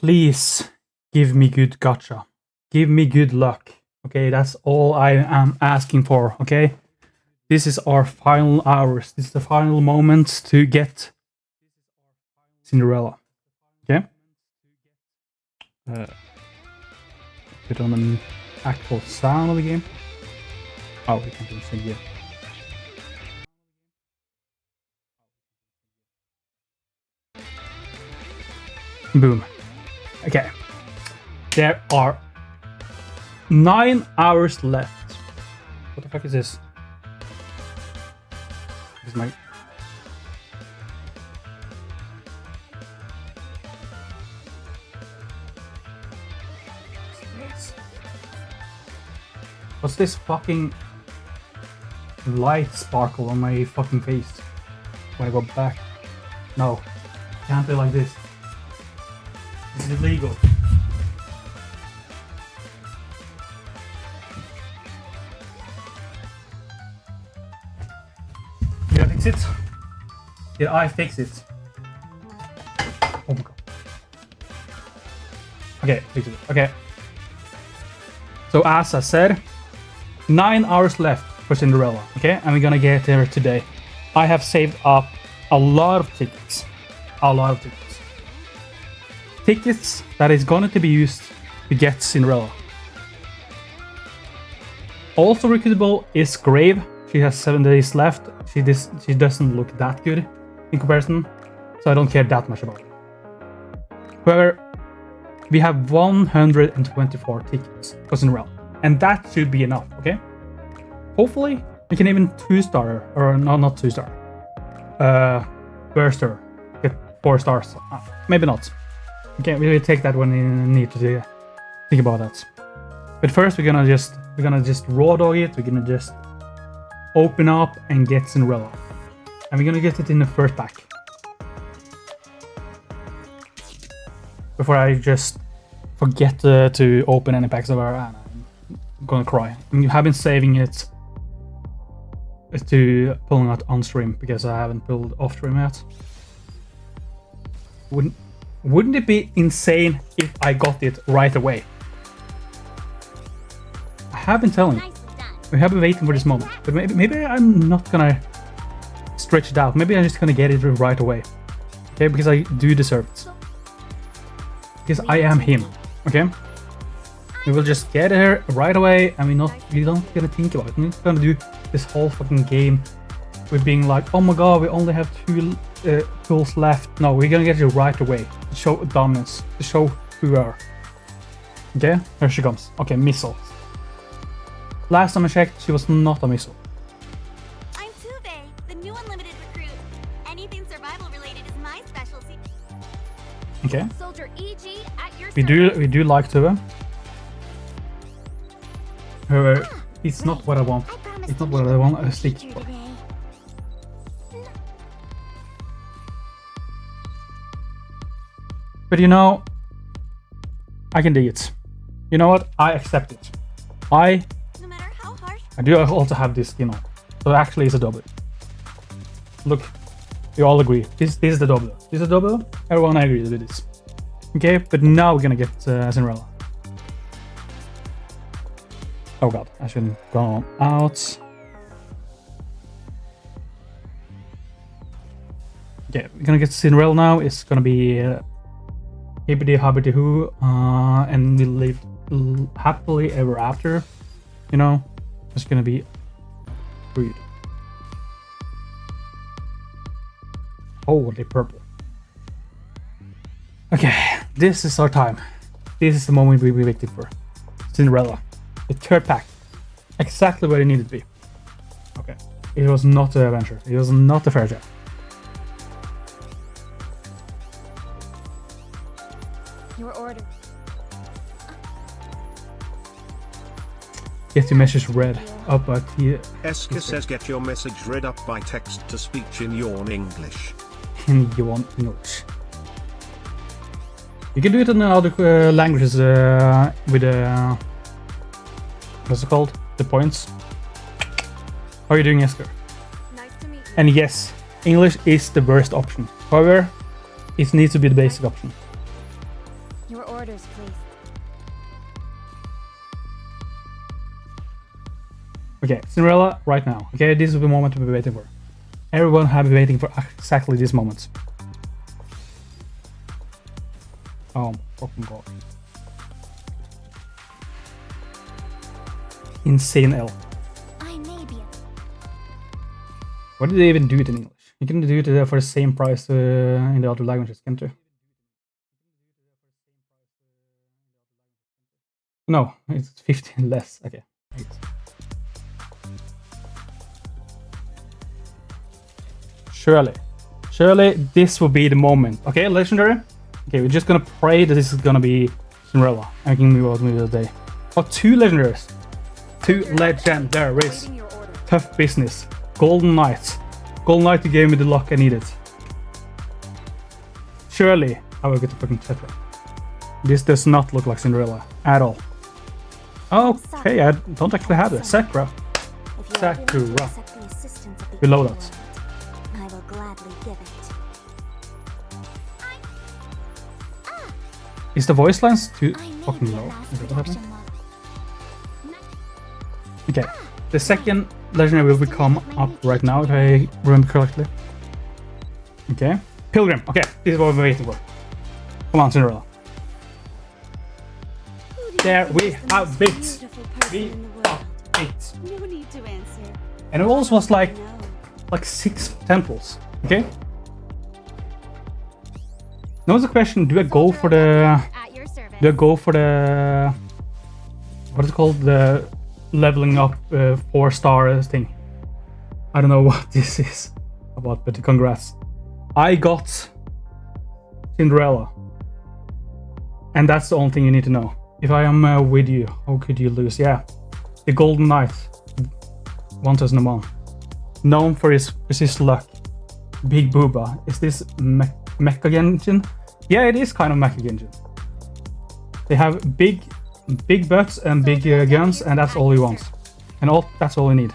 please give me good gacha. Give me good luck. Okay, that's all I am asking for. Okay, this is our final hours. This is the final moment to get Cinderella. Okay. Put on an actual sound of the game. Oh, we can't even sing yet. Boom. Okay. There are 9 hours left. What the fuck is this? This is my... What's this fucking light sparkle on my fucking face when I go back? No, can't be like this. This is illegal. Did I fix it? Did I fix it? Oh my god. Okay, fix it. Okay. So as I said, 9 hours left for Cinderella, okay? And we're gonna get there today. I have saved up a lot of tickets. A lot of tickets. Tickets that is going to be used to get Cinderella. Also recruitable is Grave. She has 7 days left. She doesn't look that good in comparison, so I don't care that much about it. However, we have 124 tickets for Cinderella, and that should be enough, okay? Hopefully, we can even 2-star, or no, not 2-star. Burster, get 4 stars. Maybe not. Okay, we will take that when we need to think about that. But first, we're gonna just raw dog it. We're gonna just open up and get Cinderella, and we're gonna get it in the first pack. Before I just forget to open any packs of our, I'm gonna cry. I have been saving it to pulling out on stream because I haven't pulled off stream yet. Wouldn't it be insane if I got it right away? I have been telling you. We have been waiting for this moment, but maybe I'm not gonna stretch it out. Maybe I'm just gonna get it right away. Okay, because I do deserve it. Because I am him. Okay. We will just get here right away, and we don't gonna think about it. We're not gonna do this whole fucking game with being like, oh my god, we only have 2 tools left. No, we're gonna get you right away to show dominance, to show who we are. Okay, here she comes. Okay, missile. Last time I checked, she was not a missile. I'm Tuve, the new unlimited recruit. Anything survival related is my specialty. Okay. Soldier EG at your We do like Tuve. However, it's not what I want. It's not what I want a stick for. But you know, I can dig it. You know what? I accept it. No matter how harsh. I do also have this skin on. So actually it's a double. Look, we all agree. This is the double. This is a double. Everyone agrees with this. Okay, but now we're gonna get Cinderella. Oh god, I shouldn't have gone out. Okay, we're gonna get Cinderella now. It's gonna be hibbity hobbity hoo, and we live happily ever after. You know, it's gonna be weird. Holy purple. Okay, this is our time. This is the moment we waited for. Cinderella. The third pack. Exactly where it needed to be. Okay. It was not an adventure. It was not a fair job. Your order. Get your message read up by T. Eska says get your message read up by text to speech in your English. In your English. You can do it in other languages with what's it called? The points. How are you doing, Esker? Nice to meet you. And yes, English is the worst option. However, it needs to be the basic option. Your orders, please. Okay, Cinderella, right now. Okay, this is the moment we've been waiting for. Everyone has been waiting for exactly this moment. Oh, fucking god. Insane L. I may be. Why did they even do it in English? You can do it for the same price in the other languages, can't you? No, it's 15 less. Okay. Surely this will be the moment. Okay, legendary. Okay, we're just gonna pray that this is gonna be Cinderella. I can move on with the day. Oh, 2 legendaries. 2 legendaries. Tough business. Golden Knight. Golden Knight gave me the luck I needed. Surely I will get the fucking Tetra. This does not look like Cinderella at all. Okay, I don't actually have it. Sakura. Sakura. Below that. I will gladly give it. Is the voice lines too fucking low? Is that what happened? Okay, the second legendary will become up right now, if I remember correctly. Okay, Pilgrim. Okay, this is what we're waiting for. Come on, Cinderella. There we have it. We have it. No need to answer. And it also was like 6 temples. Okay. Now the question: do I go for the? At your service. Do I go for the? What is it called? The leveling up 4-star thing. I don't know what this is about, but congrats. I got Cinderella, and that's the only thing you need to know. If I am with you, how could you lose? Yeah, the Golden Knight, 1001, known for his luck. Big Booba. Is this Mecha Genjin? Yeah, it is kind of Mecha Genjin. They have big butts and big guns, and that's all he wants. And that's all we need.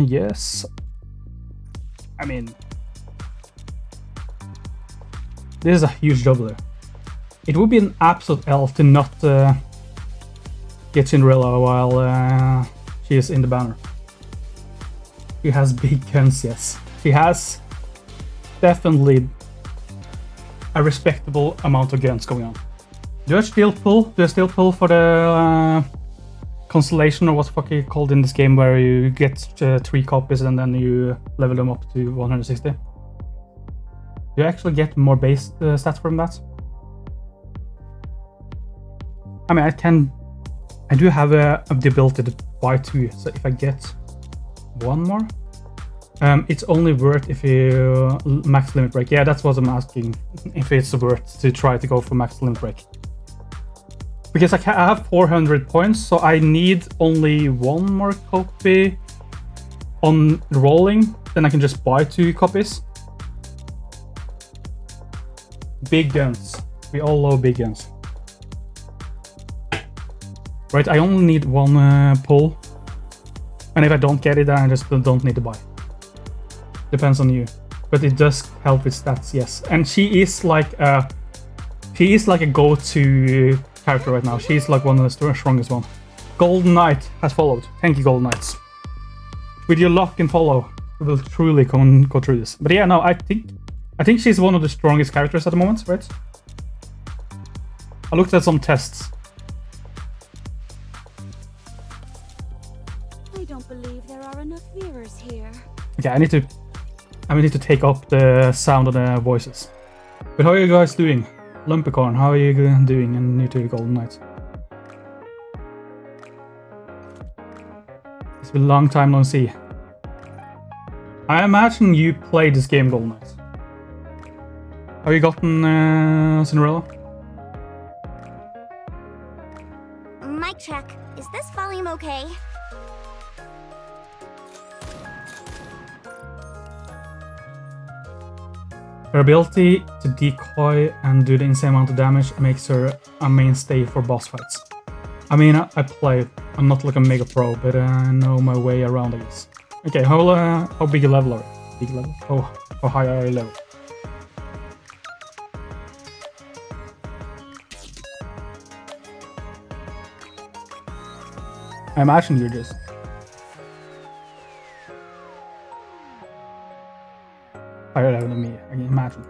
Yes. I mean, this is a huge doubler. It would be an absolute L to not get Cinderella while she is in the banner. She has big guns, yes. She has definitely a respectable amount of guns going on. Do I still pull? Do I still pull for the constellation, or what the fuck you called in this game, where you get 3 copies and then you level them up to 160? Do you actually get more base stats from that? I mean, I do have the ability to buy 2, so if I get 1 more, it's only worth if you max limit break. Yeah, that's what I'm asking, if it's worth to try to go for max limit break. Because I have 400 points, so I need only 1 more copy on rolling, then I can just buy 2 copies. Big guns. We all love big guns. Right, I only need 1 pull. And if I don't get it, then I just don't need to buy. Depends on you. But it does help with stats, yes. And she is like a go-to character right now. She's like one of the strongest one. Golden Knight has followed. Thank you, Golden Knights. With your luck and follow, we will truly go through this. But yeah, no, I think she's one of the strongest characters at the moment, right? I looked at some tests. I don't believe there are enough viewers here. Okay, I need to take up the sound of the voices. But how are you guys doing? Lumpicorn, how are you doing and new to the Golden Knights? It's been a long time no see. I imagine you played this game, Golden Knights. Have you gotten Cinderella? Mic check. Is this volume okay? Her ability to decoy and do the insane amount of damage makes her a mainstay for boss fights. I mean, I play. I'm not like a mega pro, but I know my way around this. Okay, how big a level are you? Big level? Oh, how high are you level? I imagine you're just... higher level than me, I can imagine.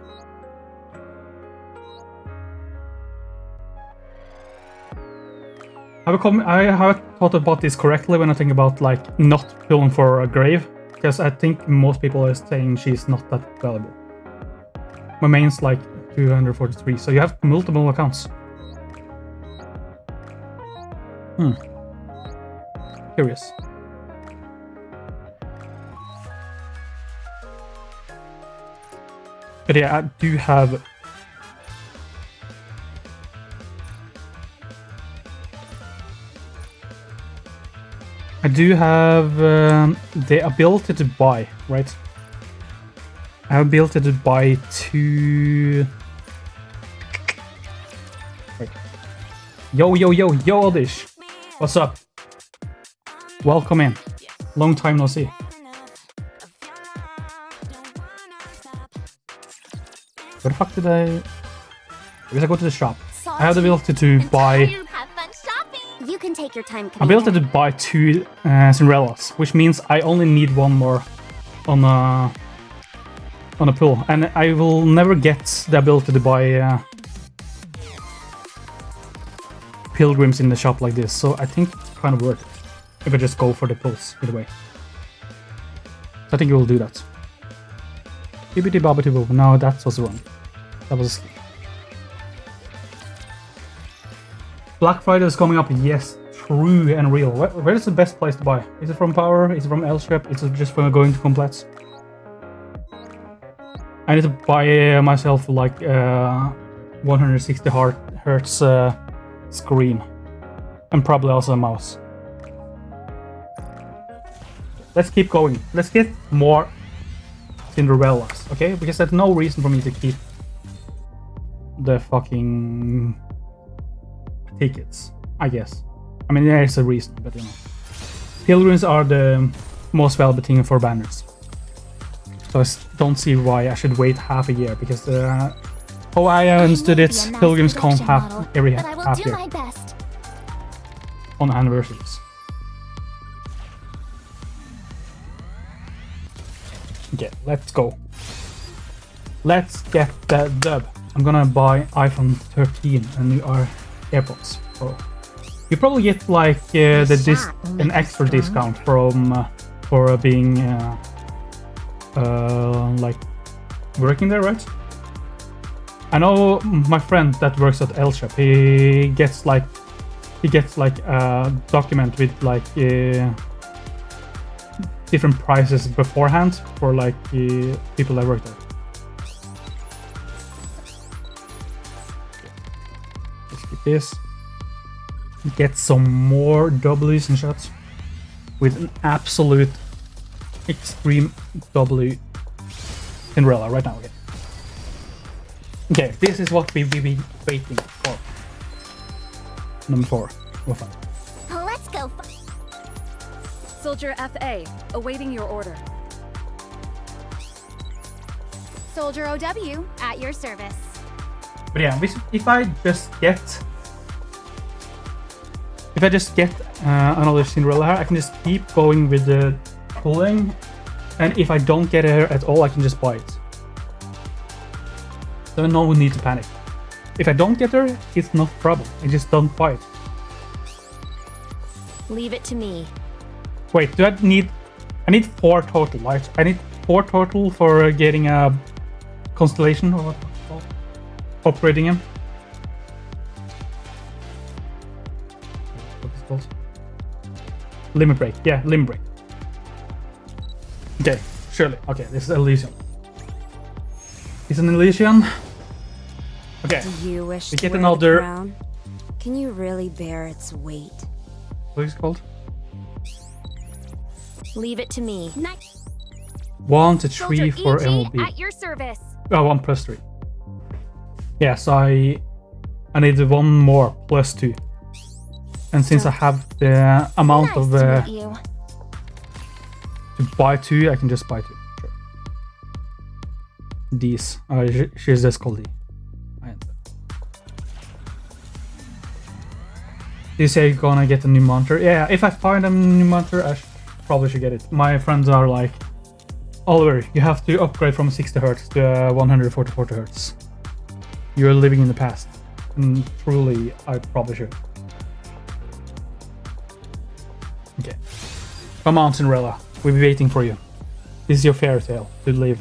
I have thought about this correctly when I think about like not pulling for a grave, because I think most people are saying she's not that valuable. My main's like 243, so you have multiple accounts. Curious. But yeah, I do have... the ability to buy, right? I have ability to buy 2... Wait. Yo, Odish. What's up? Welcome in. Long time no see. Where the fuck did I guess I go to the shop. I have the ability to buy... Have fun shopping. You can take your time. ability to buy 2 Cinderellas, which means I only need 1 more on a pull, and I will never get the ability to buy pilgrims in the shop like this, so I think it's kind of worth it if I just go for the pulls either way. So I think we will do that. Bibbidi bobbidi boo. No, that was wrong. That was a skip. Black Friday is coming up. Yes, true and real. Where is the best place to buy? Is it from Power? Is it from Elstrap? Is it just from going to Complets? I need to buy myself like 160 hertz screen, and probably also a mouse. Let's keep going. Let's get more Cinderellas, okay? Because there's no reason for me to keep the fucking tickets, I guess. I mean, there is a reason, but you know. Pilgrims are the most valuable thing for banners. So I don't see why I should wait half a year, because how I understood it, Pilgrims can't have every half year on anniversaries. Okay, let's go. Let's get the dub. I'm gonna buy iPhone 13 and new AirPods Pro. You probably get like an extra discount from for being like working there, right? I know my friend that works at Elstrap. He gets like a document with like different prices beforehand for like people that work there. Let's keep this. Get some more W's and shots with an absolute extreme W Cinderella right now. Okay, this is what we've been waiting for. Number 4. We're fine. Let's go. Soldier FA, awaiting your order. Soldier OW, at your service. But yeah, if I just get another Cinderella here, I can just keep going with the pulling, and if I don't get her at all, I can just buy it. So no need to panic. If I don't get her, it's not a problem. I just don't buy it. Leave it to me. Wait, I need 4 total, right? I need 4 total for getting a constellation, or what it's called? Upgrading him. What is it called? Limit break. Yeah, limit break. Okay, surely. Okay, this is Elysian. It's an Elysian. Okay, Do you wish we to get wear another. the crown? Can you really bear its weight? What is it called? Leave it to me. 1 to 3 for MLB. At your service. Oh, 1 plus 3. Yes, I need 1 more plus 2. And since I have the amount of You. to buy 2, I can just buy 2. Sure. These. She's just called D. I enter. You say you're gonna get a new monitor. Yeah, if I find a new monitor, I probably should get it. My friends are like, Oliver, you have to upgrade from 60 Hz to 144 Hz. You're living in the past. And truly, I probably should. Okay. Come on, Cinderella. We'll be waiting for you. This is your fairy tale to live.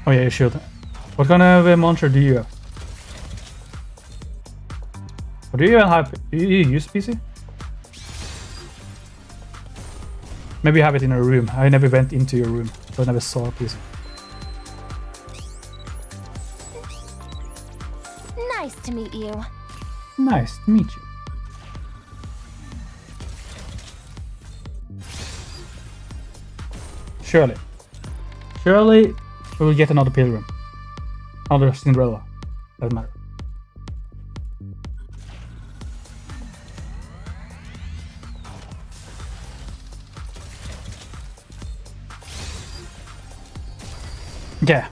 Oh yeah, you should. What kind of a monitor do you have? Or do you even have? Do you use PC? Maybe you have it in a room. I never went into your room, so I never saw a PC. Nice to meet you. Nice to meet you. Surely. Surely we will get another pilgrim. Another Cinderella. Doesn't matter. Yeah.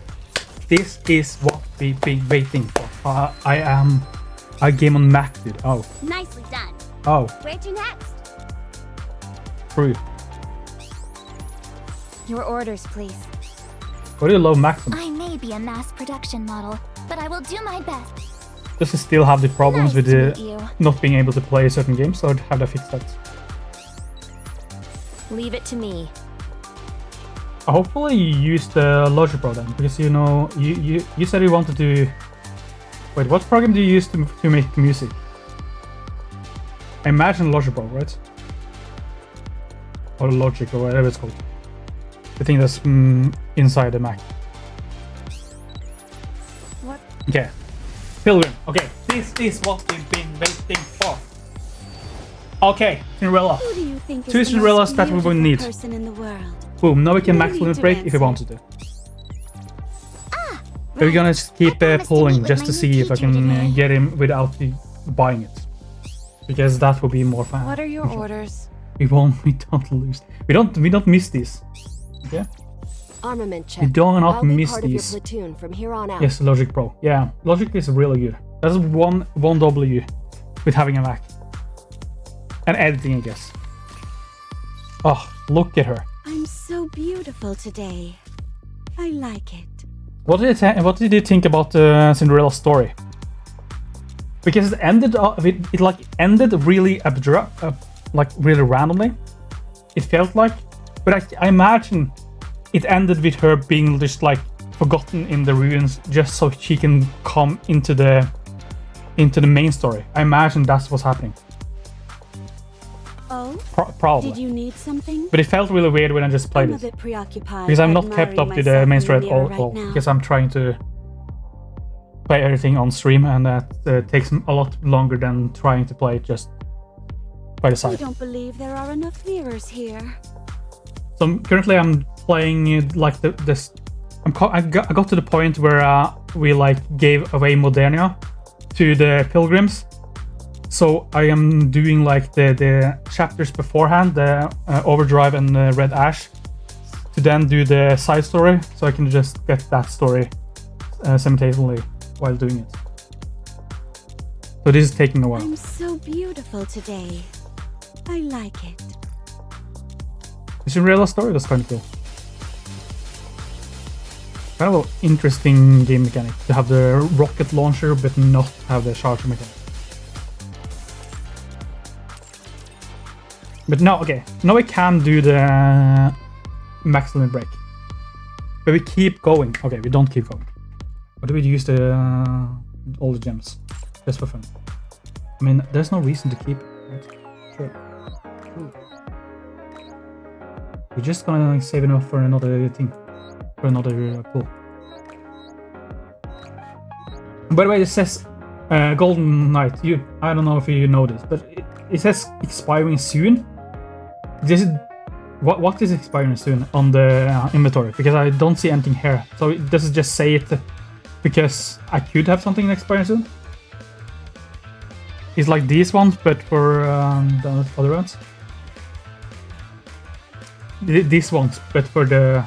This is what we've been waiting for. I game on Mac, dude. Oh. Nicely done. Oh. Where to next? True. Your orders, please. What do you love Maximum? I may be a mass production model, but I will do my best. Does it still have the problems Nice with to the meet you. not being able to play certain games, or have they fixed that? Leave it to me. Hopefully you use the Logic Pro then, because you know you said you wanted to. Wait, what program do you use to make music? I imagine Logic Pro, right? Or Logic, or whatever it's called. The thing that's inside the Mac. What? Okay. Pilgrim. Okay, this is what we've been waiting for. Okay, Cinderella. Who do you think is Two the Cinderellas most that we will beautiful need. person in the world? Boom, now we can No max need limit to break if we answer. wanted to. We're gonna just keep promised to pulling meet with just my to new see if I teacher can today. get him without buying it. Because that will be more fun. What are your orders? We don't lose. We don't miss these. Okay? Armament check. We do not I'll be miss part of your these. platoon from here on out. Yes, Logic Pro. Yeah, Logic is really good. That's one W with having a Mac. And editing, I guess. Oh, look at her. I'm so beautiful today. I like it. What did you think about the Cinderella story? Because it ended it like ended really like really randomly. It felt like, but I imagine it ended with her being just like forgotten in the ruins, just so she can come into the main story. I imagine that's what's happening. Oh? Probably. Did you need something? But it felt really weird when I just played I'm a it. bit preoccupied. Because I'm not kept up admiring to the myself main in story the at mirror all, right now. because I'm trying to play everything on stream, and that takes a lot longer than trying to play it just by the I side. don't believe there are enough mirrors here. So currently I'm playing like this. I got to the point where we like gave away Modernia to the pilgrims. So I am doing like the chapters beforehand, the Overdrive and Red Ash, to then do the side story, so I can just get that story simultaneously while doing it. So this is taking a while. I'm so beautiful today. I like it. The Cinderella story was kind of cool. Kind of an interesting game mechanic to have the rocket launcher but not have the charger mechanic. But now, okay, now we can do the max limit break. But we keep going. Okay, we don't keep going. But we use the all the gems just for fun. I mean, there's no reason to keep it, right? Sure. We're just gonna like, save enough for another thing, for another pull. By the way, it says Golden Knight. I don't know if you know this, but it says expiring soon. What is expiring soon on the inventory? Because I don't see anything here. So does it just say it because I could have something expiring soon? It's like these ones, but for the other ones. These ones, but for the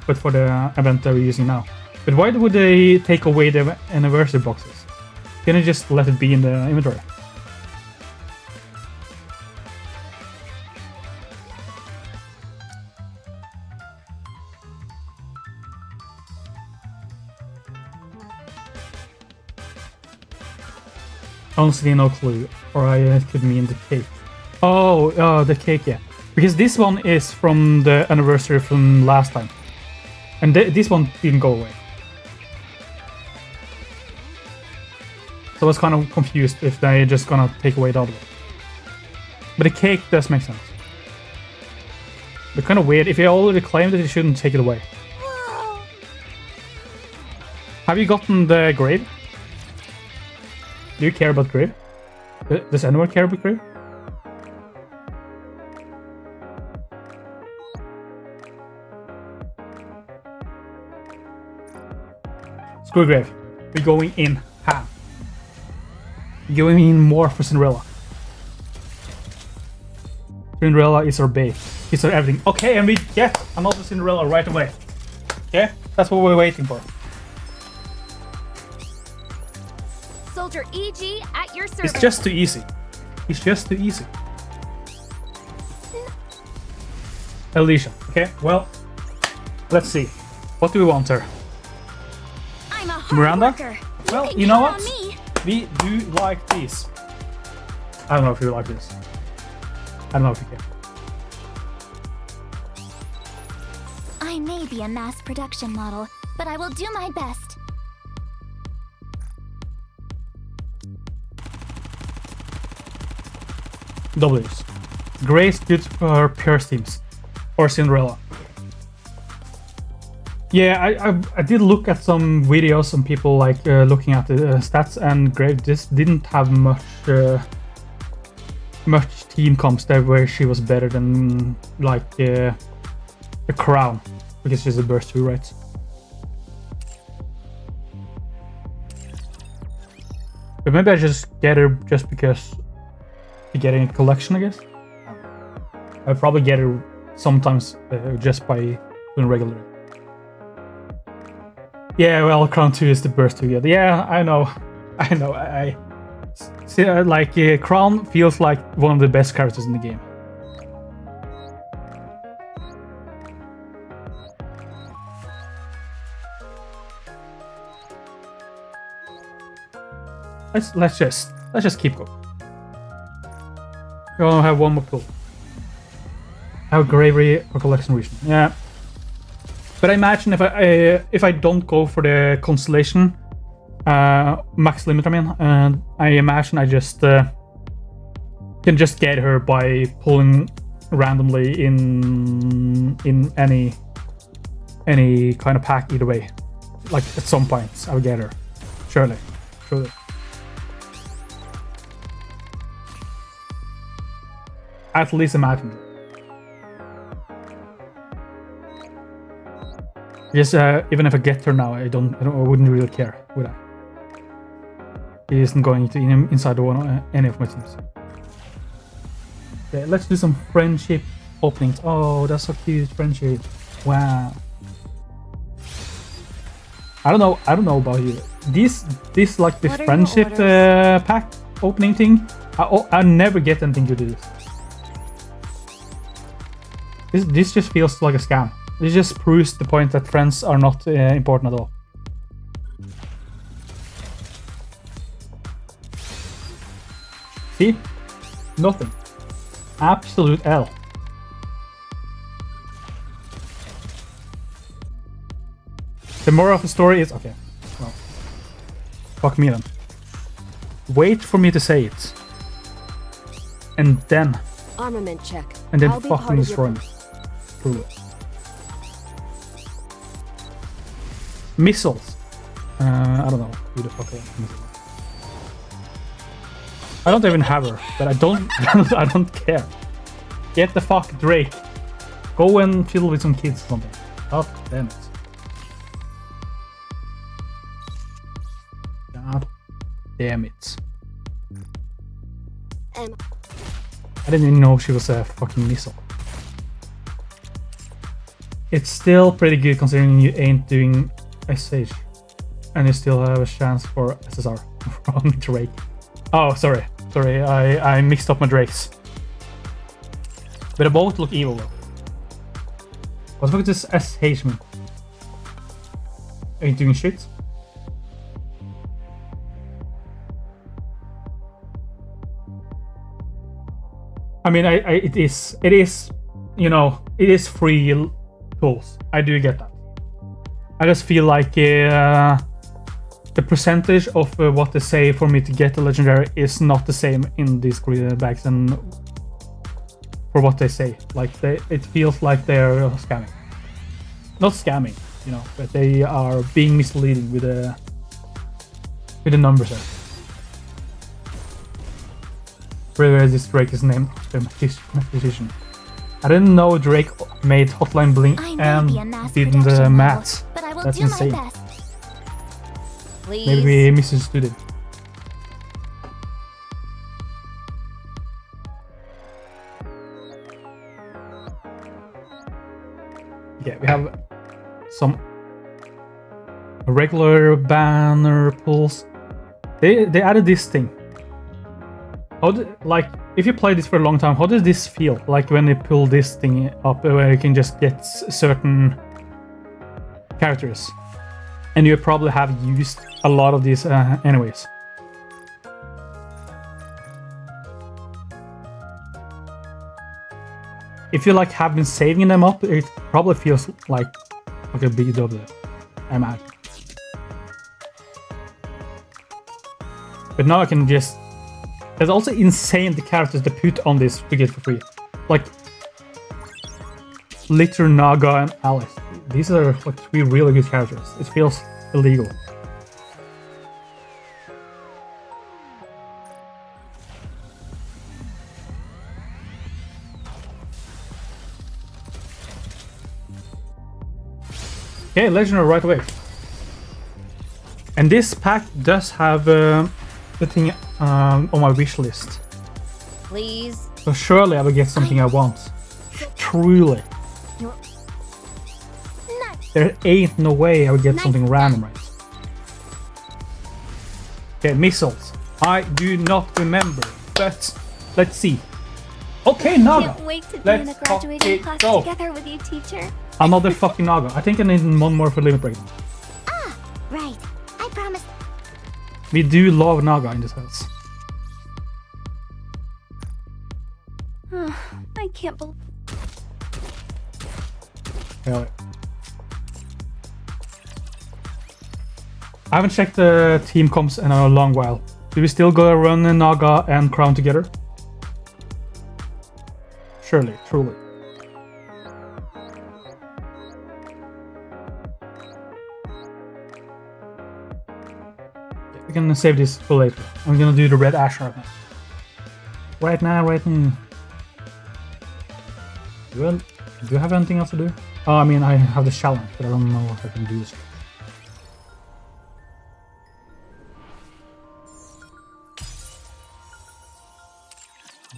but for the event that we're using now. But why would they take away the anniversary boxes? Can you just let it be in the inventory? Honestly, no clue. Or it could mean the cake. Oh, the cake, yeah. Because this one is from the anniversary from last time. And this one didn't go away. So I was kind of confused if they're just gonna take away the other one. But the cake does make sense. But kind of weird. If you already claimed it, you shouldn't take it away. Whoa. Have you gotten the grave? Do you care about grave? Does anyone care about grave? Screw grave. We're going in ham. We're going in more for Cinderella. Cinderella is our babe. It's our everything. Okay, and we get another Cinderella right away. Okay? That's what we're waiting for. Soldier EG at your service. It's just too easy. It's just too easy. Alicia. Okay, well, let's see. What do we want her? I'm a hard Miranda? worker. Well, can you know count what? on me. We do like these. I don't know if you like this. I don't know if you can. I may be a mass production model, but I will do my best. W's. Grace good for her pure teams. Or Cinderella. Yeah, I did look at some videos, some people like looking at the stats, and Grave just didn't have much team comps there where she was better than like the Crown, because she's a burst 2, right? But maybe I just get her just because to get in a collection, I guess. I probably get her sometimes just by doing regular. Yeah, well, Crown 2 is the burst 2. Yeah, I know. I see, like Crown feels like one of the best characters in the game. Let's just keep going. We're gonna have one more pull. Have Gravery or collection region. Yeah. But I imagine if I don't go for the constellation max limit, I imagine I just can just get her by pulling randomly in any kind of pack either way. Like at some points I'll get her. Surely. At least imagine. Yes, even if I get her now, I wouldn't really care, would I? He isn't going to inside any of my teams. Okay, let's do some friendship openings. Oh, that's so cute, friendship. Wow. I don't know about you. This like the friendship pack opening thing. I never get anything to do this. This just feels like a scam. This just proves the point that friends are not important at all. See? Nothing. Absolute L. The moral of the story is... Okay. Well. Fuck me then. Wait for me to say it. And then... Armament check. And then I'll be fucking part of destroy your... me. True. Missiles. I don't know who the fuck I am. I don't even have her, but I don't care. Get the fuck Drake. Go and chill with some kids or something. God damn it. God damn it. I didn't even know she was a fucking missile. it's still pretty good considering you ain't doing SH. And you still have a chance for SSR from Drake. Oh, sorry. Sorry, I mixed up my Drakes. But they both look evil though. What the fuck is this SH mean? Ain't doing shit? I mean, it is, you know, it is free tools. I do get that. I just feel like the percentage of what they say for me to get the legendary is not the same in these bags and for what they say. Like it feels like they're scamming. Not scamming, you know, but they are being misleading with the numbers there. Where this Drake is named after mathematician. I didn't know Drake made Hotline Bling and did the maths. That's insane. Please. Maybe we misunderstood it. Yeah, we have some regular banner pulls. They added this thing. Like, if you play this for a long time, how does this feel? Like when they pull this thing up where you can just get certain characters. And you probably have used a lot of these anyways. If you like have been saving them up, it probably feels like a big W, I imagine. But now I can just... It's also insane the characters they put on this to get for free. Like Litter, Naga, and Alice. These are like 3 really good characters. It feels illegal. Okay, legendary right away. And this pack does have the thing on my wish list. Please. So surely I will get something I want. Truly. There ain't no way I would get something random right. Okay, missiles. I do not remember, but let's see. Okay, Naga. Can't wait to be in a graduating class together with you, teacher. Another fucking Naga. I think I need one more for limit break. Ah, right. I promise. We do love Naga in this house. I can't believe. Yeah. I haven't checked the team comps in a long while. Do we still go run Naga and Crown together? Surely, truly. We can save this for later. I'm gonna do the red ash right now. Right now. Do I have anything else to do? Oh, I mean, I have the challenge, but I don't know if I can do this.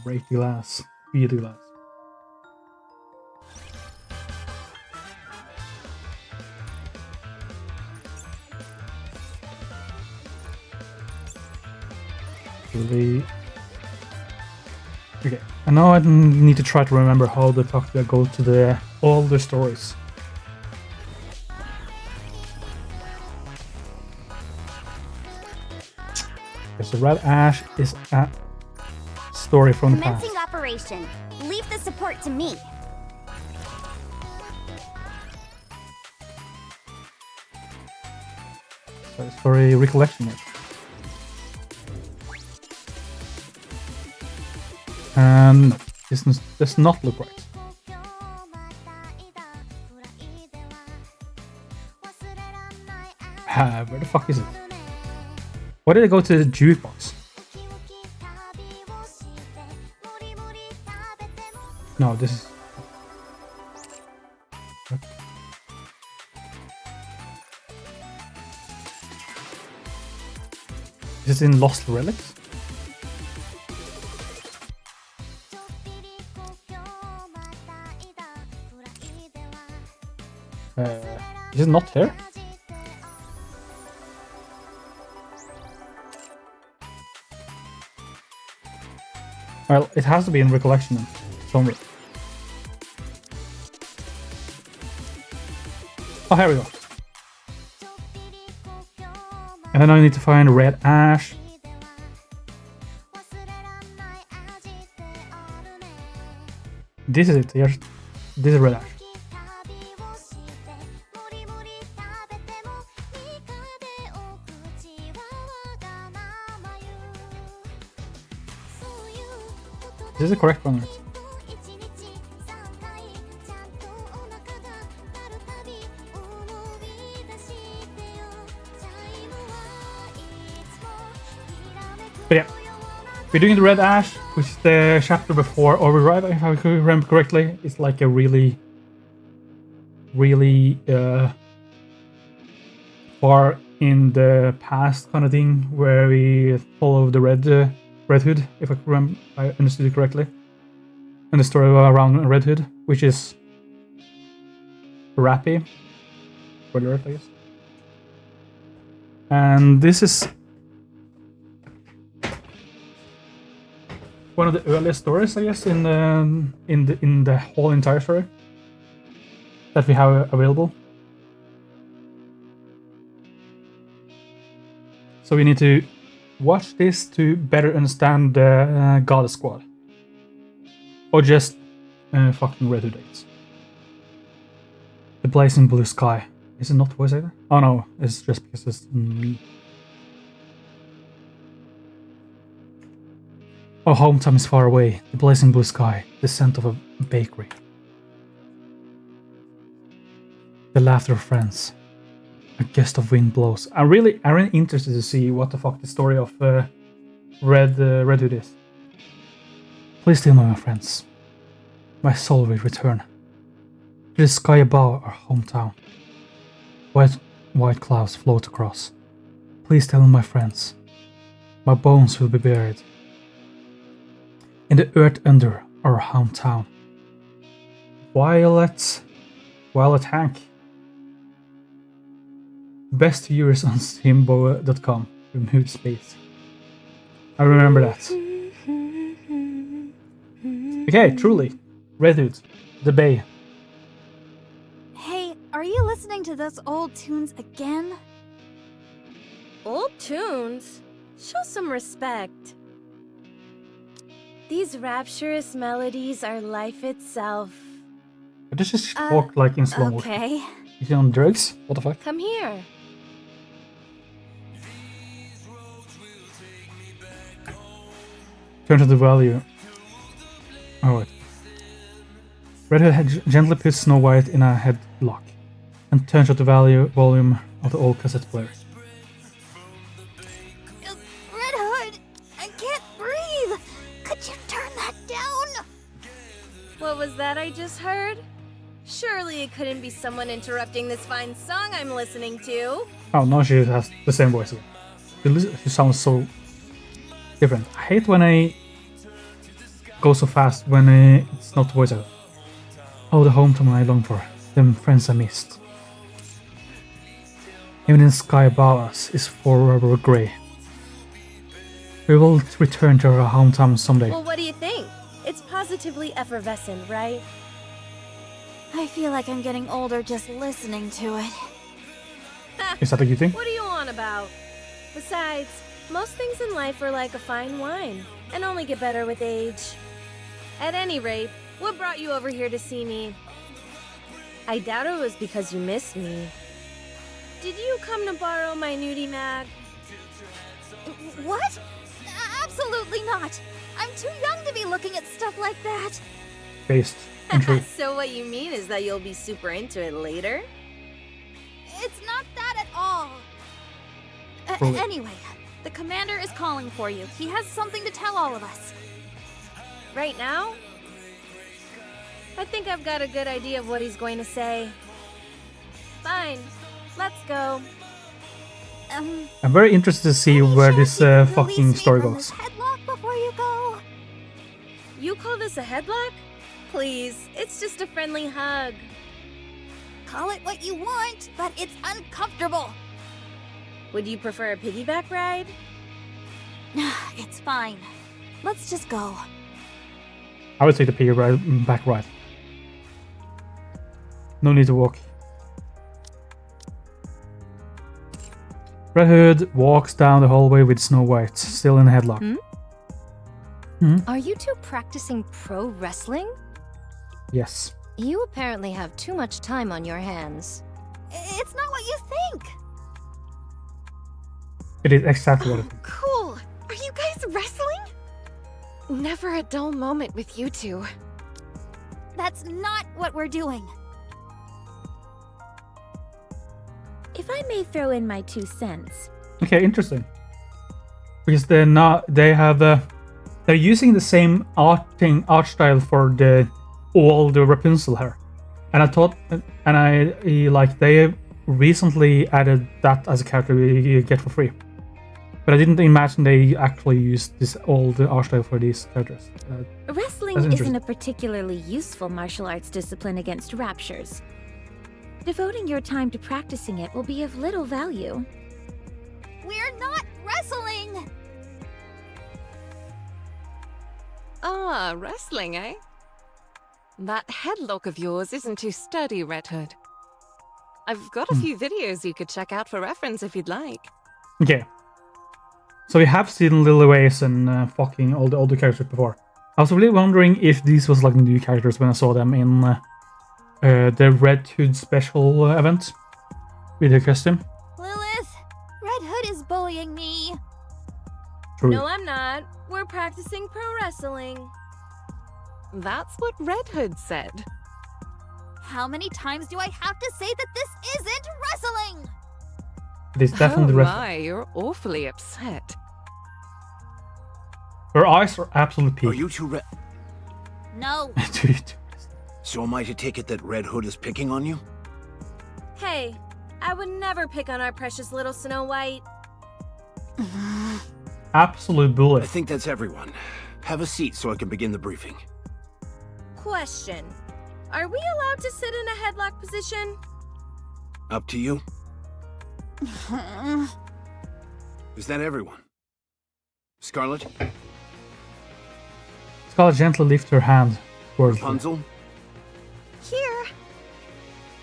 Break the glass. Beat the glass. Really? Okay. I know I need to try to remember how the fuck do I go to the older stories. Okay, so Red Ash is a story from the past. Commencing operation. Leave the support to me. So story recollection. And this does not look right. Where the fuck is it? Why did I go to the jukebox? No, this is... Is it in Lost Relics? Is it not here? Well, it has to be in recollection then, somewhere. Oh, here we go. And then I need to find red ash. This is it. Yes, this is red ash. This is the correct one, right? But yeah, we're doing the red ash, which is the chapter before Override, if I remember correctly. It's like a really far in the past kind of thing, where we follow the Red Hood, if I understood it correctly, and the story around Red Hood, which is Rappy, spoiler alert, I guess. And this is one of the earliest stories, I guess, in the whole entire story that we have available. So we need to watch this to better understand the Goddess Squad, or just fucking Red Hood dates. The blazing blue sky. Is it not voice actor? Oh no, it's just because it's me. Our hometown is far away. The blazing blue sky. The scent of a bakery. The laughter of friends. A gust of wind blows. I'm really interested to see what the fuck the story of Red Hood is. Please tell me, my friends. My soul will return. To the sky above our hometown. White clouds float across. Please tell me, my friends. My bones will be buried in the earth under our hometown. Violet Hank. Best viewers on Simbo.com. Remove space. I remember that. Okay, truly. Red Hood. The Bay. Hey, are you listening to those old tunes again? Old tunes? Show some respect. These rapturous melodies are life itself. But this is talk like in slow motion. Okay. Is he on drugs? What the fuck? Come here. Turn to the value. Oh wait. Red Hood gently puts Snow White in a headlock and turns up the volume of the old cassette player. Red Hood, I can't breathe. Could you turn that down? What was that I just heard? Surely it couldn't be someone interrupting this fine song I'm listening to. Oh, no, she has the same voice again. She sounds so different. I hate when I go so fast when it's not voice out. Oh, the hometown I long for, them friends I missed. Even in the sky above us is forever grey. We will return to our hometown someday. Well, what do you think? It's positively effervescent, right? I feel like I'm getting older just listening to it. Is that a good thing? What do you want about? Besides, most things in life are like a fine wine, and only get better with age. At any rate, what brought you over here to see me? I doubt it was because you missed me. Did you come to borrow my nudie mag? What? Absolutely not. I'm too young to be looking at stuff like that. Based and true. So what you mean is that you'll be super into it later? It's not that at all. Really? Anyway, the commander is calling for you. He has something to tell all of us. Right now? I think I've got a good idea of what he's going to say. Fine, let's go. I'm very interested to see where this fucking story goes. Headlock before you go. You call this a headlock? Please, it's just a friendly hug. Call it what you want, but it's uncomfortable. Would you prefer a piggyback ride? It's fine. Let's just go. I would take the piggyback ride. No need to walk. Red Hood walks down the hallway with Snow White, still in a headlock. Are you two practicing pro wrestling? Yes. You apparently have too much time on your hands. It's not what you think. It is exactly what it is. Cool. Are you guys wrestling? Never a dull moment with you two. That's not what we're doing. If I may throw in my 2 cents. Okay, interesting. Because they're not. They have. They're using the same art style for all the Rapunzel hair, and I thought, and I like they recently added that as a character you get for free. But I didn't imagine they actually used all the art style for these characters. Wrestling That's isn't interesting. a particularly useful martial arts discipline against raptures. Devoting your time to practicing it will be of little value. We're not wrestling! Ah, wrestling, eh? That headlock of yours isn't too sturdy, Red Hood. I've got a few videos you could check out for reference if you'd like. Okay. So we have seen Lily Ways and fucking all the older characters before. I was really wondering if these was like new characters when I saw them in the Red Hood special event with the costume. Lilith, Red Hood is bullying me. True. No, I'm not. We're practicing pro wrestling. That's what Red Hood said. How many times do I have to say that this isn't wrestling? It is definitely oh wrestling. my, you're awfully upset. Her eyes are absolutely Are peaked. you two No. Dude. So am I to take it that Red Hood is picking on you? Hey, I would never pick on our precious little Snow White. Absolute I bullet. think that's everyone. Have a seat so I can begin the briefing. Question. Are we allowed to sit in a headlock position? Up to you. Is that everyone? Scarlet? Scarlet gently lifts her hand towards her. Rapunzel? Here.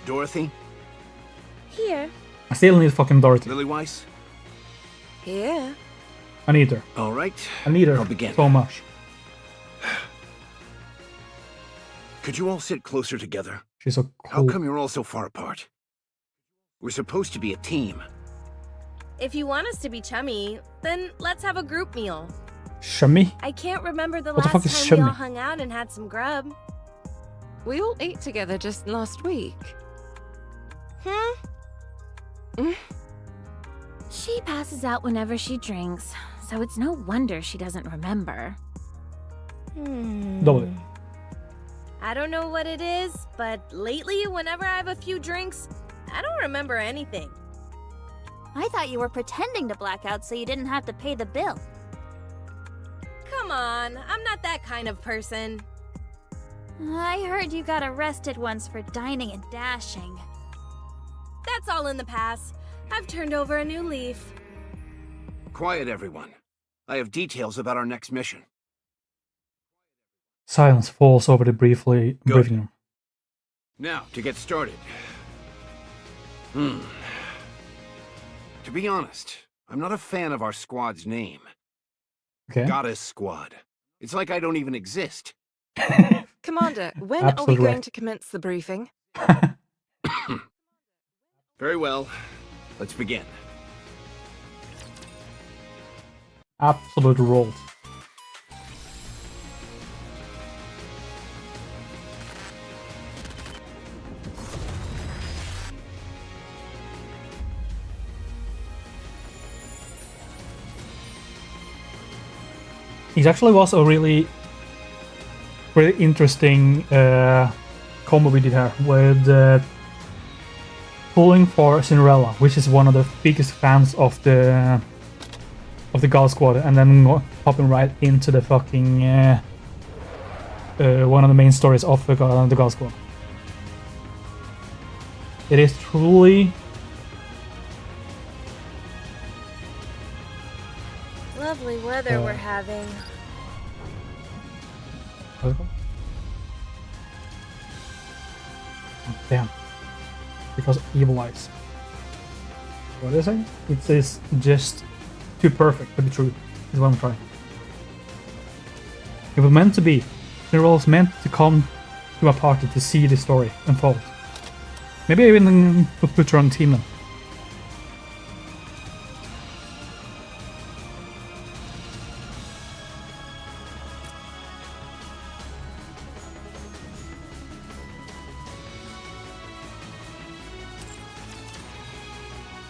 Dorothy? Here. I still need fucking Dorothy. Lily Weiss? Here. I need her. All right. I need her I'll begin. so much. Could you all sit closer together? She's so How cool. come you're all so far apart? We're supposed to be a team. If you want us to be chummy, then let's have a group meal. Shimmy? I can't remember the What the last fuck is time we all shimmy? hung out and had some grub. We all ate together just last week. She passes out whenever she drinks, so it's no wonder she doesn't remember. Double it. I don't know what it is, but lately, whenever I have a few drinks, I don't remember anything. I thought you were pretending to black out so you didn't have to pay the bill. Come on, I'm not that kind of person. I heard you got arrested once for dining and dashing. That's all in the past. I've turned over a new leaf. Quiet, everyone. I have details about our next mission. Silence falls over the briefing room. Now, to get started. To be honest, I'm not a fan of our squad's name. Okay. Goddess Squad. It's like I don't even exist. Commander, when are Absolutely we going right. to commence the briefing? Very well. Let's begin. Absolute rolls. It actually was a really interesting combo we did here with pulling for Cinderella, which is one of the biggest fans of the God Squad, and then popping right into the fucking one of the main stories of the God Squad. It is truly Lovely weather we're having. oh, damn. Because evil eyes. What is it? It is just too perfect to be true, is what I'm trying. It was meant to be. Cinderella was meant to come to my party to see the story unfold. Maybe I even put her on team then.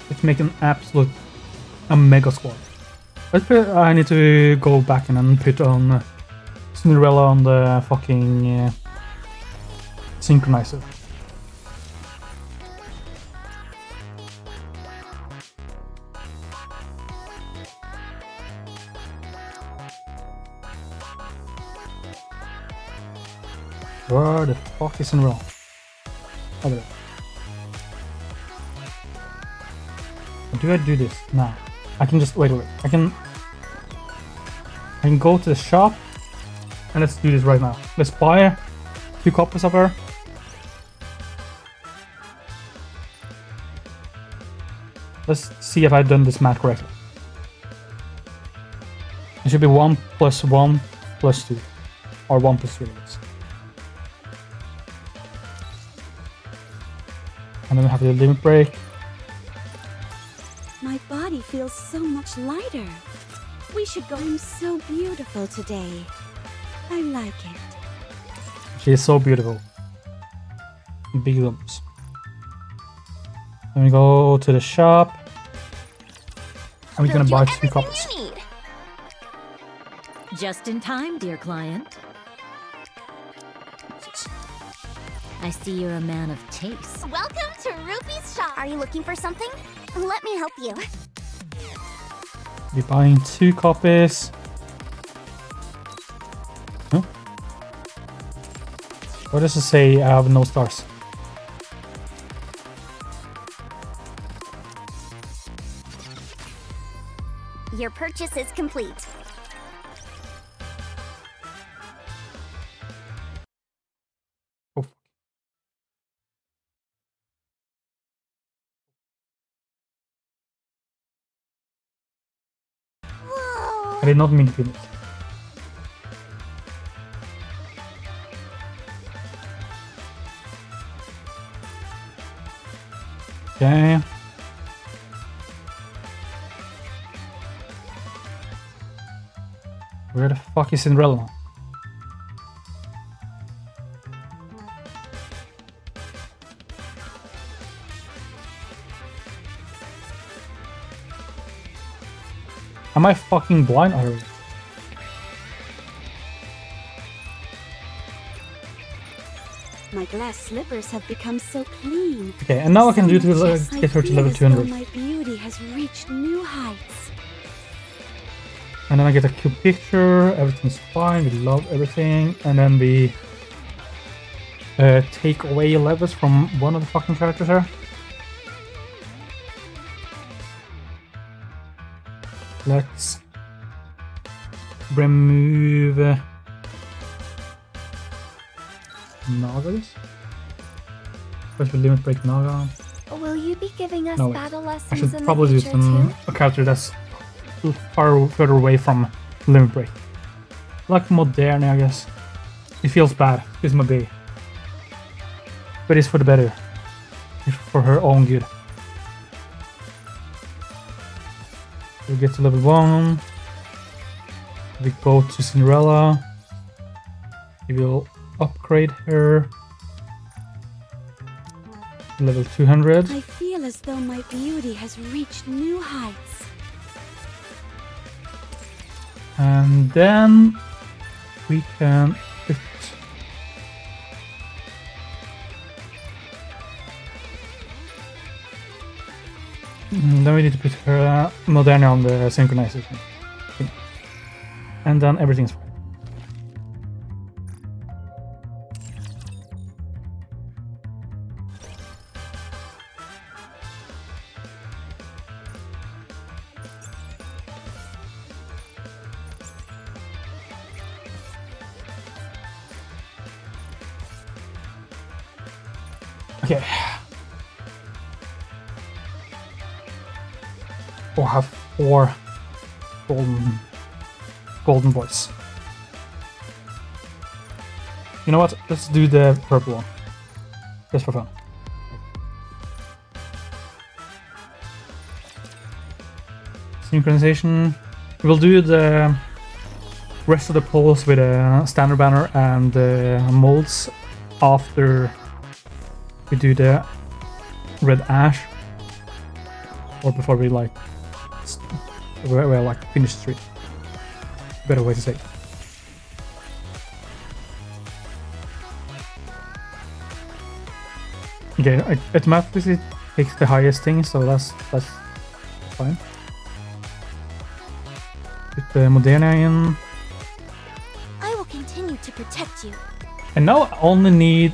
Let's make an absolute mega squad. I need to go back and then put on Cinderella on the fucking synchronizer. Where the fuck is Cinderella? Over there. Do I do this? No. I can just wait. I can go to the shop and let's do this right now. Let's buy 2 copies of her. Let's see if I've done this math correctly. It should be 1 + 1 + 2. Or 1 + 3, I guess. And then we have the limit break. My body feels so much lighter. We should go. I'm so beautiful today. I like it. She is so beautiful. Big lumps. Then we go to the shop. And we're gonna buy 2 copies. Just in time, dear client. I see you're a man of taste. Welcome to Rupee's shop. Are you looking for something? Let me help you. We're buying 2 copies. Huh? What does it say? I have no stars. Your purchase is complete. Oh. Whoa. I did not mean to do this. Okay. Where the fuck is Cinderella now? Am I fucking blind already? My glass slippers have become so clean. Okay, and now I can do to Yes, I get her to feel level as though 200. my beauty has reached new heights. And then I get a cute picture, everything's fine, we love everything, and then we take away levels from one of the fucking characters here. Let's remove Naga. First we limit break Naga. Will you be giving us No, wait. battle lessons I should in probably the do future some a character that's further away from limit break. Like Moderne, I guess. It feels bad. It's my baby. But it's for the better. It's for her own good. We get to level 1. We go to Cinderella. We will upgrade her. Level 200. I feel as though my beauty has reached new heights. And then we can put then we need to put her Moderne on the synchronization. And then everything's fine. Okay. We'll have 4 golden boys. You know what? Let's do the purple one. Just for fun. Synchronization. We'll do the rest of the poles with a standard banner and molds after we do the red ash, or before we like finish the street. Better way to say it. Okay, it automatically picks the highest thing, so that's fine. Put the Moderna in. I will continue to protect you. And now I only need...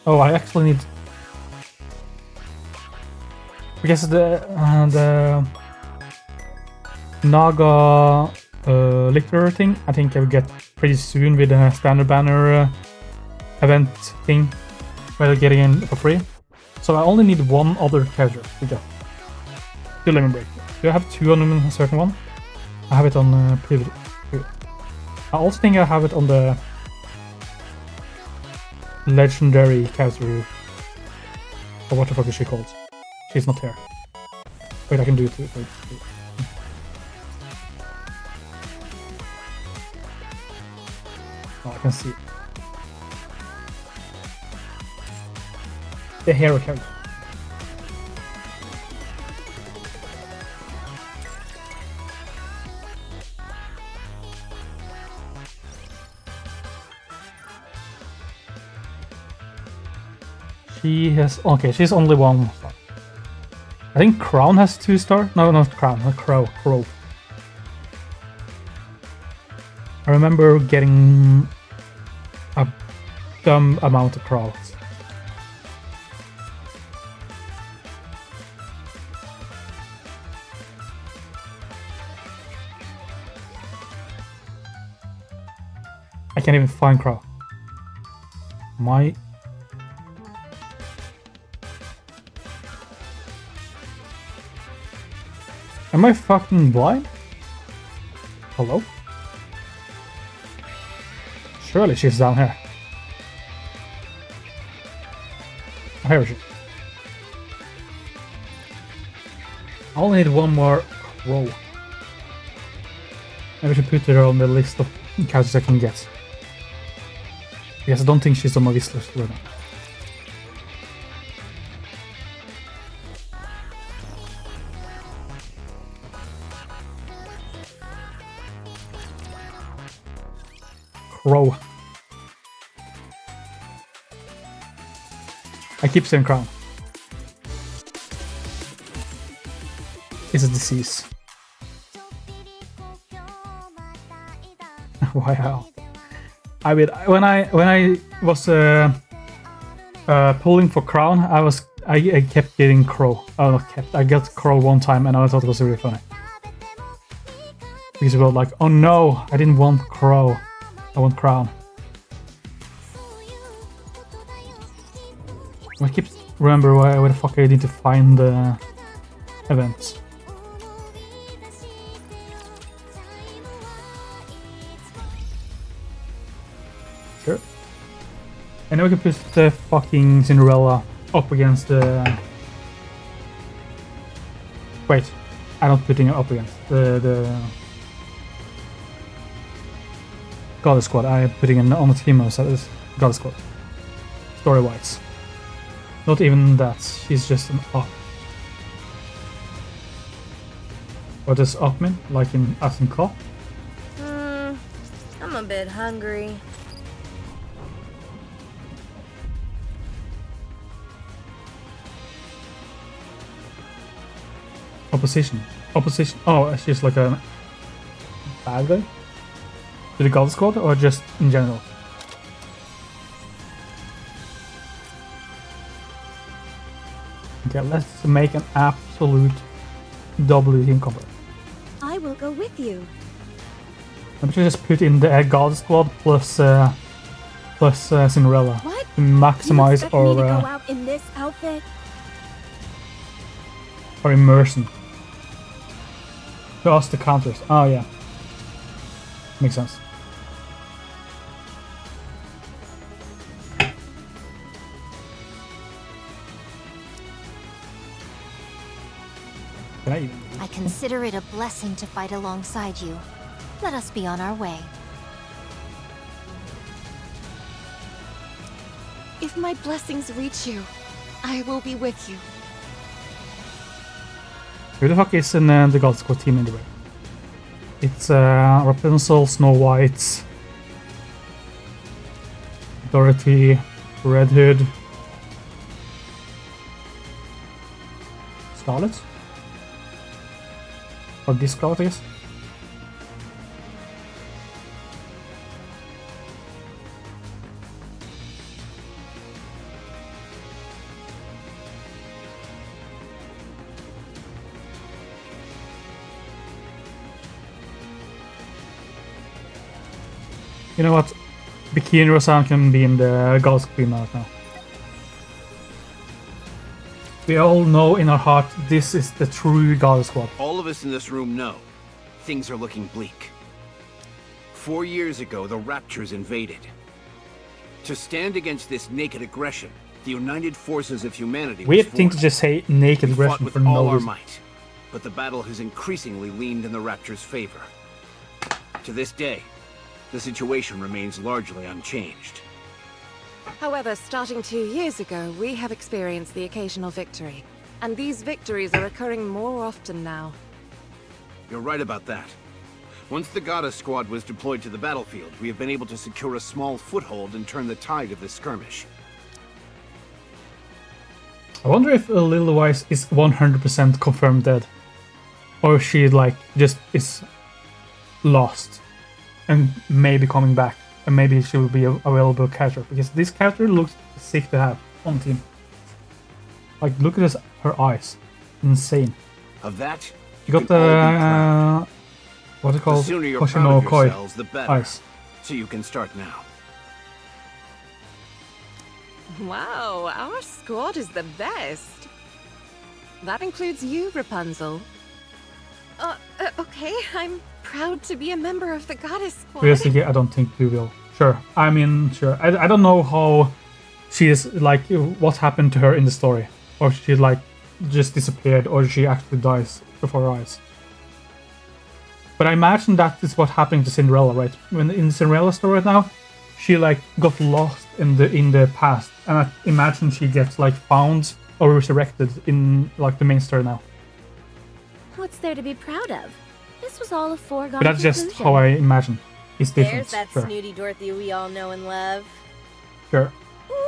Oh, I actually need... Because the Naga Lictor thing, I think I will get pretty soon with the standard banner event thing, where they're getting in for free. So I only need 1 other character to get. Do Lemon Break. Do I have 2 on them in a certain one? I have it on preview. I also think I have it on the legendary character, or what the fuck is she called? She's not here. Wait, I can do it. Wait. Oh, I can see it. The hero character. She has... Okay, she's only 1 star. I think Crown has 2 star. No, not Crown. Not Crow. Crow. I remember getting a dumb amount of Crows. I can't even find Crow. Am I fucking blind? Hello? Surely she's down here. Oh, here she is. I only need 1 more Crow. Maybe I should put her on the list of characters I can get. Because I don't think she's on my wish list right now. Crow. I keep saying Crown. It's a disease. Wow. I mean, when I was pulling for Crown, I kept getting Crow. Oh, not kept. I got Crow 1 time, and I thought it was really funny. Because we were like, oh no, I didn't want Crow. I want Crown. I keep remember where the fuck I need to find the events. Sure. And now we can put the fucking Cinderella up against the... Wait, I'm not putting it up against the Goddess Squad. I'm putting it on the female side of Goddess Squad. Story-wise. Not even that, she's just an up. What does up mean? Like in as in cop? I'm a bit hungry. Opposition. Opposition. Oh, she's like a bad guy? To the Goddess Squad or just in general? Okay, let's make an absolute double team combo. I will go with you. Let me just put in the Goddess Squad plus Cinderella. What? to maximize You expect me to go our out in this outfit? immersion. To us, the counters. Oh yeah, makes sense. Can I even? I consider it a blessing to fight alongside you. Let us be on our way. If my blessings reach you, I will be with you. Who the fuck is in the God Squad team anyway? It's Rapunzel, Snow White, Dorothy, Red Hood, Scarlet? Or this Scarlet, I guess? You know what? Bikini Rosan can be in the God's Queen right now. We all know in our heart this is the true God Squad. All of us in this room know things are looking bleak. 4 years ago, the Raptures invaded. To stand against this naked aggression, the united forces of humanity Weird was thing to formed. just say naked We fought aggression with for all no our reason. might, but the battle has increasingly leaned in the Raptors' favor. To this day, the situation remains largely unchanged. However, starting 2 years ago, we have experienced the occasional victory. And these victories are occurring more often now. You're right about that. Once the Goddess Squad was deployed to the battlefield, we have been able to secure a small foothold and turn the tide of this skirmish. I wonder if Lil Wise is 100% confirmed dead. Or she like just is lost and maybe coming back. And maybe she will be a available character. Because this character looks sick to have on team. Like, look at her eyes. Insane. Of that, You got can all be proud. the... What's it The called? sooner you're Hoshino proud of Koi yourselves, the better. eyes. So you can start now. Wow, our squad is the best. That includes you, Rapunzel. Okay, I'm proud to be a member of the Goddess Squad. Realistically, I don't think we will. Sure. I mean, sure. I don't know how she is, like, what happened to her in the story. Or she, like, just disappeared, or she actually dies before our eyes. But I imagine that is what happened to Cinderella, right? When in Cinderella's story right now, she, like, got lost in the past. And I imagine she gets, like, found or resurrected in, like, the main story now. What's there to be proud of? This was all a foregone But that's just conclusion. how I imagine. It's different. There's that Sure. snooty Dorothy we all know and love. Sure.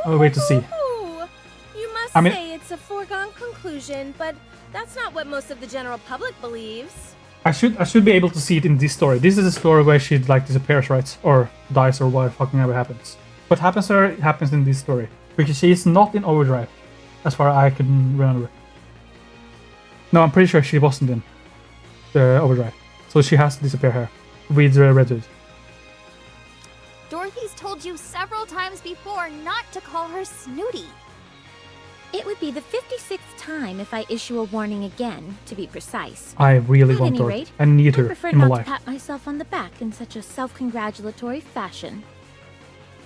I'll wait to see. Ooh, you must I mean- say it's a foregone conclusion, but that's not what most of the general public believes. I should be able to see it in this story. This is a story where she like disappears, right? Or dies, or what fucking ever happens. What happens to her, it happens in this story. Because she is not in Overdrive, as far as I can remember. No, I'm pretty sure she wasn't in the Overdrive. So she has to disappear here. With Red Hood. Dorothy's told you several times before not to call her snooty. It would be the 56th time if I issue a warning again, to be precise. I really At want any her. rate, I need I her prefer in my not to life. pat myself on the back in such a self-congratulatory fashion.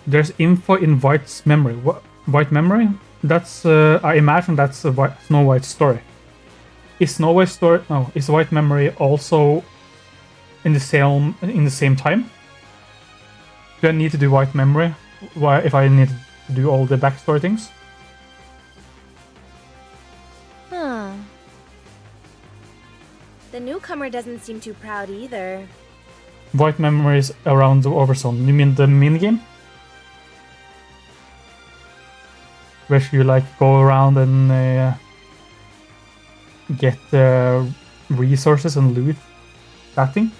There's info in White's memory. What? White memory? That's I imagine that's a Snow White story. Is Snow White story? No, is White memory also in the same time? Do I need to do White memory? Why if I need to do all the backstory things? Huh. The newcomer doesn't seem too proud either. White memory is around the Overzone. You mean the minigame? Where you like go around and get resources and loot? That thing?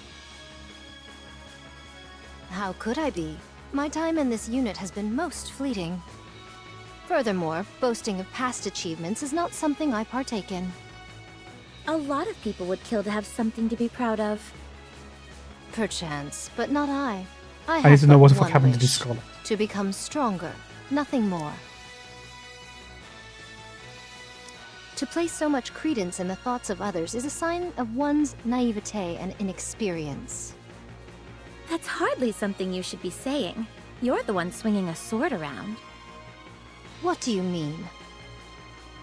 How could I be? My time in this unit has been most fleeting. Furthermore, boasting of past achievements is not something I partake in. A lot of people would kill to have something to be proud of. Perchance, but not I. I I need have to know but what the fuck one happened to wish, this Scarlet. to become stronger nothing more. To place so much credence in the thoughts of others is a sign of one's naivete and inexperience. That's hardly something you should be saying. You're the one swinging a sword around. What do you mean?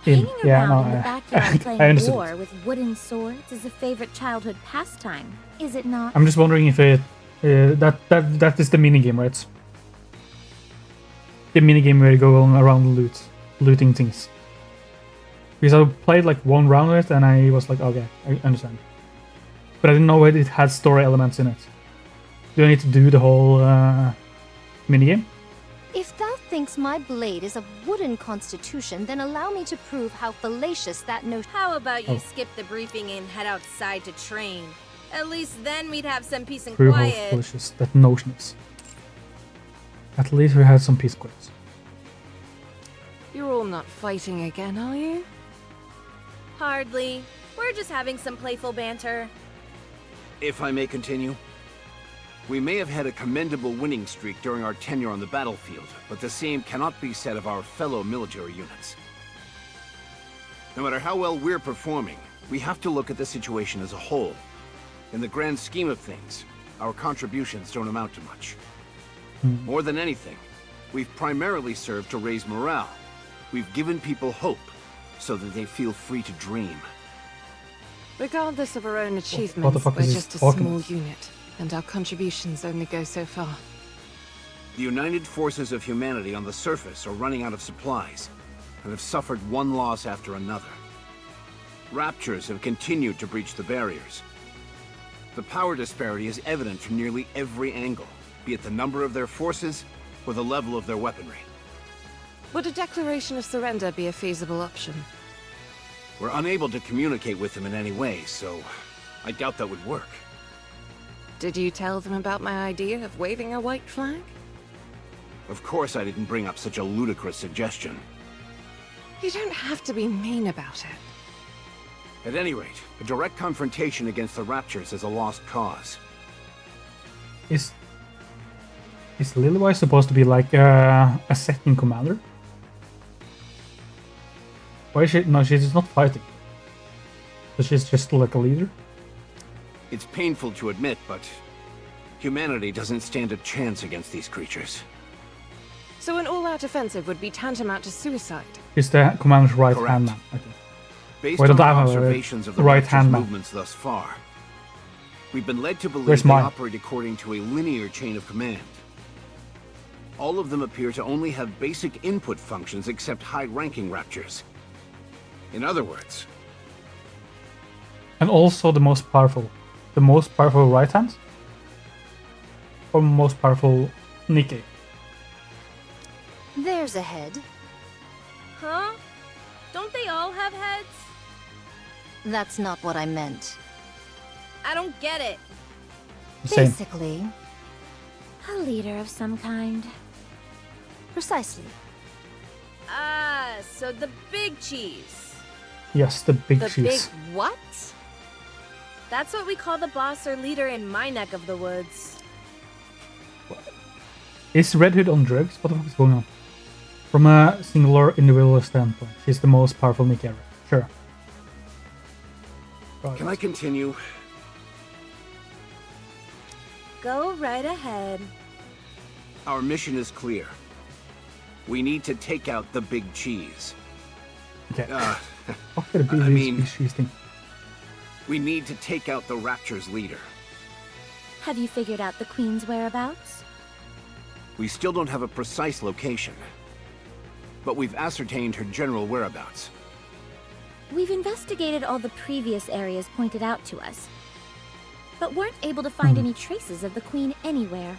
Hanging yeah, around no, in the I backyard playing understood war it. with wooden swords is a favorite childhood pastime, is it not? I'm just wondering if it that is the minigame, right? The minigame where you go around looting things. Because I played like one round of it and I was like, okay, I understand. But I didn't know it had story elements in it. Do I need to do the whole minigame? If thou thinks my blade is of wooden constitution, then allow me to prove how fallacious that notion. How about you Oh. skip the briefing and head outside to train? At least then we'd have some peace and Prove how quiet. delicious that notion is. At least we had some peace quits. You're all not fighting again, are you? Hardly. We're just having some playful banter. If I may continue. We may have had a commendable winning streak during our tenure on the battlefield, but the same cannot be said of our fellow military units. No matter how well we're performing, we have to look at the situation as a whole. In the grand scheme of things, our contributions don't amount to much. More than anything, we've primarily served to raise morale. We've given people hope, so that they feel free to dream. Regardless of our own achievements, fuck we're is he just a talking small about? unit, and our contributions only go so far. The united forces of humanity on the surface are running out of supplies, and have suffered one loss after another. Raptures have continued to breach the barriers. The power disparity is evident from nearly every angle, be it the number of their forces or the level of their weaponry. Would a declaration of surrender be a feasible option? We're unable to communicate with them in any way, so I doubt that would work. Did you tell them about my idea of waving a white flag? Of course I didn't bring up such a ludicrous suggestion. You don't have to be mean about it. At any rate, a direct confrontation against the Raptures is a lost cause. Is Lilywise supposed to be like a second commander? Why is she? No, she's not fighting. So she's just like a leader. It's painful to admit, but humanity doesn't stand a chance against these creatures. So an all-out offensive would be tantamount to suicide. She's the commander's right Correct. hand man. Okay. Based Why on don't I our have a observations of the right Raptures' hand man? movements thus far, we've been led to believe Where's they mine? operate according to a linear chain of command. All of them appear to only have basic input functions except high-ranking Raptures. In other words, And also the most powerful right hand, or most powerful NIKKE. There's a head. Huh? Don't they all have heads? That's not what I meant. I don't get it. Same. Basically, A leader of some kind. precisely. Ah, so the big cheese. Yes, the big The cheese. big what? That's what we call the boss or leader in my neck of the woods. Is Red Hood on drugs? What the fuck is going on? From a singular individual standpoint, she's the most powerful NIKKE ever. Sure. Right. can I continue? Go right ahead. Our mission is clear. We need to take out the big cheese. Okay. Uh, Fuck it, I mean- big cheese thing. we need to take out the Rapture's leader. Have you figured out the Queen's whereabouts? We still don't have a precise location, but we've ascertained her general whereabouts. We've investigated all the previous areas pointed out to us, but weren't able to find any traces of the Queen anywhere.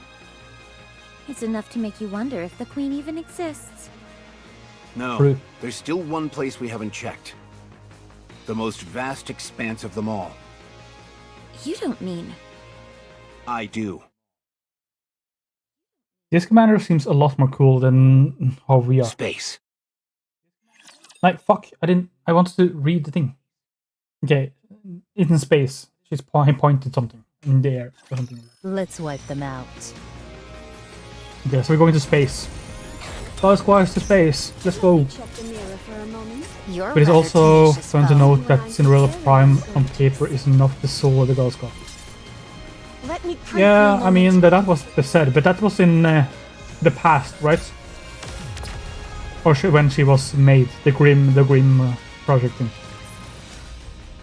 It's enough to make you wonder if the Queen even exists. No, True. there's still one place we haven't checked. The most vast expanse of them all. You don't mean... I do. This commander seems a lot more cool than how we are. Space. Like, fuck, I wanted to read the thing. Okay, it's in space. She's pointed something in the air or something like that. Let's wipe them out. Okay, so we're going to space. Buzz Squires to space. Let's go. Check the mirror for a moment. You're But it's rather also tenacious, fun to foe. note that Cinderella Prime on paper is not the soul of the Girl Scout. Let me pray Yeah, for a I mean moment. that was said, but that was in the past, right? Or when she was made, the Grim project thing.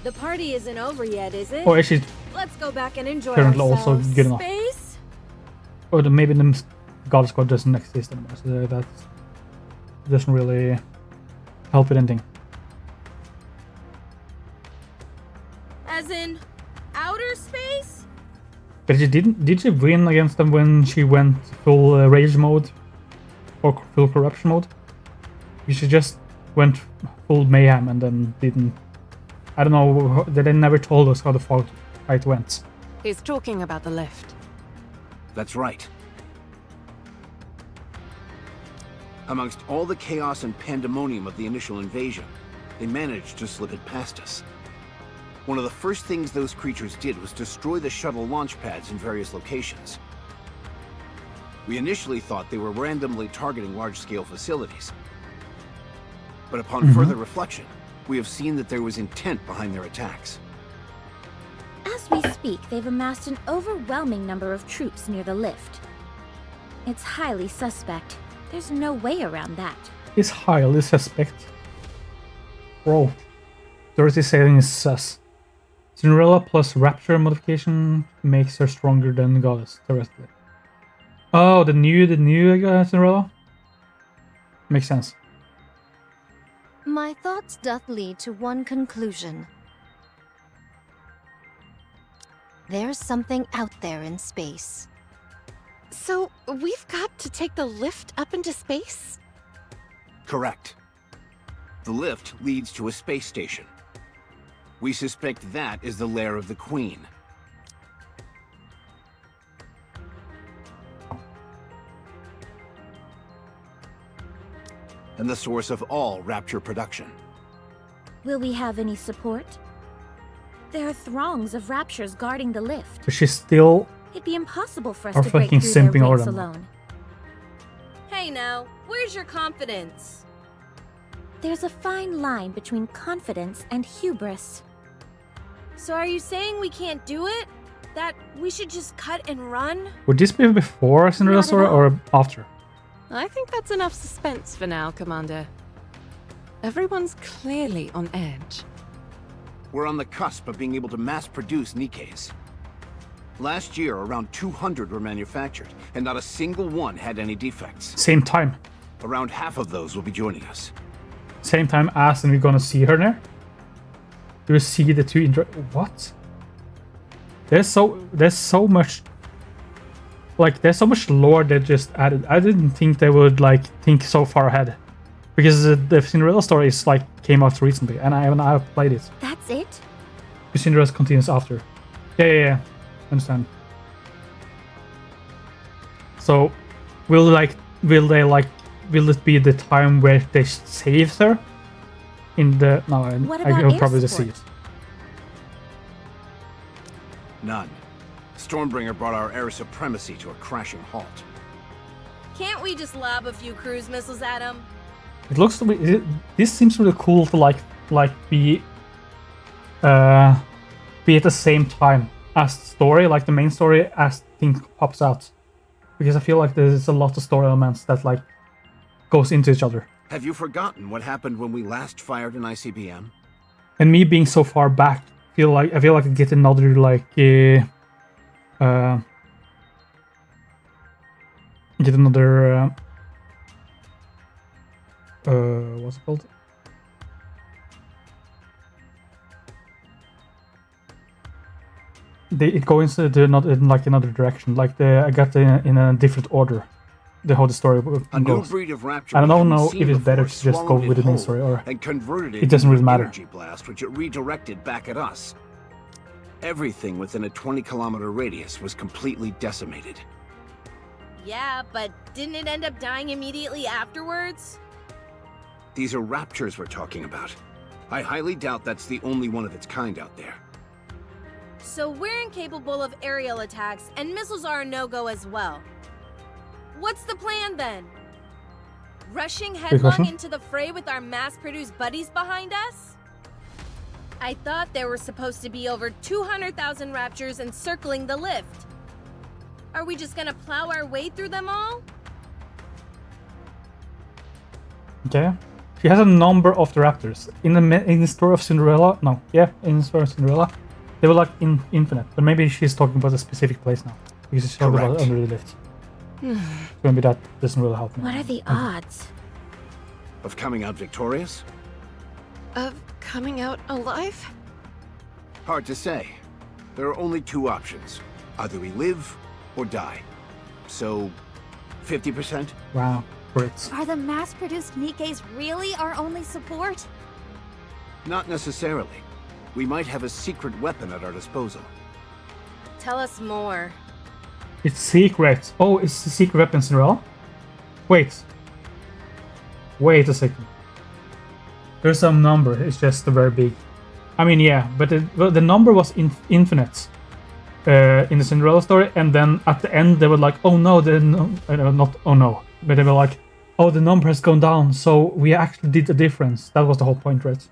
The party isn't over yet, is it? Or is she Let's go back and enjoy currently also ourselves. good enough? Space? Or maybe the Girl Scout doesn't exist anymore, so that doesn't really help with anything. As in outer space? But did she win against them when she went full rage mode? Or full corruption mode? She just went full mayhem and then didn't... I don't know, they never told us how the fight went. He's talking about the lift. That's right. Amongst all the chaos and pandemonium of the initial invasion, they managed to slip it past us. One of the first things those creatures did was destroy the shuttle launch pads in various locations. We initially thought they were randomly targeting large-scale facilities. But upon further reflection, we have seen that there was intent behind their attacks. As we speak, they've amassed an overwhelming number of troops near the lift. It's highly suspect. There's no way around that. Is highly suspect. Bro. Dorothy saying is sus. Cinderella plus Rapture modification makes her stronger than Goddess, theoretically. Oh, the new Cinderella? Makes sense. My thoughts doth lead to one conclusion. There's something out there in space. So, we've got to take the lift up into space? Correct. The lift leads to a space station. We suspect that is the lair of the Queen. And the source of all Rapture production. Will we have any support? There are throngs of Raptures guarding the lift. But she's still... It'd be impossible for us Are to break fucking through their simping over ranks them. alone. Hey now, where's your confidence? There's a fine line between confidence and hubris. So are you saying we can't do it? That we should just cut and run? Would this be before Cinderella Not at story all. or after? I think that's enough suspense for now, Commander. Everyone's clearly on edge. We're on the cusp of being able to mass-produce NIKKEs. Last year, around 200 were manufactured, and not a single one had any defects. Same time. Around half of those will be joining us. Same time as and we're gonna see her there? Do we see the two what? There's so much... Like, there's so much lore they just added. I didn't think they would, like, think so far ahead. Because the Cinderella story is, like, came out recently, and I've played it. That's it? The Cinderella continues after. Yeah. Understand. So, will it be the time where they save her? In the... No, What about I'll air probably just see support? it. None. Stormbringer brought our air supremacy to a crashing halt. Can't we just lob a few cruise missiles at them? It looks to be... This seems really cool to, like be at the same time as the story, like the main story, as things pops out. Because I feel like there's a lot of story elements that, like, goes into each other. Have you forgotten what happened when we last fired an ICBM? And me being so far back, I feel like I get another, like, get another what's it called? It goes into another direction. Like I got in a different order. How the story A new goes. breed of rapture I we don't hadn't know seen if it's better before to just go swallowed with it the main whole story, or and converted it, it doesn't into really an matter. energy blast, which it redirected back at us. Everything within a 20-kilometer radius was completely decimated. Yeah, but didn't it end up dying immediately afterwards? These are raptures we're talking about. I highly doubt that's the only one of its kind out there. So we're incapable of aerial attacks, and missiles are a no-go as well. What's the plan then? Rushing Good headlong question. into the fray with our mass-produced buddies behind us? I thought there were supposed to be over 200,000 raptors encircling the lift. Are we just gonna plow our way through them all? Okay. She has a number of the raptors. In the story of Cinderella, no, yeah, in the story of Cinderella, they were like infinite. But maybe she's talking about a specific place now. Because she's talking about under the lift. So maybe that doesn't really help me. What are the odds? Of coming out victorious? Of coming out alive? Hard to say. There are only two options. Either we live or die. So, 50%? Wow, Brits. Are the mass-produced Nikkes really our only support? Not necessarily. We might have a secret weapon at our disposal. Tell us more. It's secret. Oh, it's the secret weapon, Cinderella? Wait. Wait a second. There's some number, it's just very big. I mean, yeah, but the number was infinite in the Cinderella story, and then at the end they were like, oh no, not oh no, but they were like, oh, the number has gone down, so we actually did a difference. That was the whole point, right?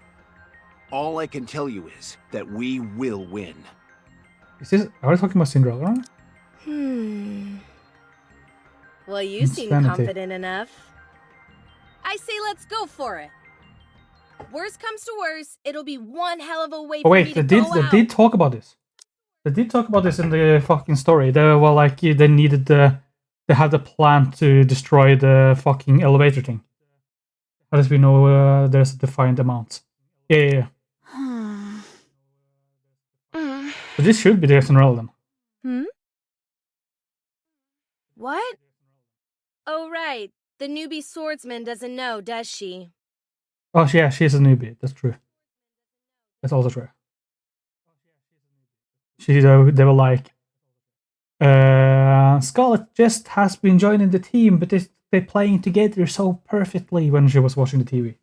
All I can tell you is that we will win. Are we talking about Cinderella? Well, you seem Insanity. confident enough. I say let's go for it. Worst comes to worst, it'll be one hell of a way Oh for me wait, to they go out. did talk about this. They did talk about this in the fucking story. They were like, they needed they had a plan to destroy the fucking elevator thing. As we know, there's a defined amount. Yeah. So this should be the Cinderella then. What? Oh, right. The newbie swordsman doesn't know, does she? Oh yeah, she's a newbie. That's true. That's also true. They were like, Scarlet just has been joining the team, but they're playing together so perfectly when she was watching the TV.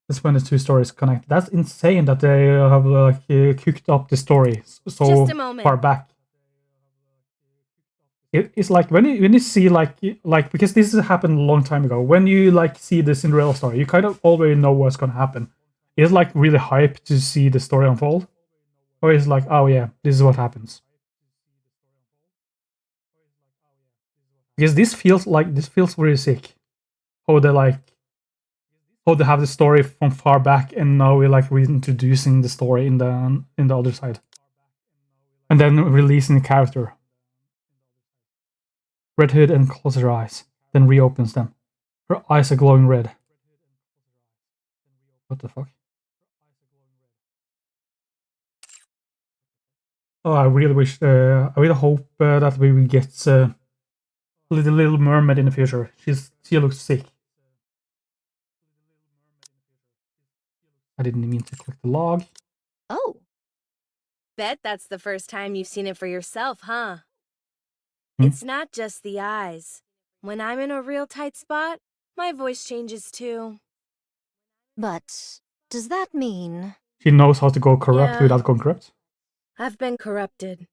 That's when the two stories connect. That's insane that they have like cooked up the story so Just a moment. far back. It's like when you see like because this has happened a long time ago. When you like see the Cinderella story, you kind of already know what's gonna happen. It's like really hype to see the story unfold, or it's like, oh yeah, this is what happens. Because this feels really sick. How they have the story from far back, and now we're like reintroducing the story in the other side, and then releasing the character. Red Hood and closes her eyes, then reopens them. Her eyes are glowing red. What the fuck? Oh, I really wish. I really hope that we will get the Little Mermaid in the future. She looks sick. I didn't mean to click the log. Oh. Bet that's the first time you've seen it for yourself, huh? It's not just the eyes. When I'm in a real tight spot, my voice changes too. But does that mean... She knows how to go corrupt Yeah. without going corrupt. I've been corrupted.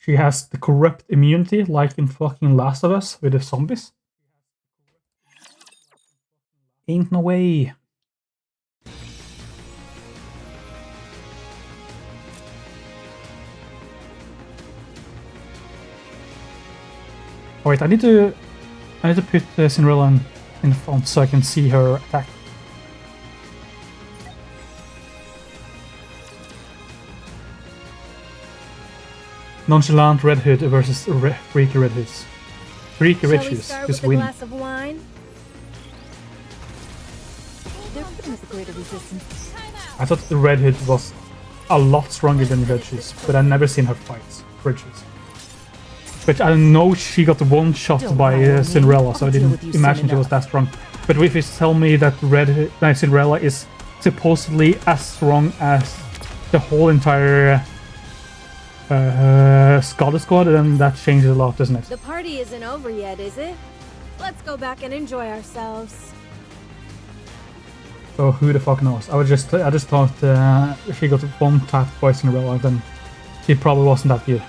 She has the corrupt immunity, like in fucking Last of Us with the zombies. Ain't no way. Oh, wait, I need to put Cinderella in front so I can see her attack. Nonchalant Red Hood versus Freaky Red Hoods. Freaky Red Shall we Hoods start just with a win. glass of wine? There couldn't have a greater resistance. I thought the Red Hood was a lot stronger than Red Shoes, but I've never seen her fight Red Shoes. But I know she got one shot Don't by lie to me. Cinderella, so I I'll deal didn't with you soon imagine she was enough. that strong. But if you tell me that Cinderella is supposedly as strong as the whole entire Scarlet Squad, then that changes a lot, doesn't it? The party isn't over yet, is it? Let's go back and enjoy ourselves. So who the fuck knows? I just thought she got one tap by Cinderella, then she probably wasn't that good.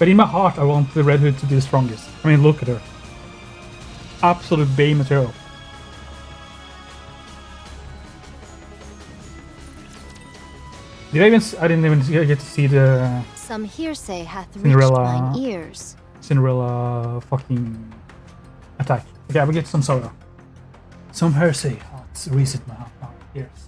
But in my heart, I want the Red Hood to be the strongest. I mean, look at her. Absolute Bay material. I didn't even get to see the Some hearsay hath reached Cinderella. mine ears. Cinderella fucking attack. Okay, I will get some soda. Some hearsay. Oh, let's reset my ears.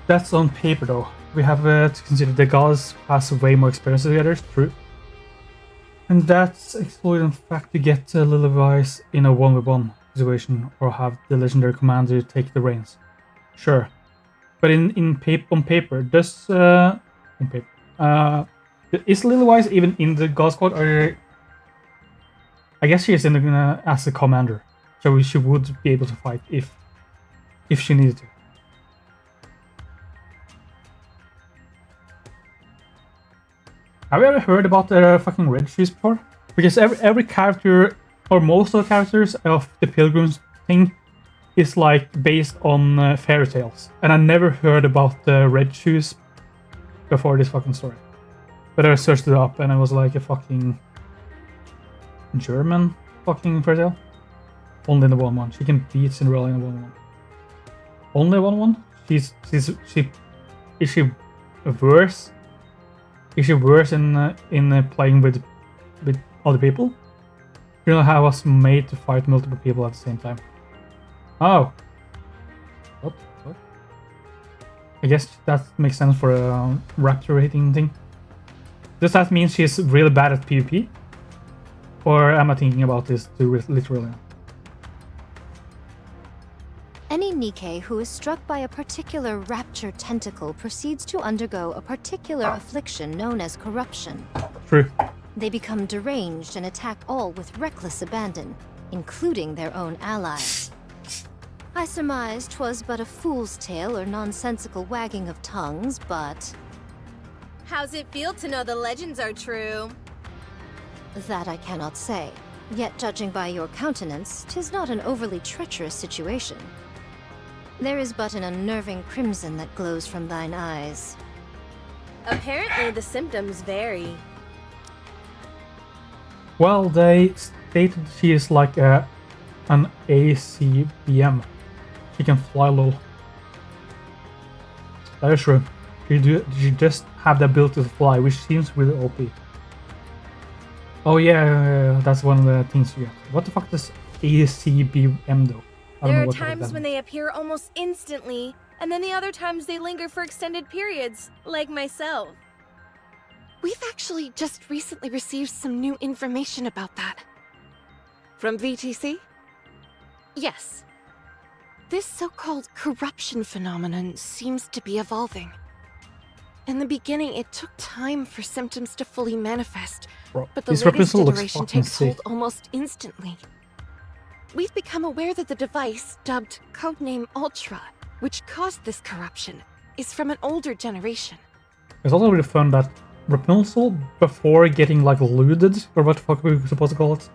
That's on paper though. We have to consider the gods has way more experience than the others, true. And that's exploited in fact to get Lily Wise in a 1v1 situation or have the legendary commander take the reins. Sure. But on paper, does is Lily Wise even in the god squad, or I guess she is in the, as a commander. So she would be able to fight if she needed to. Have you ever heard about the fucking red shoes before? Because every character, or most of the characters of the Pilgrims thing, is like based on fairy tales. And I never heard about the red shoes before this fucking story. But I searched it up and it was like a fucking German fucking fairy tale. Only in the 1-1. She can beat Cinderella in the 1-1. Only 1-1? Is she worse? Is she worse in playing with other people? You know how I was made to fight multiple people at the same time. Oh. What? I guess that makes sense for a raptor rating thing. Does that mean she's really bad at PvP? Or am I thinking about this too literally? Any NIKKE who is struck by a particular rapture tentacle proceeds to undergo a particular affliction known as corruption. True. They become deranged and attack all with reckless abandon, including their own allies. I surmised 'twas but a fool's tale or nonsensical wagging of tongues, but... How's it feel to know the legends are true? That I cannot say. Yet judging by your countenance, 'tis not an overly treacherous situation. There is but an unnerving crimson that glows from thine eyes. Apparently the symptoms vary. Well, they stated she is like an ACBM. She can fly low. That is true. She just have the ability to fly, which seems really OP. Oh yeah, that's one of the things you get. What the fuck does ACBM though? There are times when they appear almost instantly, and then the other times they linger for extended periods, like myself. We've actually just recently received some new information about that. From VTC? Yes. This so-called corruption phenomenon seems to be evolving. In the beginning, it took time for symptoms to fully manifest, but the latest iteration takes hold almost instantly. We've become aware that the device, dubbed codename Ultra, which caused this corruption, is from an older generation. It's also really fun that Rapunzel, before getting like looted, or what the fuck we're supposed to call it,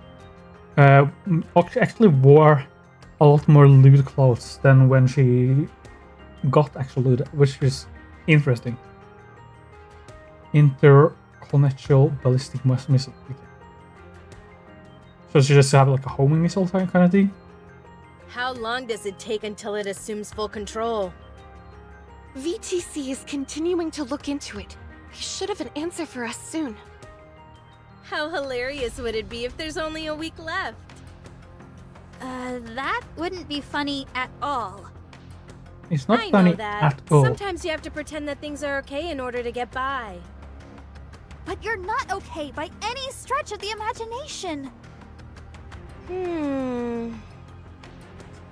actually wore a lot more lewd clothes than when she got actually looted, which is interesting. Intercontinental ballistic missile. Okay. So she just have like a homing missile kind of thing? How long does it take until it assumes full control? VTC is continuing to look into it. They should have an answer for us soon. How hilarious would it be if there's only a week left? That wouldn't be funny at all. It's not I funny know that. at all. Sometimes you have to pretend that things are okay in order to get by. But you're not okay by any stretch of the imagination.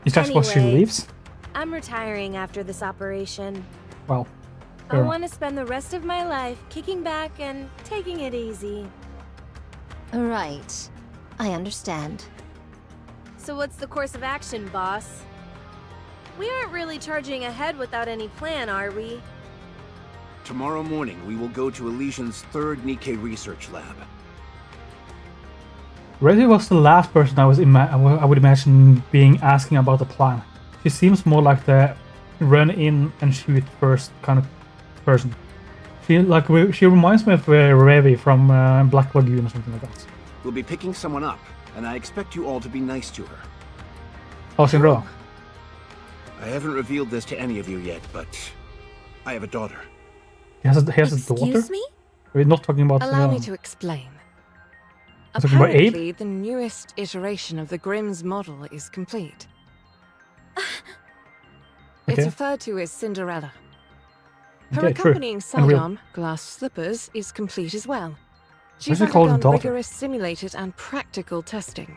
Is that what she Anyway. leaves? I'm retiring after this operation. Well, I fair enough. want to spend the rest of my life kicking back and taking it easy. Right. I understand. So what's the course of action, boss? We aren't really charging ahead without any plan, are we? Tomorrow morning, we will go to Elysian's third NIKKE research lab. Reddy was the last person I would imagine being asking about the plan. She seems more like the run in and shoot first kind of person. She reminds me of Revi from Black Lagoon or something like that. We'll be picking someone up, and I expect you all to be nice to her. Oh, Cinderella. I haven't revealed this to any of you yet, but I have a daughter. He has a daughter? Excuse me? We're not talking about Allow Cinderella. me to explain. Talking about Abe? Apparently, the newest iteration of the Grimm's model is complete. It's Okay. referred to as Cinderella. Her Okay, true. accompanying And real. sidearm, glass slippers, is complete as well. Why She's is it called a undergone daughter? rigorous simulated and practical testing.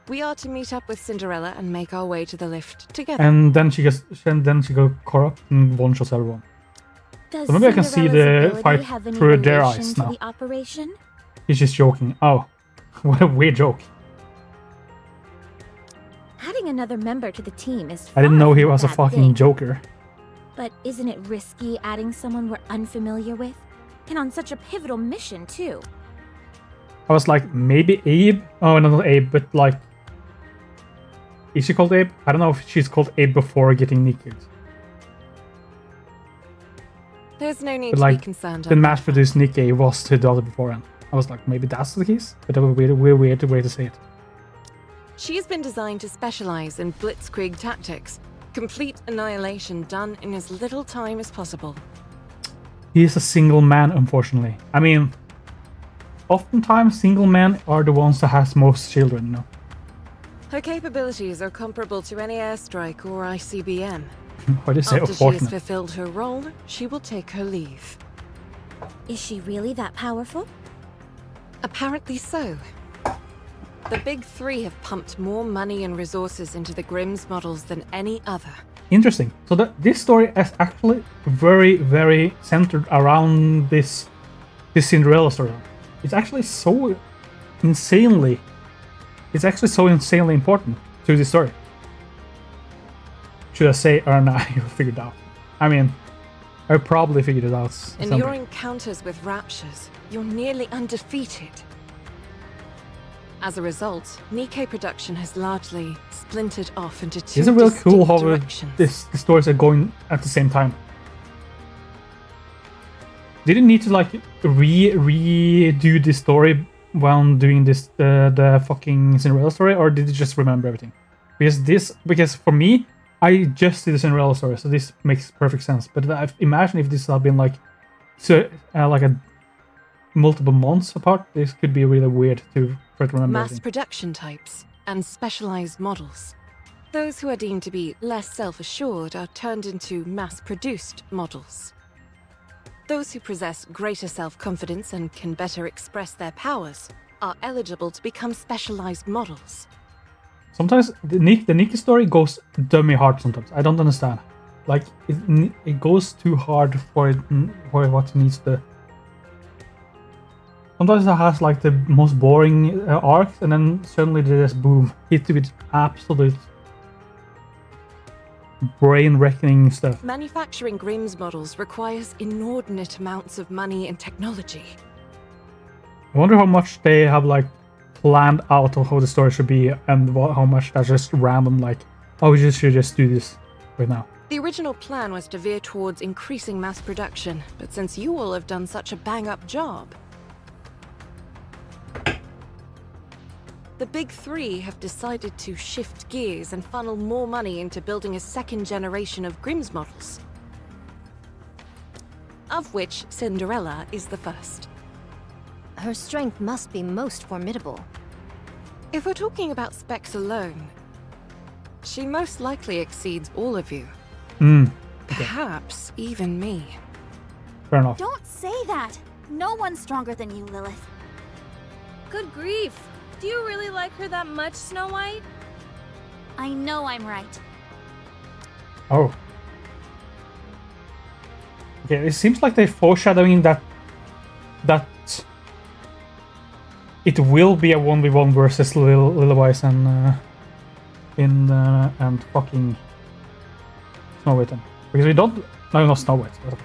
We are to meet up with Cinderella and make our way to the lift together. And then she go corrupt and one-shots everyone. Does So maybe I can see Cinderella's the ability fight have any through their relation eyes to now. the operation? He's just joking. Oh, what a weird joke. Adding another member to the team is I didn't far know he from was a bad fucking thing. joker. But isn't it risky adding someone we're unfamiliar with? And on such a pivotal mission, too. I was like, maybe Abe? Oh, no, not Abe, but like... Is she called Abe? I don't know if she's called Abe before getting NIKKE. There's no need But to like, be concerned. the on that mass-produced NIKKE was her daughter beforehand. I was like, maybe that's the case? But that would be a weird way to say it. She has been designed to specialize in blitzkrieg tactics. Complete annihilation done in as little time as possible. He is a single man, unfortunately. I mean, oftentimes single men are the ones that has most children, you know. Her capabilities are comparable to any airstrike or ICBM. Why do you say After she has unfortunate? fulfilled her role, she will take her leave. Is she really that powerful? Apparently so. The Big Three have pumped more money and resources into the Grimm's models than any other. Interesting. So this story is actually very, very centered around this Cinderella story. It's actually so insanely... It's actually so insanely important to the story. Should I say, or nah, you figured it out. I mean, I probably figured it out. In somewhere. your encounters with Raptures, you're nearly undefeated. As a result, NIKKE production has largely splintered off into two Isn't it real cool distinct how directions. the stories are going at the same time? Did you need to like redo the story when doing this the fucking Cinderella story, or did you just remember everything? Because for me, I just did the Cinderella story, so this makes perfect sense. But I imagine if this had been like like a multiple months apart, this could be really weird to try to remember. Mass everything. production types and specialized models. Those who are deemed to be less self-assured are turned into mass-produced models. Those who possess greater self-confidence and can better express their powers are eligible to become specialized models. Sometimes the NIKKE story goes dummy hard. Sometimes I don't understand. Like it goes too hard for what it needs to. Sometimes it has like the most boring arcs, and then suddenly they just boom, hit with absolute brain-wrecking stuff. Manufacturing Grimm's models requires inordinate amounts of money and technology. I wonder how much they have like planned out of how the story should be, and how much that's just random. Like, oh, we should just do this right now. The original plan was to veer towards increasing mass production, but since you all have done such a bang-up job, the Big Three have decided to shift gears and funnel more money into building a second generation of Grimm's models, of which Cinderella is the first. Her strength must be most formidable. If we're talking about specs alone, she most likely exceeds all of you. Okay. Perhaps even me. Fair enough. Don't say that. No one's stronger than you, Lilith. Good grief. Do you really like her that much, Snow White? I know I'm right. Oh. Okay, it seems like they're foreshadowing that it will be a 1v1 versus Lilywise and fucking Snow White then. Because we don't not Snow White, but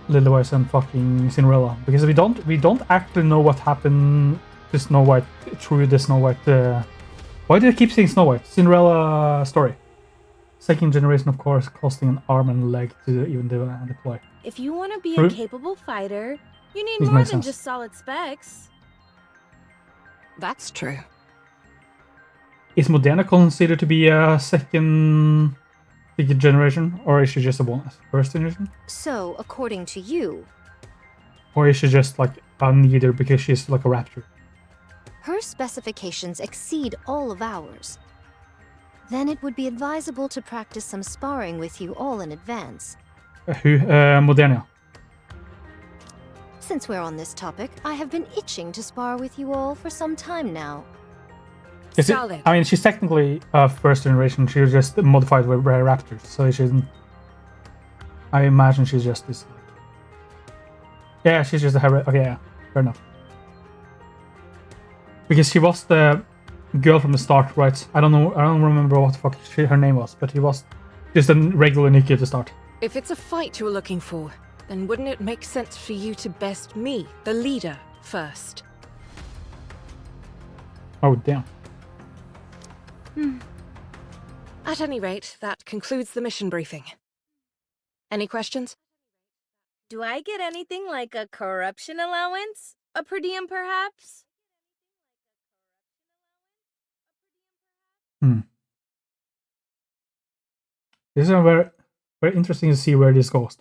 Lilywise and fucking Cinderella. Because we don't actually know what happened to Snow White through the Snow White why do I keep saying Snow White? Cinderella story. Second generation, of course, costing an arm and leg to even deploy. If you want to be a capable fighter, you need more than just solid specs. That's true. Is Moderna considered to be a second generation, or is she just a first generation? So, according to you, or is she just like a neither because she's like a raptor? Her specifications exceed all of ours. Then it would be advisable to practice some sparring with you all in advance. Who? Moderna. Since we're on this topic, I have been itching to spar with you all for some time now. Solid. I mean, she's technically first generation. She was just modified with rare raptors, so she isn't. I imagine she's just this. Yeah, she's just a hybrid. Okay, yeah, fair enough. Because she was the girl from the start, right? I don't know. I don't remember what the fuck her name was, but he was just a regular NIKKE at the start. If it's a fight you're looking for, then wouldn't it make sense for you to best me, the leader, first? Oh damn. At any rate, that concludes the mission briefing. Any questions? Do I get anything like a corruption allowance? A per diem, perhaps? This is very, very interesting to see where this goes.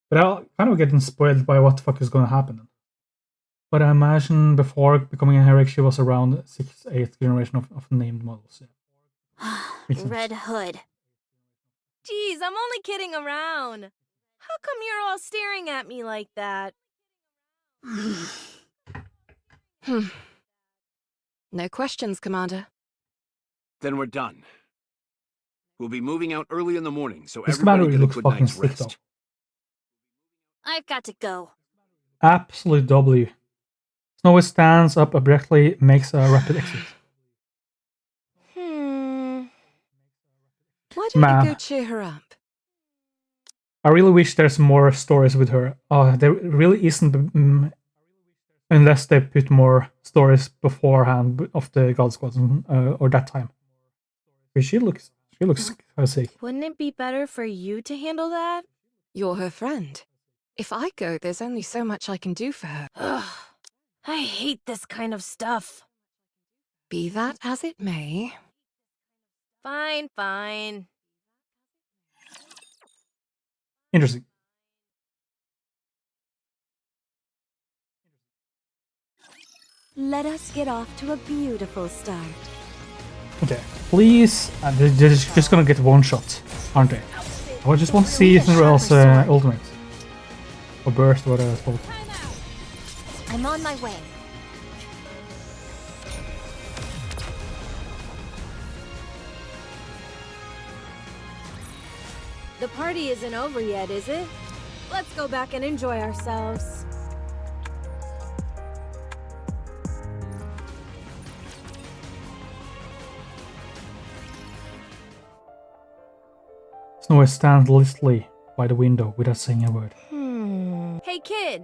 But I'm kind of getting spoiled by what the fuck is going to happen. But I imagine before becoming a Herrick, she was around 6th, 8th generation of named models. Yeah. Red Hood. Geez, I'm only kidding around. How come you're all staring at me like that? No questions, Commander. Then we're done. We'll be moving out early in the morning, so This everybody battery get a looks good fucking night's sick rest. though. I've got to go. Absolute W. Snow White stands up abruptly, makes a rapid exit. Why don't you go cheer her up? I really wish there's more stories with her. There really isn't, unless they put more stories beforehand of the God Squad or that time. But she looks sick. Wouldn't it be better for you to handle that? You're her friend. If I go, there's only so much I can do for her. Ugh, I hate this kind of stuff. Be that as it may. Fine, fine. Interesting. Let us get off to a beautiful start. Okay, please. They're just gonna get one shot, aren't they? I just want to see Cinderella's ultimate. Or burst, whatever it's called. I'm on my way. The party isn't over yet, is it? Let's go back and enjoy ourselves. Snow White stands listlessly by the window without saying a word. Hey, kid.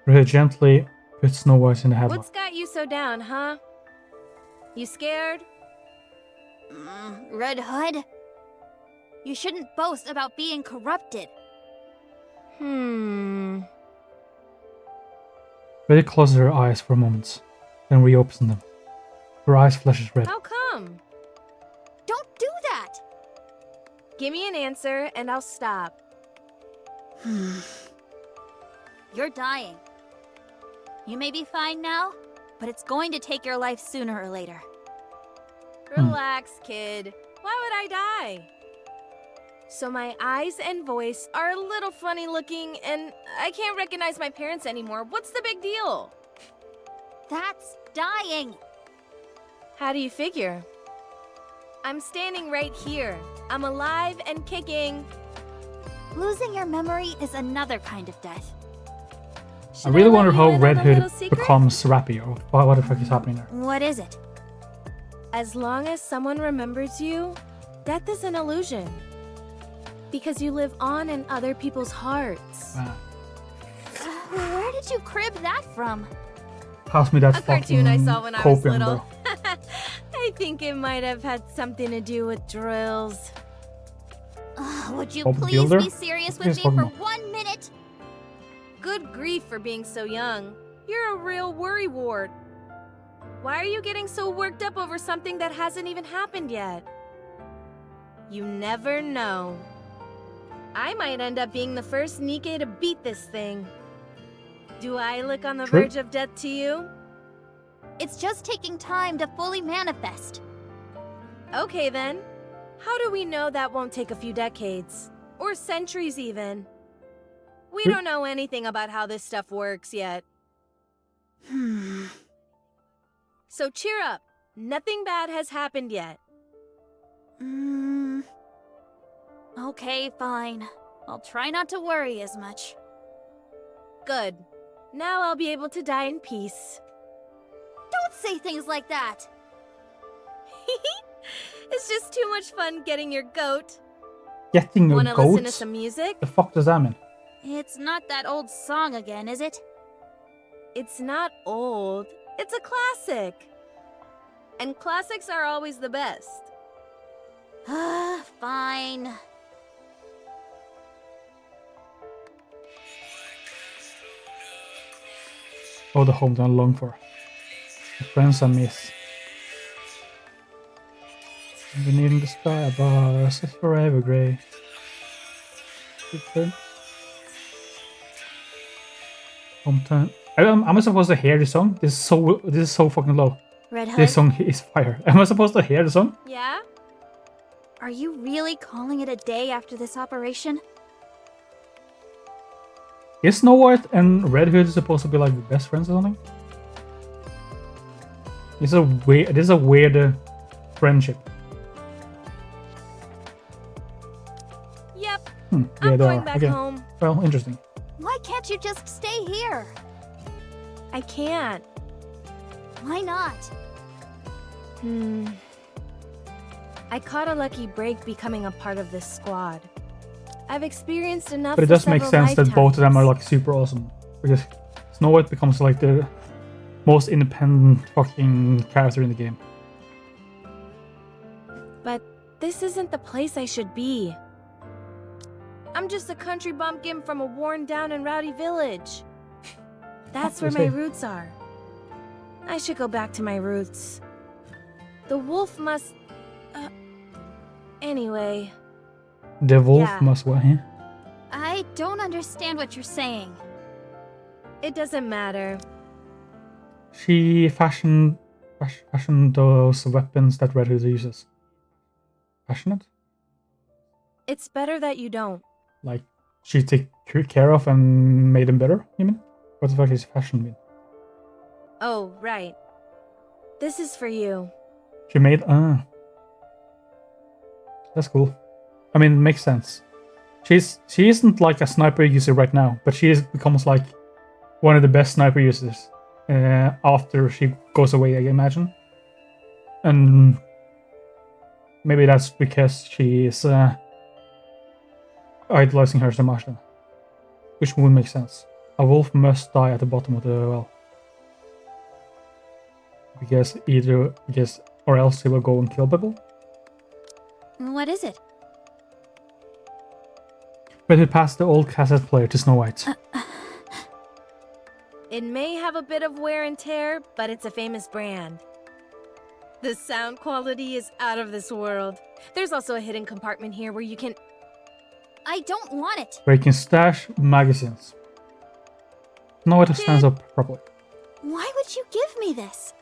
Red gently puts Snow White in the headlock. What's got you so down, huh? You scared? Red Hood? You shouldn't boast about being corrupted. Red closes her eyes for a moment, then reopens them. Her eyes flashes red. How come? Don't do that! Give me an answer and I'll stop. You're dying. You may be fine now, but it's going to take your life sooner or later. Relax, kid. Why would I die? So my eyes and voice are a little funny looking, and I can't recognize my parents anymore. What's the big deal? That's dying. How do you figure? I'm standing right here. I'm alive and kicking. Losing your memory is another kind of death. I really wonder how Red Red Hood becomes Rappy, or what the fuck is happening there. What is it? As long as someone remembers you, death is an illusion. Because you live on in other people's hearts. Where did you crib that from? Pass me that A fucking cartoon I saw when I was copium, little. bro. I think it might have had something to do with drills. Would you Bob please Builder? be serious What with is me for talking about? 1 minute? Good grief for being so young. You're a real worrywart. Why are you getting so worked up over something that hasn't even happened yet? You never know. I might end up being the first NIKKE to beat this thing. Do I look on the True. verge of death to you? It's just taking time to fully manifest. Okay then. How do we know that won't take a few decades? Or centuries even? We don't know anything about how this stuff works yet. So cheer up. Nothing bad has happened yet. Okay, fine. I'll try not to worry as much. Good. Now I'll be able to die in peace. Don't say things like that! It's just too much fun getting your goat. Getting a Wanna listen to goat? some music? The fuck does that mean? It's not that old song again, is it? It's not old. It's a classic. And classics are always the best. Fine. Oh, the home that I long for. The friends I miss. Beneath in the sky bars, it's forever grey. Good. Hometown. Am I supposed to hear the song? This is so fucking low. Red Hood, This song is fire. Am I supposed to hear the song? Yeah? are you really calling it a day after this operation? Is Snow White and Red Hood supposed to be like best friends or something? This is a weird friendship. Yep. Yeah, I'm they going are. back Okay. home. Well, interesting. Why can't you just stay here? I can't. Why not? I caught a lucky break becoming a part of this squad. I've experienced enough. But it for does make several sense that both of them are lifetimes. like super awesome. Because Snow White becomes like the most independent fucking character in the game. But this isn't the place I should be. I'm just a country bumpkin from a worn down and rowdy village. That's where my roots are. I should go back to my roots. The wolf must... anyway. The wolf Yeah. must what? Huh? I don't understand what you're saying. It doesn't matter. She fashioned those weapons that Red Hood uses. Fashioned? It's better that you don't. Like she took care of and made them better, you mean? What the fuck is fashion mean? Oh, right. This is for you. She made that's cool. I mean, it makes sense. She isn't like a sniper user right now, but she becomes like one of the best sniper users after she goes away, I imagine. And maybe that's because she is idolizing her so much then. Which would make sense. A wolf must die at the bottom of the well. Because or else he will go and kill people. What is it? But he passed the old cassette player to Snow White. It may have a bit of wear and tear, but it's a famous brand. The sound quality is out of this world. There's also a hidden compartment here where you can... I don't want it. Where you can stash magazines. Snow White stands up properly. Why would you give me this?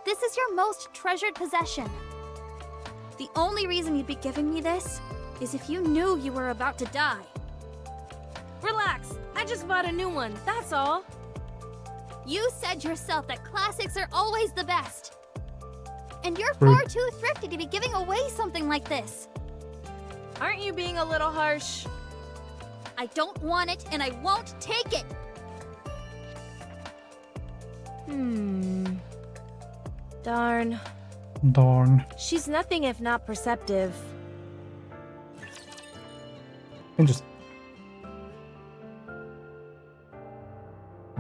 This is your most treasured possession. The only reason you'd be giving me this is if you knew you were about to die. Relax, I just bought a new one, that's all. You said yourself that classics are always the best. And you're far too thrifty to be giving away something like this. Aren't you being a little harsh? I don't want it, and I won't take it. Darn. Darn. She's nothing if not perceptive. Interesting.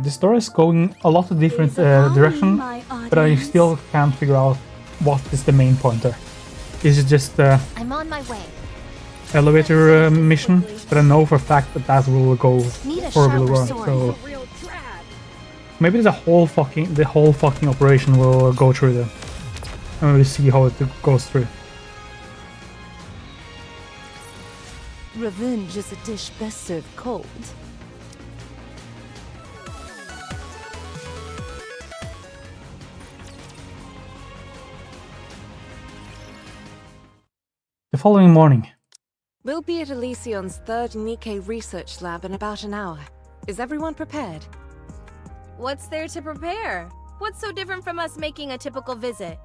The story is going a lot of different direction, but I still can't figure out what is the main pointer. Is it just I'm on my way. elevator mission? But I know for a fact that that will go Need a horribly sharper wrong. sword. So maybe the whole fucking operation will go through them, and we'll see how it goes through. Revenge is a dish best served cold. The following morning. We'll be at Elysion's third NIKKE research lab in about an hour. Is everyone prepared? What's there to prepare? What's so different from us making a typical visit?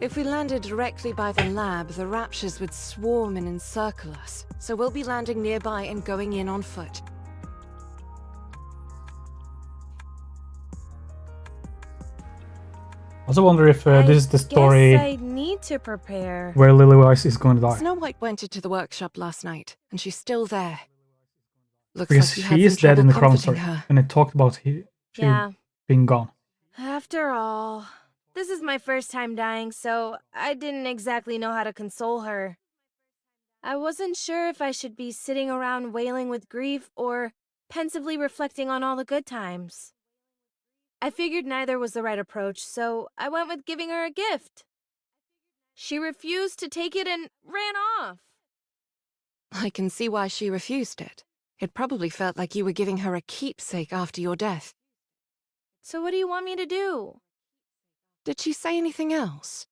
If we landed directly by the lab, the raptures would swarm and encircle us. So we'll be landing nearby and going in on foot. I also wonder if this is the story Guess I need to prepare. where Lilywise is going to die. Snow White went into the workshop last night, and she's still there. Looks Because like you had she is some dead in trouble the crown comforting story, her. and it talked about she Yeah. being gone. After all, this is my first time dying, so I didn't exactly know how to console her. I wasn't sure if I should be sitting around wailing with grief or pensively reflecting on all the good times. I figured neither was the right approach, so I went with giving her a gift. She refused to take it and ran off. I can see why she refused it. It probably felt like you were giving her a keepsake after your death. So what do you want me to do? Did she say anything else?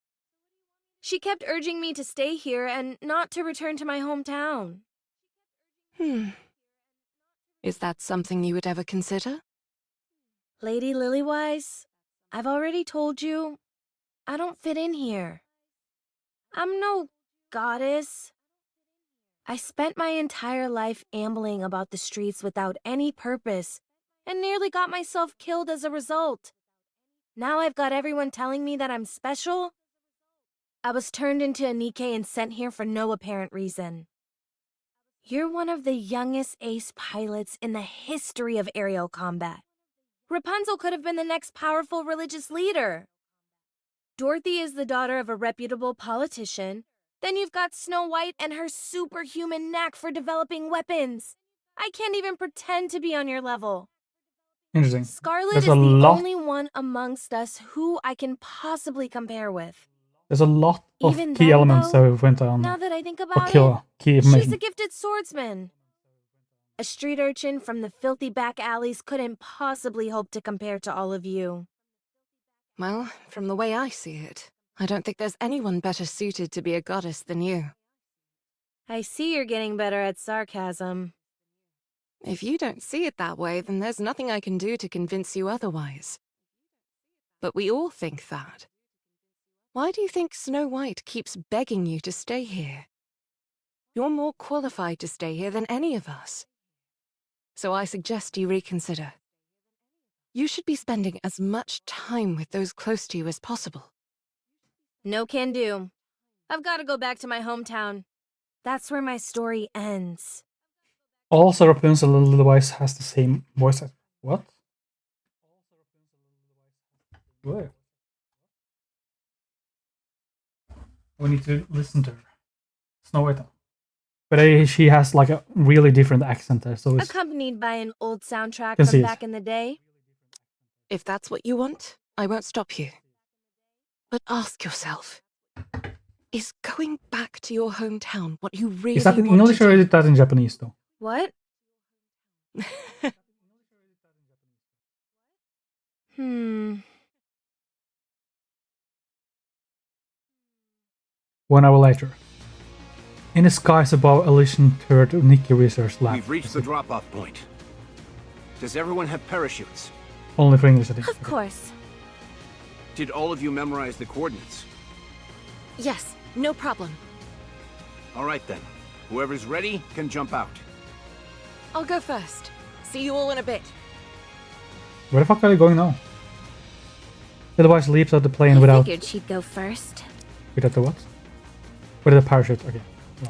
She kept urging me to stay here and not to return to my hometown. Is that something you would ever consider? Lady Lilywise, I've already told you, I don't fit in here. I'm no goddess. I spent my entire life ambling about the streets without any purpose and nearly got myself killed as a result. Now I've got everyone telling me that I'm special. I was turned into a NIKKE and sent here for no apparent reason. You're one of the youngest ace pilots in the history of aerial combat. Rapunzel could have been the next powerful religious leader. Dorothy is the daughter of a reputable politician. Then you've got Snow White and her superhuman knack for developing weapons. I can't even pretend to be on your level. Interesting. Scarlet There's is a the lot. only one amongst us who I can possibly compare with. There's a lot of Even key then, elements though, that went on. Now that I think Or about key it, she's information. a gifted swordsman. A street urchin from the filthy back alleys couldn't possibly hope to compare to all of you. Well, from the way I see it, I don't think there's anyone better suited to be a goddess than you. I see you're getting better at sarcasm. If you don't see it that way, then there's nothing I can do to convince you otherwise. But we all think that. Why do you think Snow White keeps begging you to stay here? You're more qualified to stay here than any of us. So I suggest you reconsider. You should be spending as much time with those close to you as possible. No can do. I've got to go back to my hometown. That's where my story ends. Also, Rapunzel and Lilywise has the same voice actor. What? What? We need to listen to her. Snow White. But she has like a really different accent there, so it's... Accompanied by an old soundtrack Can see from it. back in the day. If that's what you want, I won't stop you. But ask yourself, is going back to your hometown what you really Is that in want English to or do? is that in Japanese though? What? 1 hour later. In the skies above Elysian Third NIKKE Research Lab. We've reached the drop-off point. Does everyone have parachutes? Only for English, I think. Of course. Did all of you memorize the coordinates? Yes, no problem. All right then. Whoever's ready can jump out. I'll go first. See you all in a bit. Where the fuck are they going now? Otherwise leaps out the plane I without... figured she'd go first. Without the what? Without the parachute, okay. No.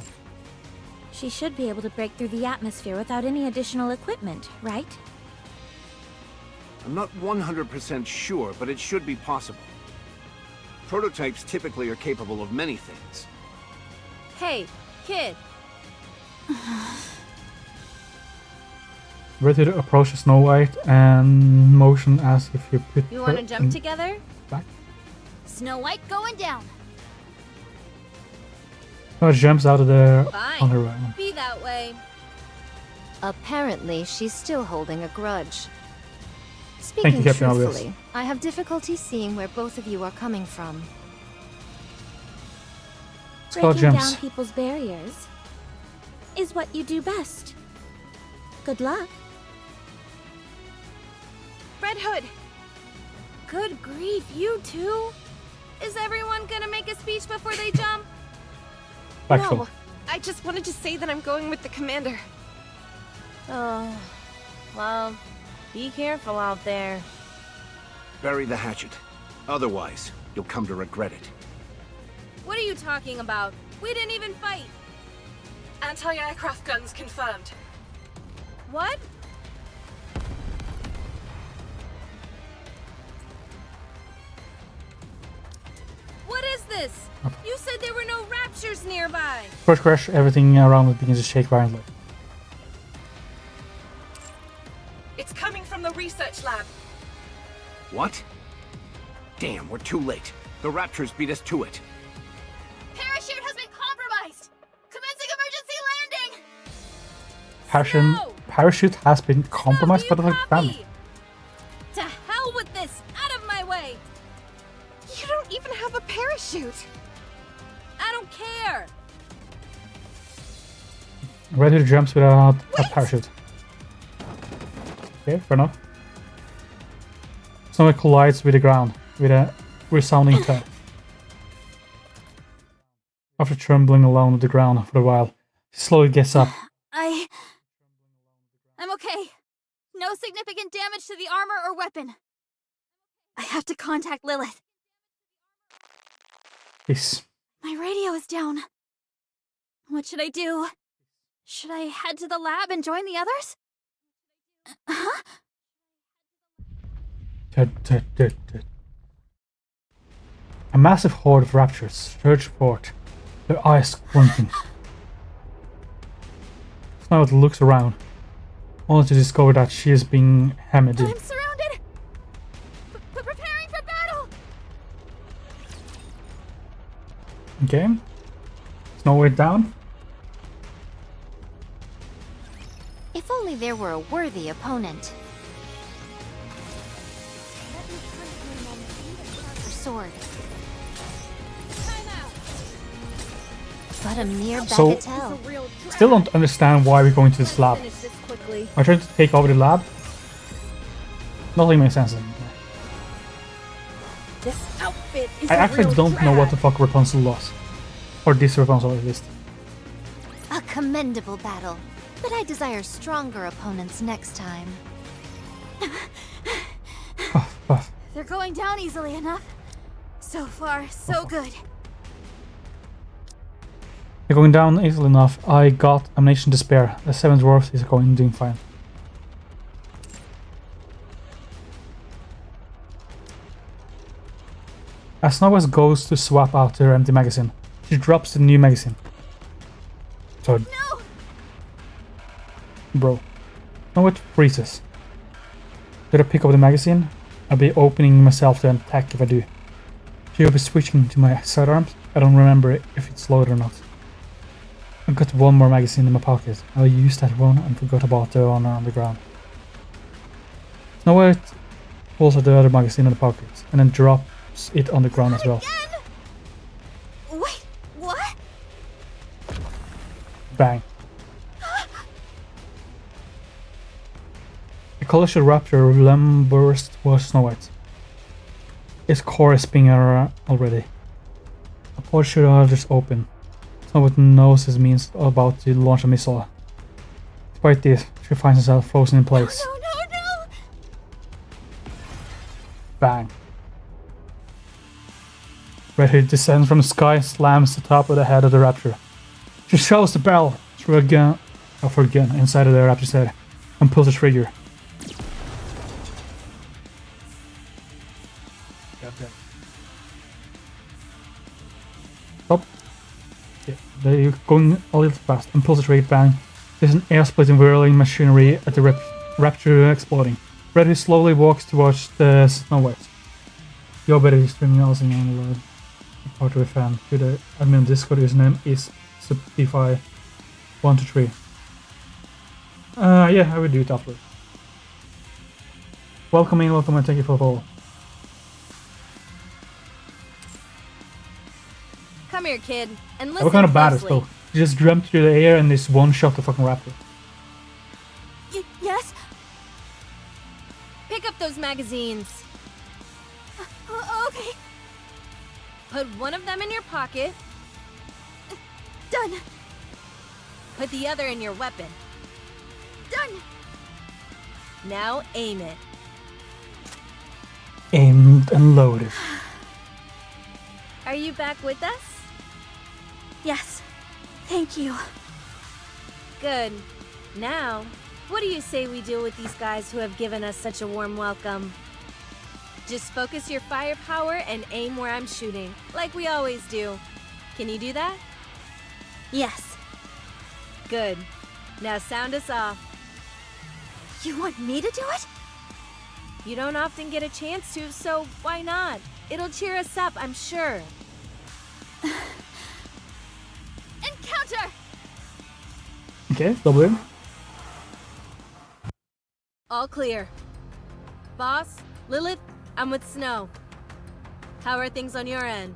She should be able to break through the atmosphere without any additional equipment, right? I'm not 100% sure, but it should be possible. Prototypes typically are capable of many things. Hey, kid. Ready to approach Snow White and motion as if you put You want to her jump in together? back. Snow White going down. Oh, it jumps out of there on her Fine. own. Be that way. Apparently, she's still holding a grudge. you, Speaking Captain Obvious. truthfully, I have difficulty seeing where both of you are coming from. Skull Breaking jumps. down people's barriers is what you do best. Good luck. Red Hood. Good grief, you too? Is everyone gonna make a speech before they jump? Factual. No, I just wanted to say that I'm going with the commander. Oh, well, be careful out there. Bury the hatchet. Otherwise, you'll come to regret it. What are you talking about? We didn't even fight. Anti-aircraft guns confirmed. What? What is this? You said there were no raptures nearby. First crash, everything around it begins to shake violently. It's coming from the research lab. What? Damn, we're too late. The Raptors beat us to it. Parachute has been compromised. Commencing emergency landing. Parachute has been compromised by the Stop, you family. puppy! To hell with this! Out of my way! You don't even have a parachute. I don't care! Ready to jump without a parachute. Okay, fair enough. Someone collides with the ground with a resounding thud. After trembling along on the ground for a while, she slowly gets up. I'm okay. No significant damage to the armor or weapon. I have to contact Lilith. Peace. My radio is down. What should I do? Should I head to the lab and join the others? Huh? A massive horde of raptors surge forth, their eyes squinting. Snout looks around, only to discover that she is being hammered in. I'm surrounded! Preparing for battle! Okay. Snow White down. If only there were a worthy opponent. Sword. But a mere So- bagatelle. Still don't understand why we're going to this lab. Finish this quickly. I tried to take over the lab. Nothing makes sense anymore. This outfit is I actually don't know what the fuck Rapunzel was. Or this Rapunzel at least. A commendable battle. But I desire stronger opponents next time. They're going down easily enough. So far, so good. They're going down easily enough. I got Ammunition to spare. The 7 dwarfs is doing fine. As Snow White goes to swap out her empty magazine, she drops the new magazine. So, No! bro. Snow White freezes. Did I pick up the magazine? I'll be opening myself to an attack if I do. She'll be switching to my sidearms. I don't remember if it's loaded or not. I've got one more magazine in my pocket. I'll use that one and forgot about the one on the ground. Snow White pulls out the other magazine in the pocket and then drops it on the ground as well. Wait, what? Bang. The collision raptor lumbers towards Snow White. Its core is spinning already. A port should just open. Snow White knows this means about to launch a missile. Despite this, she finds herself frozen in place. No, no, no! Bang. Red Hood descends from the sky, slams the top of the head of the raptor. She shoves the barrel through a gun, for a gun inside of the raptor's head and pulls the trigger. Stop. Yeah, they're going a little fast and pulls the trigger. Bang. There's an air-splitting whirling machinery at the raptor exploding. Red Hood slowly walks towards the Snow White. Your better is streaming also on part of a fan to the admin Discord. His name is Subdefy123. Yeah, I will do it after. Welcome in, welcome and thank you for the follow. Come here, kid, and listen What kind of bad closely. though? He just jumped through the air and this one shot the fucking raptor. Yes? Pick up those magazines. Okay. Put one of them in your pocket. Done. Put the other in your weapon. Done. Now aim it. Aimed and loaded. Are you back with us? Yes. Thank you. Good. Now, what do you say we deal with these guys who have given us such a warm welcome? Just focus your firepower and aim where I'm shooting, like we always do. Can you do that? Yes. Good. Now sound us off. You want me to do it? You don't often get a chance to, so why not? It'll cheer us up, I'm sure. Encounter! Okay, W. All clear. Boss, Lilith, I'm with Snow. How are things on your end?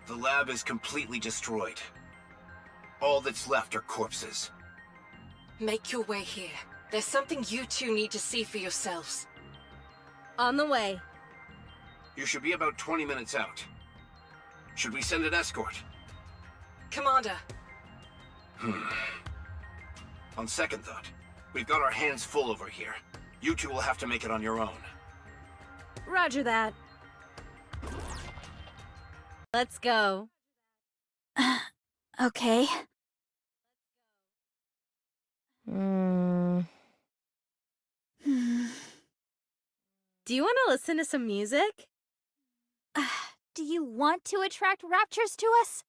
The lab is completely destroyed. All that's left are corpses. Make your way here. There's something you two need to see for yourselves. On the way. You should be about 20 minutes out. Should we send an escort? Commander. On second thought, we've got our hands full over here. You two will have to make it on your own. Roger that. Let's go. Okay. Do you want to listen to some music? Do you want to attract raptors to us?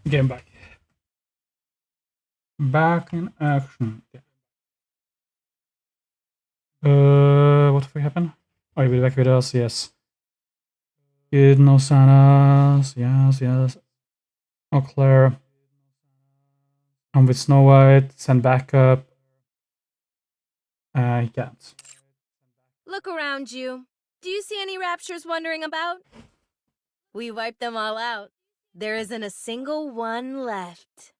Okay, I'm back. Back in action. Okay. What the fuck happened? Oh, you'll be back with us, yes. Good, no Santas. Yes. Oh, Claire. I'm with Snow White. Send backup. He can't. Look around you. Do you see any raptures wandering about? We wiped them all out. There isn't a single one left.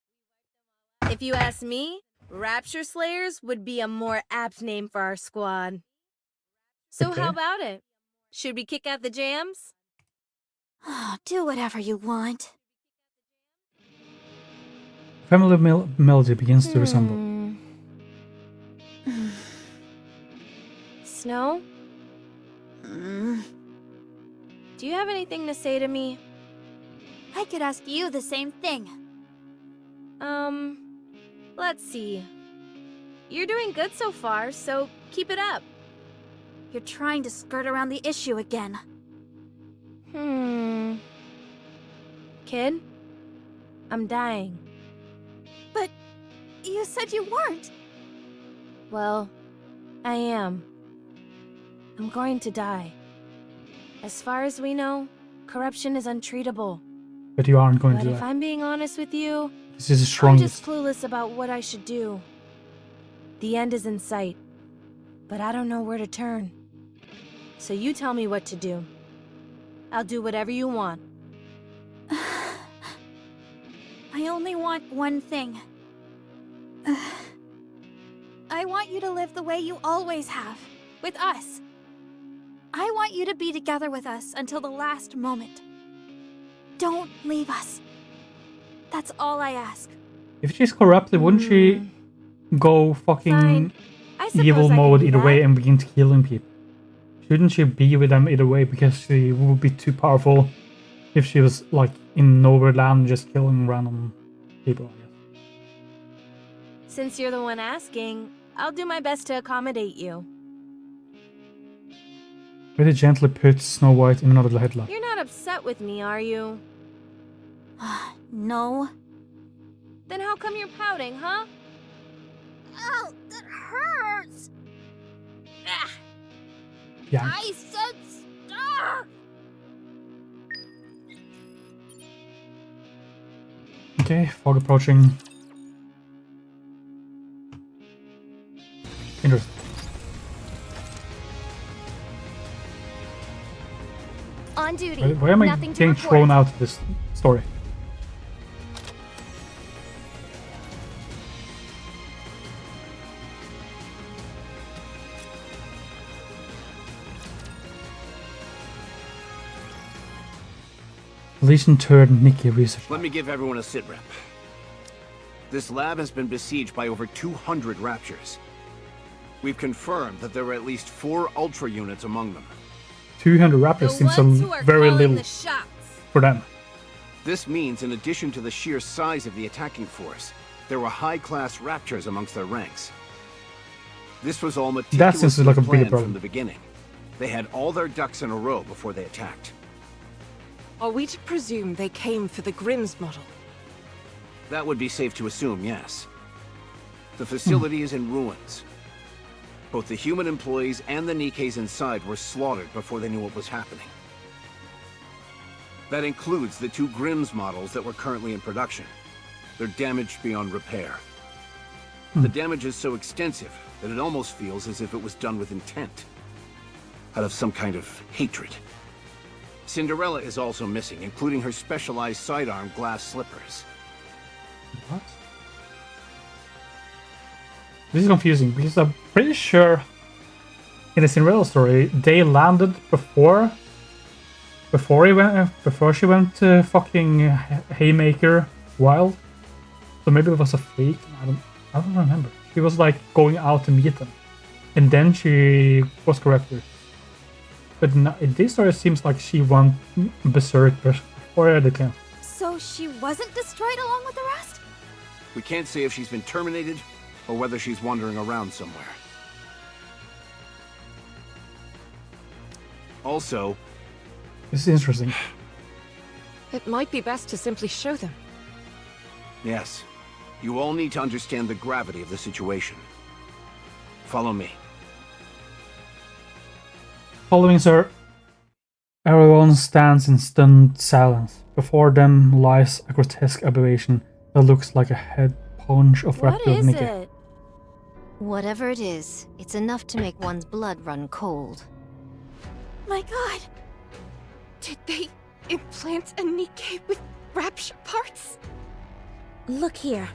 If you ask me, Rapture Slayers would be a more apt name for our squad. So Okay. how about it? Should we kick out the jams? Do whatever you want. Family melody begins to resemble. Snow? Do you have anything to say to me? I could ask you the same thing. Let's see. You're doing good so far, so keep it up. You're trying to skirt around the issue again. Kid? I'm dying. But you said you weren't. Well, I am. I'm going to die. As far as we know, corruption is untreatable. But you aren't going But to if die. I'm being honest with you, This is the I'm strongest. just clueless about what I should do. The end is in sight, but I don't know where to turn. So you tell me what to do. I'll do whatever you want. I only want one thing. I want you to live the way you always have, with us. I want you to be together with us until the last moment. Don't leave us. That's all I ask. If she's corrupted, wouldn't she go fucking Fine. I suppose evil I can mode do either that. way and begin killing people? Shouldn't she be with them either way because she would be too powerful if she was like in nowhere land just killing random people, I guess. Since you're the one asking, I'll do my best to accommodate you. Very gently put Snow White in another headlock. You're not upset with me, are you? No. Then how come you're pouting, huh? Ow, that hurts! Ah, Yeah. I said stop! Okay, fog approaching. Interesting. On duty. Why am I Nothing to getting report. thrown out of this story? Legion turned NIKKE research. Let me give everyone a sitrep. This lab has been besieged by over 200 Raptures. We've confirmed that there are at least 4 Ultra units among them. 200 The Raptors seems ones who are very calling little the shots. for them. This means, in addition to the sheer size of the attacking force, there were high-class Raptors amongst their ranks. This was all meticulously like a bigger planned problem. from the beginning. They had all their ducks in a row before they attacked. Are we to presume they came for the Grimm's model? That would be safe to assume, yes. The facility is in ruins. Both the human employees and the Nikkes inside were slaughtered before they knew what was happening. That includes the 2 Grimm's models that were currently in production. They're damaged beyond repair. The damage is so extensive that it almost feels as if it was done with intent. Out of some kind of hatred. Cinderella is also missing, including her specialized sidearm glass slippers. What? This is confusing because I'm pretty sure in the Cinderella story they landed before she went to fucking Haymaker Wild. So maybe it was a fake. I don't remember. She was like going out to meet them, and then she was corrected. But in this story, it seems like she went berserk before the camp. So she wasn't destroyed along with the rest? We can't say if she's been terminated or whether she's wandering around somewhere. Also, This is interesting. It might be best to simply show them. Yes. You all need to understand the gravity of the situation. Follow me. Following sir, everyone stands in stunned silence. Before them lies a grotesque aberration that looks like a head punch of What Raptor is NIKKE. it? Whatever it is, it's enough to make one's blood run cold. My god! Did they implant a NIKKE with rapture parts? Look here.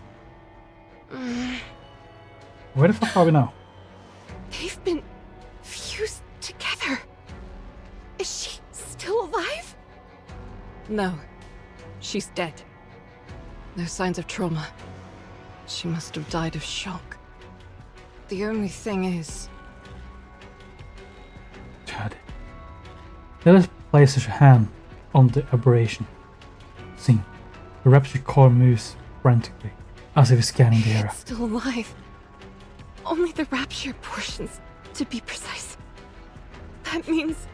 Where the fuck are we now? They've been fused together. Is she still alive? No. She's dead. No signs of trauma. She must have died of shock. The only thing is... Chad. Let us place a hand on the aberration. See, the rapture core moves frantically, as if scanning the area. It's still alive. Only the rapture portions, to be precise. That means...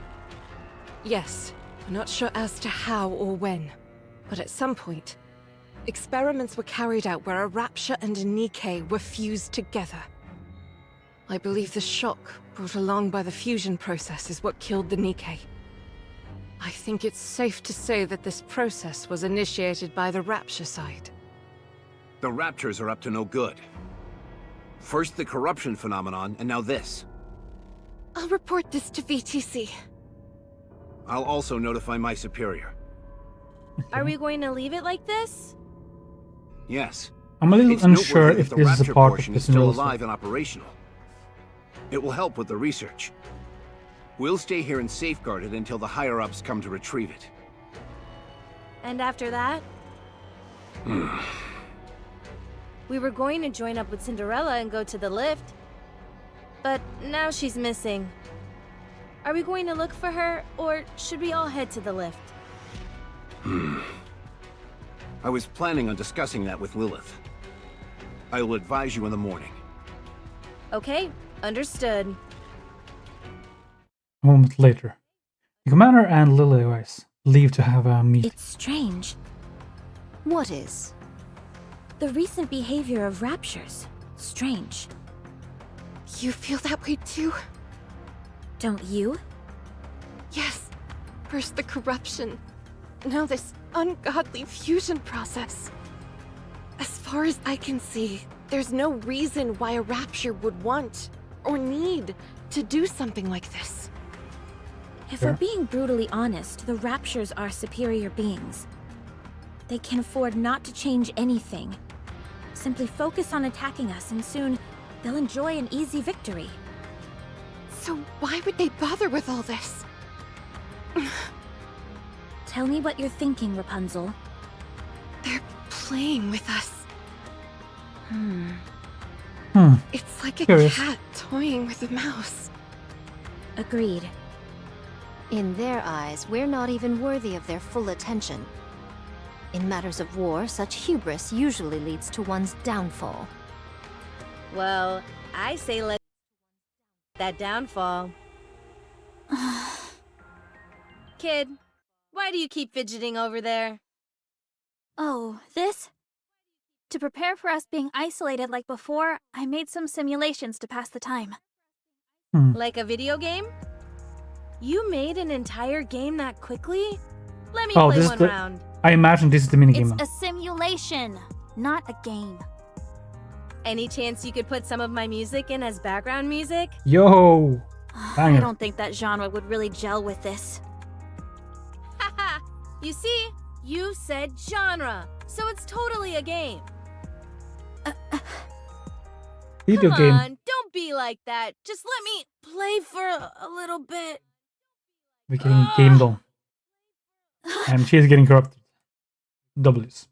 Yes, we're not sure as to how or when. But at some point, experiments were carried out where a rapture and a NIKKE were fused together. I believe the shock brought along by the fusion process is what killed the NIKKE. I think it's safe to say that this process was initiated by the rapture side. The Raptors are up to no good. First the corruption phenomenon, and now this. I'll report this to VTC. I'll also notify my superior. Are we going to leave it like this? Yes. I'm a little It's unsure noteworthy if that the this is a Rapture part of portion this is still new alive and operational. It will help with the research. We'll stay here and safeguard it until the higher-ups come to retrieve it. And after that? We were going to join up with Cinderella and go to the lift. But now she's missing. Are we going to look for her, or should we all head to the lift? I was planning on discussing that with Lilith. I will advise you in the morning. Okay, understood. A moment later, the commander and Lilith leave to have a meeting. It's strange. What is? The recent behavior of raptures. Strange. You feel that way too? Don't you? Yes. First the corruption. Now this ungodly fusion process. As far as I can see, there's no reason why a rapture would want or need to do something like this. If we're being brutally honest, the raptures are superior beings. They can afford not to change anything. Simply focus on attacking us and soon they'll enjoy an easy victory. So why would they bother with all this? Tell me what you're thinking, Rapunzel. They're playing with us. It's like a Curious. cat toying with a mouse. Agreed. In their eyes, we're not even worthy of their full attention. In matters of war, such hubris usually leads to one's downfall. Well, I say let that downfall. Kid, why do you keep fidgeting over there? Oh, this? To prepare for us being isolated like before, I made some simulations to pass the time. Like a video game? You made an entire game that quickly? Let me play one round. I imagine this is the minigame. It's a simulation, not a game. Any chance you could put some of my music in as background music? Yo! I Banger. don't think that genre would really gel with this. Haha! You see? You said genre, so it's totally a game. Video Come game. on, don't be like that. Just let me play for a little bit. We're getting gamed on. And she is getting corrupted. W's.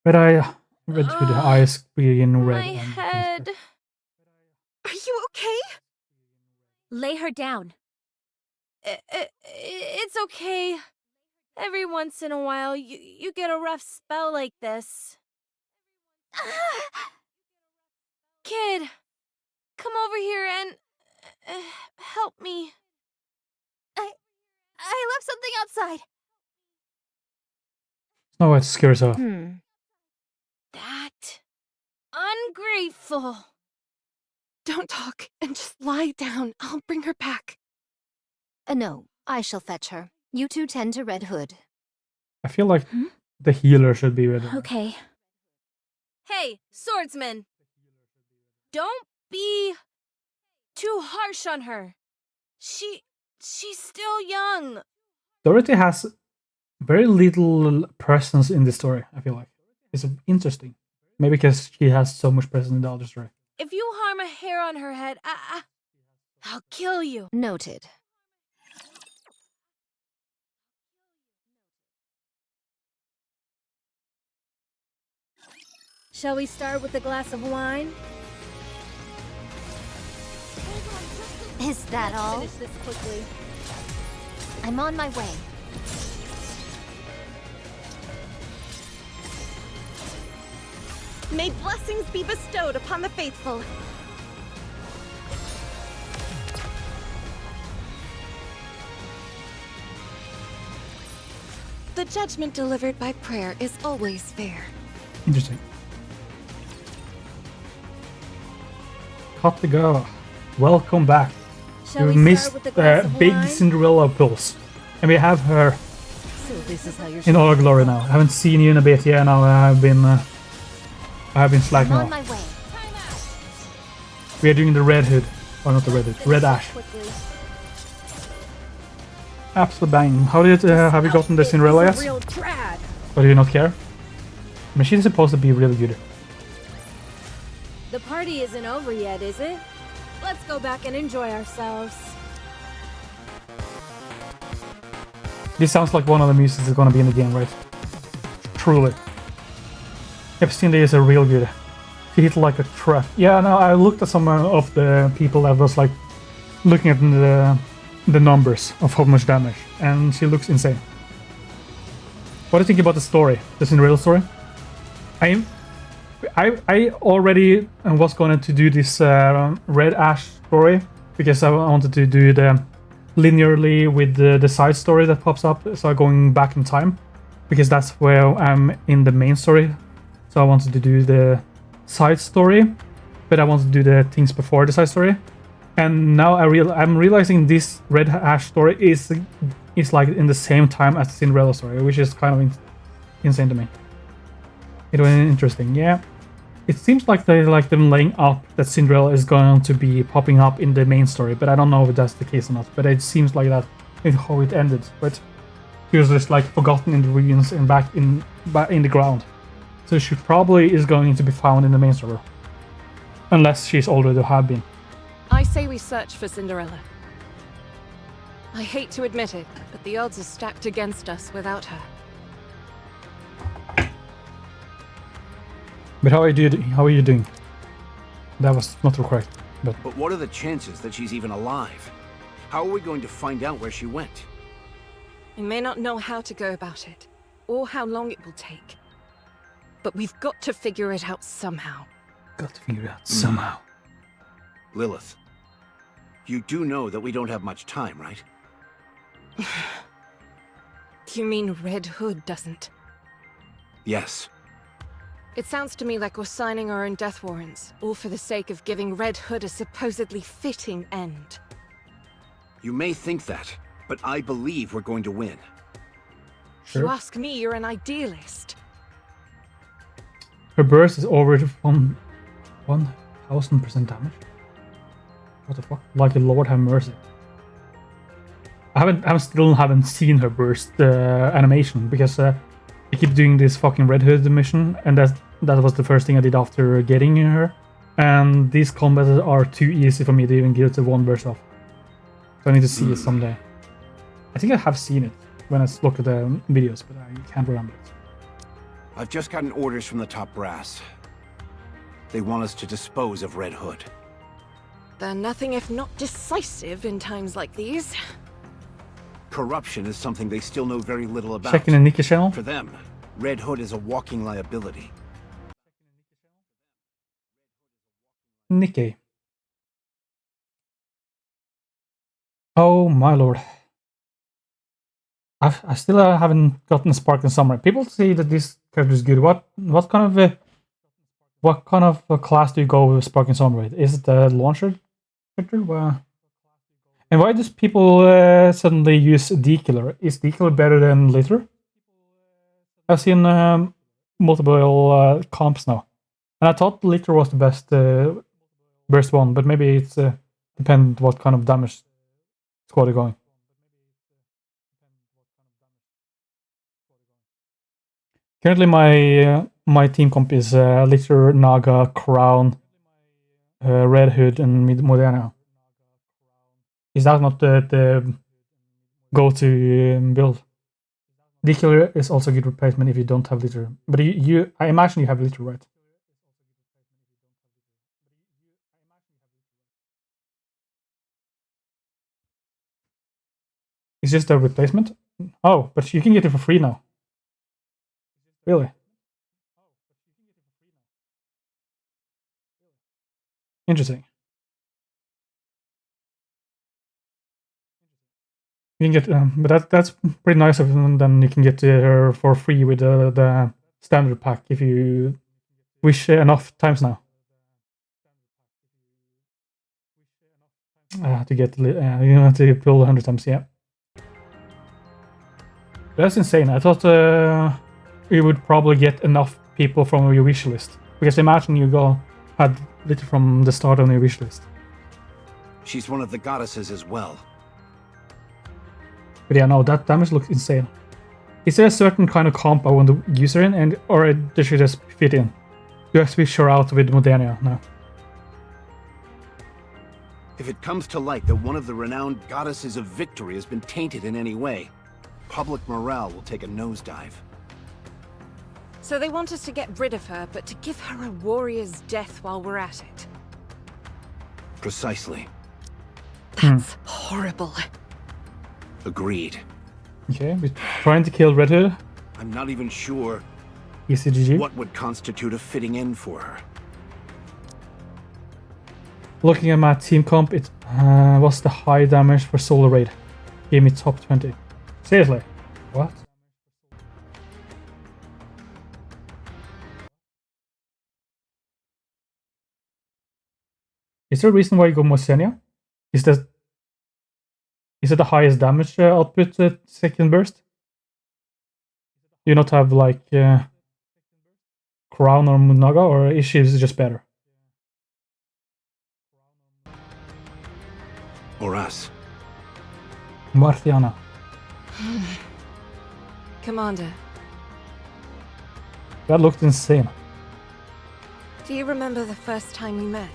Red eye, red to the eyes being red. My head. Are you okay? Lay her down. It's okay. Every once in a while, you get a rough spell like this. Kid, come over here and help me. I left something outside. Snow White scares off. That ungrateful. Don't talk and just lie down. I'll bring her back. No, I shall fetch her. You two tend to Red Hood. I feel like the healer should be with her. Okay. Hey, swordsman. Don't be too harsh on her. She's still young. Dorothy has very little presence in this story, I feel like. It's interesting. Maybe because she has so much presence in the other story. If you harm a hair on her head, I'll kill you. Noted. Shall we start with a glass of wine? Is that all? Finish this quickly. I'm on my way. May blessings be bestowed upon the faithful. The judgment delivered by prayer is always fair. Interesting. Katiga, welcome back. Shall You we missed start with the glass of big wine? Cinderella pulse. And we have her So this is how you're in all her glory now. I haven't seen you in a bit yet now. I have been slacking I'm on off. my way. We are doing the Red Hood. Or not the Red Hood, Red Ash. Quickly. Absolute bang. How did have you gotten the Cinderella yet? Real drag. Or do you not care? I mean, she's supposed to be really good. The party isn't over yet, is it? Let's go back and enjoy ourselves. This sounds like one of the musics that's gonna be in the game, right? Truly. Yep, Cindy is a real good. She hit like a truck. Yeah, no, I looked at some of the people that was like looking at the numbers of how much damage, and she looks insane. What do you think about the story, the Cinderella story? I already was going to do this Red Ash story because I wanted to do the linearly with the side story that pops up, so going back in time, because that's where I'm in the main story. So I wanted to do the side story, but I wanted to do the things before the side story. And now I'm realizing this Red Ash story is like in the same time as the Cinderella story, which is kind of insane to me. It was interesting, yeah. It seems like they like them laying up that Cinderella is going to be popping up in the main story, but I don't know if that's the case or not. But it seems like that is how it ended. But she was just like forgotten in the ruins and back in the ground. So she probably is going to be found in the main story, unless she's already have been. I say we search for Cinderella. I hate to admit it, but the odds are stacked against us without her. But how are you doing? That was not correct. But But what are the chances that she's even alive? How are we going to find out where she went? I may not know how to go about it, or how long it will take. But we've got to figure it out somehow. got to figure it out somehow. Lilith, you do know that we don't have much time, right? You mean Red Hood doesn't? Yes. It sounds to me like we're signing our own death warrants, all for the sake of giving Red Hood a supposedly fitting end. You may think that, but I believe we're going to win. If you ask me, you're an idealist. Her burst is over 1000% damage. What the fuck? Like the Lord have mercy. I still haven't seen her burst animation because I keep doing this fucking Red Hood mission, and that was the first thing I did after getting her. And these combats are too easy for me to even get the one burst off. So I need to see it someday. I think I have seen it when I look at the videos, but I can't remember it. I've just gotten orders from the top brass. They want us to dispose of Red Hood. They're nothing if not decisive in times like these. Corruption is something they still know very little about. Checking the NIKKE channel. For them, Red Hood is a walking liability. NIKKE. Oh my lord. I still haven't gotten a Sparkling Summer. People say that this character is good. What kind of What kind of class do you go with Sparking Storm with? Is it the launcher character? And why does people suddenly use D-Killer? Is D-Killer better than Litter? I've seen multiple comps now. And I thought Litter was the best burst one, but maybe it's depends what kind of damage squad you're going. Currently, my team comp is Litter, Naga, Crown, Red Hood, and Modena. Is that not the go-to build? D-Killer is also a good replacement if you don't have Litter. But I imagine you have Litter, right? It's just a replacement? Oh, but you can get it for free now. Really? Interesting. You can get, but that's pretty nice of them. Then you can get her for free with the standard pack if you wish enough times now. To get, you have to pull 100 times, yeah. That's insane. I thought you would probably get enough people from your wish list. Because imagine you had Litter from the start on your wish list. She's one of the goddesses as well. But yeah, no, that damage looks insane. Is there a certain kind of comp I want to use her in, or does she just fit in? You have to be sure out with Modena now. If it comes to light that one of the renowned goddesses of victory has been tainted in any way, public morale will take a nosedive. So they want us to get rid of her, but to give her a warrior's death while we're at it. Precisely. That's horrible. Agreed. Okay, we're trying to kill Red Hood. I'm not even sure ECGG. what would constitute a fitting end for her. Looking at my team comp, it was the high damage for Solar Raid. Gave me top 20. Seriously? What? Is there a reason why you go Mosenia? Is it the highest damage output second burst? Do you not have like Crown or Munaga, or is she just better? Or us. Marciana. Commander, That looked insane. do you remember the first time we met?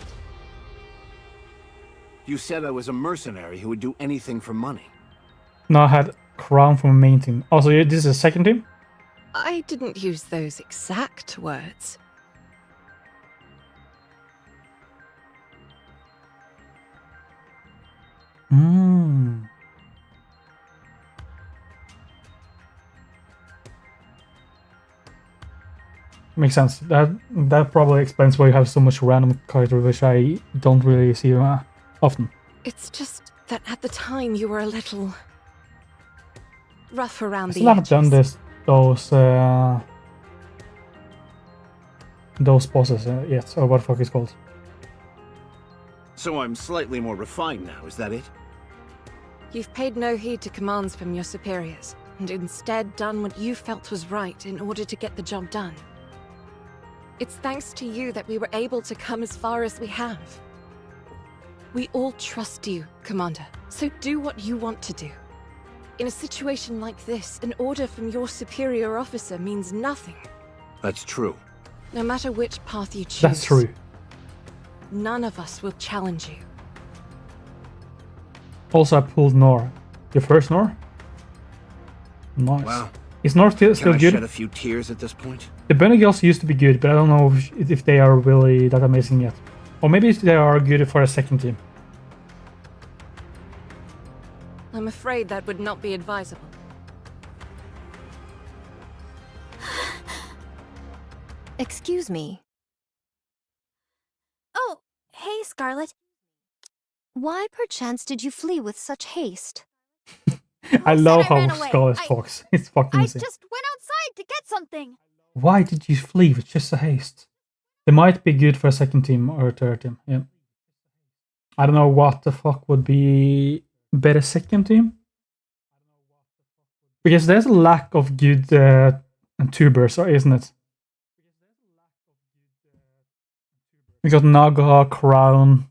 You said I was a mercenary who would do anything for money. No, I had Crown from main team. Also, this is a second team? I didn't use those exact words. Makes sense. That probably explains why you have so much random character, which I don't really see often. It's just that at the time you were a little rough around I the still haven't done those bosses yet, or what the fuck it's called. So I'm slightly more refined now, is that it? You've paid no heed to commands from your superiors, and instead done what you felt was right in order to get the job done. It's thanks to you that we were able to come as far as we have. We all trust you, Commander, so do what you want to do. In a situation like this, an order from your superior officer means nothing. That's true. No matter which path you choose. That's true. None of us will challenge you. Also, I pulled Nor. Your first Nor? Nice. Wow. Is Nor still Can I good? shed a few tears at this point? The bunny girls used to be good, but I don't know if they are really that amazing yet. Or maybe they are good for a second team. I'm afraid that would not be advisable. Excuse me. Oh, hey, Scarlet. Why perchance did you flee with such haste? I love I ran how away? Scarlet talks. It's fucking I insane. just went outside to get something. Why did you flee with just a haste? They might be good for a second team or a third team. Yeah. I don't know what the fuck would be better second team. Because there's a lack of good tubers, isn't it? We got Naga, Crown.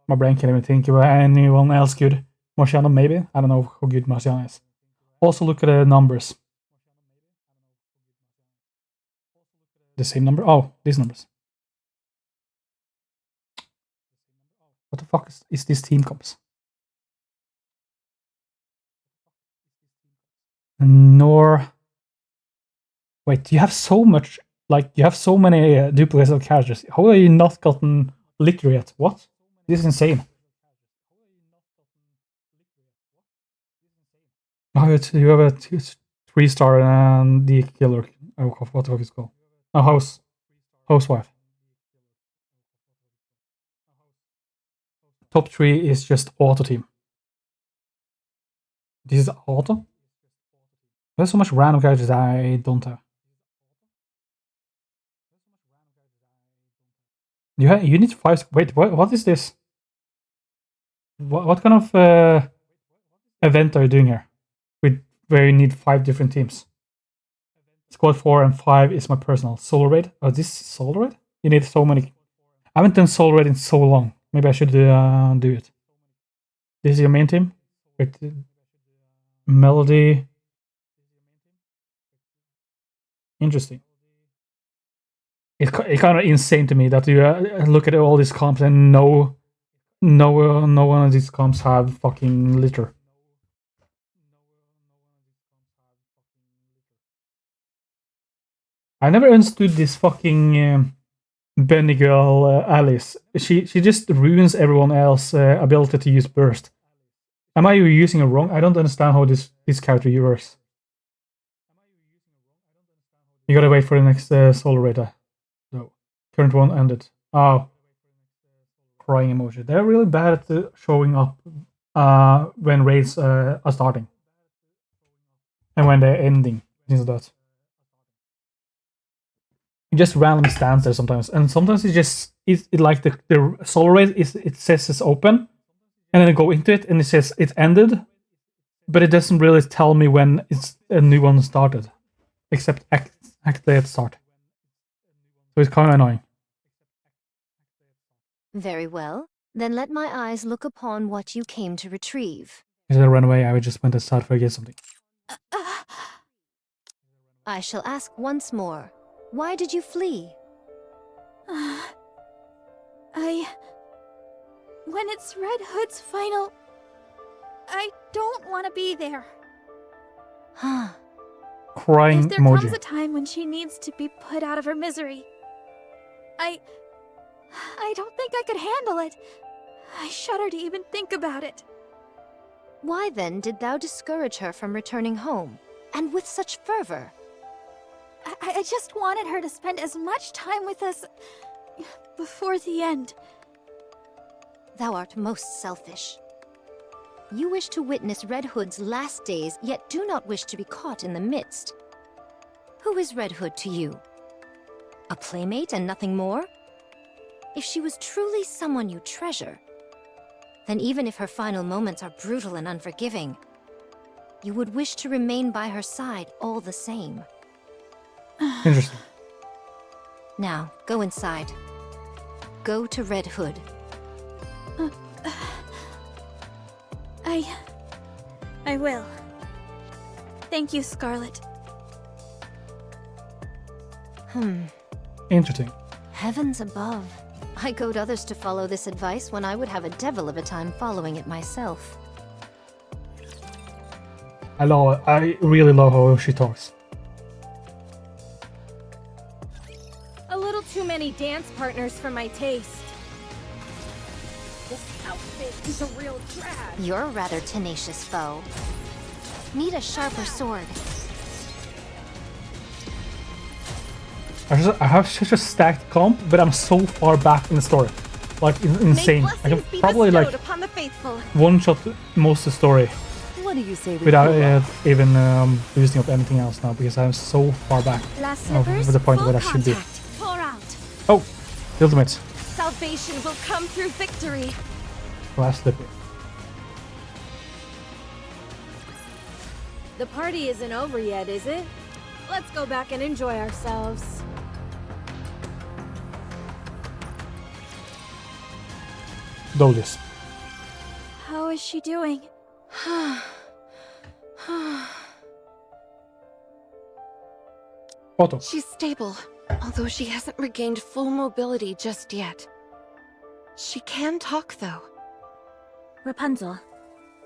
My brain can't even think of anyone else good. Marciano, maybe? I don't know how good Marciano is. Also look at the numbers. The same number? Oh, these numbers. What the fuck is this team comps? Nor... Wait, you have so much... Like, you have so many duplicates of characters. How have you not gotten liquor yet? What? This is insane. Oh, you have a 3-star and the killer. Oh, what the fuck is it called? Oh, housewife. Top 3 is just auto team. This is auto? There's so much random characters I don't have. You need 5... Wait, what is this? What kind of event are you doing here? Where you need 5 different teams. Squad 4 and 5 is my personal. Solo raid? Oh, this is solo raid? You need so many. I haven't done solo raid in so long. Maybe I should do it. This is your main team? Wait, Melody. Interesting. It's kind of insane to me that you look at all these comps and no one of these comps have fucking litter. I never understood this fucking bunny girl Alice. She just ruins everyone else's ability to use burst. Am I using it wrong? I don't understand how this character works. You gotta wait for the next solo raid. No, current one ended. Oh, crying emoji. They're really bad at showing up when raids are starting and when they're ending. Things like that. It just randomly stands there sometimes, and sometimes it like the solo raid it says it's open, and then I go into it and it says it ended, but it doesn't really tell me when it's a new one started, except actually at start. So it's kind of annoying. Very well. Then let my eyes look upon what you came to retrieve. If I run away, I would just went to start for get something. I shall ask once more. Why did you flee? When it's Red Hood's final... I don't want to be there. Crying if there emoji. comes a time when she needs to be put out of her misery, I don't think I could handle it. I shudder to even think about it. Why then did thou discourage her from returning home, and with such fervor? I just wanted her to spend as much time with us before the end. Thou art most selfish. You wish to witness Red Hood's last days, yet do not wish to be caught in the midst. Who is Red Hood to you? A playmate and nothing more? If she was truly someone you treasure, then even if her final moments are brutal and unforgiving, you would wish to remain by her side all the same. Interesting. Now, go inside. Go to Red Hood. I will. Thank you, Scarlet. Interesting. Heavens above. I goad others to follow this advice when I would have a devil of a time following it myself. I really love how she talks. A little too many dance partners for my taste. This outfit is a real drag. You're a rather tenacious foe. Need a sharper sword. I have such a stacked comp, but I'm so far back in the story. Like, insane. I can probably, like, one-shot most of the story What do you say we without cool off? even boosting up anything else now, because I'm so far back Last of slippers, the point full where I should be. contact. Pour out. Oh, the ultimates. Salvation will come through victory. Last slipper. The party isn't over yet, is it? Let's go back and enjoy ourselves. Dolius. How is she doing? Otto. She's stable, although she hasn't regained full mobility just yet. She can talk, though. Rapunzel,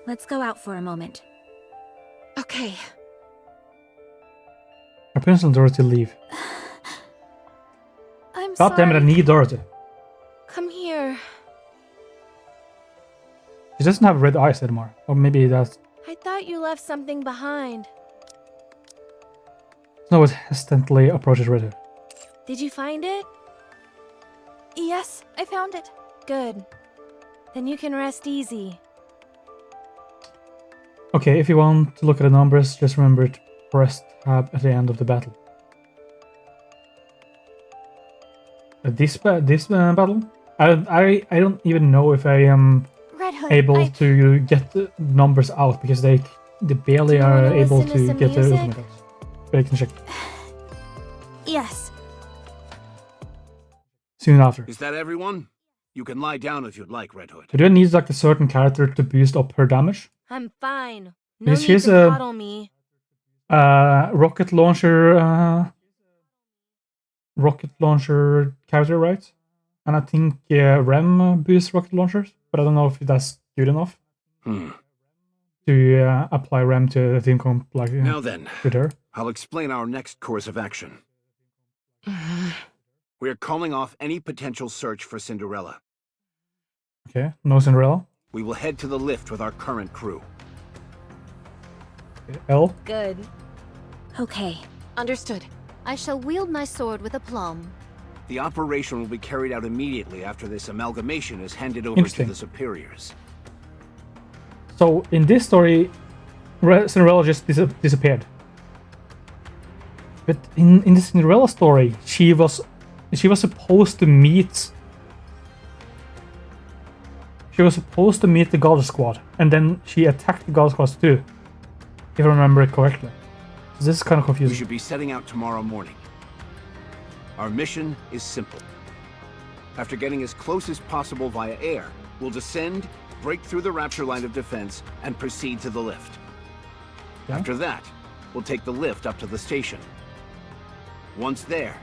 let's go out for a moment. Okay. Rapunzel and Dorothy leave. I'm God damn it, I sorry. need Dorothy. Come here. She doesn't have red eyes anymore. Or maybe that's... I thought you left something behind. Snow hesitantly approaches Ritter. Did you find it? Yes, I found it. Good. Then you can rest easy. Okay, if you want to look at the numbers, just remember to press tab at the end of the battle. This battle? I don't even know if I am Red Hood, able to get the numbers out, because they barely Do you are wanna able listen to to some get the music? ultimate out. But I can check Yes. soon after. Is that everyone? You can lie down if you'd like, Red Hood. So do I need like a certain character to boost up her damage? I'm fine. No Because need she's to a- coddle me. Rocket launcher character, right? And I think Rem boosts rocket launchers, but I don't know if that's good enough to apply Rem to the team comp like Now then, with her. I'll explain our next course of action. We're calling off any potential search for Cinderella. Okay, no Cinderella. We will head to the lift with our current crew. Okay, L. Good. Okay. Understood. I shall wield my sword with aplomb. The operation will be carried out immediately after this amalgamation is handed over to Interesting. the superiors. So in this story, Cinderella just disappeared. But in the Cinderella story, she was supposed to meet. She was supposed to meet the God Squad, and then she attacked the God Squad too, if I remember it correctly. So this is kind of We confusing. should be setting out tomorrow morning. Our mission is simple. After getting as close as possible via air, we'll descend, break through the Rapture line of defense, and proceed to the lift. Yeah. After that, we'll take the lift up to the station. Once there,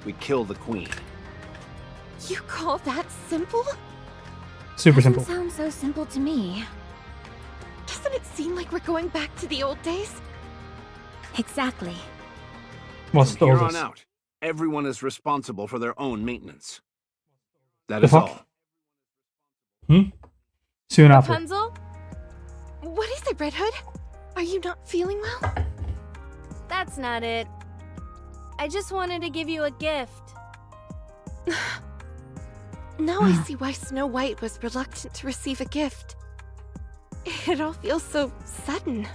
we kill the Queen. You call that simple? Super Doesn't simple. sound so simple to me. Doesn't it seem like we're going back to the old days? Exactly. What's From the here on oldest? out, everyone is responsible for their own maintenance. That The is fuck? all. Soon after. Rapunzel? What is it, Red Hood? Are you not feeling well? That's not it. I just wanted to give you a gift. Now I see why Snow White was reluctant to receive a gift. It all feels so sudden.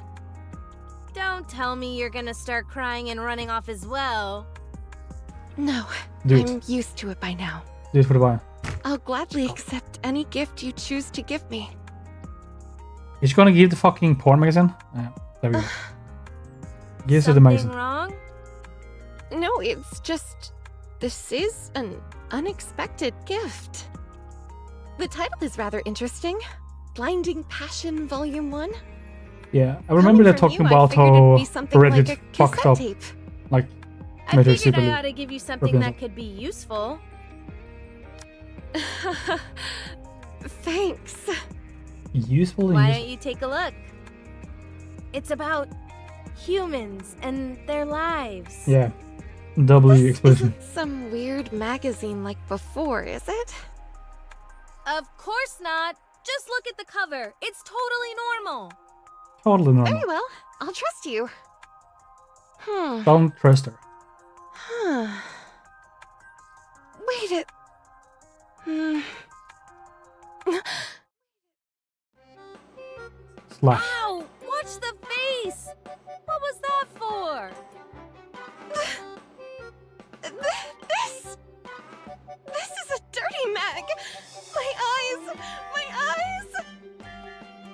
Don't tell me you're gonna start crying and running off as well. No, Do it. I'm used to it by now. Do it for the buy. I'll gladly accept any gift you choose to give me. Is she gonna give the fucking porn magazine? Yeah, there we go. Gives her the Something magazine. wrong? No, it's just... This is an unexpected gift. The title is rather interesting. Blinding Passion Volume 1. Yeah, I remember Coming that from talking you, I about figured it'd how be something Reddit like a fucked cassette up, tape. like, I made her figured super I ought to give you something Rapunzel. that could be useful. Thanks. useful. and Why use- don't you take a look? It's about humans and their lives. Yeah, W This explosion. isn't some weird magazine like before, is it? Of course not. Just look at the cover. It's totally normal. Totally normal. Very well. I'll trust you. Don't trust her. Wait a... Slash. Ow! Watch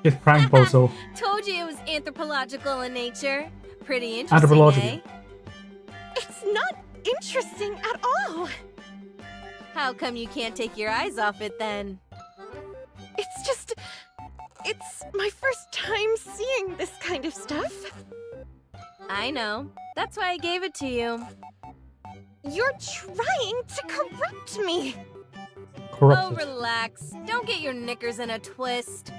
Get prank bozo. Told you it was anthropological in nature. Pretty interesting, Anthropological. eh? It's not interesting at all. How come you can't take your eyes off it then? It's my first time seeing this kind of stuff. I know. That's why I gave it to you. You're trying to corrupt me. Oh, relax. Don't get your knickers in a twist.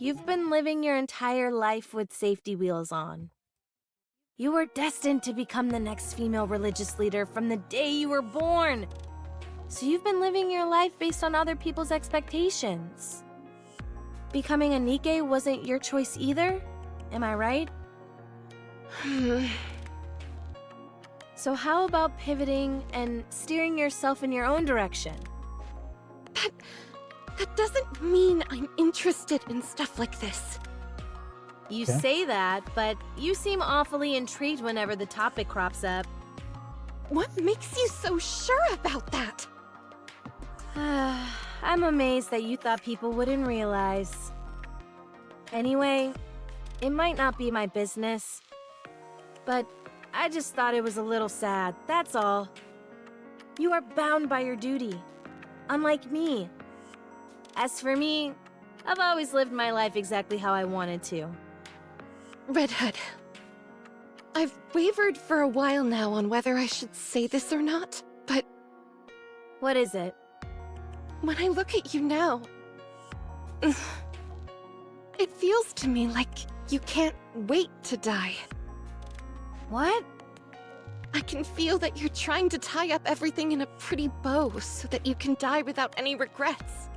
You've been living your entire life with safety wheels on. You were destined to become the next female religious leader from the day you were born. So you've been living your life based on other people's expectations. Becoming a NIKKE wasn't your choice either? Am I right? So how about pivoting and steering yourself in your own direction? That doesn't mean I'm interested in stuff like this. You say that, but you seem awfully intrigued whenever the topic crops up. What makes you so sure about that? I'm amazed that you thought people wouldn't realize. Anyway, it might not be my business, but I just thought it was a little sad, that's all. You are bound by your duty, unlike me. As for me, I've always lived my life exactly how I wanted to. Red Hood, I've wavered for a while now on whether I should say this or not, but... What is it? When I look at you now, it feels to me like you can't wait to die. What? I can feel that you're trying to tie up everything in a pretty bow so that you can die without any regrets.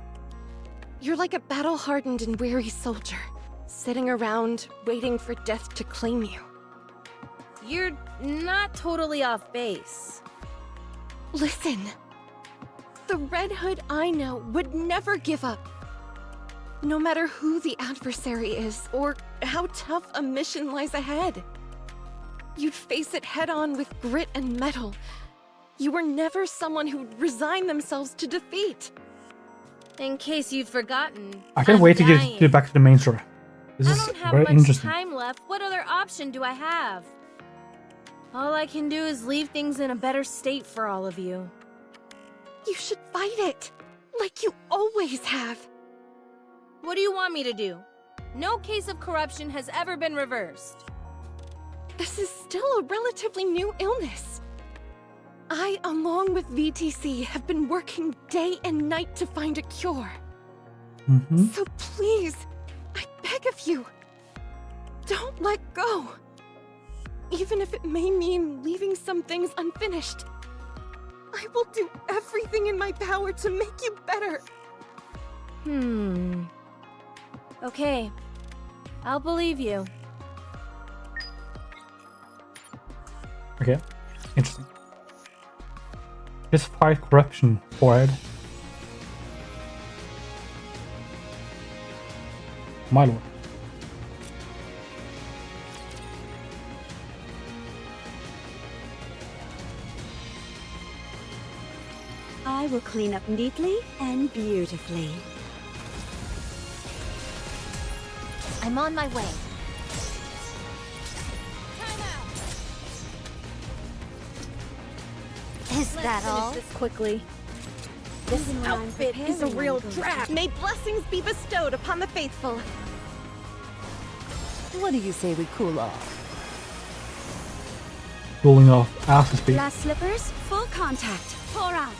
You're like a battle-hardened and weary soldier, sitting around waiting for death to claim you. You're not totally off base. Listen. The Red Hood I know would never give up. No matter who the adversary is, or how tough a mission lies ahead. You'd face it head-on with grit and mettle. You were never someone who'd resign themselves to defeat. In case you've forgotten, I can't wait to get back to the main story. This is I don't have very much interesting. time left. What other option do I have? All I can do is leave things in a better state for all of you. You should fight it, like you always have. What do you want me to do? No case of corruption has ever been reversed. This is still a relatively new illness. I, along with VTC, have been working day and night to find a cure. So please, I beg of you, don't let go. Even if it may mean leaving some things unfinished. I will do everything in my power to make you better. Okay. I'll believe you. Okay, interesting. Just fight corruption, forward. My lord. I will clean up neatly and beautifully. I'm on my way. Is that all? This quickly. This outfit is a real trap. May blessings be bestowed upon the faithful. What do you say we cool off? Cooling off after speed. Glass slippers, full contact. Pour out.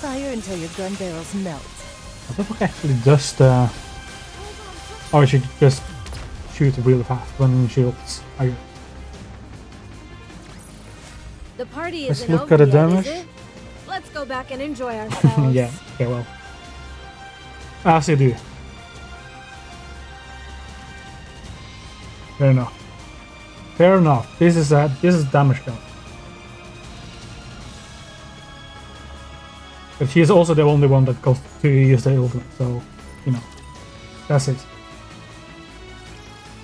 Fire until your gun barrels melt. What the fuck actually does the... Or she just shoot really fast when she shoots. The party Let's isn't look over at the yet, damage. is it? Let's go back and enjoy ourselves. Yeah, okay, well. As you do. Fair enough. Fair enough. This is damage count. But she is also the only one that goes to use the ultimate, so you know. That's it.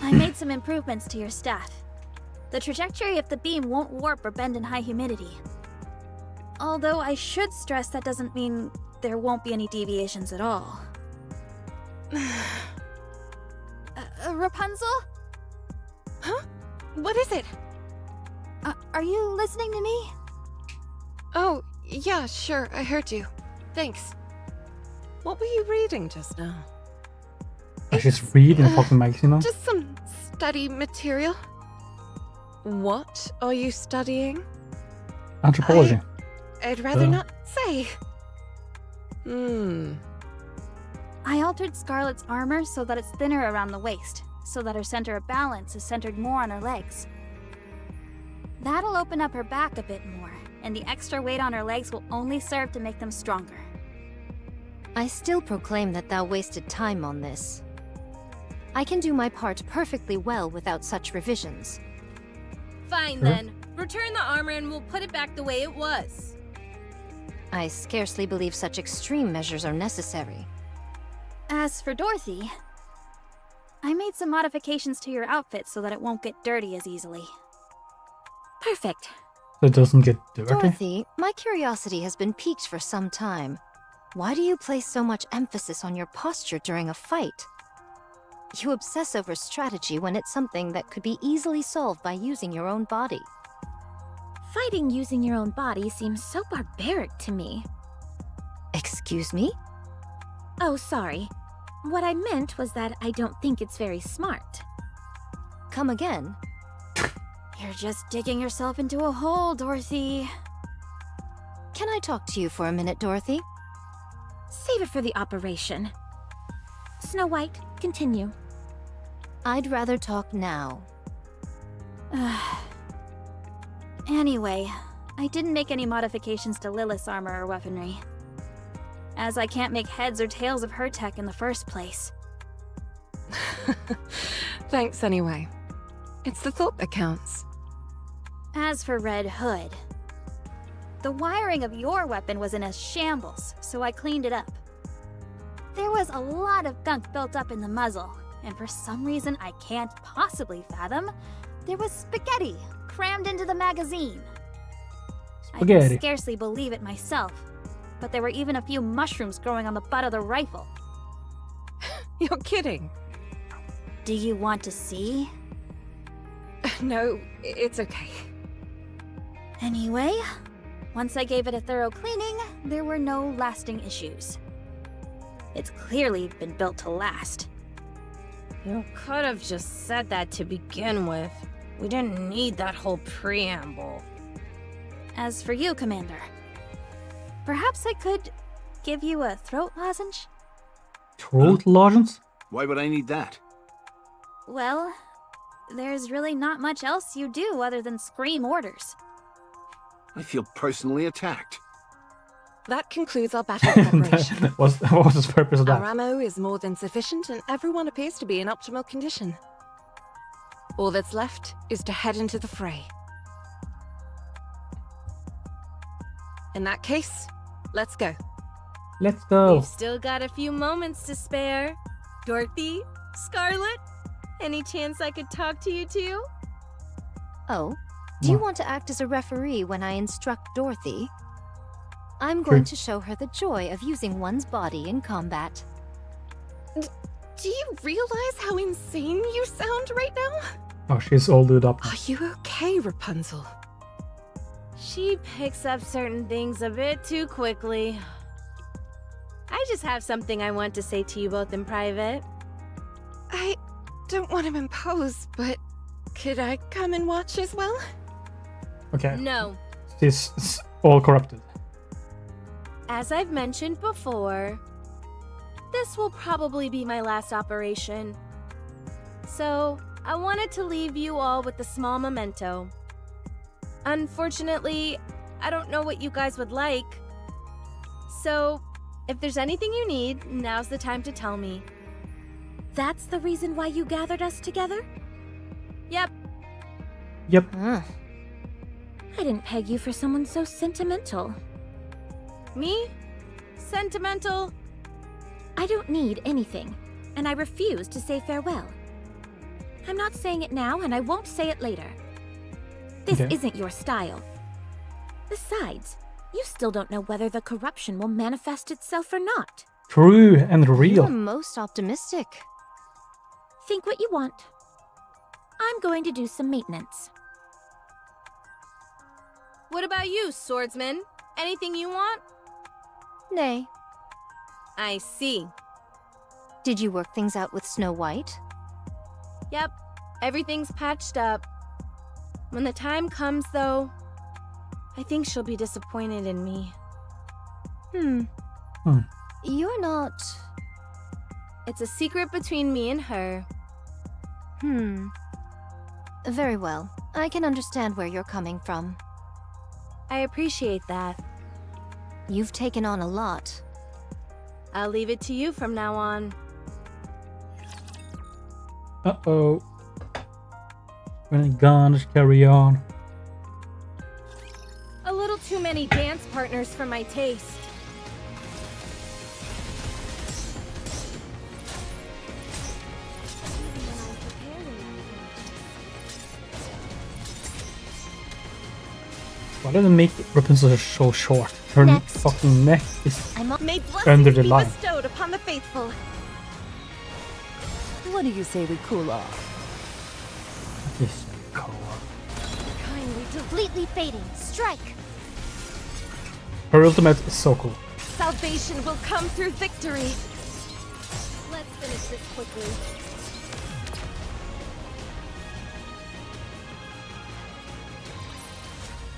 I made some improvements to your staff. The trajectory of the beam won't warp or bend in high humidity. Although I should stress that doesn't mean there won't be any deviations at all. Rapunzel? Huh? What is it? Are you listening to me? Oh, yeah, sure, I heard you. Thanks. What were you reading just now? I just read in a fucking magazine now. Just some study material. What are you studying? Anthropology. I'd rather not say. I altered Scarlet's armor so that it's thinner around the waist, so that her center of balance is centered more on her legs. That'll open up her back a bit more, and the extra weight on her legs will only serve to make them stronger. I still proclaim that thou wasted time on this. I can do my part perfectly well without such revisions. Fine then. Return the armor and we'll put it back the way it was. I scarcely believe such extreme measures are necessary. As for Dorothy, I made some modifications to your outfit so that it won't get dirty as easily. Perfect. So it doesn't get dirty. Dorothy, my curiosity has been piqued for some time. Why do you place so much emphasis on your posture during a fight? You obsess over strategy when it's something that could be easily solved by using your own body. Fighting using your own body seems so barbaric to me. Excuse me? Oh, sorry. What I meant was that I don't think it's very smart. Come again? You're just digging yourself into a hole, Dorothy. Can I talk to you for a minute, Dorothy? Save it for the operation. Snow White, continue. I'd rather talk now. Anyway, I didn't make any modifications to Lilith's armor or weaponry, as I can't make heads or tails of her tech in the first place. Thanks anyway. It's the thought that counts. As for Red Hood, the wiring of your weapon was in a shambles, so I cleaned it up. There was a lot of gunk built up in the muzzle, and for some reason I can't possibly fathom, there was spaghetti crammed into the magazine. I can scarcely believe it myself, but there were even a few mushrooms growing on the butt of the rifle. You're kidding. Do you want to see? No, it's okay. Anyway, once I gave it a thorough cleaning, there were no lasting issues. It's clearly been built to last. You could have just said that to begin with. We didn't need that whole preamble. As for you, Commander, perhaps I could give you a throat lozenge? Throat lozenge? Why would I need that? Well, there's really not much else you do other than scream orders. I feel personally attacked. That concludes our battle preparation. What was the purpose of that? Our ammo is more than sufficient and everyone appears to be in optimal condition. All that's left is to head into the fray. In that case, let's go. Let's go. We've still got a few moments to spare. Dorothy? Scarlet? Any chance I could talk to you two? Oh, do you want to act as a referee when I instruct Dorothy? I'm going to show her the joy of using one's body in combat. Do you realize how insane you sound right now? Oh, she's all lit up. Are you okay, Rapunzel? She picks up certain things a bit too quickly. I just have something I want to say to you both in private. I don't want to impose, but could I come and watch as well? Okay. No. She's all corrupted. As I've mentioned before, this will probably be my last operation. So, I wanted to leave you all with a small memento. Unfortunately, I don't know what you guys would like. So, if there's anything you need, now's the time to tell me. That's the reason why you gathered us together? Yep. Yep. I didn't peg you for someone so sentimental. Me? Sentimental? I don't need anything, and I refuse to say farewell. I'm not saying it now, and I won't say it later. This isn't your style. Besides, you still don't know whether the corruption will manifest itself or not. True and real. You're most optimistic. Think what you want. I'm going to do some maintenance. What about you, swordsman? Anything you want? Nay. I see. Did you work things out with Snow White? Yep, everything's patched up. When the time comes, though, I think she'll be disappointed in me. You're not... It's a secret between me and her. Very well. I can understand where you're coming from. I appreciate that. You've taken on a lot. I'll leave it to you from now on. Uh-oh. When it's gone, just carry on. A little too many dance partners for my taste. Why did they make Rapunzel so short? Her Next. fucking neck is May under blessings the be line. bestowed upon the faithful. What do you say we cool off? This cold. Kindly completely fading. Strike! Her ultimate is so cool. Salvation will come through victory. Let's finish this quickly.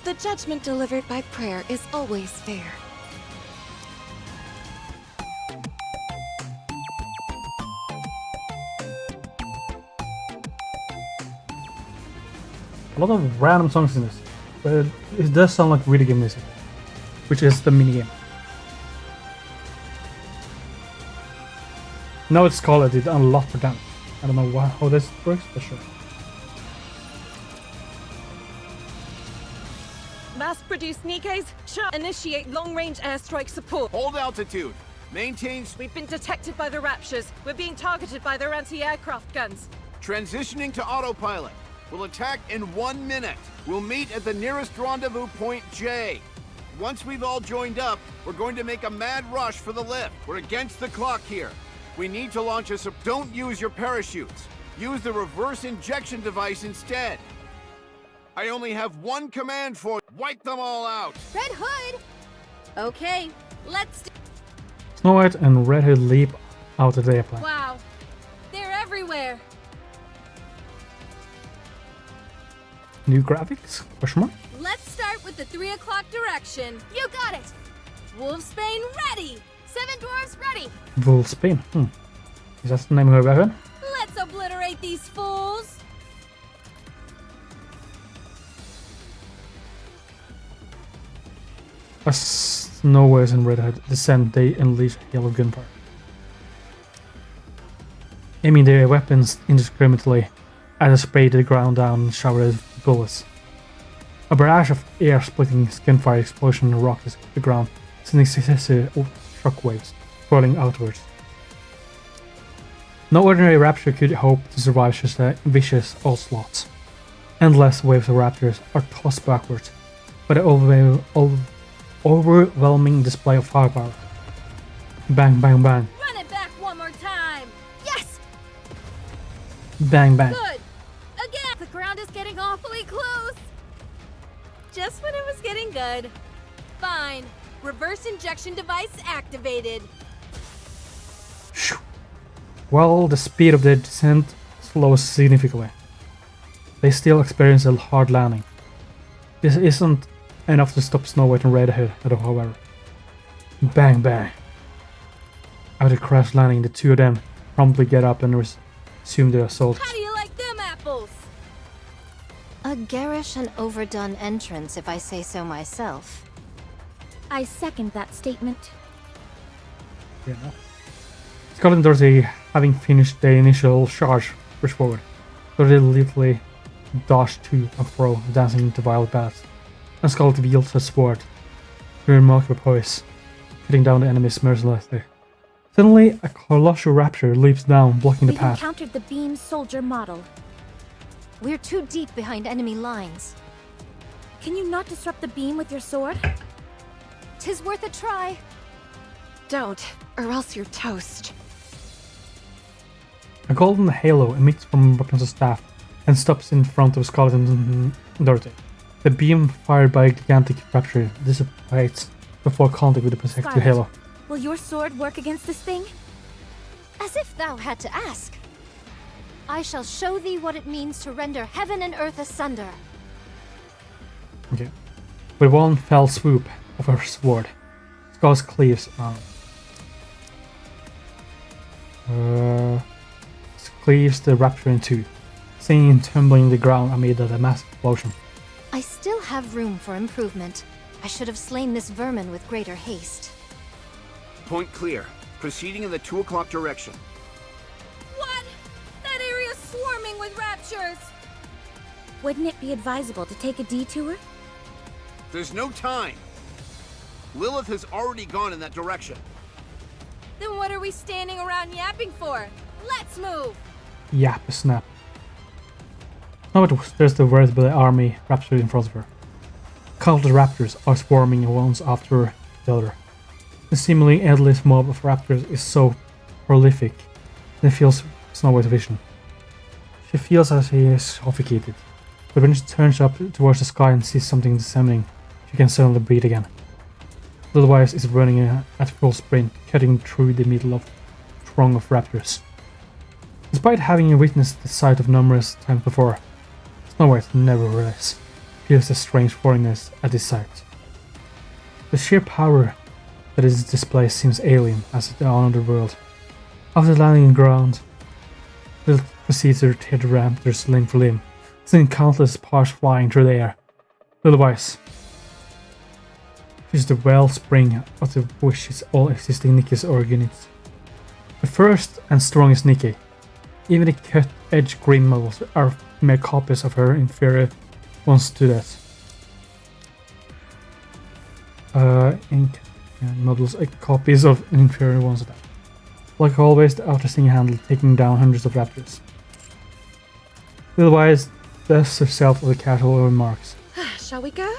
The judgment delivered by prayer is always fair. A lot of random songs in this, but it does sound like really good music, which is the minigame. Now it's Scarlet did a lot for them. I don't know how this works, but sure. Mass-produced Nikkes, initiate long-range airstrike support. Hold altitude. Maintain We've been detected by the Raptures. We're being targeted by their anti-aircraft guns. transitioning to autopilot. We'll attack in 1 minute. We'll meet at the nearest rendezvous point J. Once we've all joined up, we're going to make a mad rush for the lift. We're against the clock here. We need to launch a Don't use your parachutes. Use the reverse injection device instead. I only have one command for you. Wipe them all out. Red Hood! Okay, let's do... Snow White and Red Hood leap out of the airplane. Wow, they're everywhere. New graphics? Question mark? Let's start with the 3 o'clock direction. You got it! Wolfsbane ready! 7 dwarves ready! Wolfsbane. Is that the name of her weapon? Let's obliterate these fools! As Snow White and Red Hood descend, they unleash a hail of gunfire, aiming their weapons indiscriminately as they spray the ground down and shower of bullets. A barrage of air-splitting gunfire explosion rocked the ground, sending successive shockwaves falling outwards. No ordinary raptor could hope to survive such a vicious onslaught. Endless waves of raptors are tossed backwards by the overwhelming display of firepower. Bang, bang, bang. Run it back one more time! Yes! Bang, bang. Good! Again! The ground is getting awfully close! Just when it was getting good. Fine. Reverse injection device activated. While the speed of their descent slows significantly, they still experience a hard landing. This isn't enough to stop Snow White and Red Hood, however. Bang, bang. After the crash landing, the two of them promptly get up and resume their assault. How do you like them apples? A garish and overdone entrance, if I say so myself. I second that statement. Yeah. Scott and Dorothy, having finished their initial charge, push forward. Dorothy literally dodged to and fro, dancing into violent battles, and Scarlet wields her sword, her remarkable poise, cutting down the enemies mercilessly. Suddenly, a colossal raptor leaps down, blocking the We've path. encountered the beam soldier model. We're too deep behind enemy lines. Can you not disrupt the beam with your sword? 'Tis worth a try. Don't. or else you're toast. A golden halo emits from Rapunzel's staff and stops in front of Scarlet and Dorothy. The beam fired by a gigantic rapture dissipates before contact with the protective Scarlet, halo. will your sword work against this thing? As if thou had to ask. I shall show thee what it means to render heaven and earth asunder. Okay. With one fell swoop of her sword, Scarlet cleaves the rapture in two, singing and tumbling the ground amid a massive explosion. I still have room for improvement. I should have slain this vermin with greater haste. Point clear. Proceeding in the 2 o'clock direction. What? That area's swarming with raptures! Wouldn't it be advisable to take a detour? There's no time. Lilith has already gone in that direction. Then what are we standing around yapping for? Let's move! Yap, snap. Now there's the veritable army raptured in front of her. Countless raptors are swarming one after the other. The seemingly endless mob of raptors is so prolific that it fills Snow White's vision. She feels as she is suffocated, but when she turns up towards the sky and sees something descending, she can suddenly breathe again. Little White is running at full sprint, cutting through the middle of a throng of raptors. Despite having witnessed the sight of numerous times before, Snow White nevertheless feels a strange foreignness at this sight. The sheer power that is displayed seems alien as the another world. After landing on ground, Lilith proceeds to tear the raptors limb for limb, sending countless parts flying through the air. Little Wise. She's the wellspring out of which is all existing Nikke's origins. The first and strongest Nikke. Even the cut-edge green models are mere copies of her inferior ones to that. Ink models are copies of inferior ones of that. Like always, the outer sting handle taking down hundreds of raptors. Little Wise dusts herself of the casual remarks. Shall we go?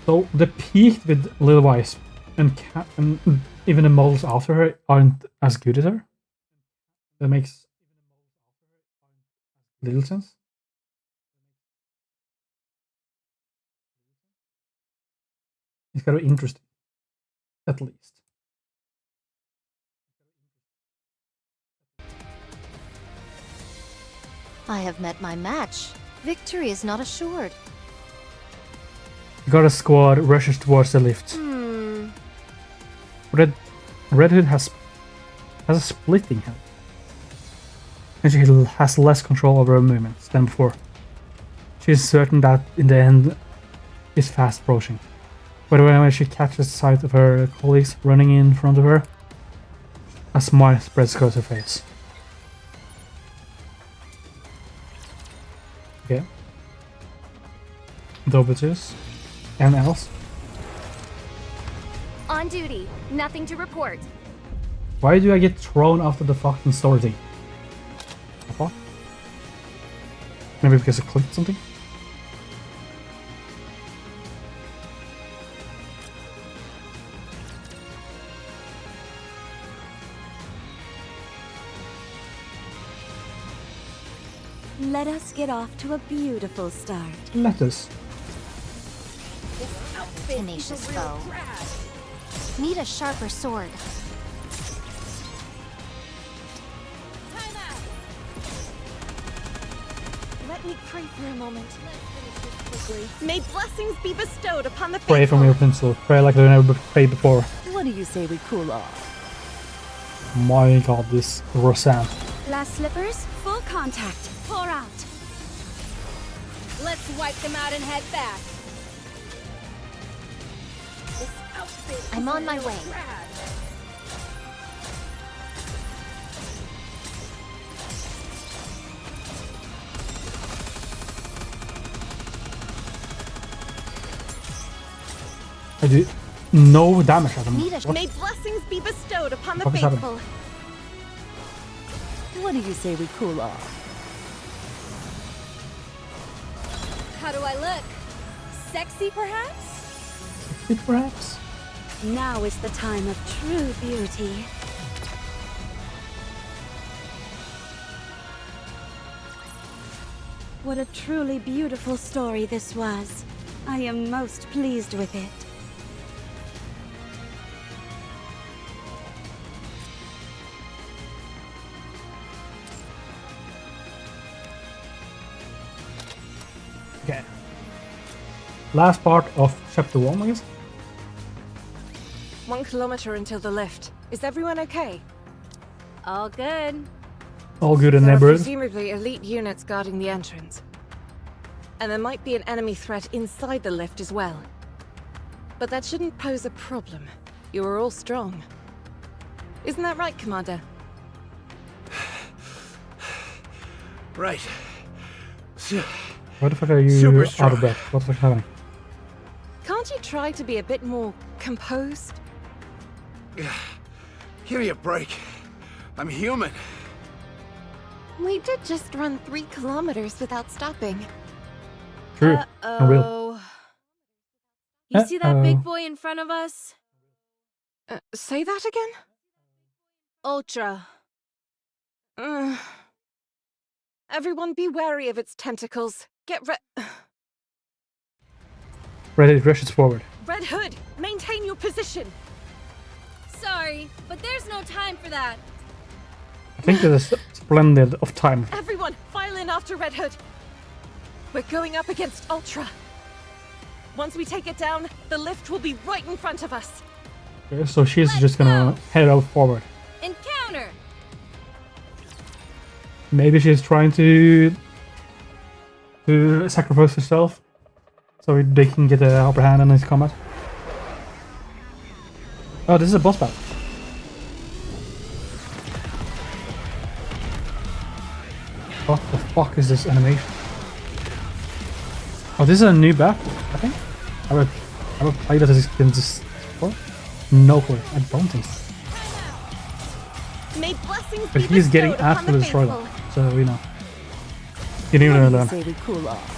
So the peak with Little Wise and even the models after her aren't as good as her. That makes little sense. It's gotta be interesting, at least. I have met my match. Victory is not assured. The Goddess squad rushes towards the lift. Red Hood has a splitting head, and she has less control over her movements than before. She is certain that in the end is fast approaching. But when she catches sight of her colleagues running in front of her, a smile spreads across her face. Okay. Dobertus. And else? On duty. Nothing to report. Why do I get thrown after the fucking story thing? What? Maybe because I clicked something? Let us get off to a beautiful start. Let us. Tenacious foe. Need a sharper sword. Time out! Let me pray for a moment. May blessings be bestowed upon the Pray from your pencil. Pray like I've never prayed before. What do you say we cool off? My god, this Roseanne. Last slippers, full contact. Pour out. Let's wipe them out and head back. I'm on my way. I do no damage at them. May blessings be bestowed upon the What is happening? faithful. What do you say we cool off? How do I look? Sexy, perhaps? It perhaps? Now is the time of true beauty. What a truly beautiful story this was. I am most pleased with it. Okay. Last part of chapter 1, I guess. 1 kilometer until the lift. Is everyone okay? All good. All good in There are neighborhood. presumably elite units guarding the entrance. And there might be an enemy threat inside the lift as well. But that shouldn't pose a problem. You are all strong. Isn't that right, Commander? Right. Why the fuck are you Super out strong. of breath? What the fuck is happening? Can't you try to be a bit more composed? Give me a break. I'm human. We did just run 3 kilometers without stopping. True. Unreal. Uh-oh. You see that big boy in front of us? Say that again? Ultra. Everyone be wary of its tentacles. Get Ready rushes forward. Red Hood, maintain your position. Sorry, but there's no time for that. I think that is splendid of time. Everyone, file in after Red Hood. We're going up against Ultra. Once we take it down, the lift will be right in front of us. Okay, so she's just gonna head out forward. Encounter. Maybe she's trying to sacrifice herself so they can get the upper hand in this combat. Oh, this is a boss battle. What the fuck is this animation? Oh, this is a new battle, I think. I would play that as this before? No clue. I don't think so. May blessings But be he's getting bestowed upon absolutely the destroyed. faithful. So, you know. You need to What do you learn. say we cool off?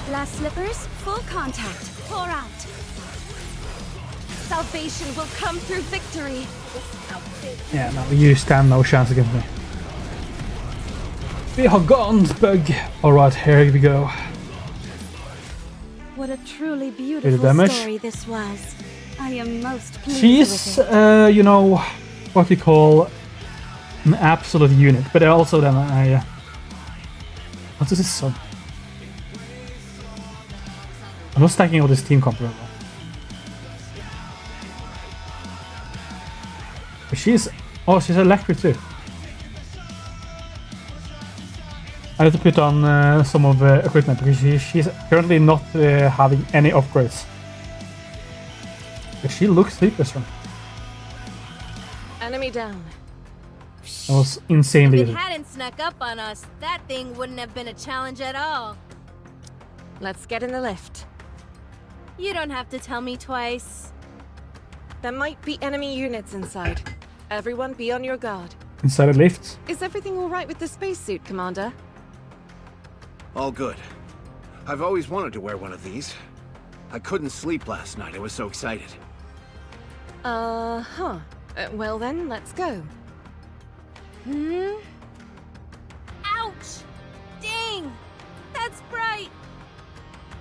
Glass slippers, full contact. Pour out. Salvation will come through victory. Yeah, no, you stand no chance against me. We are gone, bug. Alright, here we go. What a truly beautiful damage. story this was. I am most pleased She's, with it. you know, what we call an absolute unit, but also then what is this sub? I'm not stacking all this team comp very well. But she's electric too. I have to put on some of the equipment because she's currently not having any upgrades. But she looks super strong. Enemy down. That was insanely If it easy. hadn't snuck up on us, that thing wouldn't have been a challenge at all. Let's get in the lift. You don't have to tell me twice. There might be enemy units inside. Everyone be on your guard. Inside the lift. Is everything all right with the spacesuit, Commander? All good. I've always wanted to wear one of these. I couldn't sleep last night, I was so excited. Uh-huh. Well then, let's go. Ouch! Dang! That's bright!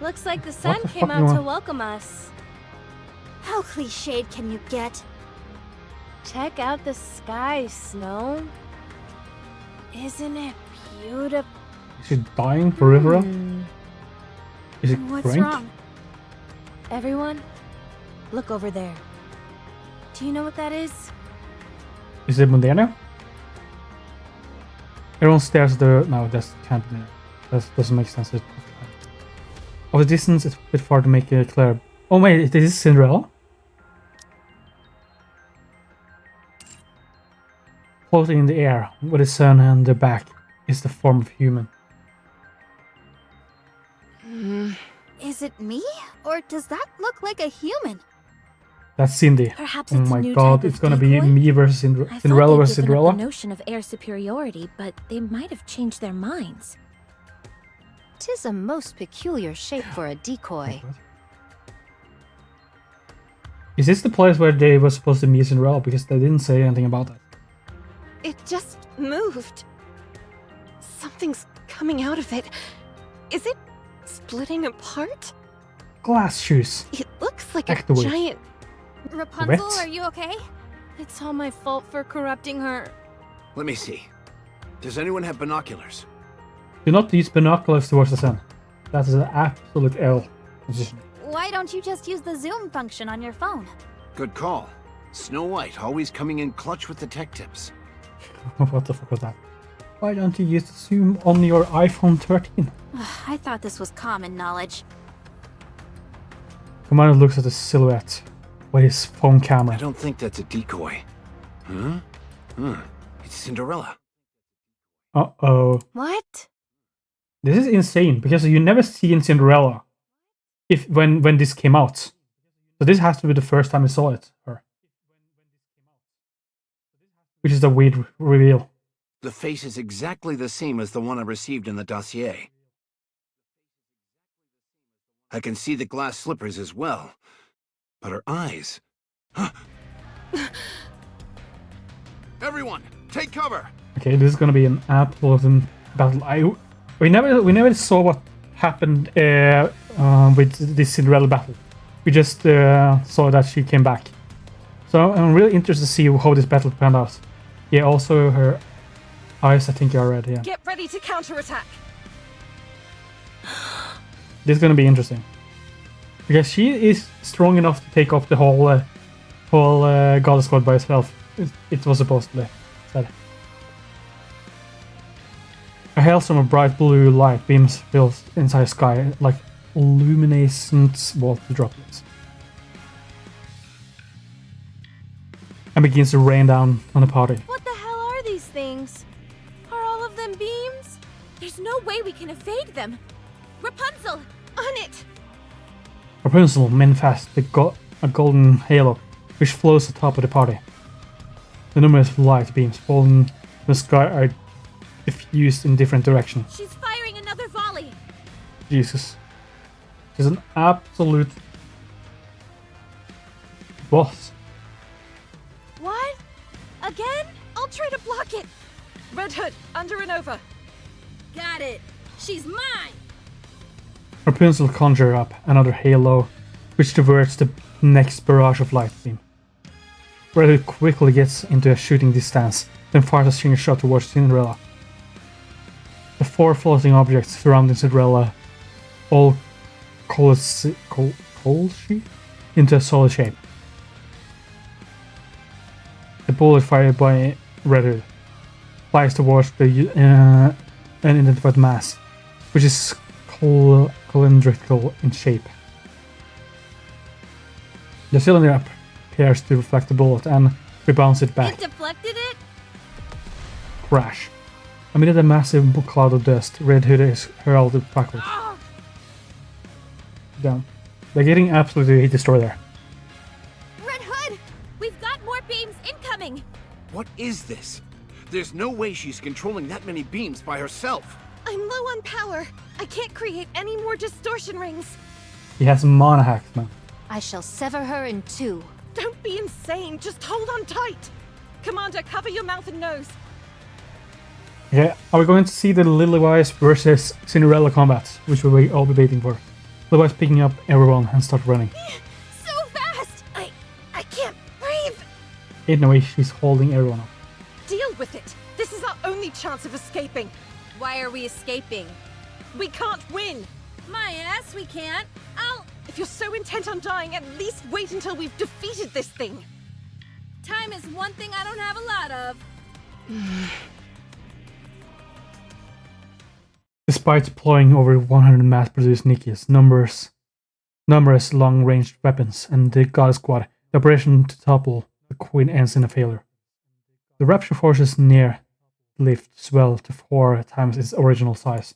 Looks like the What sun the came fuck you out to want? welcome us. How cliched can you get? Check out the sky, Snow. Isn't it beautiful? Is she dying for Rivera? Is it What's Frank? wrong? Everyone, look over there. Do you know what that is? Is it Moderno? Everyone stares at the... No, that can't be there. That doesn't make sense. Of the distance, it's a bit far to make it clear. Oh wait, this is Cinderella? Floating in the air, with the sun on their back, is the form of human. Is it me? Or does that look like a human? That's Cindy. Perhaps Oh it's a my new god, type it's of gonna be decoy? me versus I Cinderella thought versus they'd given up Cinderella. the notion of air superiority, but they might have changed their minds. 'Tis a most peculiar shape for a decoy. Is this the place where they were supposed to meet Cinderella? Because they didn't say anything about that. It just moved. Something's coming out of it. Is it splitting apart? Glass shoes. It looks like Activate. a giant... Rapunzel, What? are you okay? It's all my fault for corrupting her. Let me see. Does anyone have binoculars? Do not use binoculars towards the sun. That is an absolute L position. Why don't you just use the zoom function on your phone? Good call. Snow White always coming in clutch with the tech tips. What the fuck was that? Why don't you use the zoom on your iPhone 13? I thought this was common knowledge. Commander looks at the silhouette with his phone camera. I don't think that's a decoy. Huh? It's Cinderella. Uh-oh. What? This is insane, because you never seen Cinderella when this came out. So this has to be the first time you saw it. Which is a weird reveal. The face is exactly the same as the one I received in the dossier. I can see the glass slippers as well. But her eyes... Everyone, take cover! Okay, this is gonna be an absolute battle. We never saw what happened with this Cinderella battle. We just saw that she came back. So I'm really interested to see how this battle panned out. Yeah, also her eyes, I think, are red. Yeah, Get ready to counterattack. this is gonna be interesting because she is strong enough to take off the whole God Squad by herself. It was supposedly said. A hailstorm of bright blue light beams fills the entire sky like luminescent water droplets, and begins to rain down on the party. What the hell are these things? Are all of them beams? There's no way we can evade them. Rapunzel! On it! Rapunzel manifests a golden halo which floats atop of the party. The numerous light beams falling from the sky are diffused in different directions. She's firing another volley. Jesus. She's an absolute boss. What? Again? I'll try to block it. Red Hood, under and over. Got it. She's mine. Rapunzel conjures up another halo which diverts the next barrage of light beam. Red Hood quickly gets into a shooting distance, then fires a single shot towards Cinderella. The four floating objects surrounding Cinderella all coalesce into a solid shape. The bullet fired by Red Hood flies towards the unidentified mass, which is cylindrical in shape. The cylinder appears to reflect the bullet and rebounds it back. It deflected it? Crash. Amid a massive cloud of dust, Red Hood is hurled backwards. Down. They're getting absolutely destroyed there. Red Hood! We've got more beams incoming! What is this? There's no way she's controlling that many beams by herself. I'm low on power. I can't create any more distortion rings. He has mana hacks, man. I shall sever her in two. Don't be insane. Just hold on tight. Commander, cover your mouth and nose. Okay, are we going to see the Lillywise versus Cinderella combat, which we'll all be waiting for? Lillywise picking up everyone and start running. So fast! I can't breathe! In a way, she's holding everyone up. Deal with it. This is our only chance of escaping. Why are we escaping? We can't win. My ass, we can't. If you're so intent on dying, at least wait until we've defeated this thing. Time is one thing I don't have a lot of. Despite deploying over 100 mass-produced NIKKEs, numerous long-range weapons, and the God Squad, the operation to topple the Queen ends in a failure. The Rapture forces near the lift swell to 4 times its original size.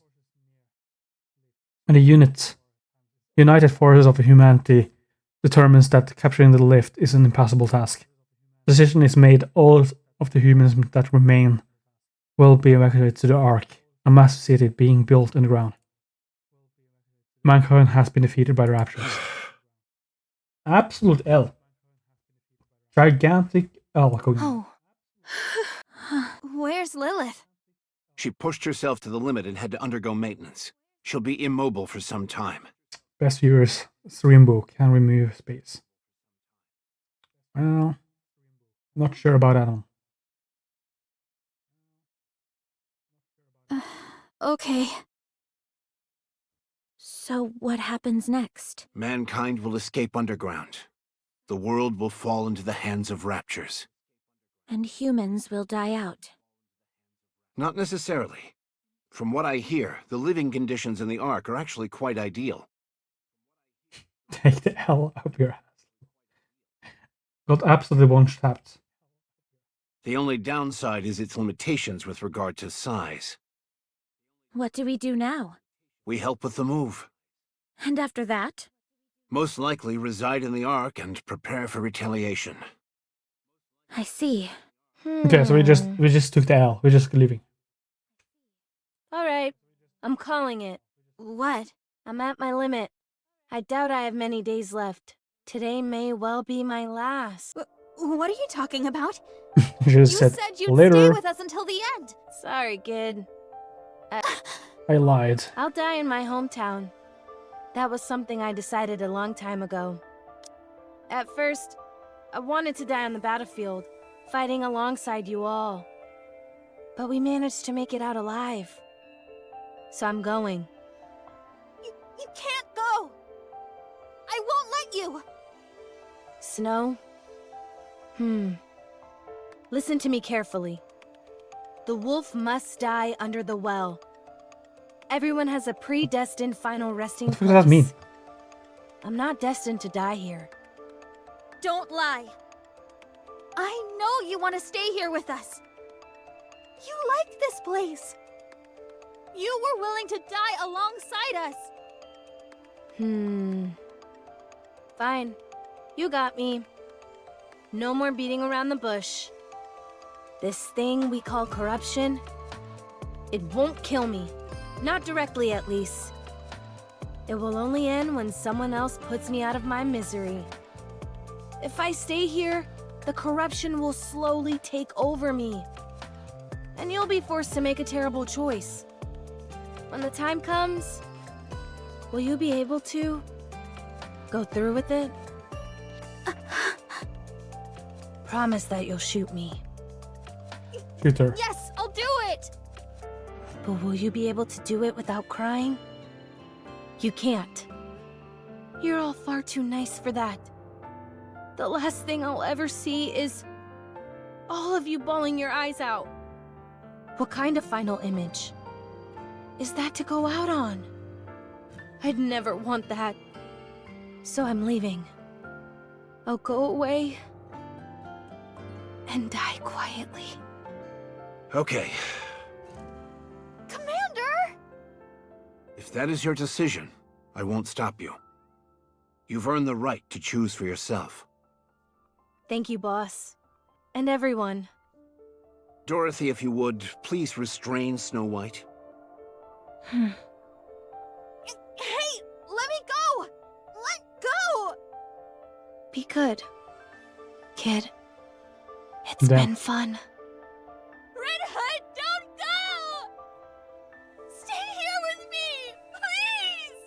And the United Forces of Humanity determines that capturing the lift is an impossible task. The decision is made all of the humans that remain will be evacuated to the Ark, a massive city being built in the ground. Mankind has been defeated by the Raptures. Absolute L. Gigantic alcohol. Oh. Where's Lilith? She pushed herself to the limit and had to undergo maintenance. She'll be immobile for some time. Best viewers, Streambook can remove space. Well, not sure about that one. Okay. So what happens next? Mankind will escape underground. The world will fall into the hands of raptures. And humans will die out. Not necessarily. From what I hear, the living conditions in the Ark are actually quite ideal. Take the hell out of your ass. Got absolutely one-tapped. The only downside is its limitations with regard to size. What do we do now? We help with the move. And after that? Most likely reside in the Ark and prepare for retaliation. I see. Okay, so we just took the L. We're just leaving. Alright, I'm calling it. What? I'm at my limit. I doubt I have many days left. Today may well be my last. What are you talking about? You just said you'd later. stay with us until the end. Sorry, kid. I lied. I'll die in my hometown. That was something I decided a long time ago. At first, I wanted to die on the battlefield, fighting alongside you all. But we managed to make it out alive. So I'm going. You can't go. I won't let you. Snow? Listen to me carefully. The wolf must die under the well. Everyone has a predestined final resting place. What does that mean? I'm not destined to die here. Don't lie. I know you want to stay here with us. You like this place. You were willing to die alongside us. Fine. You got me. No more beating around the bush. This thing we call corruption, it won't kill me. Not directly, at least. It will only end when someone else puts me out of my misery. If I stay here, the corruption will slowly take over me. And you'll be forced to make a terrible choice. When the time comes, will you be able to go through with it? Promise that you'll shoot me. Shoot her. Yes, I'll do it. But will you be able to do it without crying? You can't. You're all far too nice for that. The last thing I'll ever see is all of you bawling your eyes out. What kind of final image is that to go out on? I'd never want that. So I'm leaving. I'll go away and die quietly. Okay. Commander! If that is your decision, I won't stop you. You've earned the right to choose for yourself. Thank you, boss. And everyone. Dorothy, if you would, please restrain Snow White. Hey, let me go! Let go! Be good, kid. It's been fun. Red Hood, don't go! Stay here with me, please!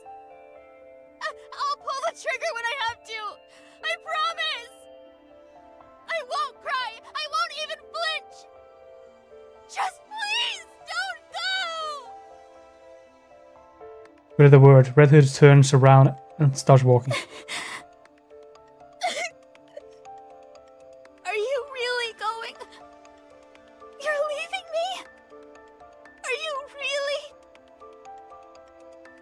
I'll pull the trigger when I have to. I promise! I won't cry. I won't even flinch. Just please, don't go! With the word, Red Hood turns around and starts walking. Are you really going? You're leaving me? Are you really?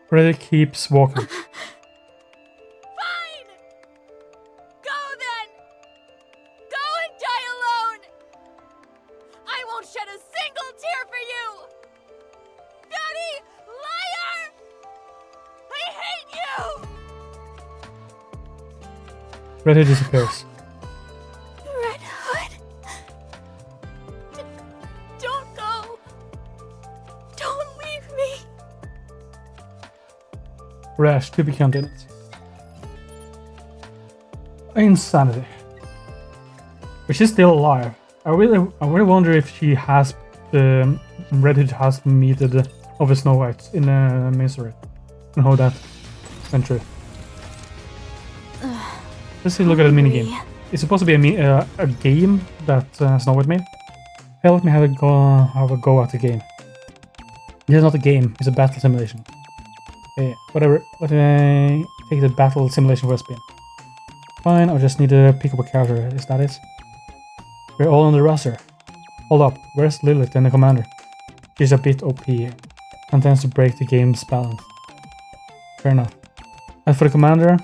Red Hood keeps walking. Fine! Go then! Go and die alone! I won't shed a single tear for you! Daddy! Liar! I hate you! Red Hood disappears. Red Hood! Don't go! Don't leave me! Rash to be continued. Insanity. But she's still alive. I really wonder if she has Red Hood has meted over Snow White in Misery and how that went through. Let's see, look at the minigame. It's supposed to be a game that Snow White made. Hey, let me have a go at the game. It's not a game, it's a battle simulation. Okay, whatever. Let me take the battle simulation for a spin. Fine, I just need to pick up a character. Is that it? We're all on the roster. Hold up, where's Lilith and the commander? She's a bit OP and tends to break the game's balance. Fair enough. As for the commander,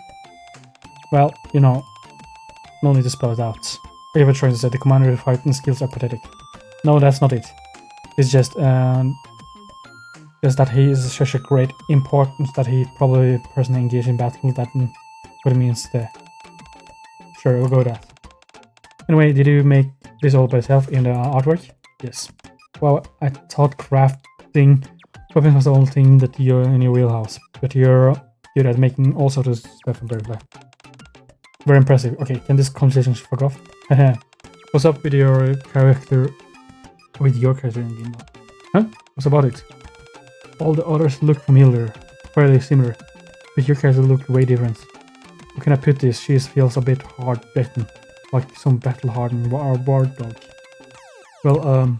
well, you know, no need to spell it out. I have a choice to say the commander fighting skills are pathetic. No, that's not it. It's just that he is such a great importance that he probably personally engaged in battle. That what it means there. Sure, we'll go with that. Anyway, did you make this all by yourself in the artwork? Yes. Well, I thought crafting weapons was the only thing that you're in your wheelhouse, but you're good at making all sorts of stuff and blah blah. Very impressive. Okay, can this conversation fuck off? What's up with your character? With your character in game? Huh? What's about it? All the others look familiar, fairly similar, but your character looked way different. How can I put this? She feels a bit hard-bitten, like some battle-hardened war dog. Well,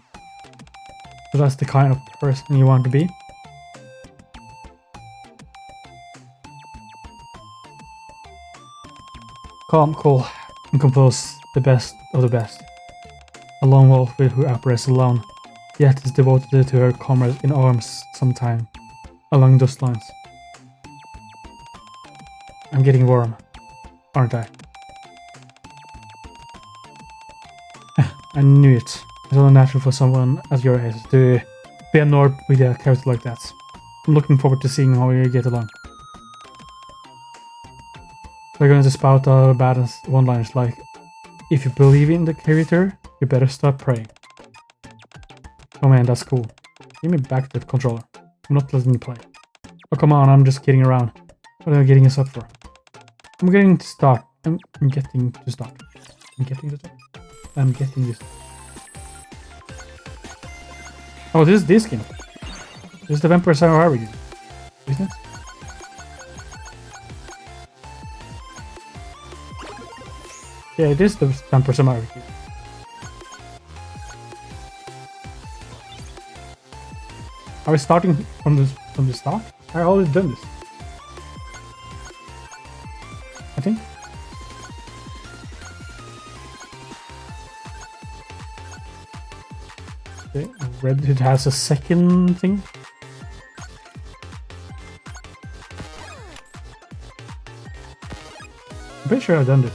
so that's the kind of person you want to be? Calm, cool, and composed, the best of the best. A lone wolf who operates alone, yet is devoted to her comrades in arms sometime, along those lines. I'm getting warm, aren't I? I knew it. It's only natural for someone at your age to be annoyed with a character like that. I'm looking forward to seeing how you get along. We're going to spout our badass one-liners like, if you believe in the character, you better stop praying. Oh man, that's cool. Give me back the controller. I'm not letting you play. Oh come on, I'm just kidding around. What am I getting us up for? I'm getting to start. I'm getting to start. I'm getting to start. I'm getting this. Oh, this is this skin. This is the Vampire Samurai Harvey, isn't it? Yeah, it is the Vampire Samurai Harvey. Are we starting from the start? I already done this. I think. Okay, Reddit has a second thing. I'm pretty sure I've done this.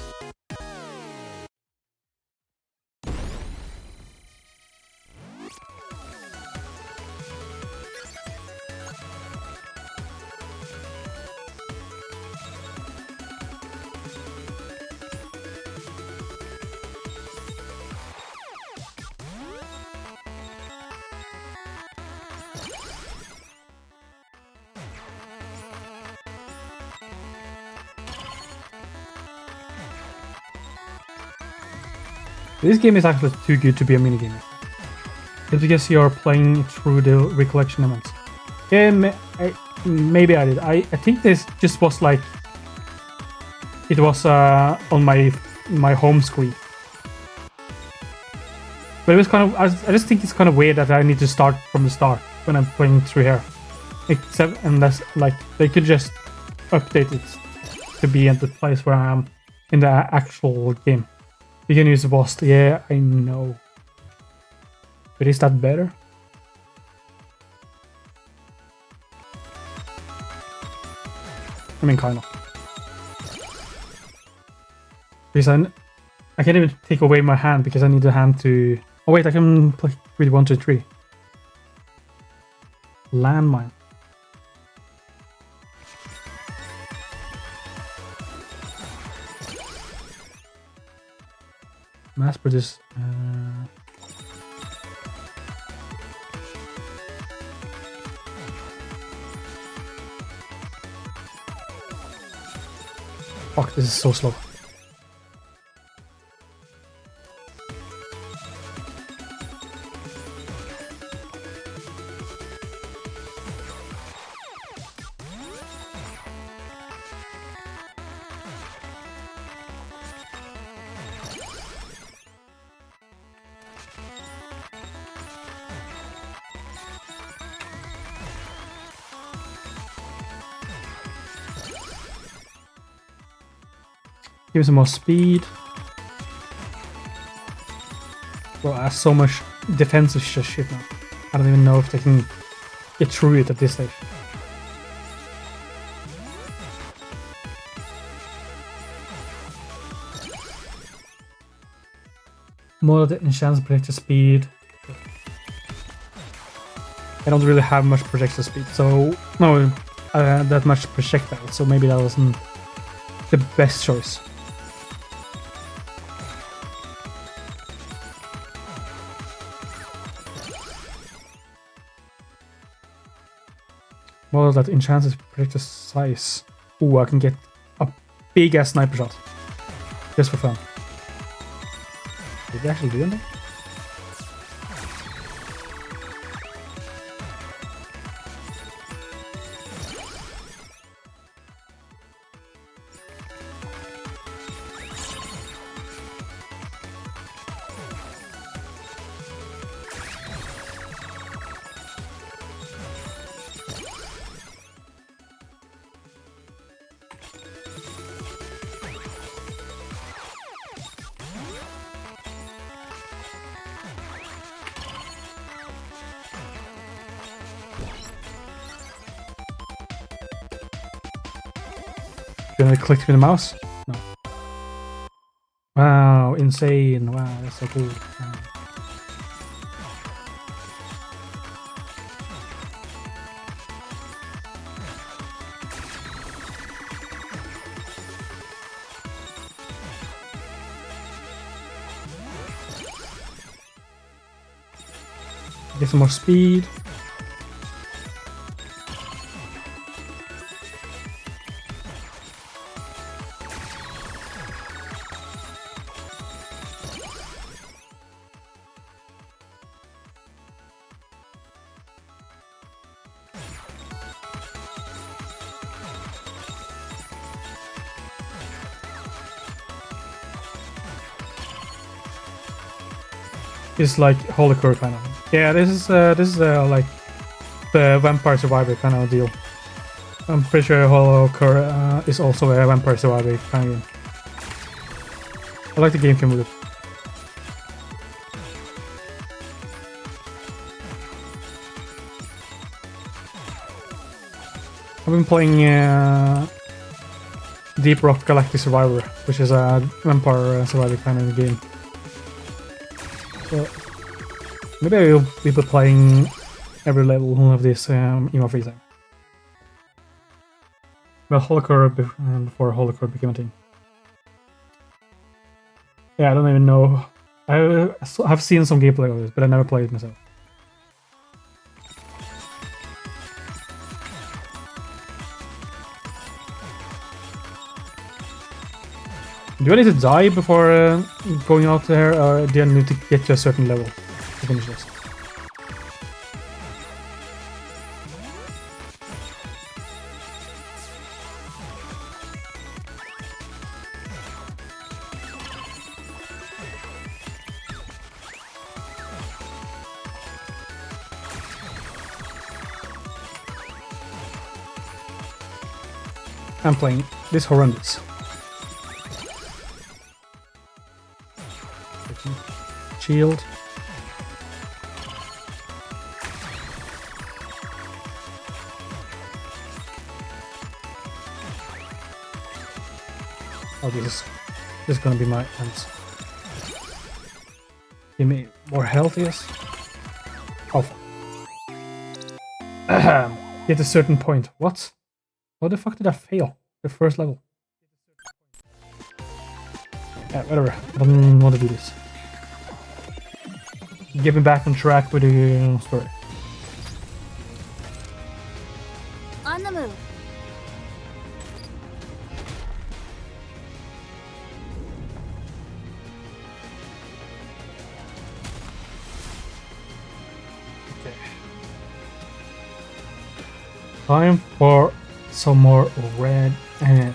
This game is actually too good to be a minigame. It's because you're playing through the recollection elements. Yeah, maybe I did. I think this just was like... It was on my home screen. But it was kind of... I just think it's kind of weird that I need to start from the start when I'm playing through here. Except unless, like, they could just update it to be at the place where I am in the actual game. You can use the boss. Yeah, I know. But is that better? I mean, kind of. Because I can't even take away my hand because I need the hand to... Oh wait, I can play with 1, 2, 3. Landmine. Mass produce. Fuck, this is so slow. Give me some more speed. Well, I have so much defensive shit now. I don't even know if they can get through it at this stage. More of the enchants projectile speed. I don't really have much projectile speed, so no, that much projectile. So maybe that wasn't the best choice. What was that? Enchanted projectile size. Ooh, I can get a big ass sniper shot. Just for fun. Did they actually do anything? Gonna click with the mouse? No. Wow, insane. Wow, that's so cool. Wow. Get some more speed. It's like Holocaur kind of. Yeah, this is like the Vampire Survivor kind of deal. I'm pretty sure Holocaur is also a Vampire Survivor kind of game. I like the game mode. I've been playing Deep Rock Galactic Survivor, which is a Vampire Survivor kind of game. So maybe I will be playing every level of this in my free time. Well, Holocaur before Holocaur became a thing. Yeah, I don't even know. I've seen some gameplay of this, but I never played it myself. Do I need to die before going out there, or do I need to get to a certain level to finish this? I'm playing this horrendous. Shield. Oh, this is gonna be my hands. Give me more health, yes. Oh. At a certain point. What? How the fuck did I fail? The first level. Yeah, whatever. I don't want to do this. Get me back on track with the story. On the move. Okay. Time for some more red ash.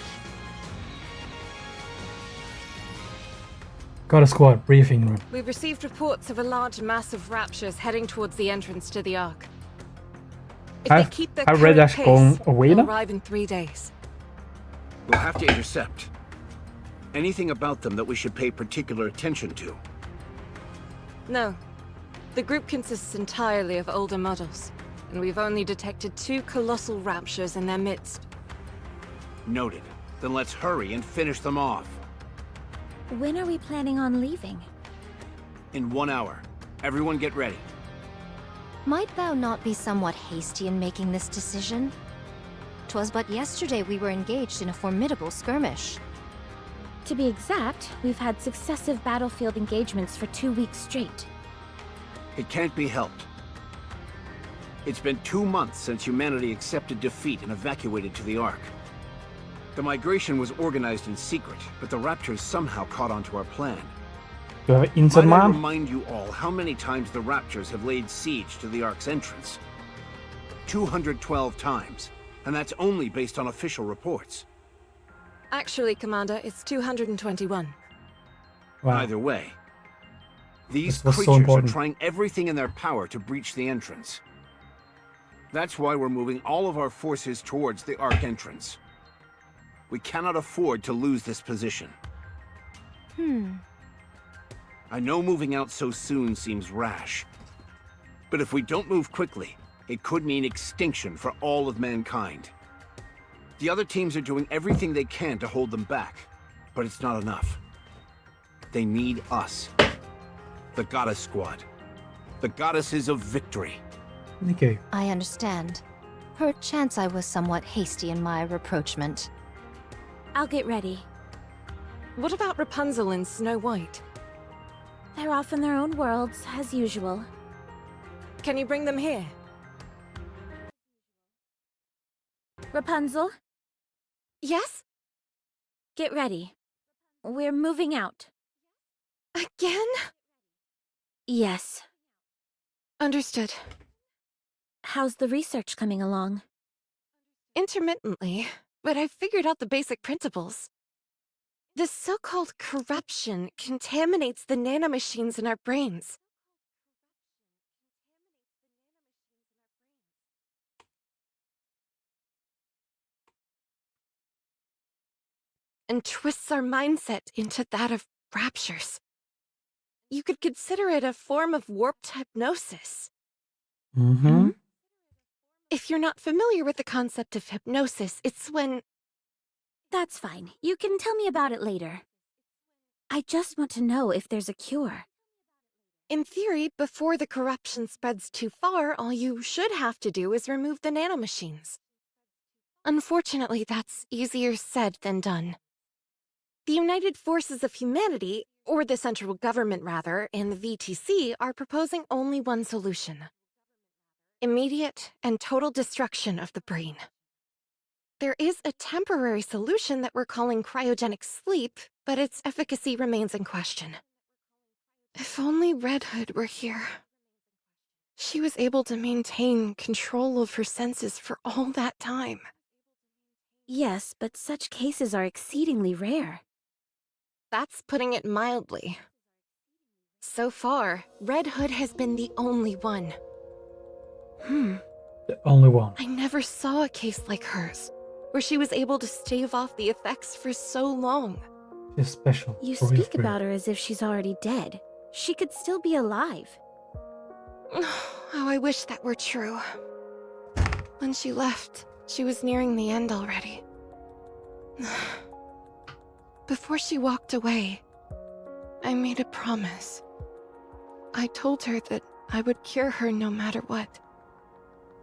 Got a squad briefing room. We've received reports of a large mass of raptures heading towards the entrance to the Ark. If they keep their Red current Ash pace, going away they'll now? arrive in 3 days. We'll have to intercept. Anything about them that we should pay particular attention to? No. The group consists entirely of older models, and we've only detected 2 colossal raptures in their midst. Noted. Then let's hurry and finish them off. When are we planning on leaving? In 1 hour. Everyone get ready. Might thou not be somewhat hasty in making this decision? 'Twas but yesterday we were engaged in a formidable skirmish. To be exact, we've had successive battlefield engagements for 2 weeks straight. It can't be helped. It's been 2 months since humanity accepted defeat and evacuated to the Ark. The migration was organized in secret, but the Raptors somehow caught on to our plan. You have an inside Might I man? remind you all how many times the Raptors have laid siege to the Ark's entrance? 212 times, and that's only based on official reports. Actually, Commander, it's 221. Wow. Either way, these This was so creatures are important. trying everything in their power to breach the entrance. That's why we're moving all of our forces towards the Ark entrance. We cannot afford to lose this position. I know moving out so soon seems rash, but if we don't move quickly, it could mean extinction for all of mankind. The other teams are doing everything they can to hold them back, but it's not enough. They need us. The Goddess Squad. The Goddesses of Victory. NIKKE. I understand. Perchance I was somewhat hasty in my rapprochement. I'll get ready. What about Rapunzel and Snow White? They're off in their own worlds, as usual. Can you bring them here? Rapunzel, Yes? get ready. We're moving out. Again? Yes. Understood. How's the research coming along? Intermittently, but I've figured out the basic principles. The so-called corruption contaminates the nanomachines in our brains. And twists our mindset into that of raptures. You could consider it a form of warped hypnosis. Mm-hmm. If you're not familiar with the concept of hypnosis, it's when... That's fine. You can tell me about it later. I just want to know if there's a cure. In theory, before the corruption spreads too far, all you should have to do is remove the nanomachines. Unfortunately, that's easier said than done. The United Forces of Humanity, or the central government rather, and the VTC are proposing only one solution. Immediate and total destruction of the brain. There is a temporary solution that we're calling cryogenic sleep, but its efficacy remains in question. If only Red Hood were here. She was able to maintain control of her senses for all that time. Yes, but such cases are exceedingly rare. That's putting it mildly. So far, Red Hood has been the only one. The only one. I never saw a case like hers, where she was able to stave off the effects for so long. She's special. You for real, speak for real. about her as if she's already dead. She could still be alive. How I wish that were true. When she left, she was nearing the end already. Before she walked away, I made a promise. I told her that I would cure her no matter what.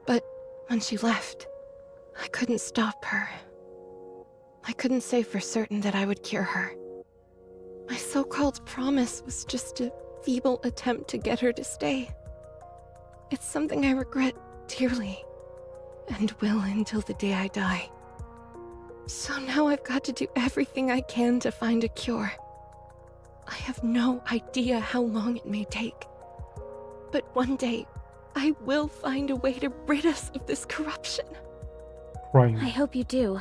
But when she left, I couldn't stop her. I couldn't say for certain that I would cure her. My so-called promise was just a feeble attempt to get her to stay. It's something I regret dearly, and will until the day I die. So now I've got to do everything I can to find a cure. I have no idea how long it may take. But one day, I will find a way to rid us of this corruption. Crying. I hope you do.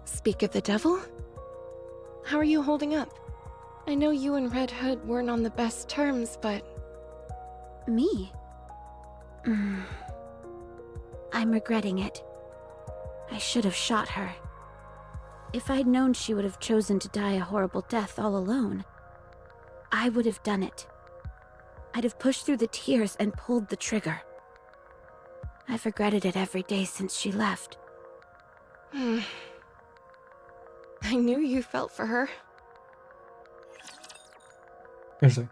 Speak of the devil? How are you holding up? I know you and Red Hood weren't on the best terms, but... Me? I'm regretting it. I should have shot her. If I'd known she would have chosen to die a horrible death all alone, I would have done it. I'd have pushed through the tears and pulled the trigger. I've regretted it every day since she left. I knew you felt for her. Interesting.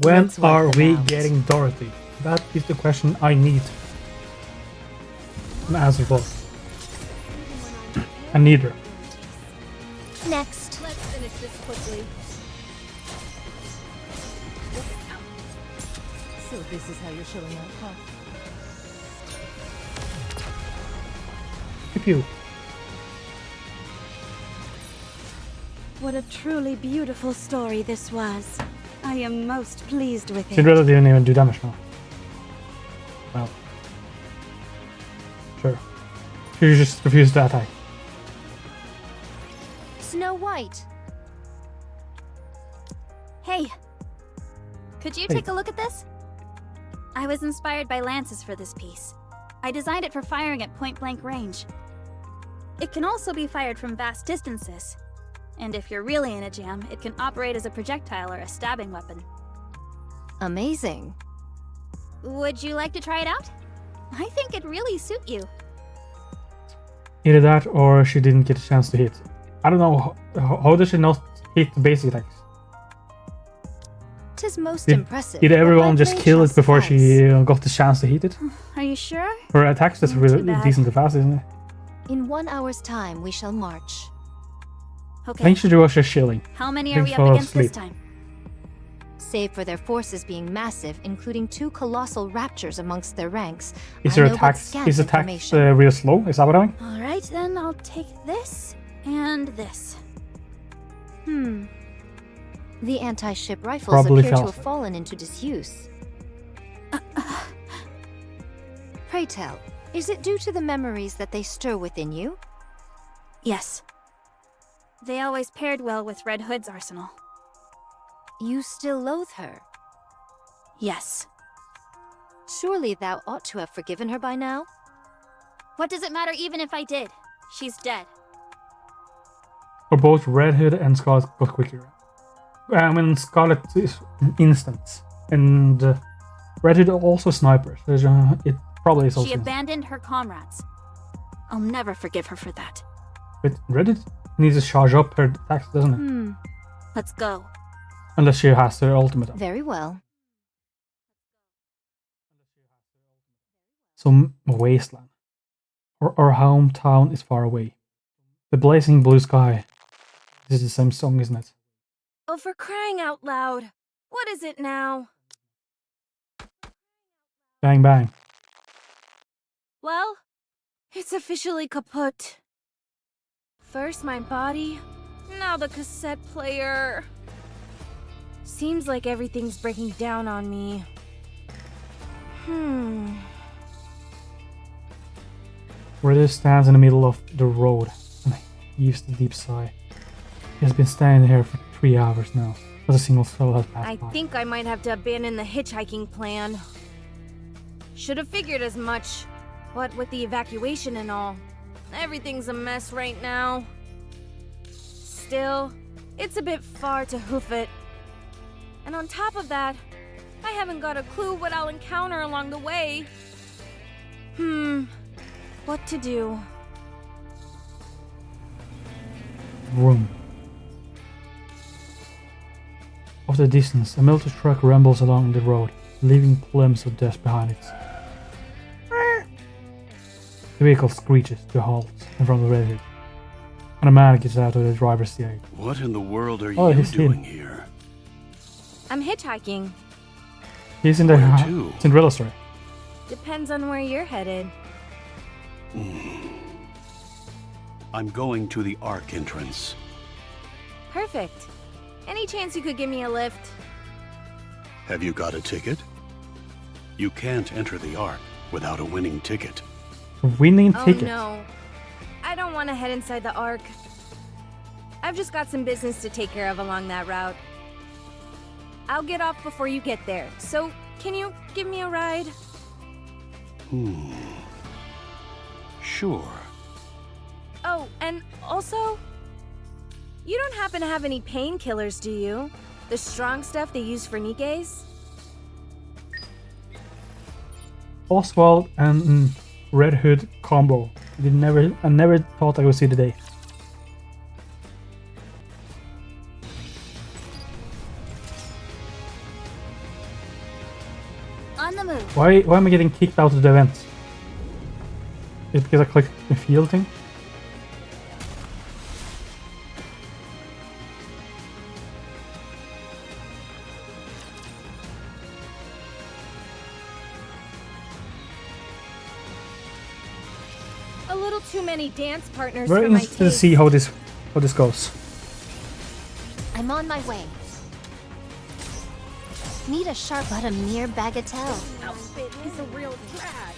When Let's work are it we out. getting Dorothy? That is the question I need an answer for. And neither. Next. Let's finish this quickly. So this is how you're showing up, huh? Pew pew. What a truly beautiful story this was. I am most pleased with it. Cinderella didn't even do damage now. Well. Sure. She just refused to attack. Snow White. Hey, could you Hey. take a look at this? I was inspired by lances for this piece. I designed it for firing at point-blank range. It can also be fired from vast distances. And if you're really in a jam, it can operate as a projectile or a stabbing weapon. Amazing. Would you like to try it out? I think it'd really suit you. Either that or she didn't get a chance to hit. I don't know. How does she not hit the basic attacks? 'Tis most Did- impressive. Did that everyone my just blade kill shall it before suffice. she got the chance to hit it? Are you sure? Her attacks that's Too really bad. decently fast, isn't it? In 1 hour's time, we shall march. I Okay. think she was just chilling. How many are Thanks we for up against this sleep. time? Save for their forces being massive, including 2 colossal raptures amongst their ranks. Is I her know but attacks scant is attacks information. real slow? Is that what I mean? All right, then I'll take this and this. The anti-ship rifles Probably appear to fails. have fallen into disuse. Pray tell, is it due to the memories that they stir within you? Yes. They always paired well with Red Hood's arsenal. You still loathe her? Yes. Surely thou ought to have forgiven her by now? What does it matter even if I did? She's dead. Or both Red Hood and Scarlet got quicker. I mean, Scarlet is instant, and Red Hood also snipers. It probably is also. She instant. abandoned her comrades. I'll never forgive her for that. But Red Hood needs to charge up her attacks, doesn't it? Let's go. Unless she has her ultimate. Very well. Some wasteland. Or our hometown is far away. The blazing blue sky. This is the same song, isn't it? Oh, for crying out loud. What is it now? Bang bang. Well, it's officially kaput. First my body, now the cassette player. Seems like everything's breaking down on me. Redder stands in the middle of the road and heaves a deep sigh. He has been standing here for 3 hours now. Not a single soul has passed I by. think I might have to abandon the hitchhiking plan. Should have figured as much. What with the evacuation and all, everything's a mess right now. Still, it's a bit far to hoof it. And on top of that, I haven't got a clue what I'll encounter along the way. What to do? Vroom. Off the distance, a military truck rumbles along the road, leaving plumes of dust behind it. The vehicle screeches to a halt in front of the Red Hood, and a man gets out of the driver's seat. What in the world are Oh, you he's doing him. here? I'm hitchhiking. He's in the Where to? Cinderella story. Depends on where you're headed. I'm going to the Ark entrance. Perfect. Any chance you could give me a lift? Have you got a ticket? You can't enter the Ark without a winning ticket. Winning Oh ticket. no. I don't want to head inside the Ark. I've just got some business to take care of along that route. I'll get off before you get there, so can you give me a ride? sure. Oh, and also, you don't happen to have any painkillers, do you? The strong stuff they use for Nikkes? Oswald and Red Hood combo. I never thought I would see the day. On the move. Why am I getting kicked out of the event? Is it because I clicked the field thing? A little too many dance partners Very for my interested to taste. see how this goes. I'm on my way. Need a sharp but a mere bagatelle. Outfit is a real drag.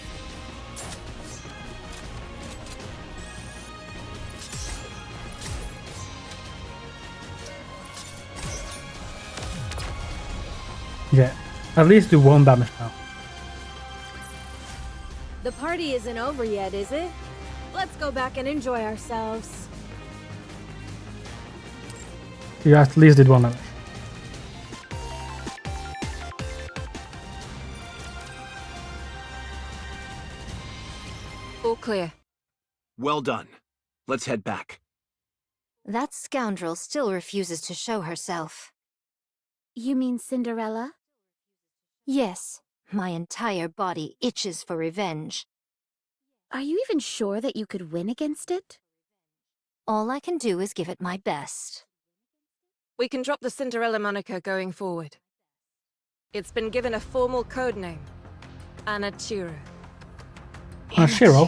Yeah, at least do 1 damage now. The party isn't over yet, is it? Let's go back and enjoy ourselves. You at least did 1 damage. All clear. Well done. Let's head back. That scoundrel still refuses to show herself. You mean Cinderella? Yes, my entire body itches for revenge. Are you even sure that you could win against it? All I can do is give it my best. We can drop the Cinderella moniker going forward. It's been given a formal code name. Anachiro. Shiro?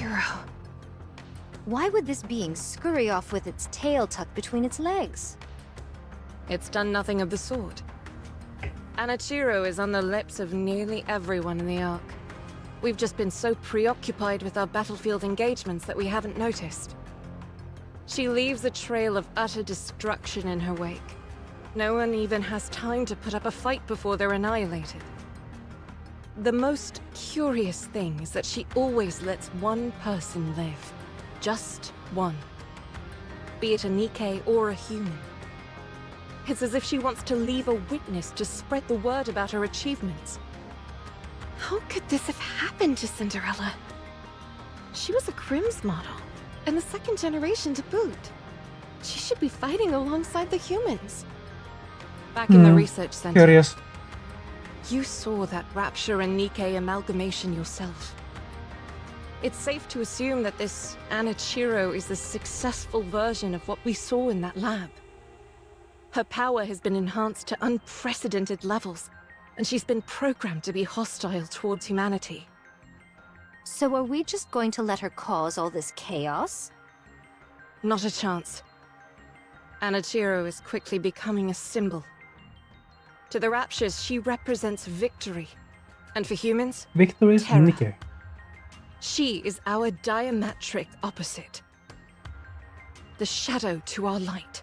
Why would this being scurry off with its tail tucked between its legs? It's done nothing of the sort. Anachiro is on the lips of nearly everyone in the Ark. We've just been so preoccupied with our battlefield engagements that we haven't noticed. She leaves a trail of utter destruction in her wake. No one even has time to put up a fight before they're annihilated. The most curious thing is that she always lets one person live. Just one. Be it a Nikke or a human. It's as if she wants to leave a witness to spread the word about her achievements. How could this have happened to Cinderella? She was a Crims model, and the 2nd generation to boot. She should be fighting alongside the humans. Back in the research center, Curious. you saw that Rapture and Nikke amalgamation yourself. It's safe to assume that this Anachiro is the successful version of what we saw in that lab. Her power has been enhanced to unprecedented levels, and she's been programmed to be hostile towards humanity. So are we just going to let her cause all this chaos? Not a chance. Anachiro is quickly becoming a symbol. To the Raptures, she represents victory. And for humans, Victory is terror. Nikke. She is our diametric opposite. The shadow to our light.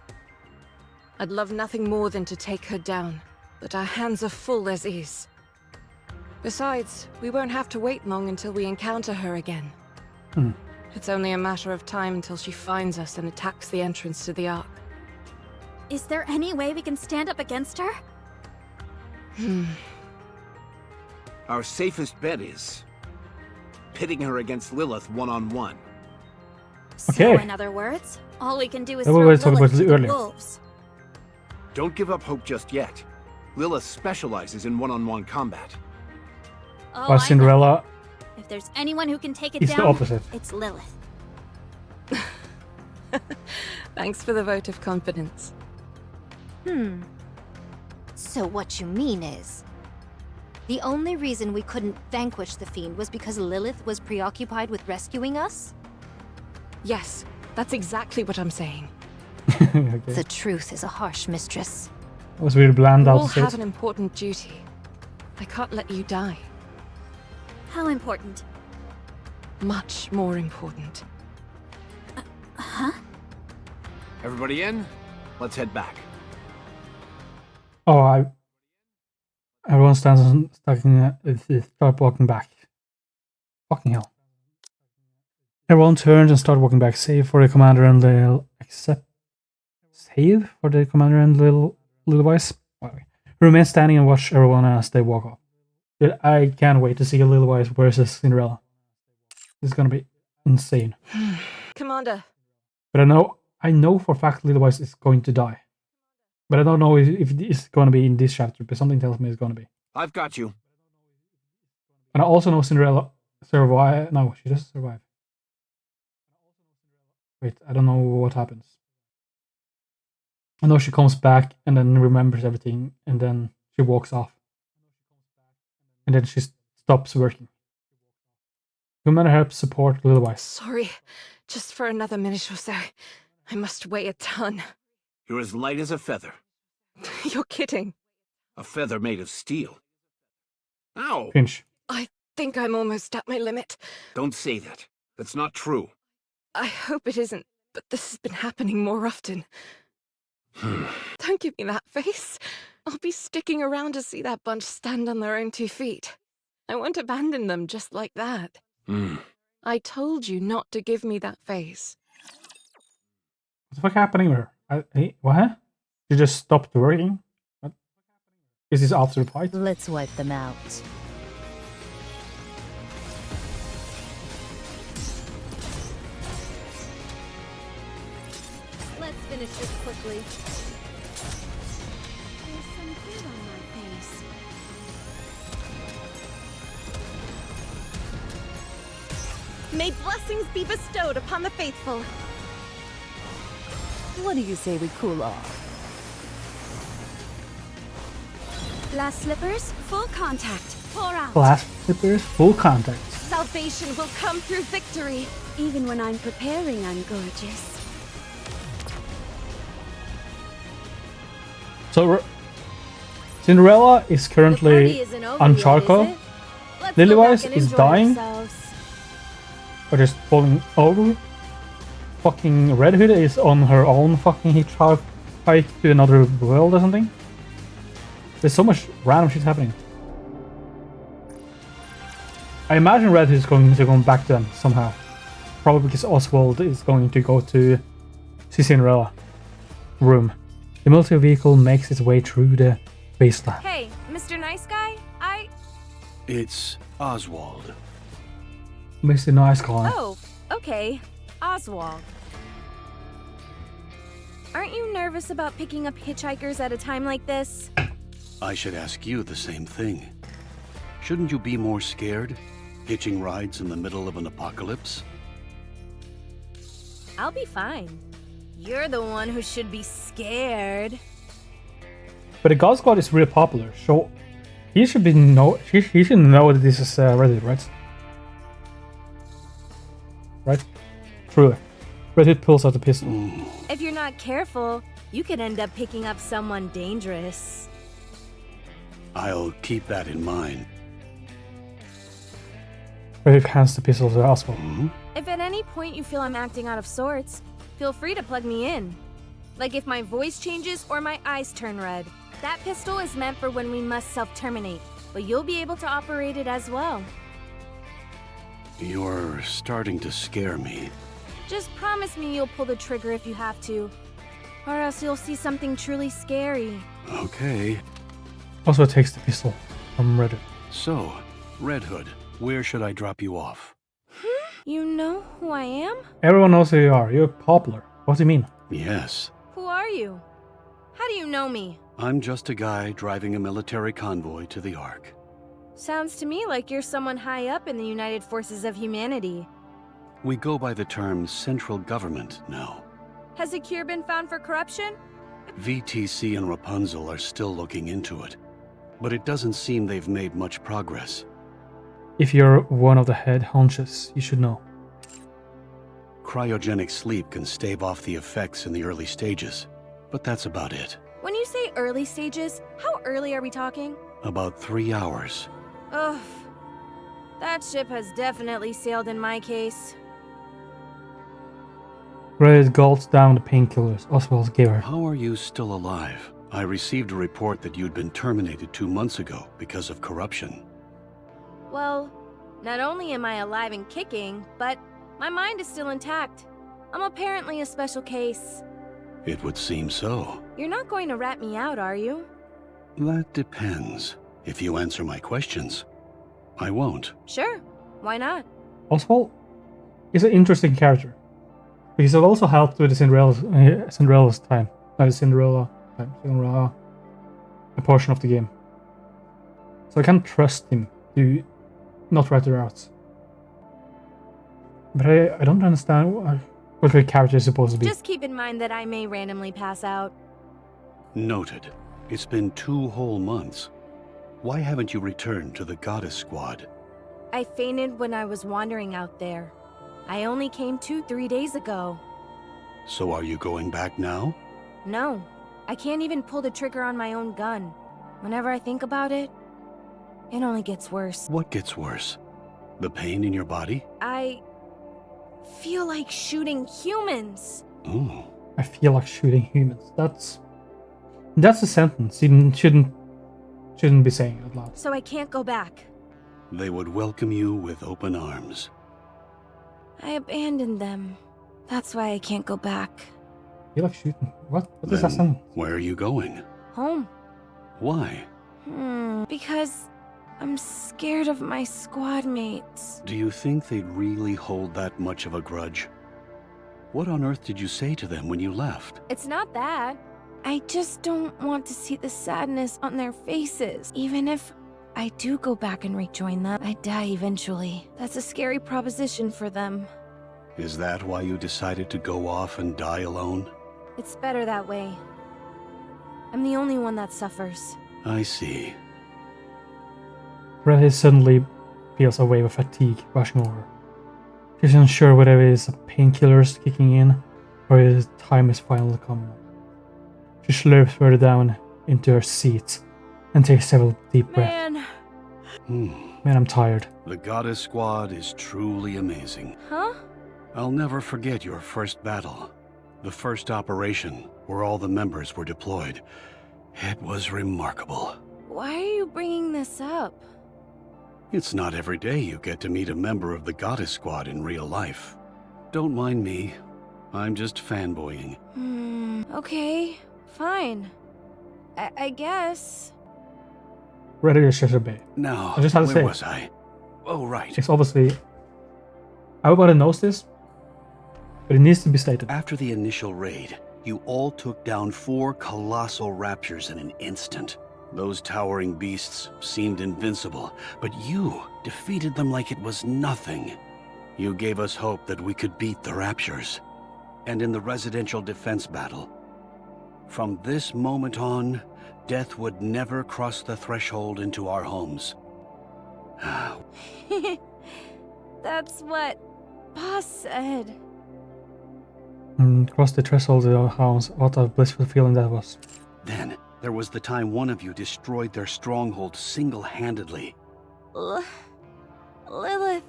I'd love nothing more than to take her down, but our hands are full as is. Besides, we won't have to wait long until we encounter her again. It's only a matter of time until she finds us and attacks the entrance to the Ark. Is there any way we can stand up against her? Our safest bet is pitting her against Lilith one-on-one. Okay. So in other words, all we can do is That throw was what I Lilith talked to about the earlier. wolves. Don't give up hope just yet. Lilith specializes in one-on-one combat. Oh, While I know. Cinderella If there's anyone who can take it is down, the opposite. it's Lilith. Thanks for the vote of confidence. So what you mean is, the only reason we couldn't vanquish the Fiend was because Lilith was preoccupied with rescuing us? Yes, that's exactly what I'm saying. Okay. The truth is a harsh mistress. That was really bland We out all to say. have an important duty. I can't let you die. How important? Much more important. Everybody in? Let's head back. Oh, everyone stands and start walking back. Fucking hell. Everyone turns and start walking back. Save for the commander and little Wise. Remain standing and watch everyone as they walk off. Dude, I can't wait to see Little Wise versus Cinderella. This is gonna be insane. Commander. But I know for a fact Little Wise is going to die. But I don't know if it's going to be in this chapter, but something tells me it's going to be. I've got you. And I also know Cinderella survive. No, she doesn't survive. Wait, I don't know what happens. I know she comes back and then remembers everything, and then she walks off. And then she stops working. Commander helps support Little Wise. Sorry, just for another minute or so. I must weigh a ton. You're as light as a feather. You're kidding. A feather made of steel. Ow! Pinch. I think I'm almost at my limit. Don't say that. That's not true. I hope it isn't, but this has been happening more often. Don't give me that face. I'll be sticking around to see that bunch stand on their own 2 feet. I won't abandon them just like that. I told you not to give me that face. What the fuck happening with her? What? She just stopped working? What? Is this after the fight? Let's wipe them out. Let's finish this quickly. There's some fear on my face. May blessings be bestowed upon the faithful. What do you say we cool off? Glass slippers, full contact. Pour out. Glass slippers, full contact. Salvation will come through victory. Even when I'm preparing, I'm gorgeous. So, Cinderella is currently on charcoal. Lily Wise is dying. Or just falling over. Fucking Red Hood is on her own fucking hitchhike to another world or something. There's so much random shit happening. I imagine Red Hood is going to go back to them somehow. Probably because Oswald is going to go to Cinderella room. The military vehicle makes its way through the wasteland. Hey, Mr. Nice Guy, It's Oswald. Mr. Nice Guy. Oh, okay. Oswald. Aren't you nervous about picking up hitchhikers at a time like this? I should ask you the same thing. Shouldn't you be more scared? Hitching rides in the middle of an apocalypse? I'll be fine. You're the one who should be scared. But the God Squad is really popular, so he should be he should know that this is Red Hood, right? Right? True. Red Hood pulls out the pistol. If you're not careful, you could end up picking up someone dangerous. I'll keep that in mind. Red Hood hands the pistol to Oswald. If at any point you feel I'm acting out of sorts, feel free to plug me in. Like if my voice changes or my eyes turn red. That pistol is meant for when we must self-terminate, but you'll be able to operate it as well. You're starting to scare me. Just promise me you'll pull the trigger if you have to, or else you'll see something truly scary. Okay. Oswald takes the pistol from Red Hood. So, Red Hood, where should I drop you off? You know who I am? Everyone knows who you are. You're popular. What do you mean? Yes. Who are you? How do you know me? I'm just a guy driving a military convoy to the Ark. Sounds to me like you're someone high up in the United Forces of Humanity. We go by the term central government now. Has a cure been found for corruption? VTC and Rapunzel are still looking into it, but it doesn't seem they've made much progress. If you're one of the head hunches, you should know. Cryogenic sleep can stave off the effects in the early stages, but that's about it. When you say early stages, how early are we talking? About 3 hours. Ugh. That ship has definitely sailed in my case. Red gulps down the painkillers Oswald gave her. How are you still alive? I received a report that you'd been terminated 2 months ago because of corruption. Well, not only am I alive and kicking, but My mind is still intact. I'm apparently a special case. It would seem so. You're not going to rat me out, are you? That depends. If you answer my questions, I won't. Sure. Why not? Oswald is an interesting character. Because it also helped with the Cinderella's time. Cinderella, a portion of the game. So I can't trust him to not rat her out. But I don't understand what the character is supposed to be. Just keep in mind that I may randomly pass out. Noted. It's been 2 whole months. Why haven't you returned to the Goddess Squad? I fainted when I was wandering out there. I only came to 3 days ago. So are you going back now? No. I can't even pull the trigger on my own gun. Whenever I think about it, it only gets worse. What gets worse? The pain in your body? I feel like shooting humans. Ooh. I feel like shooting humans. That's a sentence you shouldn't be saying out loud. So I can't go back. They would welcome you with open arms. I abandoned them. That's why I can't go back. I feel like shooting. What does that sound? Where are you going? Home. Why? Because I'm scared of my squad mates. Do you think they'd really hold that much of a grudge? What on earth did you say to them when you left? It's not that. I just don't want to see the sadness on their faces. Even if I do go back and rejoin them, I die eventually. That's a scary proposition for them. Is that why you decided to go off and die alone? It's better that way. I'm the only one that suffers. I see. Redhead suddenly feels a wave of fatigue rushing over her. She's unsure whether it is painkillers kicking in or if time is finally coming. She slurps further down into her seat and takes several deep breaths. Man, I'm tired. The Goddess Squad is truly amazing. Huh? I'll never forget your first battle. The first operation, where all the members were deployed. It was remarkable. Why are you bringing this up? It's not every day you get to meet a member of the Goddess Squad in real life. Don't mind me. I'm just fanboying. Okay. Fine. I guess. Ready to just obey. Now, I just have to where say, was I? Oh, right. It's obviously... Everybody knows this, but it needs to be stated. After the initial raid, you all took down 4 colossal raptures in an instant. Those towering beasts seemed invincible, but you defeated them like it was nothing. You gave us hope that we could beat the raptures. And in the residential defense battle, from this moment on, death would never cross the threshold into our homes. That's what Boss said. Cross the threshold of our house. What a blissful feeling that was. Then, there was the time one of you destroyed their stronghold single-handedly. Lilith.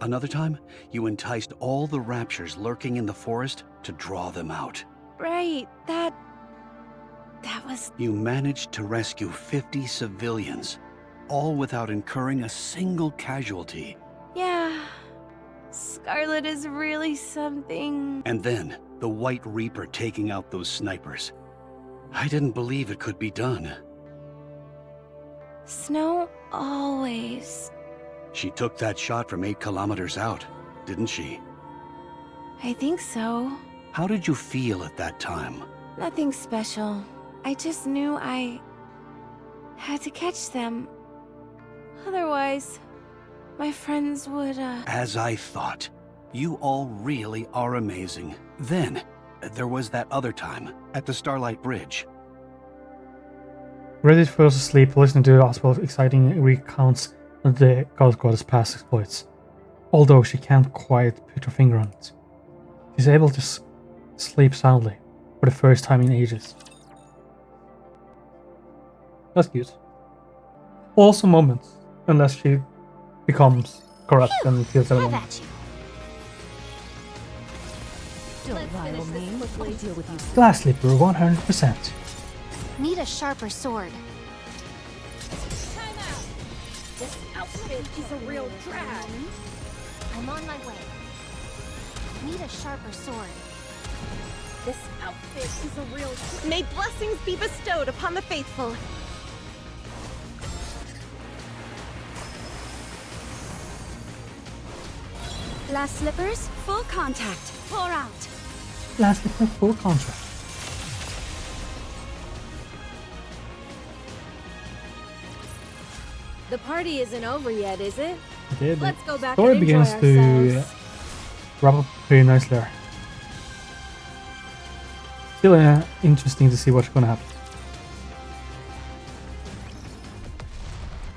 Another time, you enticed all the raptures lurking in the forest to draw them out. Right, that was... You managed to rescue 50 civilians, all without incurring a single casualty. Yeah, Scarlet is really something. And then, the White Reaper taking out those snipers. I didn't believe it could be done. Snow always... She took that shot from 8 kilometers out, didn't she? I think so. How did you feel at that time? Nothing special. I just knew I had to catch them. Otherwise, my friends would, As I thought. You all really are amazing. Then, there was that other time, at the Starlight Bridge. Reddit falls asleep listening to Oswald's exciting recounts of the Goddess past exploits. Although she can't quite put her finger on it. She's able to sleep soundly for the first time in ages. That's cute. Also moments, unless she becomes corrupt and kills everyone. Don't rival me. I'll deal with you soon. Glass Slipper 100%. Need a sharper sword. Time out! This outfit is a real drag. I'm on my way. Need a sharper sword. This outfit is a real... May blessings be bestowed upon the faithful. Last slippers, full contact. Pour out. Last slipper, full contract. The party isn't over yet, is it? Okay, the Let's go back story and enjoy begins to ourselves. wrap up pretty nicely there. Still interesting to see what's gonna happen.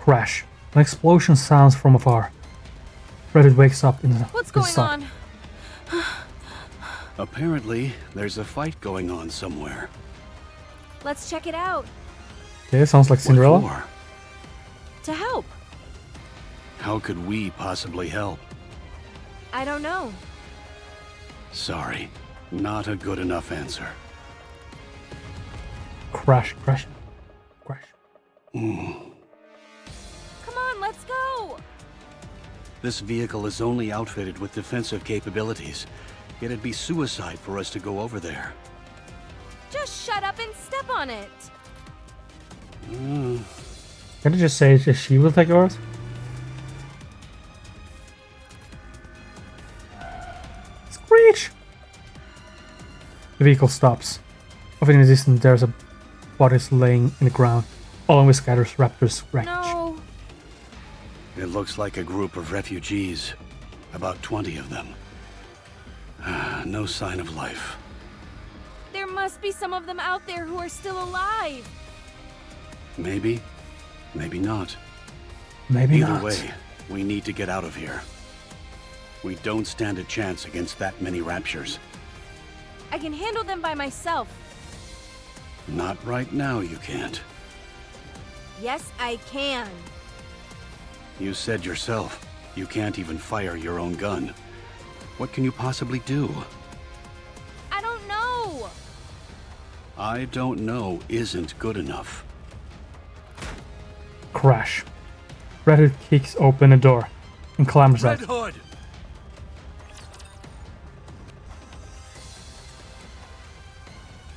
Crash. An explosion sounds from afar. Reddit wakes up in the What's going sun. on? Apparently, there's a fight going on somewhere. Let's check it out. Okay, sounds like Cinderella. What for? To help. How could we possibly help? I don't know. Sorry, not a good enough answer. Crash, crash, crash. Come on, let's go. This vehicle is only outfitted with defensive capabilities. It'd be suicide for us to go over there. Just shut up and step on it. Can I just say that she will take yours? Screech! The vehicle stops. Off in the distance, there's a body laying in the ground, along with scatters raptors' wreckage. No. It looks like a group of refugees. About 20 of them. No sign of life. There must be some of them out there who are still alive. Maybe, maybe not. Maybe Either not. way, we need to get out of here. We don't stand a chance against that many raptures. I can handle them by myself. Not right now, you can't. Yes, I can. You said yourself, you can't even fire your own gun. What can you possibly do? I don't know. I don't know isn't good enough. Crash. Reddit kicks open a door and clambers out. Hood!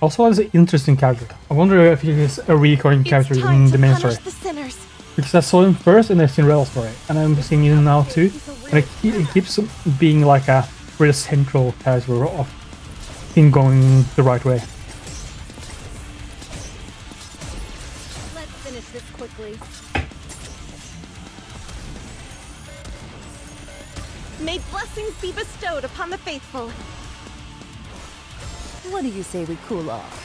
Also, as an interesting character. I wonder if he is a recurring character in the main story. The sinners. Because I saw him first in the Cinderella story, and I'm seeing him now too. And it keeps being like a really central character of him going the right way. Let's finish this quickly. May blessings be bestowed upon the faithful. What do you say we cool off?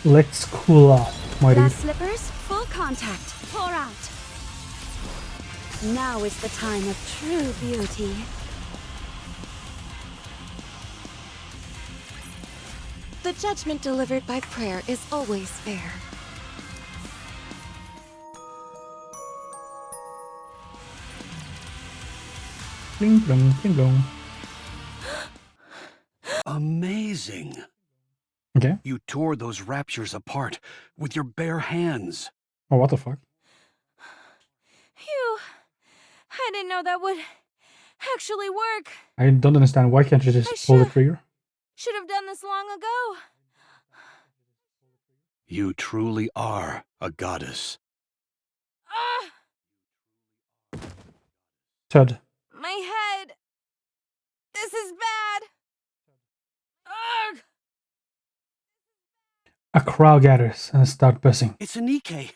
Let's cool off, my dude. Last slippers, full contact. Pour out. Now is the time of true beauty. The judgment delivered by prayer is always fair. Bling blong, bling blong. Amazing! Okay. You tore those raptures apart with your bare hands. Oh, what the fuck? Phew. I didn't know that would actually work. I don't understand. Why can't you just pull the trigger? Should have done this long ago. You truly are a goddess. Ted. My head. This is bad. Ugh. A crowd gathers and start buzzing. It's a NIKKE.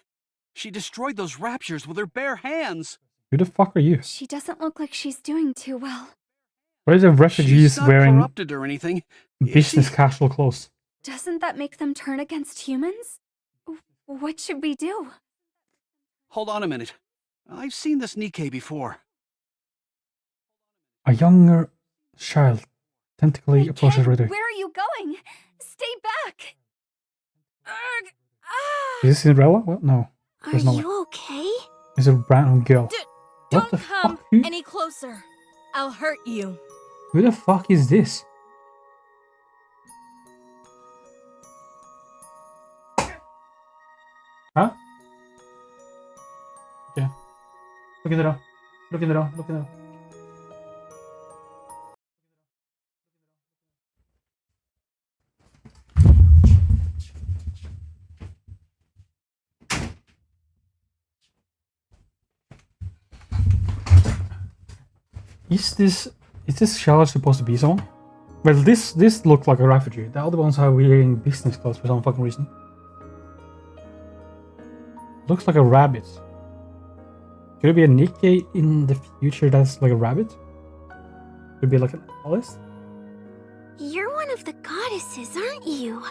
She destroyed those raptures with her bare hands. Who the fuck are you? She doesn't look like she's doing too well. Why are the refugees She's not wearing corrupted or anything. business casual clothes? Doesn't that make them turn against humans? What should we do? Hold on a minute. I've seen this NIKKE before. A younger child tentatively approaches Ritter. Where are you going? Stay back! Ugh. Is this Cinderella? What? No. Are There's no way. you okay? It's a brown girl. Don't the come fuck? Who- any closer. I'll hurt you. Who the fuck is this? Huh? Okay. Look in the door. Look in the door. Look in the door. Is this Charlotte supposed to be someone? Well, this looked like a refugee. The other ones are wearing business clothes for some fucking reason. Looks like a rabbit. Could it be a NIKKE in the future that's like a rabbit? Could it be like an Alice? You're one of the goddesses, aren't you?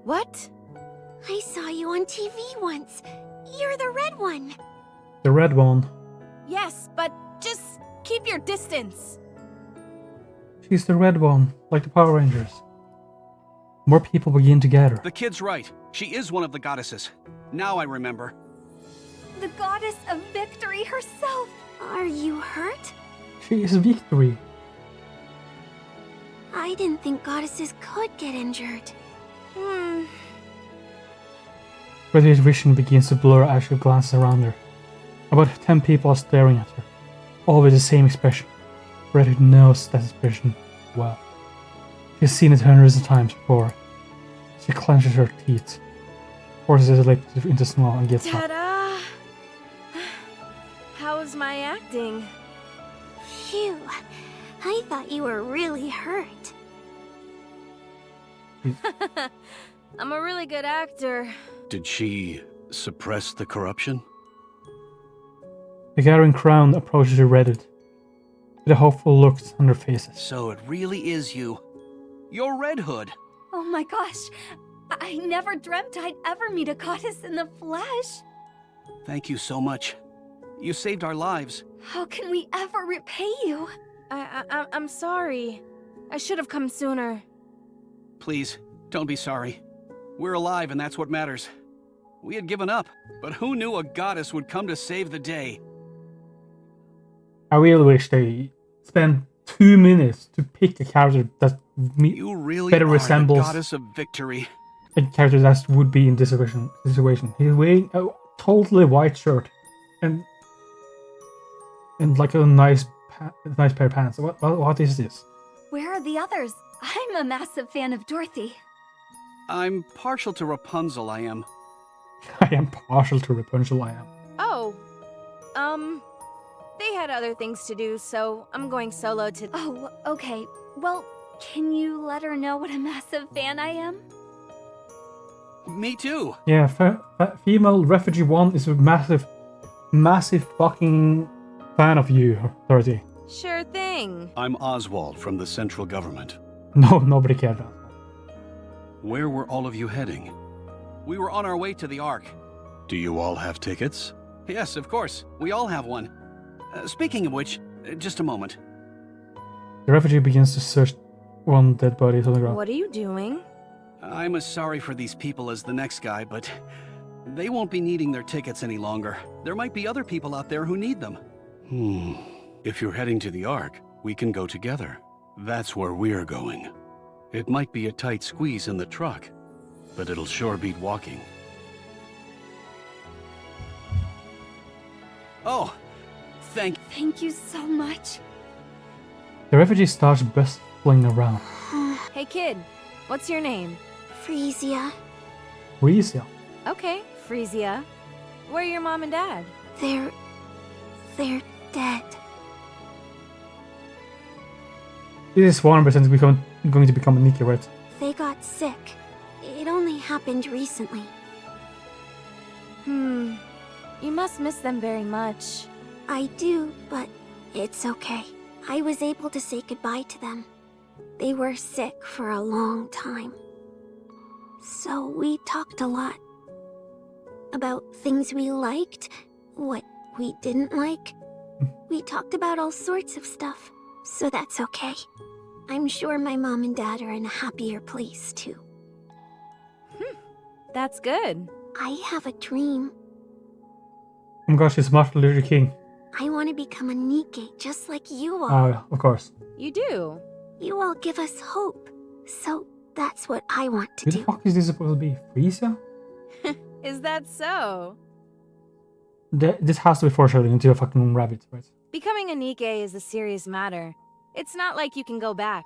What? I saw you on TV once. You're the red one. The red one. Yes, but just keep your distance. She's the red one, like the Power Rangers. More people begin together. The kid's right. She is one of the goddesses. Now I remember. The goddess of victory herself. Are you hurt? She is Victory. I didn't think goddesses could get injured. Redhead's vision begins to blur as she glances around her. About 10 people are staring at her, all with the same expression. Redhead knows that expression well. She's seen it hundreds of times before. She clenches her teeth, forces her lips into smile, and gets up. Ta-da! How's my acting? Phew. I thought you were really hurt. I'm a really good actor. Did she suppress the corruption? The gathering crowd approaches her Reddit, with a hopeful looks on their faces. So it really is you. You're Red Hood. Oh my gosh. I never dreamt I'd ever meet a goddess in the flesh. Thank you so much. You saved our lives. How can we ever repay you? I'm sorry. I should have come sooner. Please, don't be sorry. We're alive and that's what matters. We had given up, but who knew a goddess would come to save the day? I really wish they spent 2 minutes to pick a character that You really better are resembles the goddess of victory. a character that would be in this situation. He's wearing a totally white shirt and like a nice pair of pants. What is this? Where are the others? I'm a massive fan of Dorothy. I'm partial to Rapunzel, I am. I am partial to Rapunzel, I am. Oh, they had other things to do, so I'm going solo to... Oh, okay. Well, can you let her know what a massive fan I am? Me too. Yeah, female refugee 1 is a massive fucking fan of you, Dorothy. Sure thing. I'm Oswald from the central government. No, nobody cared about that. Where were all of you heading? We were on our way to the Ark. Do you all have tickets? Yes, of course. We all have one. Speaking of which, just a moment. The refugee begins to search one dead body on the ground. What are you doing? I'm as sorry for these people as the next guy, but they won't be needing their tickets any longer. There might be other people out there who need them. If you're heading to the Ark, we can go together. That's where we're going. It might be a tight squeeze in the truck, but it'll sure beat walking. Oh, Thank you so much. The refugee starts bustling around. Hey kid, what's your name? Frisia. Frisia. Okay, Frisia. Where are your mom and dad? They're dead. This is 100% going to become a NIKKE, right? They got sick. It only happened recently. You must miss them very much. I do, but it's okay. I was able to say goodbye to them. They were sick for a long time. So we talked a lot. About things we liked, what we didn't like. We talked about all sorts of stuff. So that's okay. I'm sure my mom and dad are in a happier place, too. That's good. I have a dream. Oh my gosh, it's Martin Luther King. I want to become a NIKKE just like you all. Oh, of course. You do? You all give us hope. So that's what I want to Who do. the fuck is this supposed to be? Frisia? Is that so? This has to be foreshadowing into a fucking rabbit, right? Becoming a NIKKE is a serious matter. It's not like you can go back.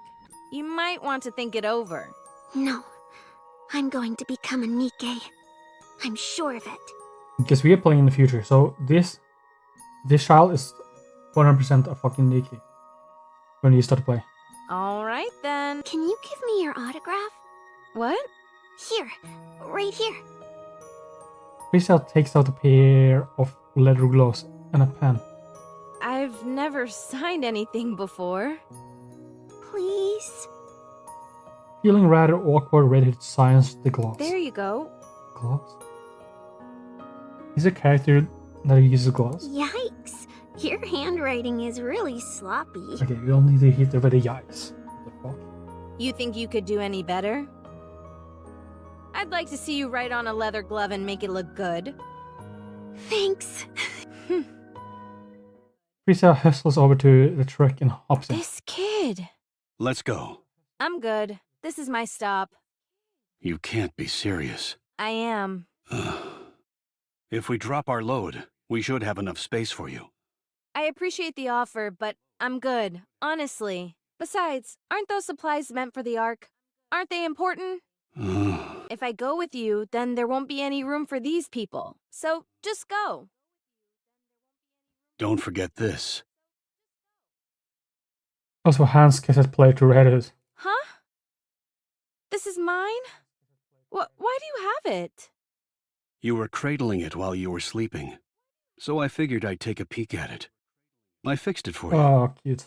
You might want to think it over. No. I'm going to become a NIKKE. I'm sure of it. Because we are playing in the future, so this child is 100% a fucking NIKKE. when you start to play. All right then. Can you give me your autograph? What? Here, right here. Frieza takes out a pair of leather gloves and a pen. I've never signed anything before. Please? Feeling rather awkward, Redhead signs the gloves. There you go. Gloves? Is a character that uses gloves? Yikes. Your handwriting is really sloppy. Okay, we don't need to hit her with the yikes. What the fuck? You think you could do any better? I'd like to see you write on a leather glove and make it look good. Thanks. Frieza hustles over to the truck and hops in. This kid. Let's go. I'm good. This is my stop. You can't be serious. I am. If we drop our load, we should have enough space for you. I appreciate the offer, but I'm good. Honestly. Besides, aren't those supplies meant for the Ark? Aren't they important? If I go with you, then there won't be any room for these people. So, just go. Don't forget this. Also, Hans cassette player to Redhead. Huh? This is mine? Why do you have it? You were cradling it while you were sleeping, so I figured I'd take a peek at it. I fixed it for you. Oh, cute.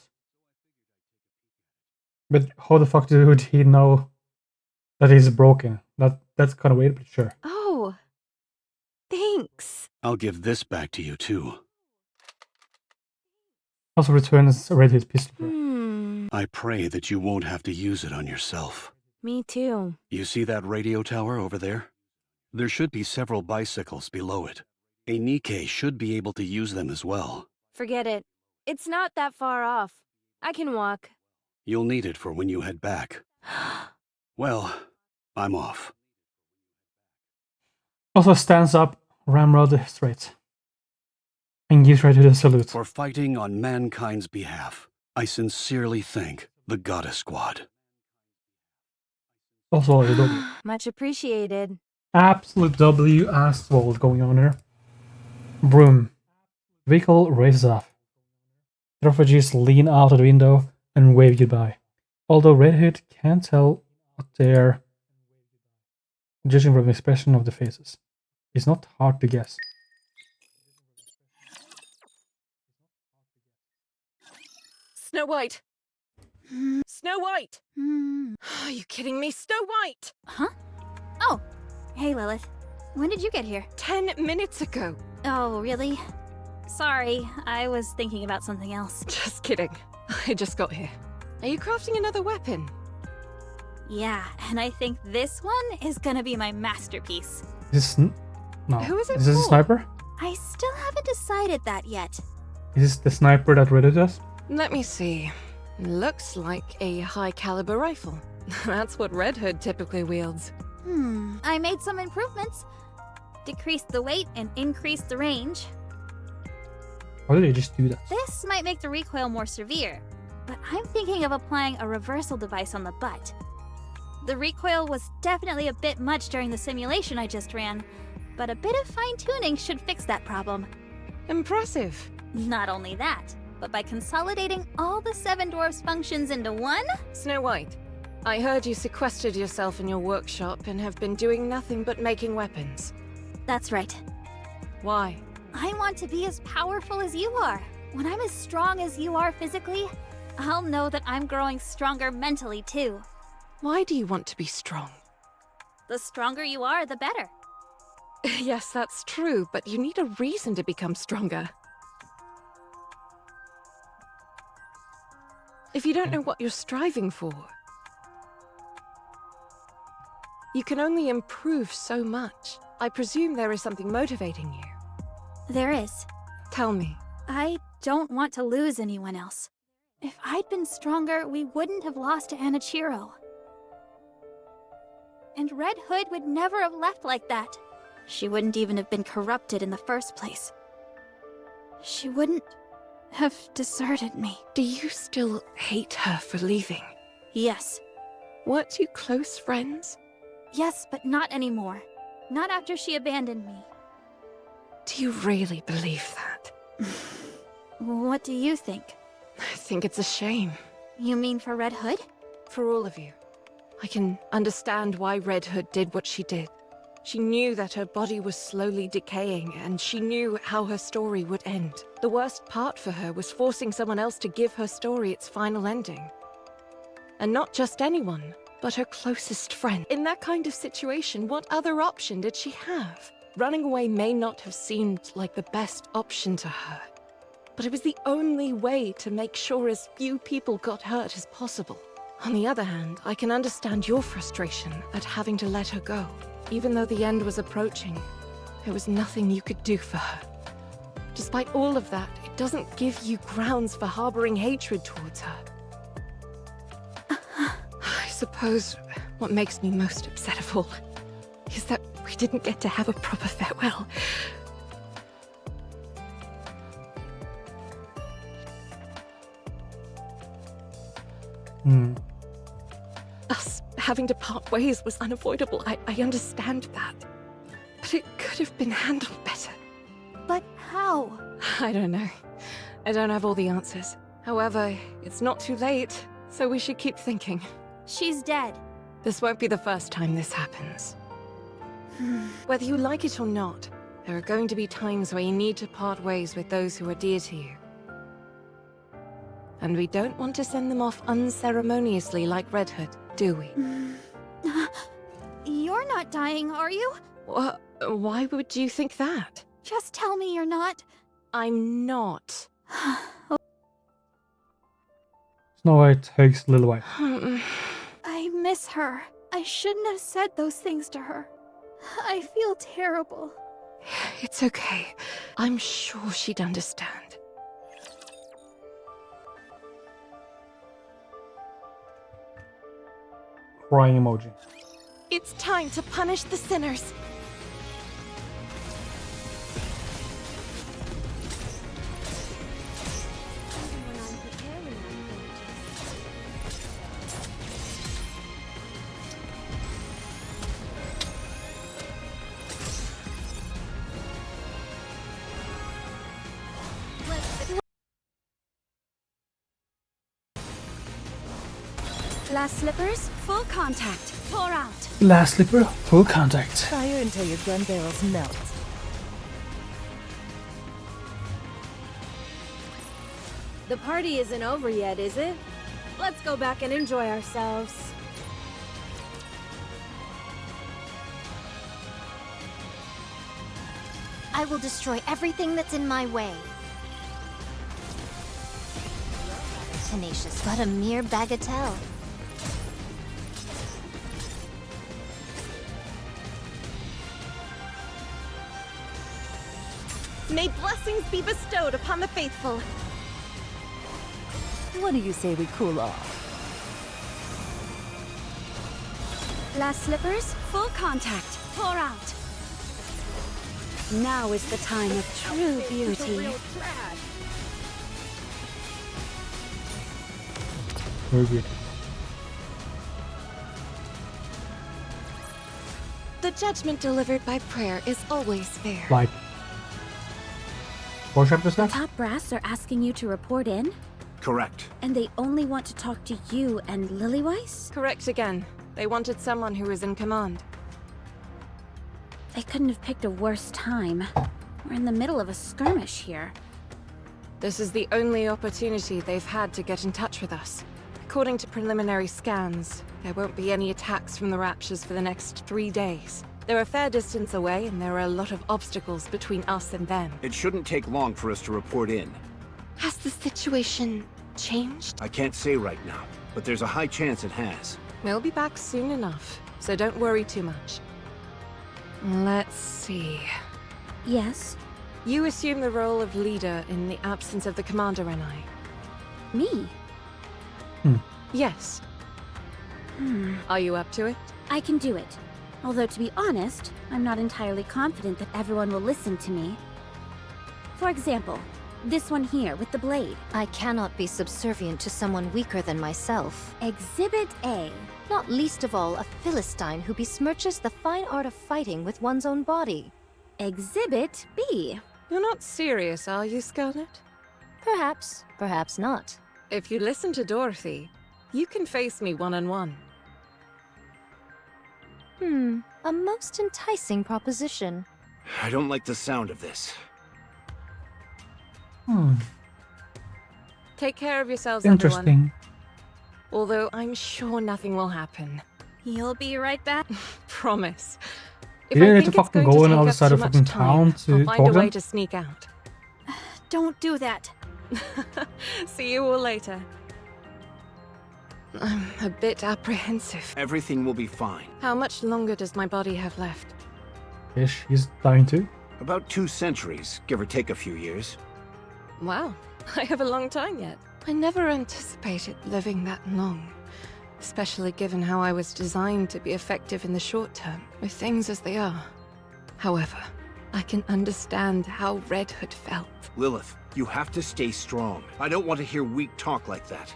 But how the fuck would he know that he's broken? That's kind of weird, but sure. Oh. Thanks. I'll give this back to you, too. Also returns Redhead's pistol. I pray that you won't have to use it on yourself. Me too. You see that radio tower over there? There should be several bicycles below it. A NIKKE should be able to use them as well. Forget it. It's not that far off. I can walk. You'll need it for when you head back. Well, I'm off. Also stands up, ramrod straight, and gives Redhead a salute. For fighting on mankind's behalf, I sincerely thank the Goddess Squad. Also a W. Much appreciated. Absolute W asphalt going on here. Broom. Vehicle races off. The refugees lean out of the window and wave goodbye. Although Redhead can't tell what they're judging from the expression of the faces. It's not hard to guess. Snow White! Snow White! Are you kidding me? Snow White! Huh? Oh, hey Lilith. When did you get here? 10 minutes ago. Oh, really? Sorry, I was thinking about something else. Just kidding. I just got here. Are you crafting another weapon? Yeah, and I think this one is gonna be my masterpiece. Is this no? Who is it Is this a for? sniper? I still haven't decided that yet. Is this the sniper that Redhead does? Let me see. Looks like a high-caliber rifle. That's what Red Hood typically wields. I made some improvements. Decreased the weight and increased the range. Why did they just do that? This might make the recoil more severe, but I'm thinking of applying a reversal device on the butt. The recoil was definitely a bit much during the simulation I just ran, but a bit of fine-tuning should fix that problem. Impressive. Not only that, but by consolidating all the Seven Dwarfs functions into one... Snow White, I heard you sequestered yourself in your workshop and have been doing nothing but making weapons. That's right. Why? I want to be as powerful as you are. When I'm as strong as you are physically, I'll know that I'm growing stronger mentally too. Why do you want to be strong? The stronger you are, the better. Yes, that's true, but you need a reason to become stronger. If you don't know what you're striving for, you can only improve so much. I presume there is something motivating you. There is. Tell me. I don't want to lose anyone else. If I'd been stronger, we wouldn't have lost to Anichiro. And Red Hood would never have left like that. She wouldn't even have been corrupted in the first place. She wouldn't have deserted me. Do you still hate her for leaving? Yes. Weren't you close friends? Yes, but not anymore. Not after she abandoned me. Do you really believe that? What do you think? I think it's a shame. You mean for Red Hood? For all of you. I can understand why Red Hood did what she did. She knew that her body was slowly decaying, and she knew how her story would end. The worst part for her was forcing someone else to give her story its final ending. And not just anyone, but her closest friend. In that kind of situation, what other option did she have? Running away may not have seemed like the best option to her, but it was the only way to make sure as few people got hurt as possible. On the other hand, I can understand your frustration at having to let her go. Even though the end was approaching, there was nothing you could do for her. Despite all of that, it doesn't give you grounds for harboring hatred towards her. I suppose what makes me most upset of all is that we didn't get to have a proper farewell. Us having to part ways was unavoidable. I understand that. But it could have been handled better. But how? I don't know. I don't have all the answers. However, it's not too late, so we should keep thinking. She's dead. This won't be the first time this happens. Whether you like it or not, there are going to be times where you need to part ways with those who are dear to you. And we don't want to send them off unceremoniously like Red Hood, do we? You're not dying, are you? Why would you think that? Just tell me you're not. I'm not. Snow White hugs Little White. I miss her. I shouldn't have said those things to her. I feel terrible. It's okay. I'm sure she'd understand. Crying emoji. It's time to punish the sinners. Glass slippers, full contact. Pour out. Glass slipper, full contact. Fire until your gun barrels melt. The party isn't over yet, is it? Let's go back and enjoy ourselves. I will destroy everything that's in my way. Tenacious, but a mere bagatelle. May blessings be bestowed upon the faithful. What do you say we cool off? Glass slippers, full contact. Pour out. Now is the time of true beauty. Very good. The judgment delivered by prayer is always fair. Like 4 chapters The left? top brass are asking you to report in, Correct. and they only want to talk to you and Lillyweiss? Correct again. They wanted someone who was in command. They couldn't have picked a worse time. We're in the middle of a skirmish here. This is the only opportunity they've had to get in touch with us. According to preliminary scans, there won't be any attacks from the Raptures for the next 3 days. They're a fair distance away, and there are a lot of obstacles between us and them. It shouldn't take long for us to report in. Has the situation changed? I can't say right now, but there's a high chance it has. We'll be back soon enough, so don't worry too much. Let's see. Yes? You assume the role of leader in the absence of the commander and I. Me? Yes. Are you up to it? I can do it. Although, to be honest, I'm not entirely confident that everyone will listen to me. For example, this one here with the blade. I cannot be subservient to someone weaker than myself. Exhibit A. Not least of all, a Philistine who besmirches the fine art of fighting with one's own body. Exhibit B. You're not serious, are you, Scarlet? Perhaps, perhaps not. If you listen to Dorothy, you can face me one-on-one. A most enticing proposition. I don't like the sound of this. Take care of yourselves, Interesting. everyone. Although I'm sure nothing will happen. You'll be right back. Promise. You didn't I need to think it's fucking going go on take the other up side too of much fucking time, town to I'll talk find a to way them. to sneak out. Don't do that. See you all later. I'm a bit apprehensive. Everything will be fine. How much longer does my body have left? Yes, she's dying too. About 2 centuries, give or take a few years. Wow, I have a long time yet. I never anticipated living that long. Especially given how I was designed to be effective in the short term, with things as they are. However, I can understand how Red Hood felt. Lilith, you have to stay strong. I don't want to hear weak talk like that.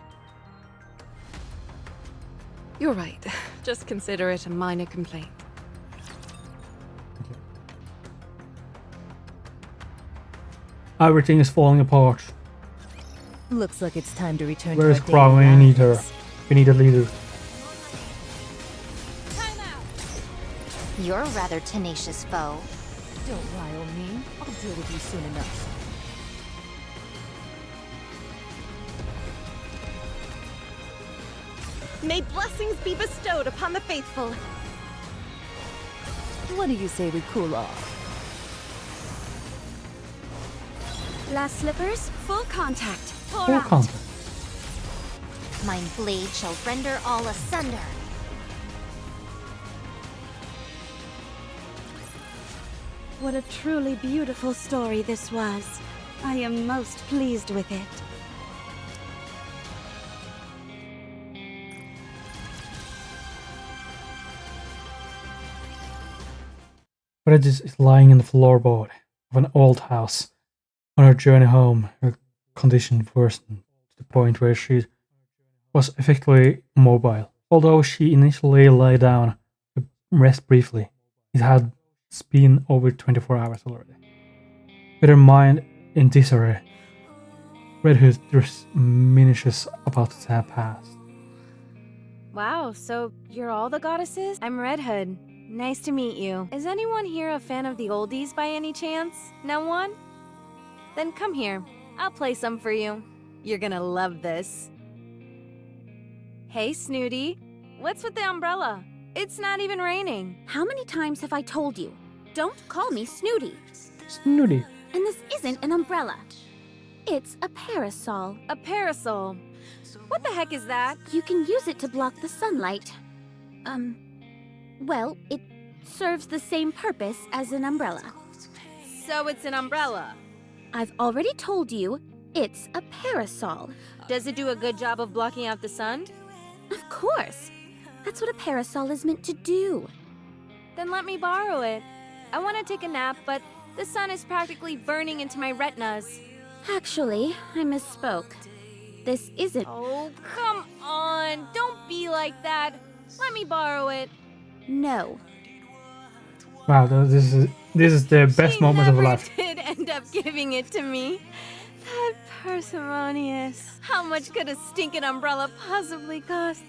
You're right. Just consider it a minor complaint. Everything is falling apart. Looks like it's time to return Where to is our Crow? daily We need her. lives. We need a leader. You're a rather tenacious foe. Don't rile me. I'll deal with you soon enough. May blessings be bestowed upon the faithful. What do you say we cool off? Last slippers, full contact. Pour Full out. contact. My blade shall render all asunder. What a truly beautiful story this was. I am most pleased with it. Regis is lying in the floorboard of an old house. On her journey home, her condition worsened to the point where she was effectively immobile. Although she initially lay down to rest briefly, it had been over 24 hours already. With her mind in disarray, Red Hood diminishes about to have passed. Wow, so you're all the goddesses? I'm Red Hood. Nice to meet you. Is anyone here a fan of the oldies by any chance? No one? Then come here. I'll play some for you. You're gonna love this. Hey, Snooty. What's with the umbrella? It's not even raining. How many times have I told you? Don't call me Snooty. Snooty. And this isn't an umbrella. It's a parasol. A parasol. What the heck is that? You can use it to block the sunlight. Well, it serves the same purpose as an umbrella. So it's an umbrella. I've already told you, it's a parasol. Does it do a good job of blocking out the sun? Of course. That's what a parasol is meant to do. Then let me borrow it. I want to take a nap, but the sun is practically burning into my retinas. Actually, I misspoke. This isn't. Oh, come on. Don't be like that. Let me borrow it. No. Wow, this is the best moment of her life. She never did end up giving it to me. That parsimonious. How much could a stinking umbrella possibly cost?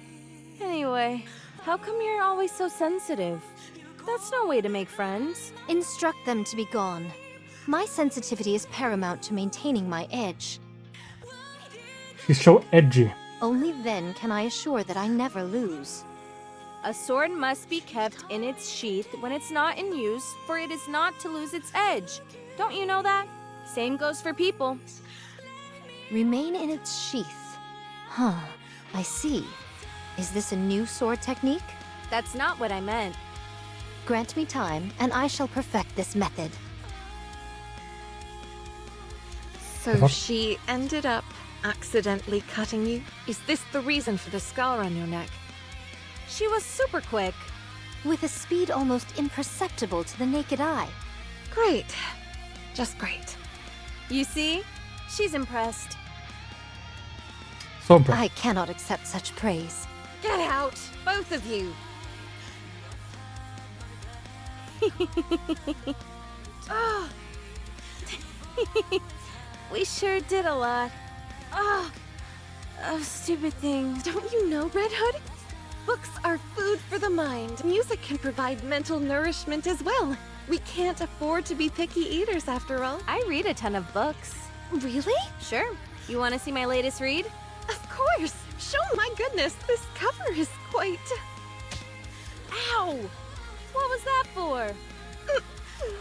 Anyway, how come you're always so sensitive? That's no way to make friends. Instruct them to be gone. My sensitivity is paramount to maintaining my edge. She's so edgy. Only then can I assure that I never lose. A sword must be kept in its sheath when it's not in use, for it is not to lose its edge. Don't you know that? Same goes for people. Remain in its sheath. Huh, I see. Is this a new sword technique? That's not what I meant. Grant me time, and I shall perfect this method. So she ended up accidentally cutting you? Is this the reason for the scar on your neck? She was super quick. With a speed almost imperceptible to the naked eye. Great. Just great. You see? She's impressed. So impressed. I cannot accept such praise. Get out, both of you. Oh. We sure did a lot. Oh. Stupid thing. Don't you know, Red Hood? Books are food for the mind. Music can provide mental nourishment as well. We can't afford to be picky eaters after all. I read a ton of books. Really? Sure. You want to see my latest read? Of course! My goodness, this cover is quite... Ow! What was that for?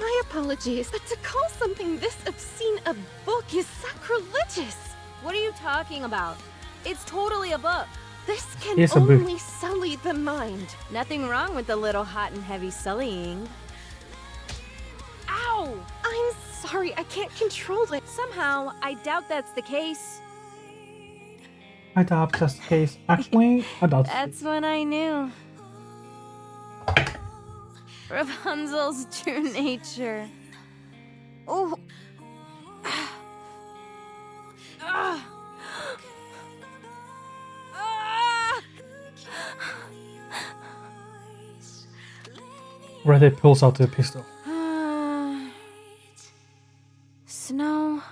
My apologies, but to call something this obscene a book is sacrilegious! What are you talking about? It's totally a book. This can Yes, a book. only sully the mind. Nothing wrong with a little hot and heavy sullying. Ow! I'm sorry, I can't control it. Somehow, I doubt that's the case. I doubt that's the case. Actually, I doubt it. That's when I knew. Rapunzel's true nature. Oh. Ah. Redhead pulls out the pistol. Snow,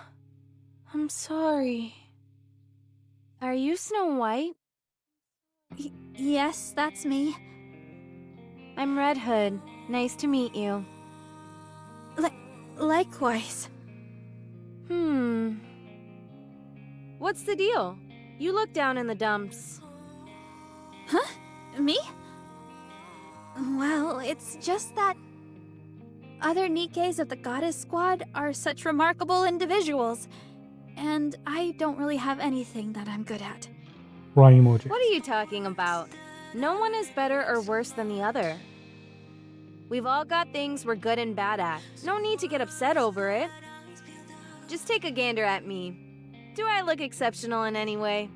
I'm sorry. Are you Snow White? Yes, that's me. I'm Red Hood. Nice to meet you. Likewise. What's the deal? You look down in the dumps. Huh? Me? Well, it's just that other Nikkes of the Goddess Squad are such remarkable individuals, and I don't really have anything that I'm good at. Crying emoji. What are you talking about? No one is better or worse than the other. We've all got things we're good and bad at. No need to get upset over it. Just take a gander at me. Do I look exceptional in any way?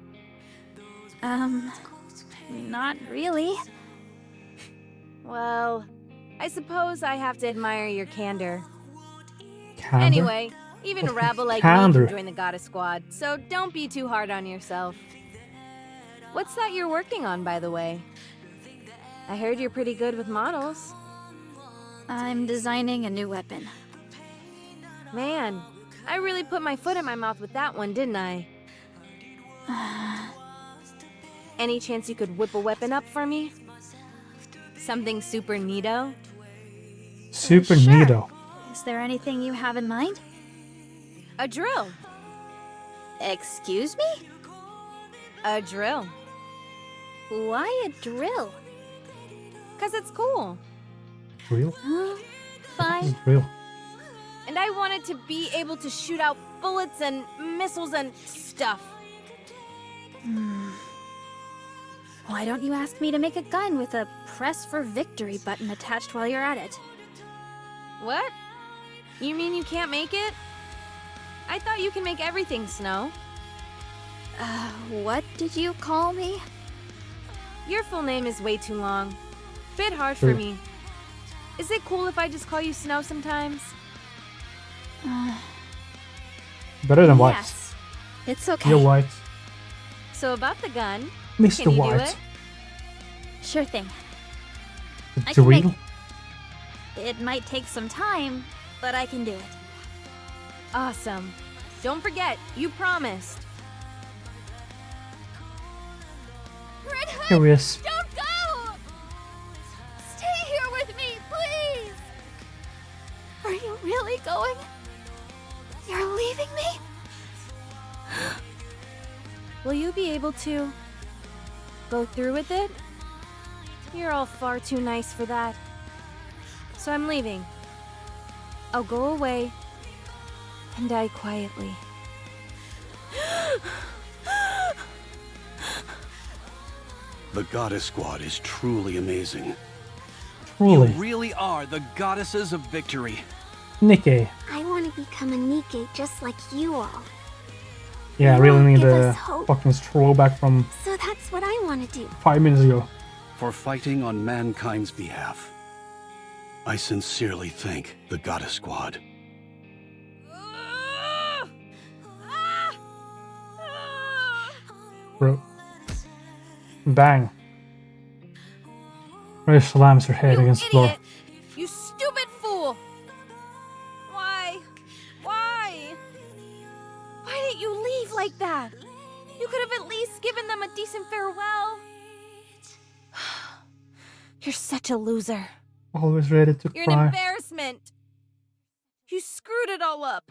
Not really. Well, I suppose I have to admire your candor. Candor? Anyway, even a rabble like Candor. me can join the Goddess Squad, so don't be too hard on yourself. What's that you're working on, by the way? I heard you're pretty good with models. I'm designing a new weapon. Man, I really put my foot in my mouth with that one, didn't I? Any chance you could whip a weapon up for me? Something super neato? Super Sure. neato. Is there anything you have in mind? A drill. Excuse me? A drill. Why a drill? 'Cause it's cool. Real? Fine. Real. And I wanted to be able to shoot out bullets and missiles and stuff. Why don't you ask me to make a gun with a press for victory button attached while you're at it? What? You mean you can't make it? I thought you can make everything, Snow. What did you call me? Your full name is way too long. Bit hard Sure. for me. Is it cool if I just call you Snow sometimes? Better than white. Yes. It's okay. You're white. So about the gun, Mr. can you do White. it? Sure thing. The I can make drill? It might take some time, but I can do it. Awesome. Don't forget, you promised. Red Hood! Curious. Don't go! Stay here with me, please! Are you really going? You're leaving me? Will you be able to go through with it? You're all far too nice for that. So I'm leaving. I'll go away and die quietly. The Goddess Squad is truly amazing. Truly. You really are the goddesses of victory. Nikke. I want to become a Nikke just like you all. Yeah, I You really won't need give the us hope. fucking throwback from So that's what I want to do. 5 minutes ago. For fighting on mankind's behalf. I sincerely thank the Goddess Squad. Bro. Bang. Ray slams her head against the floor. Idiot! You stupid fool! Why? Why? Why didn't you leave like that? You could have at least given them a decent farewell. You're such a loser. Always ready to You're an cry. embarrassment. You screwed it all up.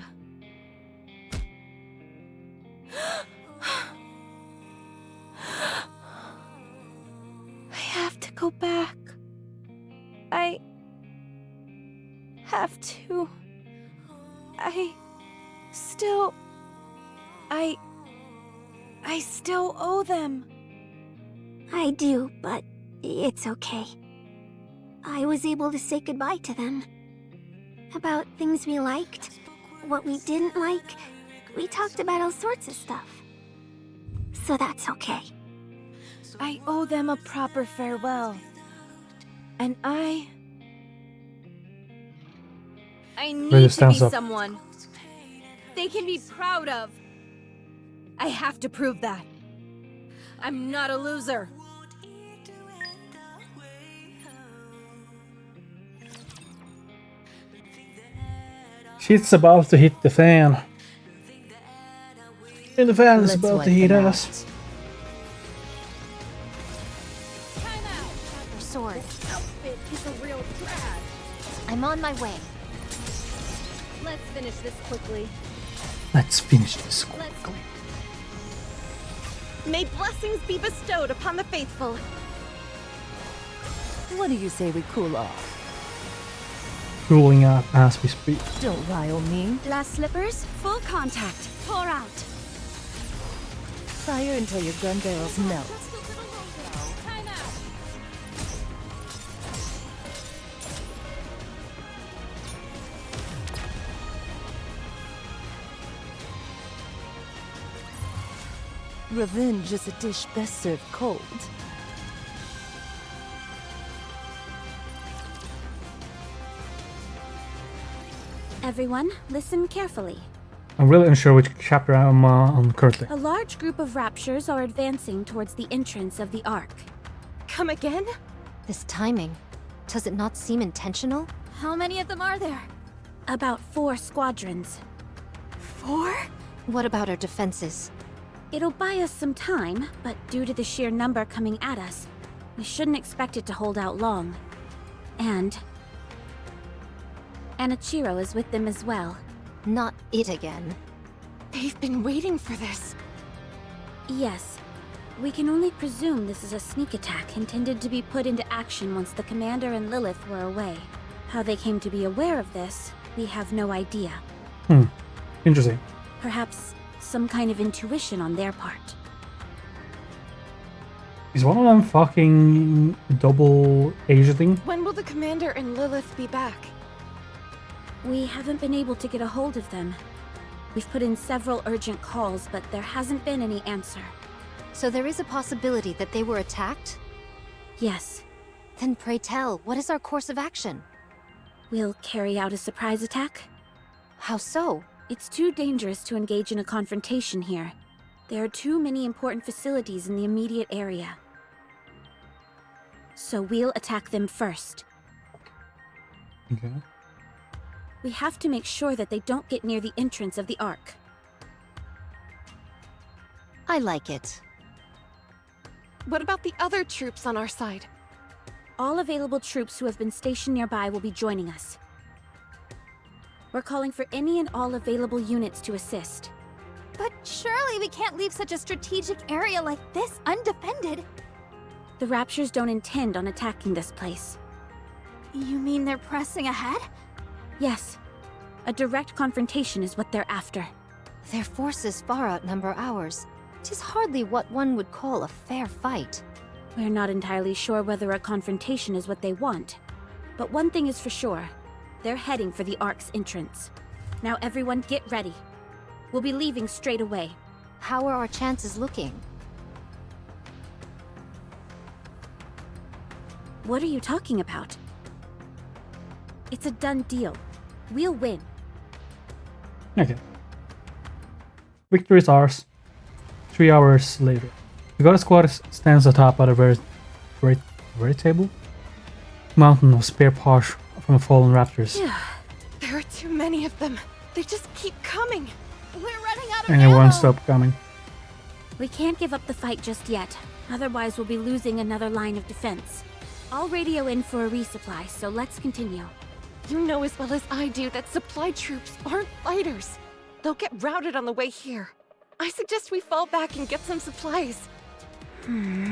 I have to go back. I have to. I still owe them. I do, but it's okay. I was able to say goodbye to them. About things we liked, what we didn't like. We talked about all sorts of stuff. So that's okay. I owe them a proper farewell. And I need to be stands up. someone they can be proud of. I have to prove that. I'm not a loser. Shit's about to hit the fan. And the fan is Let's about to wipe hit them us. Sword. Outfit is a real drag. I'm on my way. Let's finish this quickly. Let's finish this quickly. May blessings be bestowed upon the faithful. What do you say we cool off? Cooling up as we speak. Don't rile me. Glass slippers, full contact. Pour out. Fire until your gun barrels melt. Time out. Revenge is a dish best served cold. Everyone, listen carefully. I'm really unsure which chapter I'm on currently. A large group of raptures are advancing towards the entrance of the Ark. Come again? This timing. Does it not seem intentional? How many of them are there? About 4 squadrons. 4? What about our defenses? It'll buy us some time, but due to the sheer number coming at us, we shouldn't expect it to hold out long. And Anichiro is with them as well. Not it again. They've been waiting for this. Yes. We can only presume this is a sneak attack intended to be put into action once the commander and Lilith were away. How they came to be aware of this, we have no idea. Interesting. Perhaps some kind of intuition on their part. Is one of them fucking double agenting? When will the commander and Lilith be back? We haven't been able to get a hold of them. We've put in several urgent calls, but there hasn't been any answer. So there is a possibility that they were attacked? Yes. Then pray tell, what is our course of action? We'll carry out a surprise attack. How so? It's too dangerous to engage in a confrontation here. There are too many important facilities in the immediate area. So we'll attack them first. Okay. We have to make sure that they don't get near the entrance of the Ark. I like it. What about the other troops on our side? All available troops who have been stationed nearby will be joining us. We're calling for any and all available units to assist. But surely we can't leave such a strategic area like this undefended. The Raptures don't intend on attacking this place. You mean they're pressing ahead? Yes. A direct confrontation is what they're after. Their forces far outnumber ours. 'Tis hardly what one would call a fair fight. We're not entirely sure whether a confrontation is what they want. But one thing is for sure. They're heading for the Ark's entrance. Now everyone get ready. We'll be leaving straight away. How are our chances looking? What are you talking about? It's a done deal. We'll win. Okay. Victory is ours. 3 hours later. The God Squad stands atop of a very table. Mountain of spare parts from the fallen raptors. There are too many of them. They just keep coming. We're running out of And ammo. it won't stop coming. We can't give up the fight just yet. Otherwise, we'll be losing another line of defense. I'll radio in for a resupply, so let's continue. You know as well as I do that supply troops aren't fighters. They'll get routed on the way here. I suggest we fall back and get some supplies.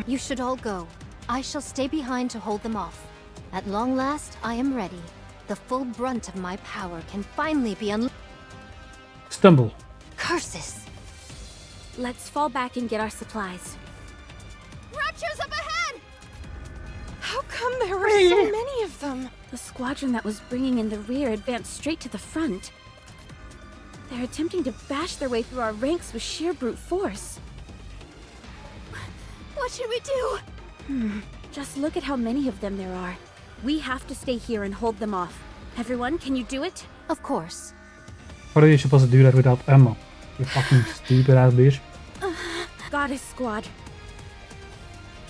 You should all go. I shall stay behind to hold them off. At long last, I am ready. The full brunt of my power can finally be unleashed. Stumble. Curses! Let's fall back and get our supplies. Rapture's up ahead! How come there were so many of them? The squadron that was bringing in the rear advanced straight to the front. They're attempting to bash their way through our ranks with sheer brute force. What should we do? Just look at how many of them there are. We have to stay here and hold them off. Everyone, can you do it? Of course. How are you supposed to do that without ammo? You fucking stupid ass bitch. Goddess Squad.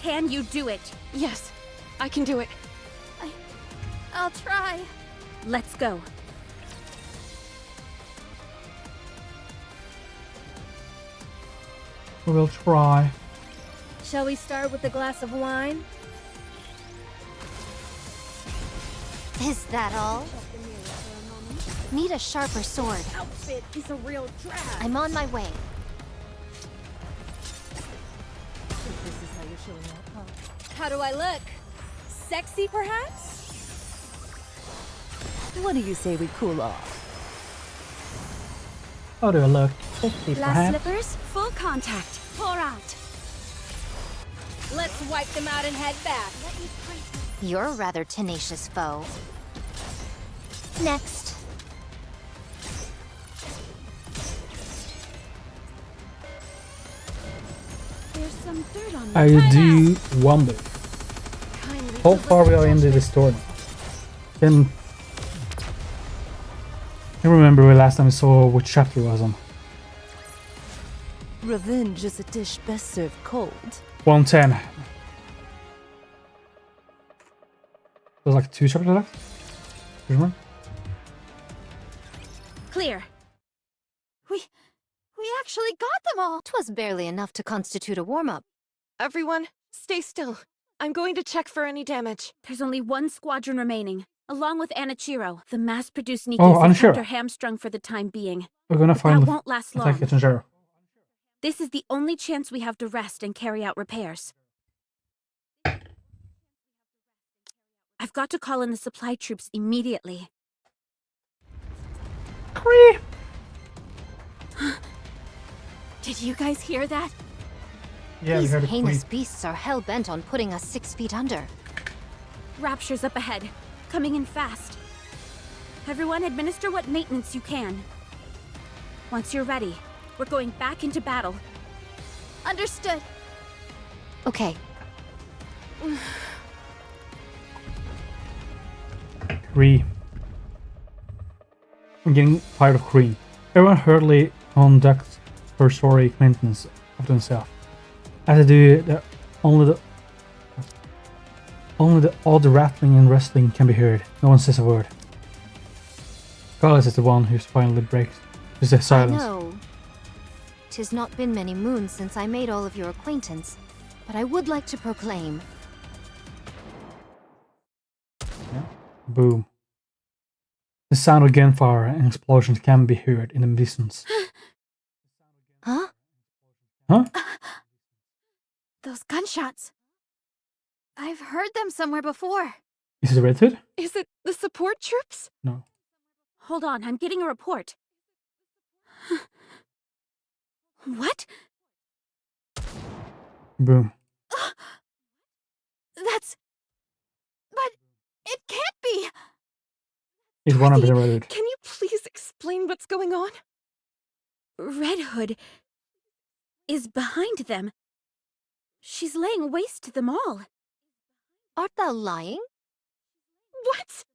Can you do it? Yes, I can do it. I'll try. Let's go. We'll try. Shall we start with a glass of wine? Is that all? Need a sharper sword. Outfit is a real drag. I'm on my way. This is how you're showing up, huh? How do I look? Sexy, perhaps? What do you say we cool off? How do I look? Sexy, Glass perhaps? slippers, full contact. Pour out. Let's wipe them out and head back. You're a rather tenacious foe. Next. There's some dirt on I do wonder how far we are into this story. Can you remember the last time we saw which chapter it was on? Revenge is a dish best served cold. 110. There's like 2 chapters left. Do you remember? Clear. We actually got them all! 'Twas barely enough to constitute a warm-up. Everyone, stay still. I'm going to check for any damage. There's only one squadron remaining, along with Anichiro. The mass-produced Oh, Nikkes have Anichiro. kept her hamstrung for the time being. We're gonna But find that the won't last attack long. kitchen sheriff. This is the only chance we have to rest and carry out repairs. I've got to call in the supply troops immediately. Did you guys hear that? Yeah, we These heard a heinous creep. beasts are hell-bent on putting us 6 feet under. Rapture's up ahead, coming in fast. Everyone, administer what maintenance you can. Once you're ready, we're going back into battle. Understood. Okay, Kree. I'm getting tired of Kree. Everyone hurriedly conducts cursory acquaintance of themselves. As they do, only the odd rattling and rustling can be heard. No one says a word. Carlos is the one who finally breaks. There's a I silence. know. 'Tis not been many moons since I made all of your acquaintance, but I would like to proclaim. Boom. The sound of gunfire and explosions can be heard in the distance. Huh? Huh? Those gunshots. I've heard them somewhere before. Is it Red Hood? Is it the support troops? No. Hold on, I'm getting a report. What? Boom. That's... But it can't be! It's one of the Red Hood. Can you please explain what's going on? Red Hood is behind them. She's laying waste to them all. Art thou lying? What?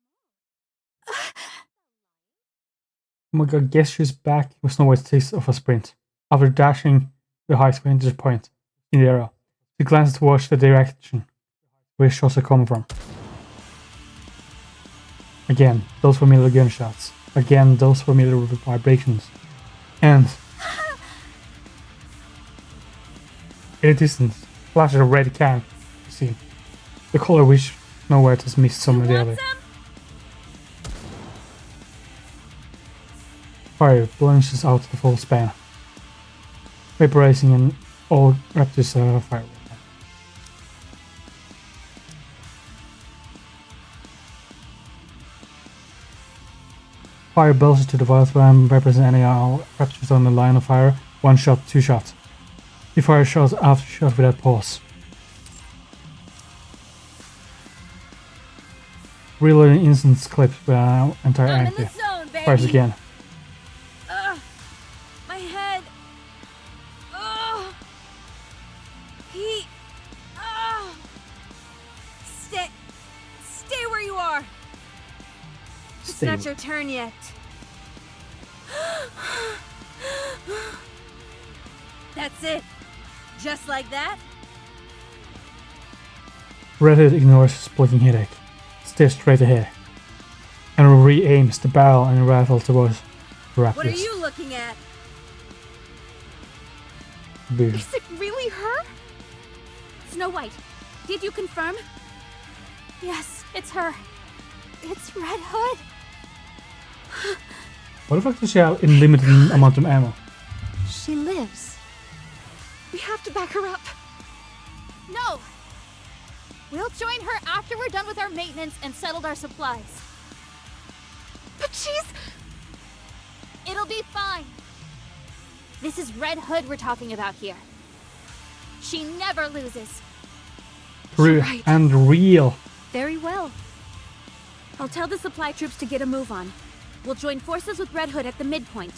Oh my god, guess she's back with no taste of a sprint. After dashing the highest vantage point in the area, she glances towards the direction where shots are coming from. Again, those familiar gunshots. Again, those familiar vibrations. And In the distance, flashes a red can. You see, the color which nowhere has missed some of the other. Fire plunges out the full span, vaporizing and all raptors fire. Fire belches to the wild slam, represent any all raptors on the line of fire. 1 shot, 2 shots. You fire shot after shot without pause. Reloading instance clips entire anchor. Fires again. My head. Heat. Stay where you are. It's not your turn yet. That's it. Just like that? Redhead ignores splitting headache, stares straight ahead, and re-aims the barrel and rifle towards the raptors. What are you looking at? Boom. Is it really her? Snow White, did you confirm? Yes, it's her. It's Red Hood. What the fuck does she have in limited amount of ammo? She lives. We have to back her up. No! We'll join her after we're done with our maintenance and settled our supplies. But she's... It'll be fine. This is Red Hood we're talking about here. She never loses. True and real. Very well. I'll tell the supply troops to get a move on. We'll join forces with Red Hood at the midpoint.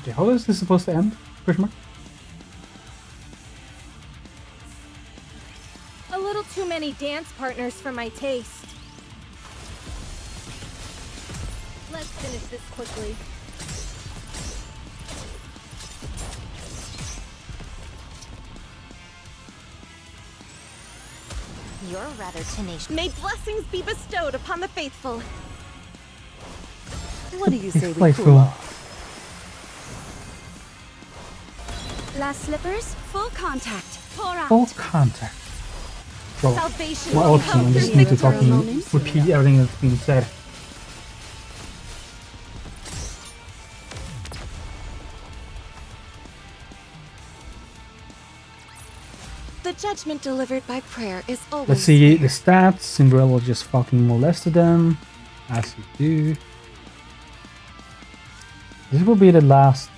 Okay, how is this supposed to end? Question mark? A little too many dance partners for my taste. Let's finish this quickly. You're rather tenacious. May blessings be bestowed upon the faithful. What do you say we Playful. cool off? Last slippers, full contact. Pour out. Full contact. Well, Salvation we're will all come I just through need to victory. fucking repeat everything that's been said. The judgment delivered by prayer is always... Let's see the stats. Cinderella just fucking molested them, as you do. This will be the last.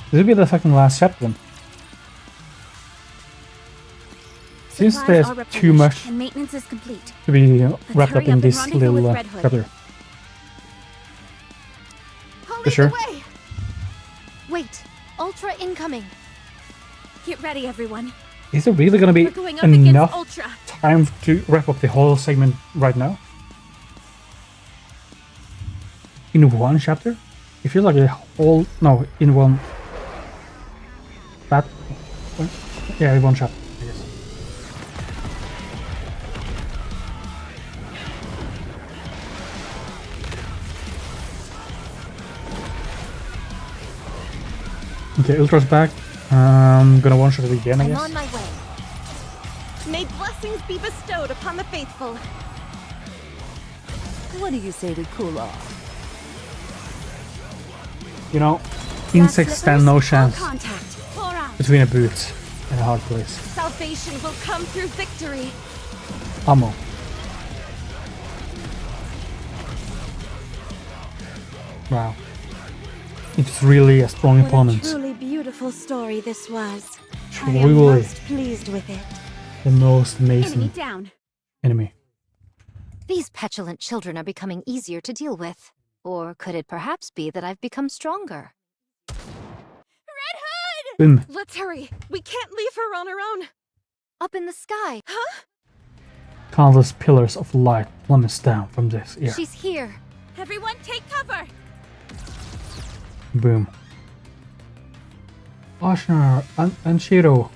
This will be the fucking last chapter then. Since there's too much and maintenance is complete. to be wrapped up hurry in up this and rendezvous little with Red Hood. chapter. I'll For lead sure. the way. Wait, Ultra incoming. Get ready, everyone. Is it really gonna be We're going up against enough Ultra. time to wrap up the whole segment right now? In one chapter? It feels like a whole... No, in one... That... Yeah, in one chapter, I guess. Okay, Ultra's back. I'm gonna one-shot it again, I I'm guess. on my way. May blessings be bestowed upon the faithful. What do you say we cool off? You know, Last insects stand no slippers, full chance contact. Pour out. between a boot and a hard place. Salvation will come through victory. Ammo. Wow. It's really a strong opponent. Truly beautiful story this was. Truly Pleased with it. the most Enemy amazing down. enemy. These petulant children are becoming easier to deal with. Or could it perhaps be that I've become stronger? Boom. Let's hurry. We can't leave her on her own. Up in the sky. Huh? Countless pillars of light plummets down from this air. She's here. Everyone take cover. Boom. Oshnar and Shiro.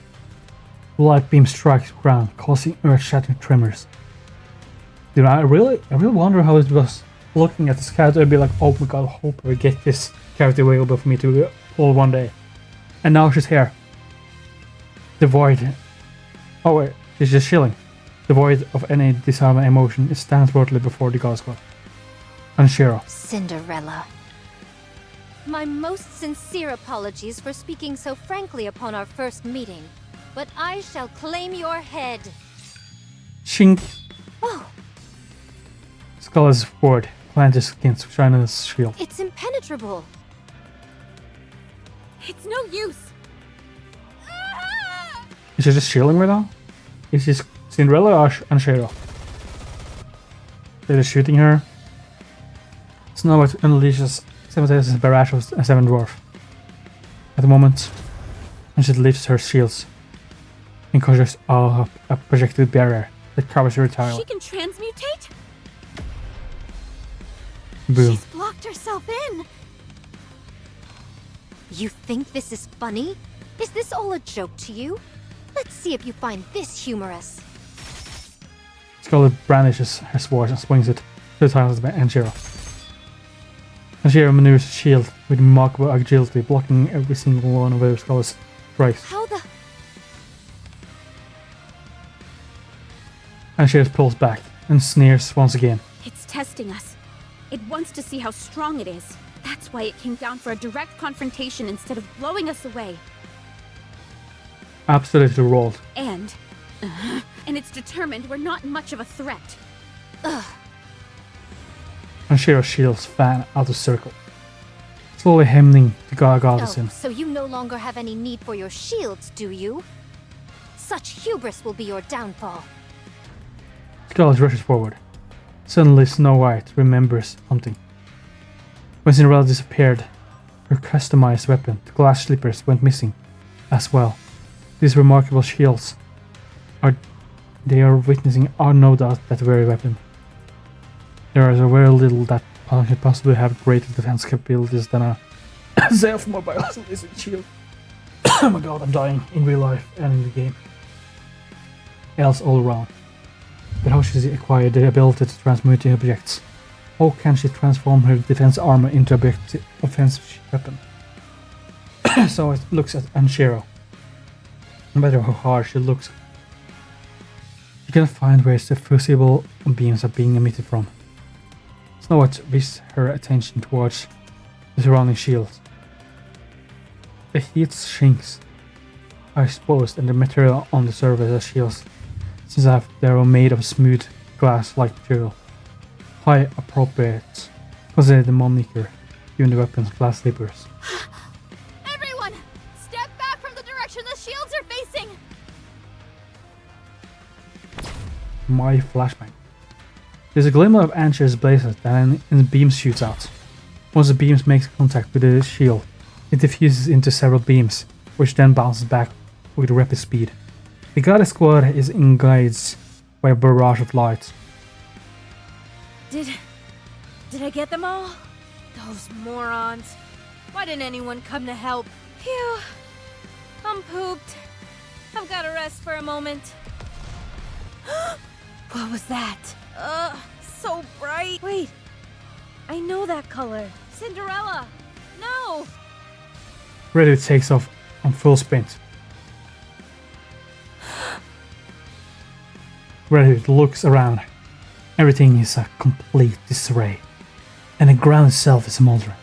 Light beam strikes ground, causing earth-shattering tremors. Dude, I really wonder how it was looking at this character and be like, oh my god, I hope I get this character available for me to pull one day. And now she's here. Devoid. Oh wait, she's just chilling. Devoid of any disarming emotion, it stands boldly before the god squad. And Shiro. Cinderella. My most sincere apologies for speaking so frankly upon our first meeting, but I shall claim your head. Shink. Oh, Skull is forward, planted against China's shield. it's impenetrable. It's no use. Is she just chilling right now? Is this Cinderella or and Shiro? They're shooting her. Snow White unleashes 7 days barrage of a 7 dwarf. At the moment, and she lifts her shields and conjures a projected barrier that covers her entire. She can transmutate? Boom. She's blocked herself in. You think this is funny? Is this all a joke to you? Let's see if you find this humorous. Scarlet brandishes her sword and swings it to the tiles of Anjiro. Anjiro maneuvers her shield with remarkable agility, blocking every single one of her Scarlet's strikes. How the... Anjiro pulls back and sneers once again. It's testing us. It wants to see how strong it is. That's why it came down for a direct confrontation instead of blowing us away. Absolutely rolled. And it's determined we're not much of a threat. Ugh. Anjiro's shields fan out of circle, slowly hemming the goddess in. So you no longer have any need for your shields, do you? Such hubris will be your downfall. Scarlet rushes forward. Suddenly Snow White remembers something. When Cinderella disappeared, her customized weapon, the glass slippers, went missing as well. These remarkable shields they are witnessing are no doubt that very weapon. There is very little that can possibly have greater defense capabilities than a self-mobile shield. Oh my god, I'm dying in real life and in the game. Else all around. But how should she acquire the ability to transmute objects? How can she transform her defense armor into a offensive weapon? So it looks at Anjiro. No matter how hard she looks, she cannot find where the fusible beams are being emitted from. Snow White whisks her attention towards the surrounding shields. The heat sinks are exposed and the material on the surface of shields, since they are made of smooth glass-like material. High appropriate, consider the moniker given the weapon's glass slippers. Everyone, step back from the direction the shields are facing. My flashbang. There's a glimmer of Anjiro's blazes and a beam shoots out. Once the beam makes contact with the shield, it diffuses into several beams, which then bounces back with rapid speed. The goddess squad is engaged by a barrage of light. Did I get them all? Those morons. Why didn't anyone come to help? Phew. I'm pooped. I've got to rest for a moment. What was that? So bright. Wait. I know that color. Cinderella. No. Ready takes off on full sprint. Ready looks around. Everything is a complete disarray, and the ground itself is smoldering.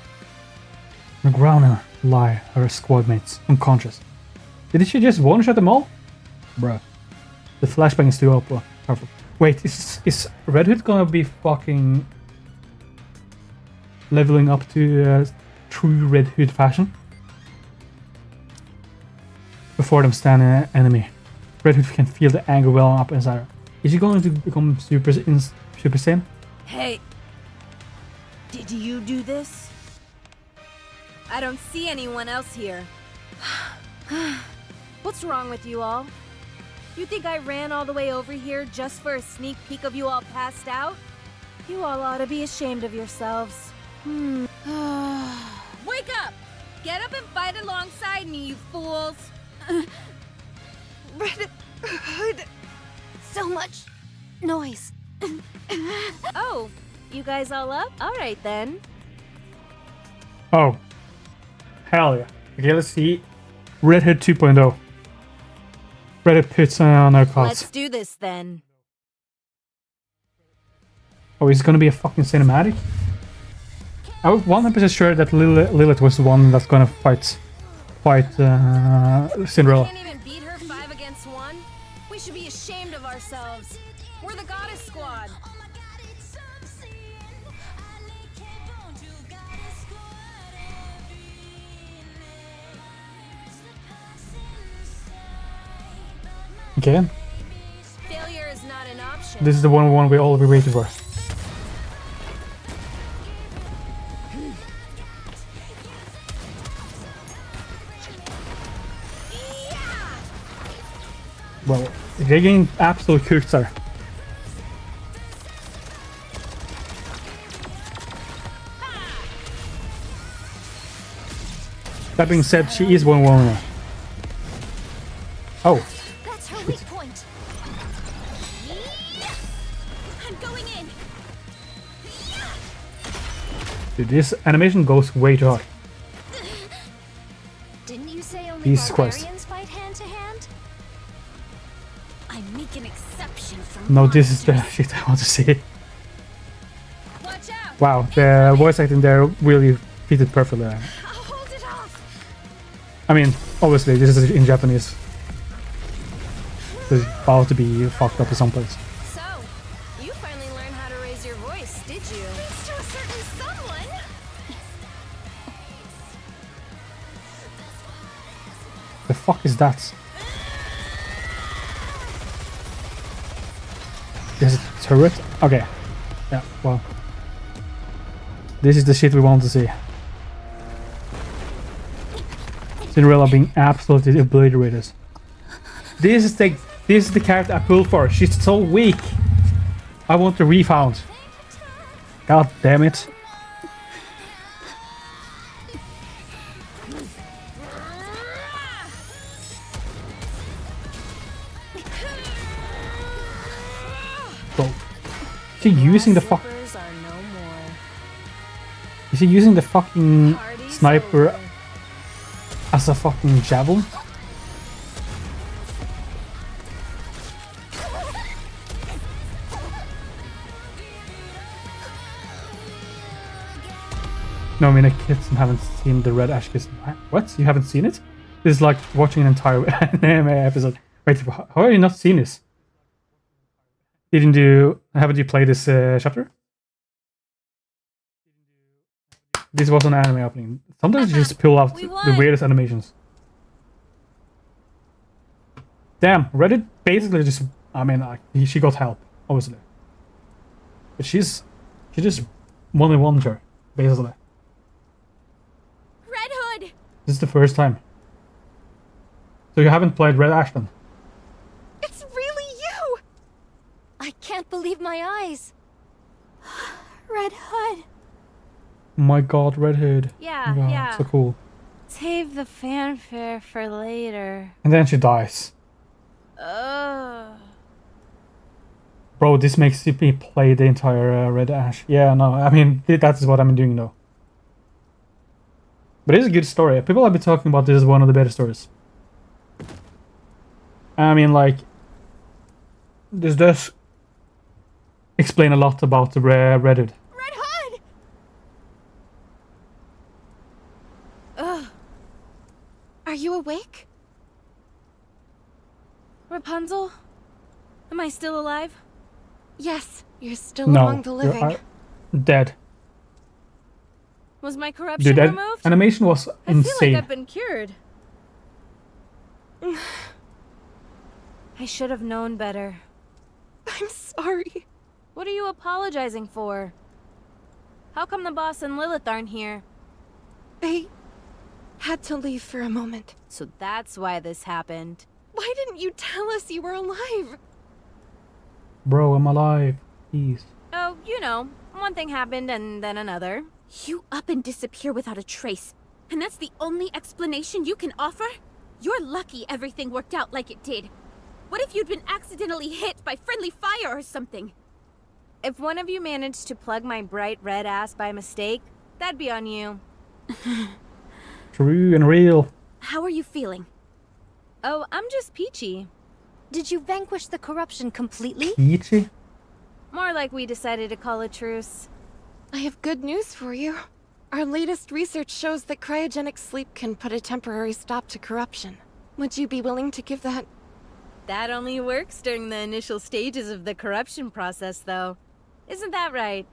On the ground lie her squad mates, unconscious. Did she just one-shot them all? Bruh. The flashbang is too powerful. Wait, is Red Hood gonna be fucking leveling up to true Red Hood fashion? Before them stand an enemy. Red Hood can feel the anger welling up inside her. Is she going to become Super Saiyan? Hey. Did you do this? I don't see anyone else here. What's wrong with you all? You think I ran all the way over here just for a sneak peek of you all passed out? You all ought to be ashamed of yourselves. Wake up! Get up and fight alongside me, you fools! Red Hood. So much noise. Oh, You guys all up? Alright then. Oh. Hell yeah. Okay, let's see. Red Hood 2.0. Red Hood puts on our cards. Let's do this then. Oh, is it gonna be a fucking cinematic? I was 100% sure that Lilith was the one that's gonna fight Cinderella. We can't even beat her 5 against 1. We should be ashamed of ourselves. We're the Goddess Squad. Okay. Failure is not an option. This is the one we all be waiting for. Well, they're getting absolute cooked there. That being said, she is 1-1. Oh. That's her weak point. I'm going in. Dude, this animation goes way too hard. Didn't you say only Jesus Christ. barbarians fight hand to hand? I make an exception for No, this is the shit I want to see. Watch out. Wow, the voice acting there really fitted perfectly. I'll hold it off. I mean, obviously, this is in Japanese. This is about to be fucked up in some place. So, you finally learned how to raise your voice, did you? Thanks to a certain someone. The fuck is that? There's a turret? Okay. Yeah, well. This is the shit we want to see. Cinderella being absolutely obliterated. This is the character I pulled for. She's so weak. I want the refound. God damn it. Bro, is he using the fuck? Is he using the fucking sniper as a fucking javelin? No, I mean, the kids haven't seen the Red Ash Kiss. What? You haven't seen it? This is like watching an entire anime episode. Wait, how have you not seen this? Haven't you played this chapter? This was an anime opening. Sometimes you just pull out the weirdest animations. Damn, Reddit basically just, I mean, she got help, obviously. But she just one her, basically. Red Hood! This is the first time. So you haven't played Red Ash then? It's really you! I can't believe my eyes. Red Hood. Oh my god, Red Hood. Yeah, oh god, yeah. so cool. Save the fanfare for later. And then she dies. Bro, this makes me play the entire Red Ash. Yeah, no, I mean, that is what I'm doing though. But it's a good story. People have been talking about this as one of the better stories. I mean, like, this does explain a lot about the Red Hood. Red Hood! Ugh. Are you awake? Rapunzel? Am I still alive? Yes, you're still No, among the living. you're dead. Was my corruption Dude, that removed? animation was I feel insane. like I've been cured. I should have known better. I'm sorry. What are you apologizing for? How come the boss and Lilith aren't here? They had to leave for a moment. So that's why this happened. Why didn't you tell us you were alive? Bro, I'm alive. Please. Oh, you know, one thing happened and then another. You up and disappear without a trace, and that's the only explanation you can offer? You're lucky everything worked out like it did. What if you'd been accidentally hit by friendly fire or something? If one of you managed to plug my bright red ass by mistake, that'd be on you. True and real. How are you feeling? Oh, I'm just peachy. Did you vanquish the corruption completely? Peachy? More like we decided to call a truce. I have good news for you. Our latest research shows that cryogenic sleep can put a temporary stop to corruption. Would you be willing to give that? That only works during the initial stages of the corruption process, though. Isn't that right?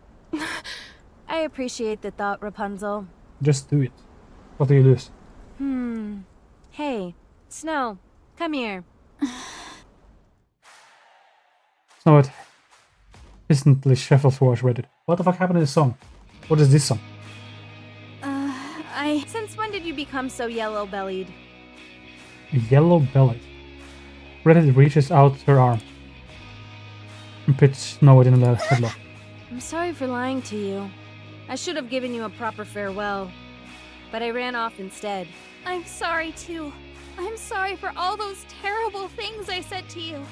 I appreciate the thought, Rapunzel. Just do it. What do you lose? Hey, Snow, come here. Snow it instantly shuffles towards Reddit. What the fuck happened to this song? What is this song? Since when did you become so yellow-bellied? Yellow bellied. Reddit reaches out her arm and puts Snow it in the headlock. I'm sorry for lying to you. I should have given you a proper farewell, but I ran off instead. I'm sorry too. I'm sorry for all those terrible things I said to you.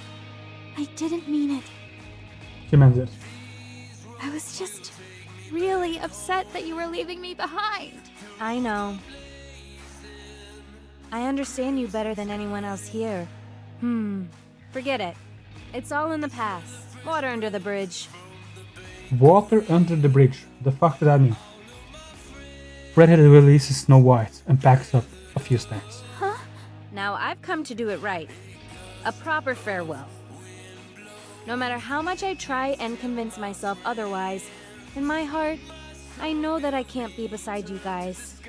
I didn't mean it. She meant it. I was just really upset that you were leaving me behind. I know. I understand you better than anyone else here. Forget it. It's all in the past. Water under the bridge. Water under the bridge. The fuck does that mean? Redhead releases Snow White and backs up a few steps. Huh? Now I've come to do it right. A proper farewell. No matter how much I try and convince myself otherwise, in my heart, I know that I can't be beside you guys.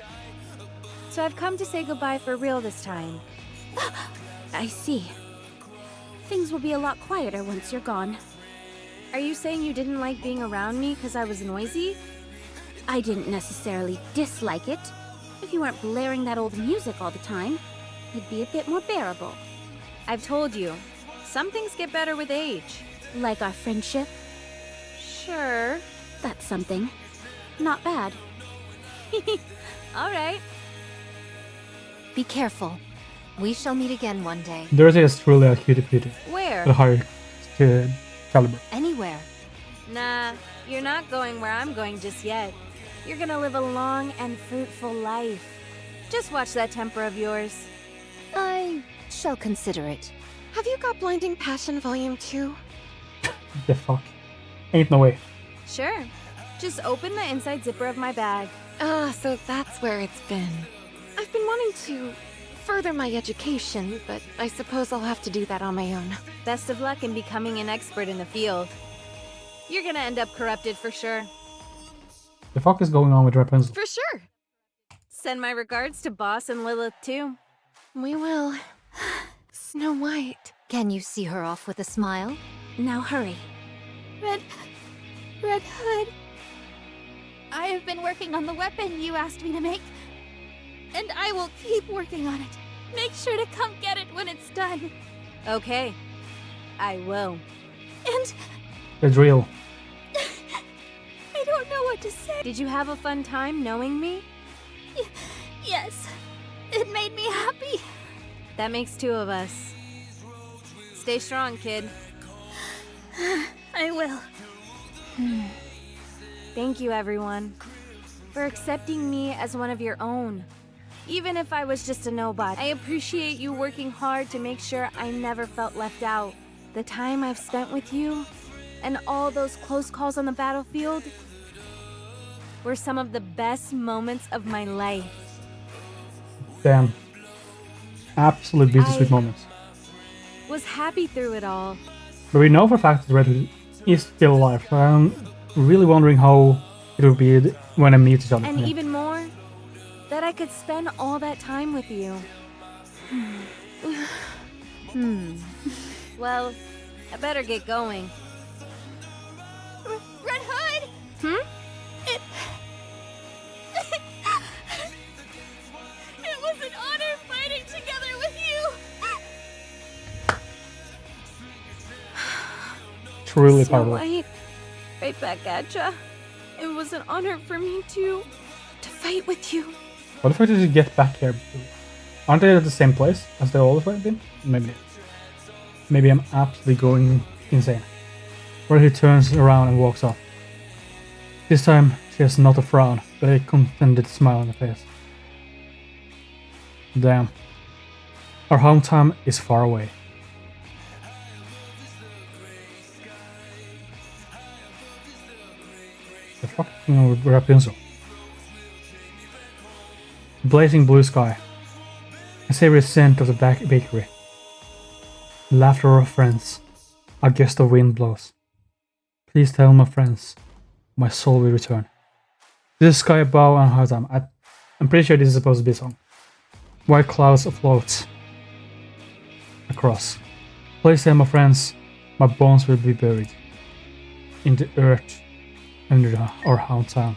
So I've come to say goodbye for real this time. I see. Things will be a lot quieter once you're gone. Are you saying you didn't like being around me because I was noisy? I didn't necessarily dislike it. If you weren't blaring that old music all the time, it'd be a bit more bearable. I've told you, some things get better with age. Like our friendship? Sure. That's something. Not bad. All right. Be careful. We shall meet again one day. Dorothy is truly a cutie patootie. Where? At a higher caliber. Anywhere. Nah, you're not going where I'm going just yet. You're gonna live a long and fruitful life. Just watch that temper of yours. I shall consider it. Have you got Blinding Passion Volume 2? The fuck? Ain't no way. Sure. Just open the inside zipper of my bag. Ah, so that's where it's been. I've been wanting to further my education, but I suppose I'll have to do that on my own. Best of luck in becoming an expert in the field. You're gonna end up corrupted for sure. The fuck is going on with Rapunzel? For sure. Send my regards to Boss and Lilith too. We will. Snow White. Can you see her off with a smile? Now hurry. Red Hood. I have been working on the weapon you asked me to make. And I will keep working on it. Make sure to come get it when it's done. Okay. I will. And It's real. I don't know what to say. Did you have a fun time knowing me? Yes. It made me happy. That makes two of us. Stay strong, kid. I will. Thank you, everyone, for accepting me as one of your own. Even if I was just a nobody, I appreciate you working hard to make sure I never felt left out. The time I've spent with you, and all those close calls on the battlefield, were some of the best moments of my life. Damn. Absolute bittersweet moments. Was happy through it all. But we know for a fact that Red Hood is still alive, so I'm really wondering how it will be when I meet each other. And Yeah. even more, that I could spend all that time with you. Well, I better get going. Red Hood! It was an honor fighting together with you! Truly Snow powerful. White, right back at ya. It was an honor for me to fight with you. What if I just get back here? Aren't they at the same place as they always have been? Maybe. Maybe I'm absolutely going insane. where he turns around and walks off. This time, she has not a frown, but a contented smile on her face. Damn. Our hometown is far away. The fuck with Rapunzel? Blazing blue sky. A savory scent of the bakery. Laughter of friends. A gust of wind blows. Please tell my friends, my soul will return. This is sky above and high time. I'm pretty sure this is supposed to be a song. White clouds afloat across. Please tell my friends, my bones will be buried in the earth under our hometown.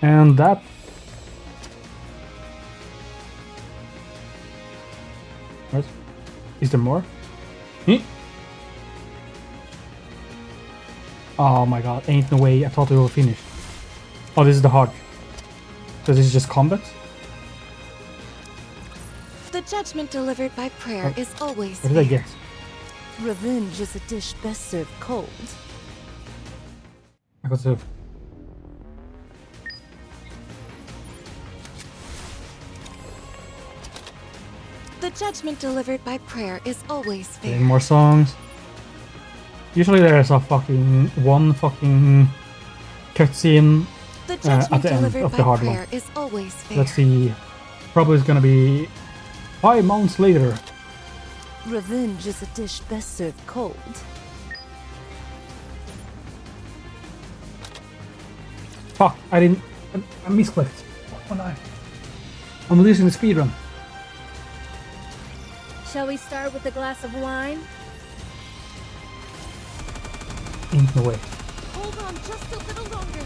And that what? Is there more? Oh my god, ain't no way, I thought we were finished. Oh, this is the hard. So this is just combat? The judgment delivered by prayer is always What did I get? Revenge is a dish best served cold. I got to... The judgment delivered by prayer is always fair. Okay, more songs. Usually there's a one fucking cutscene at the end of the hard one. Is always fair. Let's see. Probably it's gonna be 5 months later. Revenge is a dish best served cold. Fuck, I misclicked. Oh no. I'm losing the speedrun. Shall we start with a glass of wine? Ain't no way. Hold on just a little longer.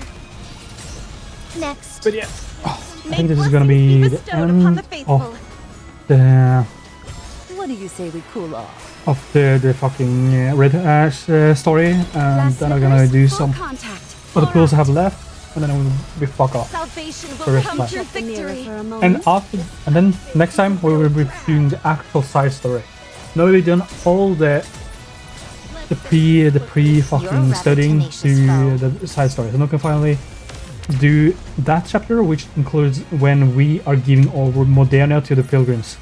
Next. But yeah, I think this is gonna be the end of the What do you say we cool off? of the fucking Red Ash story, and then I'm gonna do some other pools I have left, and then I will be fuck off. Salvation The will rest come of through that. victory. And then next time we will be doing the actual side story. Now we've done all the pre fucking studying to the side story. So now we can finally do that chapter, which includes when we are giving over Moderna to the pilgrims.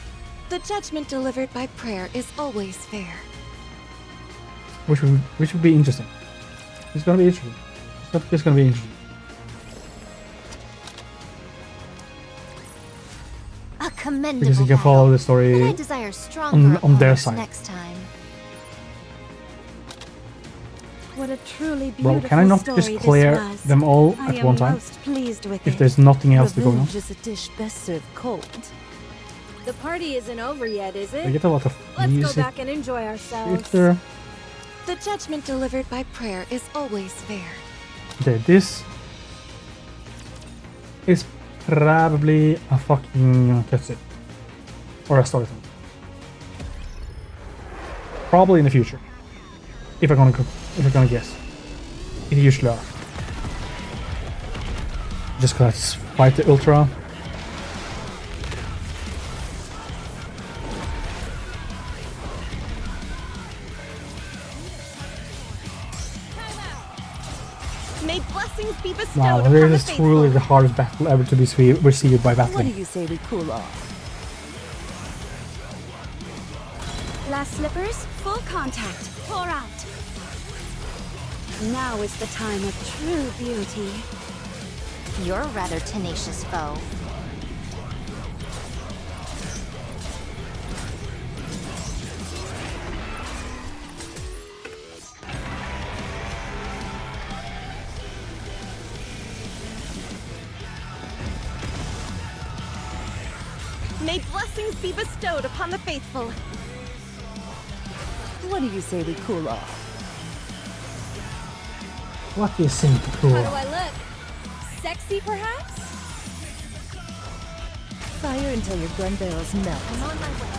The judgment delivered by prayer is always fair. Which would be interesting. It's gonna be interesting. It's gonna be interesting. A commendable Because you can follow the story but I desire stronger on their opponents side. next time. What a truly beautiful Bro, can I not just clear them all at one time? If there's nothing else to go on. Revenge is a dish best served cold. The party isn't over yet, is I it? get a lot of Let's music. go back and enjoy ourselves. Theater. The judgment delivered by prayer is always fair. Okay, this is probably a fucking cutscene. Or a story thing. Probably in the future. If I'm gonna guess. It usually are. Just let's fight the Ultra. May blessings be bestowed Wow, upon this the is faithful. truly the hardest battle ever to be received by What do battling. you say we cool off? Glass slippers, full contact. Pour out. Now is the time of true beauty. You're a rather tenacious foe. May blessings be bestowed upon the faithful. What do you say we cool off? What do you think, cool? How do I look? Sexy, perhaps? Fire until your gun barrels melt. I'm on my way.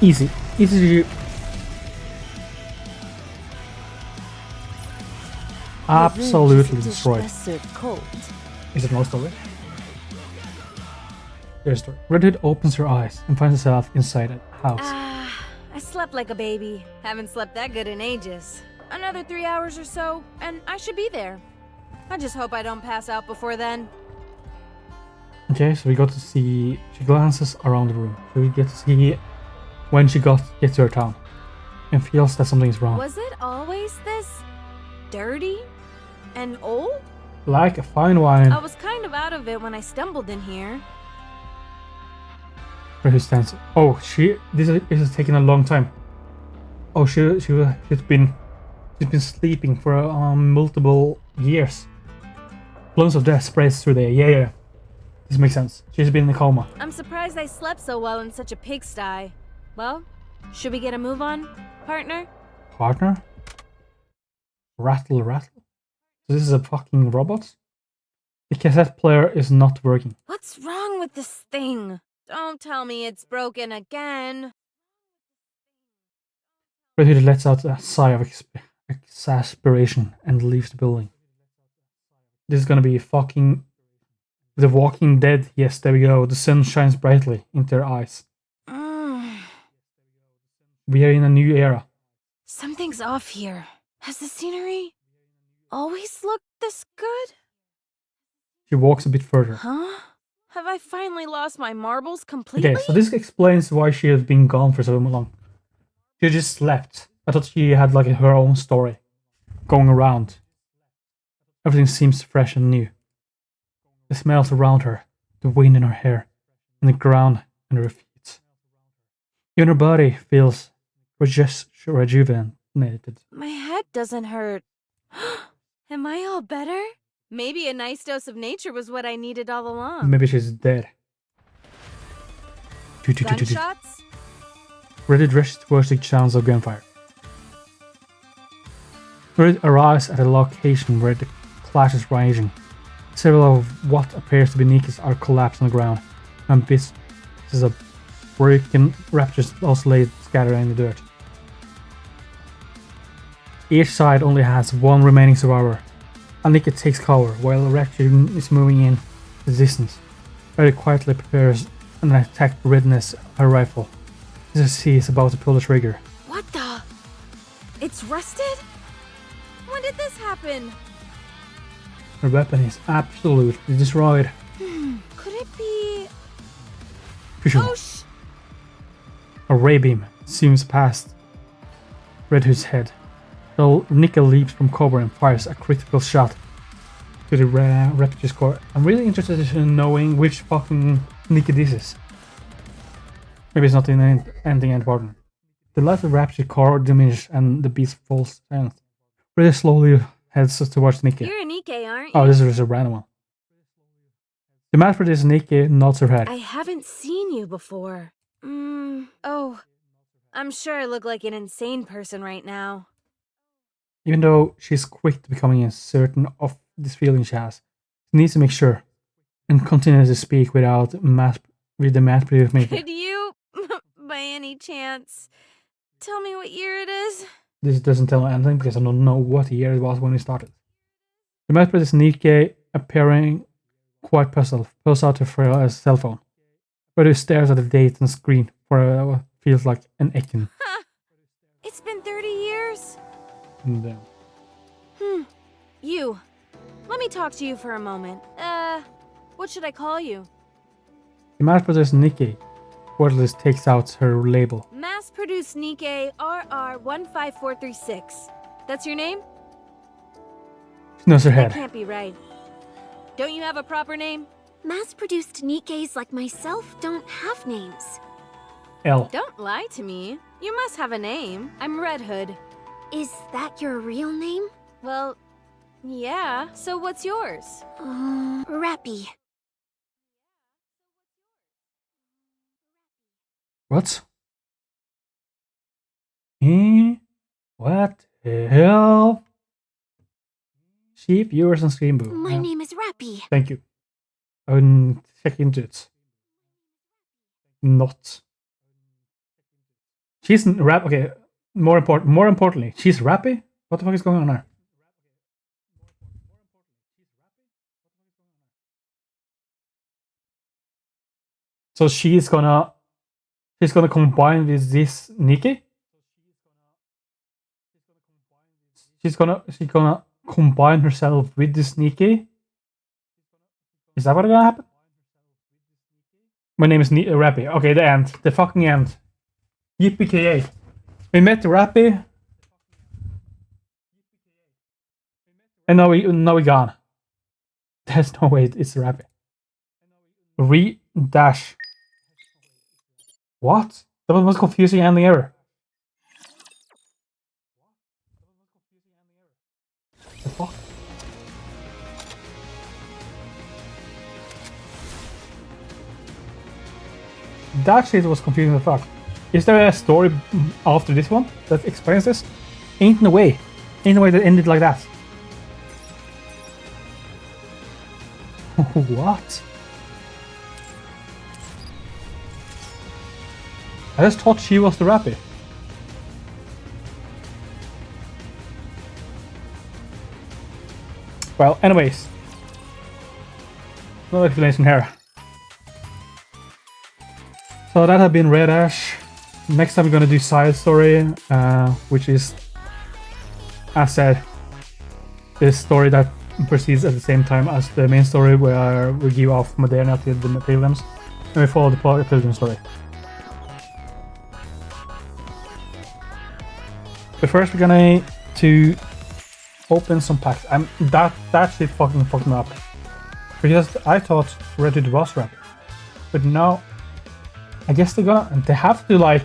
Easy. Easy to do. Absolutely Revenge is a dish destroyed. best served cold. Is it most of it? There's story. Red Hood opens her eyes and finds herself inside a house. I slept like a baby. Haven't slept that good in ages. Another 3 hours or so, and I should be there. I just hope I don't pass out before then. Okay, so we got to see. She glances around the room. So we get to see when she gets to her town and feels that something is wrong. Was it always this dirty and old? Like a fine wine. I was kind of out of it when I stumbled in here. Resistance. Oh, this is taking a long time. Oh, she's been sleeping for multiple years. Blows of death spreads through the air. Yeah. This makes sense. She's been in a coma. I'm surprised I slept so well in such a pigsty. Well, should we get a move on, partner? Partner? Rattle. So this is a fucking robot? The cassette player is not working. What's wrong with this thing? Don't tell me it's broken again. Red Hood lets out a sigh of exasperation and leaves the building. This is gonna be fucking The Walking Dead. Yes, there we go. The sun shines brightly into their eyes. We are in a new era. Something's off here. Has the scenery always looked this good? She walks a bit further. Huh? Have I finally lost my marbles completely? Okay, so this explains why she has been gone for so long. She just slept. I thought she had like her own story going around. Everything seems fresh and new. The smells around her, the wind in her hair, and the ground under her feet. Even her body feels rejuvenated. My head doesn't hurt. Am I all better? Maybe a nice dose of nature was what I needed all along. Maybe she's dead. Gunshots? Reddit rushes towards the sounds of gunfire. Reddit arrives at a location where the clash is raging. Several of what appears to be NIKKEs are collapsed on the ground, and pieces of broken raptors also lay scattered in the dirt. Each side only has one remaining survivor. A NIKKE takes cover while a raptor is moving in the distance. Reddit quietly prepares an attack readiness her rifle. As she is about to pull the trigger. What the? It's rusted? When did this happen? Her weapon is absolutely destroyed. Could it be... Oh, a ray beam zooms past Red Hood's head. So NIKKE leaps from cover and fires a critical shot to the raptor's core. I'm really interested in knowing which fucking NIKKE this is. Maybe it's not in anything important. The light of the raptor core diminishes and the beast falls silent. Red slowly heads towards NIKKE. You're a NIKKE, aren't you? Oh, this is a random one. The man for this NIKKE nods her head. I haven't seen you before. Oh. I'm sure I look like an insane person right now. Even though she's quick to becoming certain of this feeling she has, she needs to make sure and continue to speak without the math maker. Could you, by any chance, tell me what year it is? This doesn't tell me anything because I don't know what year it was when we started. The math is NIKKE appearing quite puzzled, pulls out her cell phone. But he stares at the date on the screen for what feels like an echo. It's been 30 years? And, You. Let me talk to you for a moment. What should I call you? the mass-produced NIKKE wordless takes out her label. Mass-produced NIKKE RR15436. That's your name? She knows her head. That can't be right. Don't you have a proper name? Mass-produced NIKKEs like myself don't have names. L. Don't lie to me. You must have a name. I'm Red Hood. Is that your real name? Well, yeah. So what's yours? Rappy. What? What the hell? Sheep, viewers, and Scream Boo. My name is Rappy. Thank you. I will check into it. Not. She's rap. Okay. More importantly, she's rappy. What the fuck is going on there? So she's gonna combine with this NIKKE. She's gonna combine herself with this NIKKE. Is that what's gonna happen? My name is Rappy. Okay, the end. The fucking end. Yippee-ki-yay. We met Rappy. And now we gone. There's no way it's Rappy. Re-dash. What? That was the most confusing ending ever. The fuck? That shit was confusing as fuck. Is there a story after this one that explains this? Ain't no way. Ain't no way that ended like that. What? I just thought she was the Rappy. Well, anyways. No explanation here. So that had been Red Ash. Next time we're gonna do side story, which is, as said, this story that proceeds at the same time as the main story, where we give off Moderna to the pilgrims, and we follow the pilgrim story. But first we're gonna to open some packs. That shit fucking fucked me up. Because I thought Reddit was Rappy. But now I guess they have to like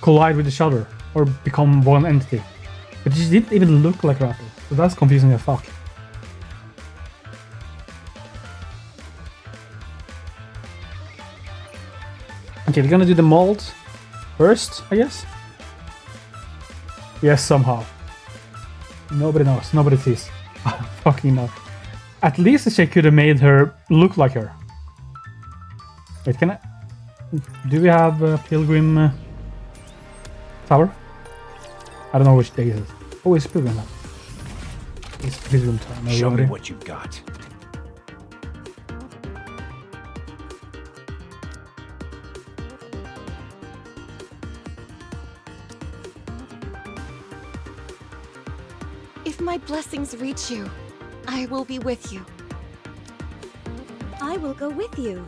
collide with each other or become one entity. But it didn't even look like Rappy. So that's confusing as fuck. Okay, we're gonna do the mold first, I guess. Yes, somehow. Nobody knows. Nobody sees. I don't fucking know. At least she could have made her look like her. Wait, can I... Do we have a pilgrim tower? I don't know which day it is. Oh, it's pilgrim tower. It's pilgrim tower. No, show me what you got. If my blessings reach you, I will be with you. I will go with you.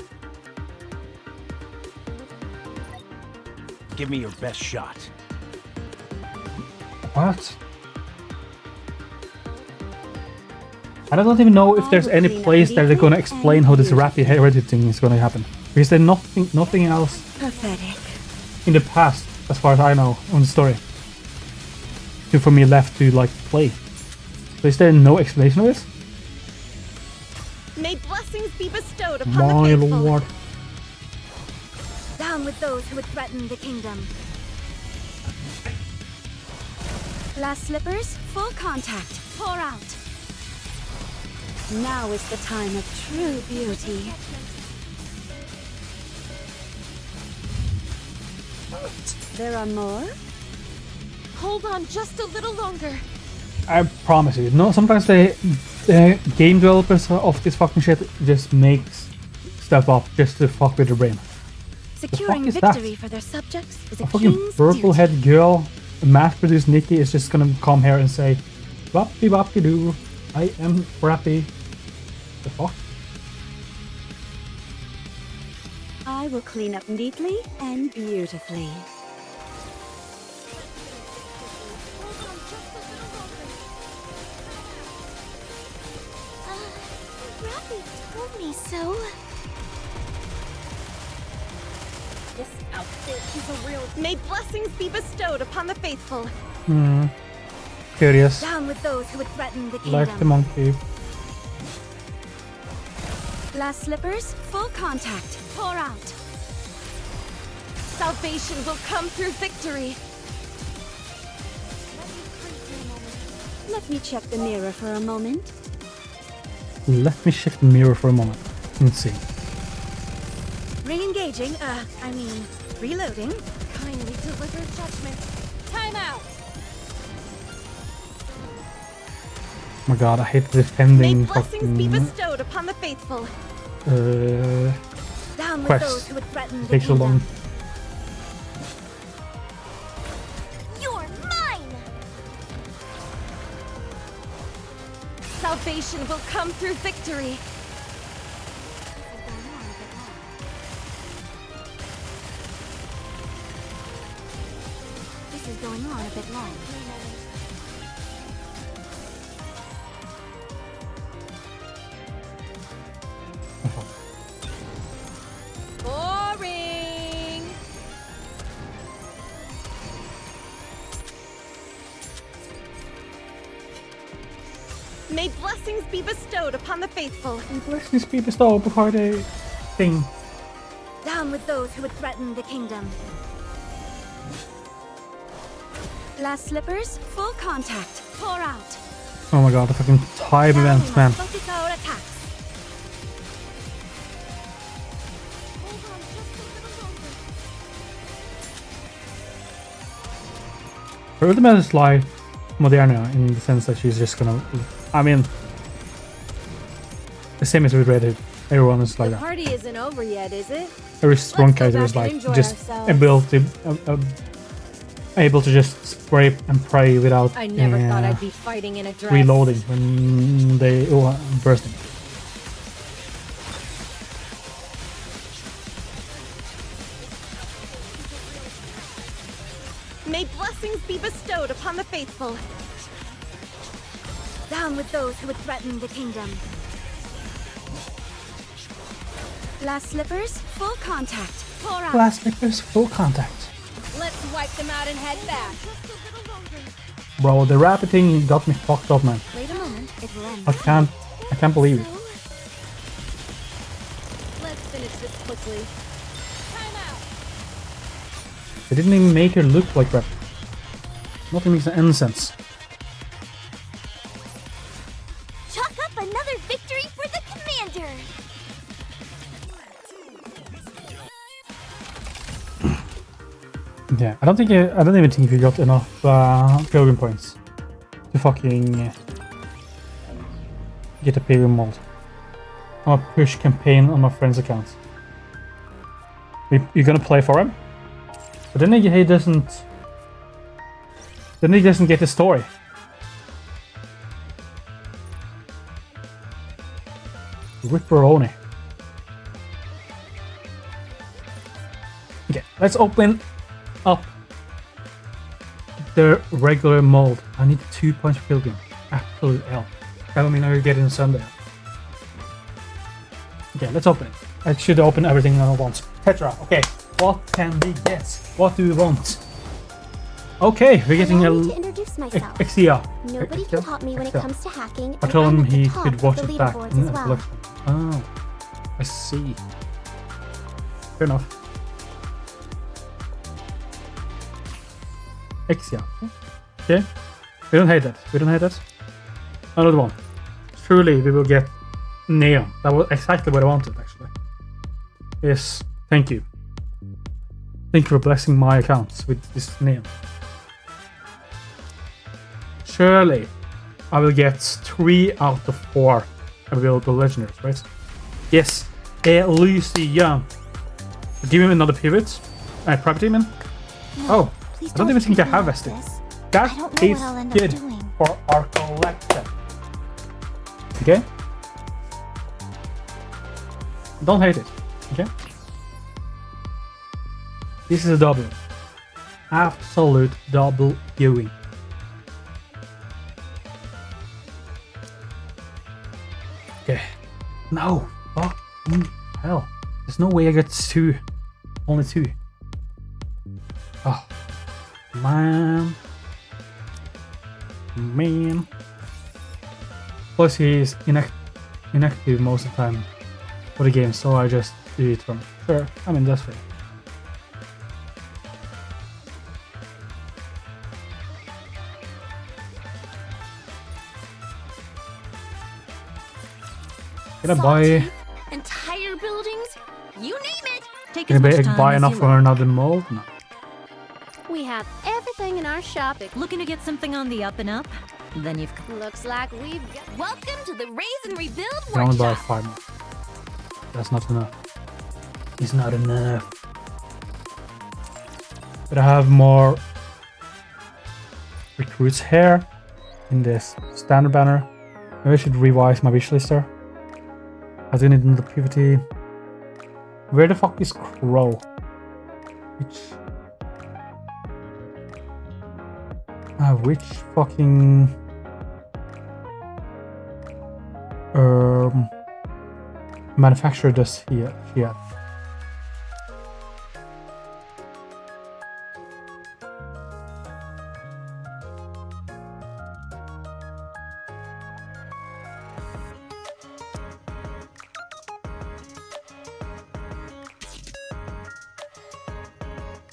Give me your best shot. What? I don't even know if there's any place that they're gonna explain how this Rappy heredity thing is gonna happen. Because there's nothing else Pathetic. in the past, as far as I know, on the story. For me left to like play. So is there no explanation of this? May blessings be bestowed upon My the faithful. lord. Down with those who would threaten the kingdom. Glass slippers, full contact. Pour out. Now is the time of true beauty. There are more? Hold on just a little longer. I promise you. No, sometimes the game developers of this fucking shit just makes stuff up just to fuck with your brain. Securing victory for their subjects is a fucking king's purple duty. head girl, mass-produced NIKKE is just gonna come here and say, "Wappy wappy doo, I am Rappy." The fuck? I will clean up neatly and beautifully. Rappy told me so. This outfit is a real. May blessings be bestowed upon the faithful. Curious. Down with those who would threaten the kingdom. Like the monkey. Glass slippers, full contact. Pour out. Salvation will come through victory. Let me check the mirror for a moment. Let me check the mirror for a moment. Insane. Re-engaging, reloading. Kindly deliver judgment. Time out. Oh my god, I hate May defending blessings be fucking... bestowed upon the faithful. Down Down with quest. those who would threaten It the takes so long. kingdom. You're mine! Salvation will come through victory. This is going on a bit long. Boring! May blessings be bestowed upon the faithful. Blessings be bestowed before the thing. Down with those who would threaten the kingdom. Glass slippers, full contact. Pour out. Oh my god, the fucking time events, man. Focus our attacks. Her ultimate is like Moderna in the sense that she's just gonna. I mean, the same as with Red Hood. Everyone is like The that. party isn't over yet, is it? Every strong Let's go character back is like and enjoy just ourselves. able to just spray and pray without I never thought I'd be fighting in a dress. reloading when they bursting. May blessings be bestowed upon the faithful. Down with those who would threaten the kingdom. Glass slippers, full contact. Pour out. Glass slippers, full contact. Let's wipe them out and head back. Bro, the rapid thing got me fucked up, man. Wait a moment, it'll end. I can't believe it. Let's finish this quickly. Time out. They didn't even make her look like rapid. Nothing makes any sense. Chalk up another victory for the commander. Yeah, I don't even think we got enough pilgrim points to fucking get a pilgrim mold. I'm gonna push campaign on my friend's account. You're gonna play for him, but then he doesn't. Then he doesn't get the story. Ripperoni. Okay, let's open up the regular mold. I need 2 points per pilgrim. Absolute hell. That will mean I will get it on Sunday. Okay, let's open it. I should open everything at once. Petra, okay. What can we get? What do we want? Okay, we're getting Allow me to introduce myself. Exia. Nobody can top me when it comes to hacking. I and told I'm him at the he top could of watch the it back leaderboards in as the well. collection. Oh, I see. Fair enough. Exia. Okay. We don't hate that. We don't hate that. Another one. Truly, we will get Neon. That was exactly what I wanted, actually. Yes. Thank you. Thank you for blessing my accounts with this Neon. Surely, I will get 3 out of 4 available legendaries, right? Yes. Elysium. Give him another pivot. Property man. Oh, I don't even think I have vested. That is good for our collection. Okay? Don't hate it. Okay? This is a W. Absolute double viewing. Okay. No. Fucking hell. There's no way I get 2. Only 2. Oh. Man. Plus he's inactive most of the time for the game, so I just do it from. Sure, I mean that's fair. Can I buy? Entire buildings? You name it! Take Can I buy enough for another mold? No. We have everything in our shop. Looking to get something on the up and up? Then you've Looks like we've got... Welcome to the Raise and Rebuild I can only buy Workshop! 5 more. That's not enough. is not enough. But I have more recruits here in this standard banner. Maybe I should revise my wish list there. I do need another PvT. Where the fuck is Crow? Which fucking manufacturer does he have?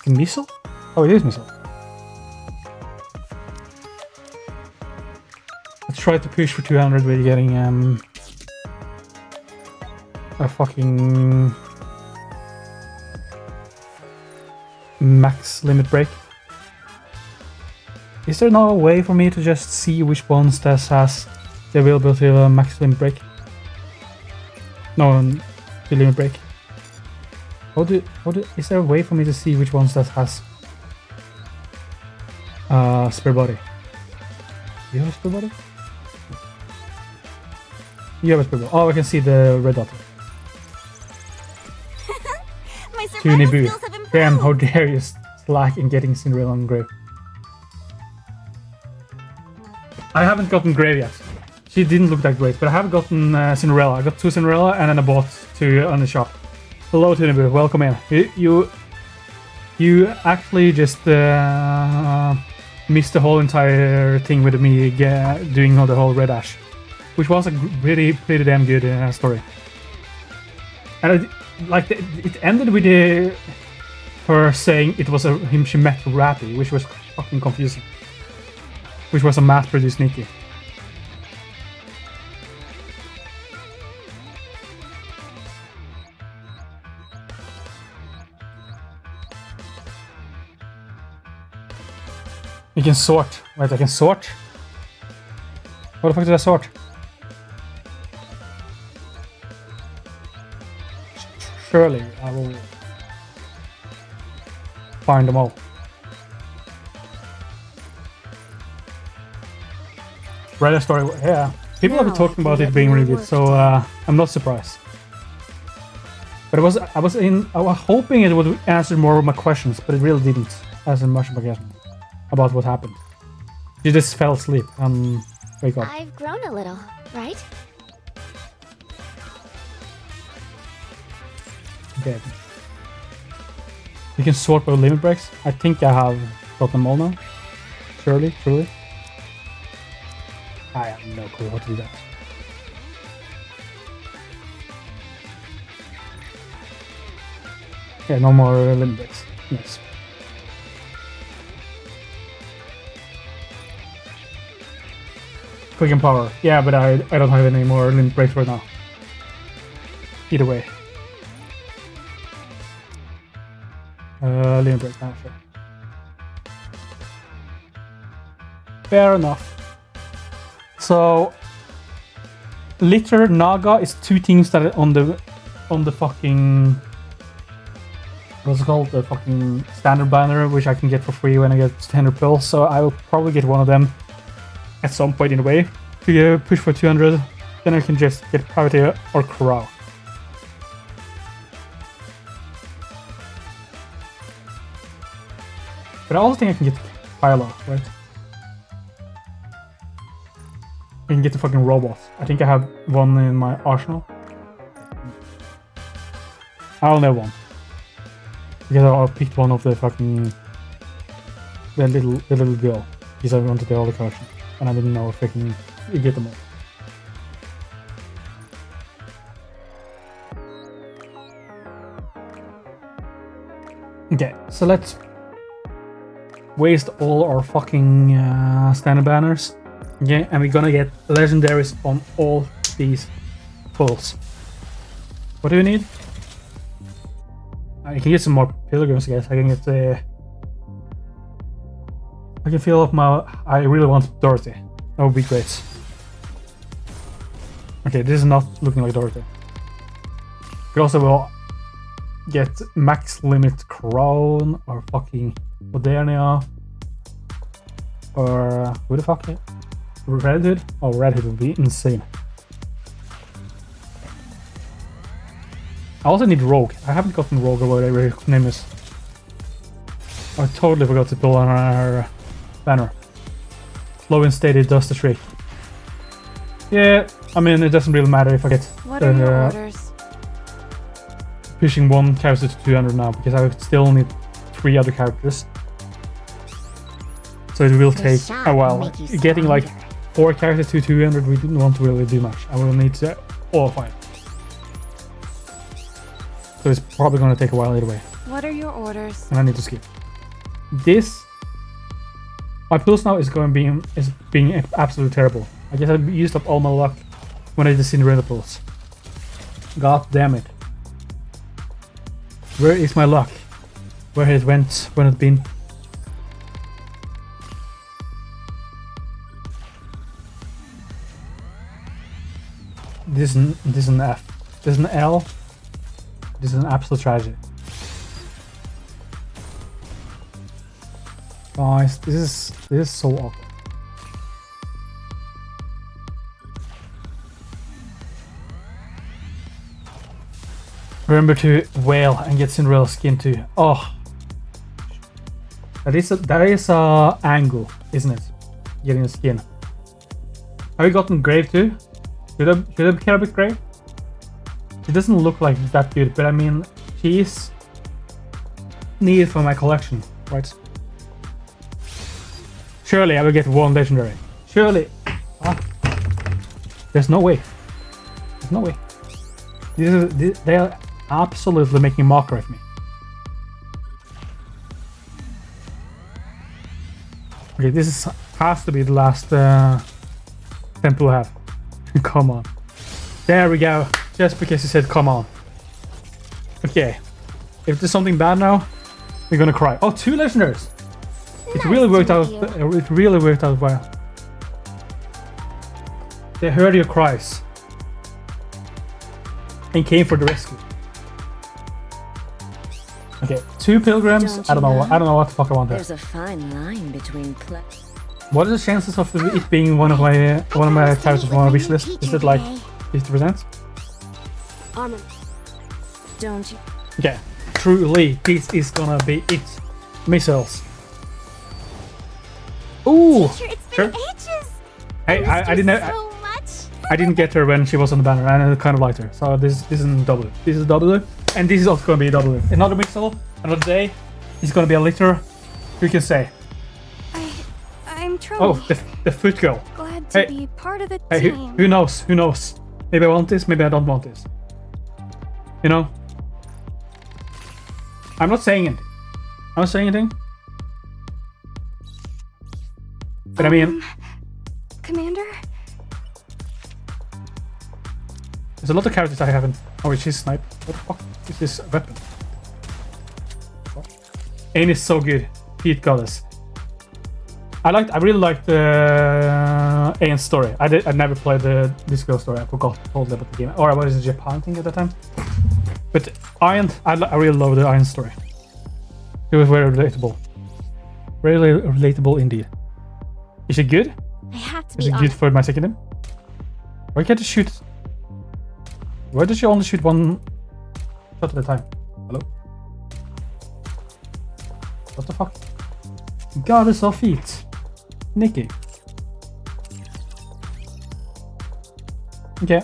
Missile? Oh, it is missile. Let's try to push for 200 with getting a fucking max limit break. Is there no way for me to just see which ones this has the availability of a max limit break? No, the limit break. Is there a way for me to see which ones that has spare body? Do you have a spare body? You have a spare body. Oh, I can see the red dot. My survival skills have improved. Damn, how dare you slack in getting Cinderella on grave. I haven't gotten grave yet. She didn't look that great, but I have gotten Cinderella. I got 2 Cinderella and then I bought 2 on the shop. Hello, Tunibu. Welcome in. You actually just missed the whole entire thing with me doing all the whole Red Ash, which was a pretty damn good story. And it ended with her saying it was him she met Rappy, which was fucking confusing. Which was a mass-produced NIKKE. You can sort. Wait, I can sort? What the fuck did I sort? Surely I will find them all. Read a story, yeah. People have been talking about it being really good, so I'm not surprised. But I was hoping it would answer more of my questions, but it really didn't answer much of my questions about what happened. You just fell asleep and wake up. I've grown a little, right? Okay. You can sort by limit breaks. I think I have got them all now. Surely, truly. I have no clue how to do that. Yeah, no more limit breaks. Yes. Quick and power. Yeah, but I don't have any more limit breaks right now. Either way. Limit break, sure. Fair enough. So, Litter Naga is 2 things that are on the fucking, what's it called? The fucking standard banner, which I can get for free when I get 100 pills. So I will probably get one of them at some point in the way to push for 200. Then I can just get Privateer or Crow. But I also think I can get Philo, right? I can get the fucking robot. I think I have one in my arsenal. I only have one. Because I picked one of the fucking the little girl. Because I wanted the other collection. And I didn't know if I can get them all. Okay, so let's waste all our fucking standard banners. Okay, and we're gonna get legendaries on all these pulls. What do we need? I can get some more pilgrims, I guess. I can get the... I can fill up my... I really want Dorothy. That would be great. Okay, this is not looking like Dorothy. But also, well... get max limit Crown or fucking Modernia or who the fuck? Red Hood? Oh, Red Hood would be insane. I also need Rogue. I haven't gotten Rogue or whatever her name is. I totally forgot to pull on her banner. Slow and steady does the trick. Yeah, I mean, it doesn't really matter if I get What are your orders? Pushing one character to 200 now, because I still need 3 other characters. So it will take a while. Getting like 4 characters to 200, we didn't want to really do much. I will need to all 5. So it's probably going to take a while either way. What are your orders? And I need to skip. This... My pulse now is being absolutely terrible. I guess I used up all my luck when I did the Cinderella pulse. God damn it. Where is my luck? Where it went when it's been? This is an F. This is an L. This is an absolute tragedy. Guys, this is so awkward. Remember to wail and get Cinderella's skin too. Oh, that is a angle, isn't it? Getting the skin. Have you gotten Grave too? Should I care about Grave? She doesn't look like that good, but I mean, she's needed for my collection, right? Surely I will get 1 legendary. Surely. Ah. There's no way. There's no way. They are absolutely making mockery of me. Okay, this has to be the last temple I have. Come on. There we go. Just because you said come on. Okay. If there's something bad now, we're gonna cry. Oh, 2 legendaries! It really worked out. It really worked out well. They heard your cries and came for the rescue. Okay, 2 pilgrims. I don't know what the fuck I want there. There's a fine line between What are the chances of it being one of my characters on my wish list? Is it like 50%? Armor. Don't you? Okay, truly, this is gonna be it. Missiles. Ooh, sure. Hey, I didn't get her when she was on the banner, and I kind of liked her. So this isn't W. This is W, and this is also gonna be W. Another missile, another day. It's gonna be a litter. Who can say? I'm Troy. Oh, the foot girl. Glad to be part of the hey, team. who knows? Who knows? Maybe I want this. Maybe I don't want this. You know? I'm not saying it. I'm not saying anything. But I mean, Commander? there's a lot of characters I haven't. Oh, wait, she's snipe. What the fuck is this weapon? Aim is so good. Pete Goddess. I really liked Ain's story. I never played this girl story. I forgot totally about the game. Or I was in Japan thing at the time. But Iron, I really love the Iron story. It was very relatable. Really relatable indeed. Is she good? I have to Is be it good for my second name? Why can't you shoot? Why does she only shoot 1 shot at a time? Hello? What the fuck? Goddess of feet. NIKKE. Okay.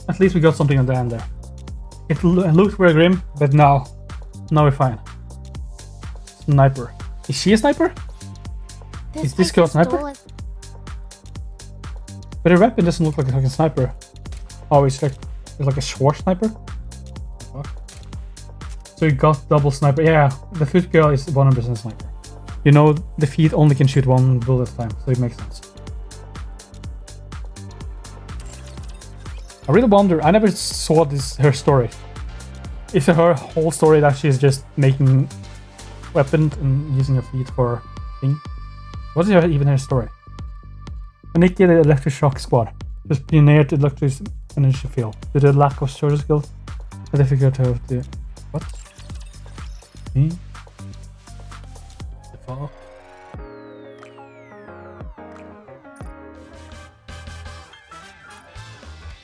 At least we got something at the end there. It looked very grim, but now we're fine. Sniper. Is she a sniper? Is this girl a sniper? But her weapon doesn't look like a fucking sniper. Oh, it's like a short sniper? What? So you got double sniper. Yeah, the foot girl is 100% sniper. You know, the feet only can shoot 1 bullet at a time, so it makes sense. I really wonder, I never saw her story. Is it her whole story that she's just making weapons and using her feet for thing? What is even her story? NIKKE, the electric shock squad. Just pioneered the electric energy field. Due to the lack of social skills, the difficulty of the... What? Me? The fuck?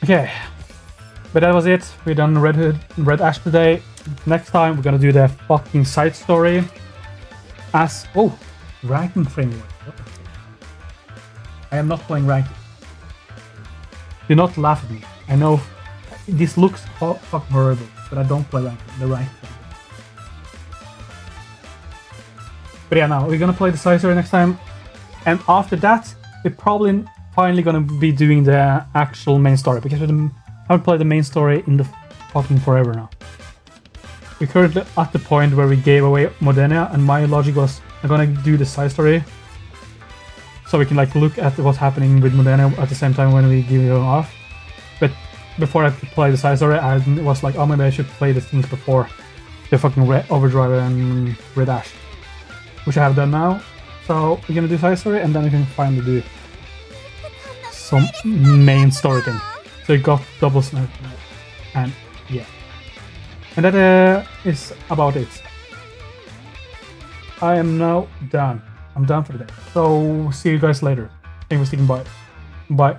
Okay, but that was it. We done Red Ash today. Next time we're gonna do the fucking side story. Ranking framework. I am not playing ranking. Do not laugh at me. I know this looks fucking horrible, but I don't play ranking. The ranking. But yeah, now we're gonna play the side story next time, and after that, we're probably finally gonna be doing the actual main story because we haven't played the main story in the fucking forever now. We're currently at the point where we gave away Modena, and my logic was I'm gonna do the side story so we can like look at what's happening with Modena at the same time when we give it off. But before I could play the side story, I was like, oh, maybe I should play the things before the fucking Overdrive and Red Ash, which I have done now. So we're gonna do side story, and then we can finally do some main story thing. So you got double snipe, and yeah. And that is about it. I am now done. I'm done for the day. So see you guys later. Thank you for sticking by. Bye.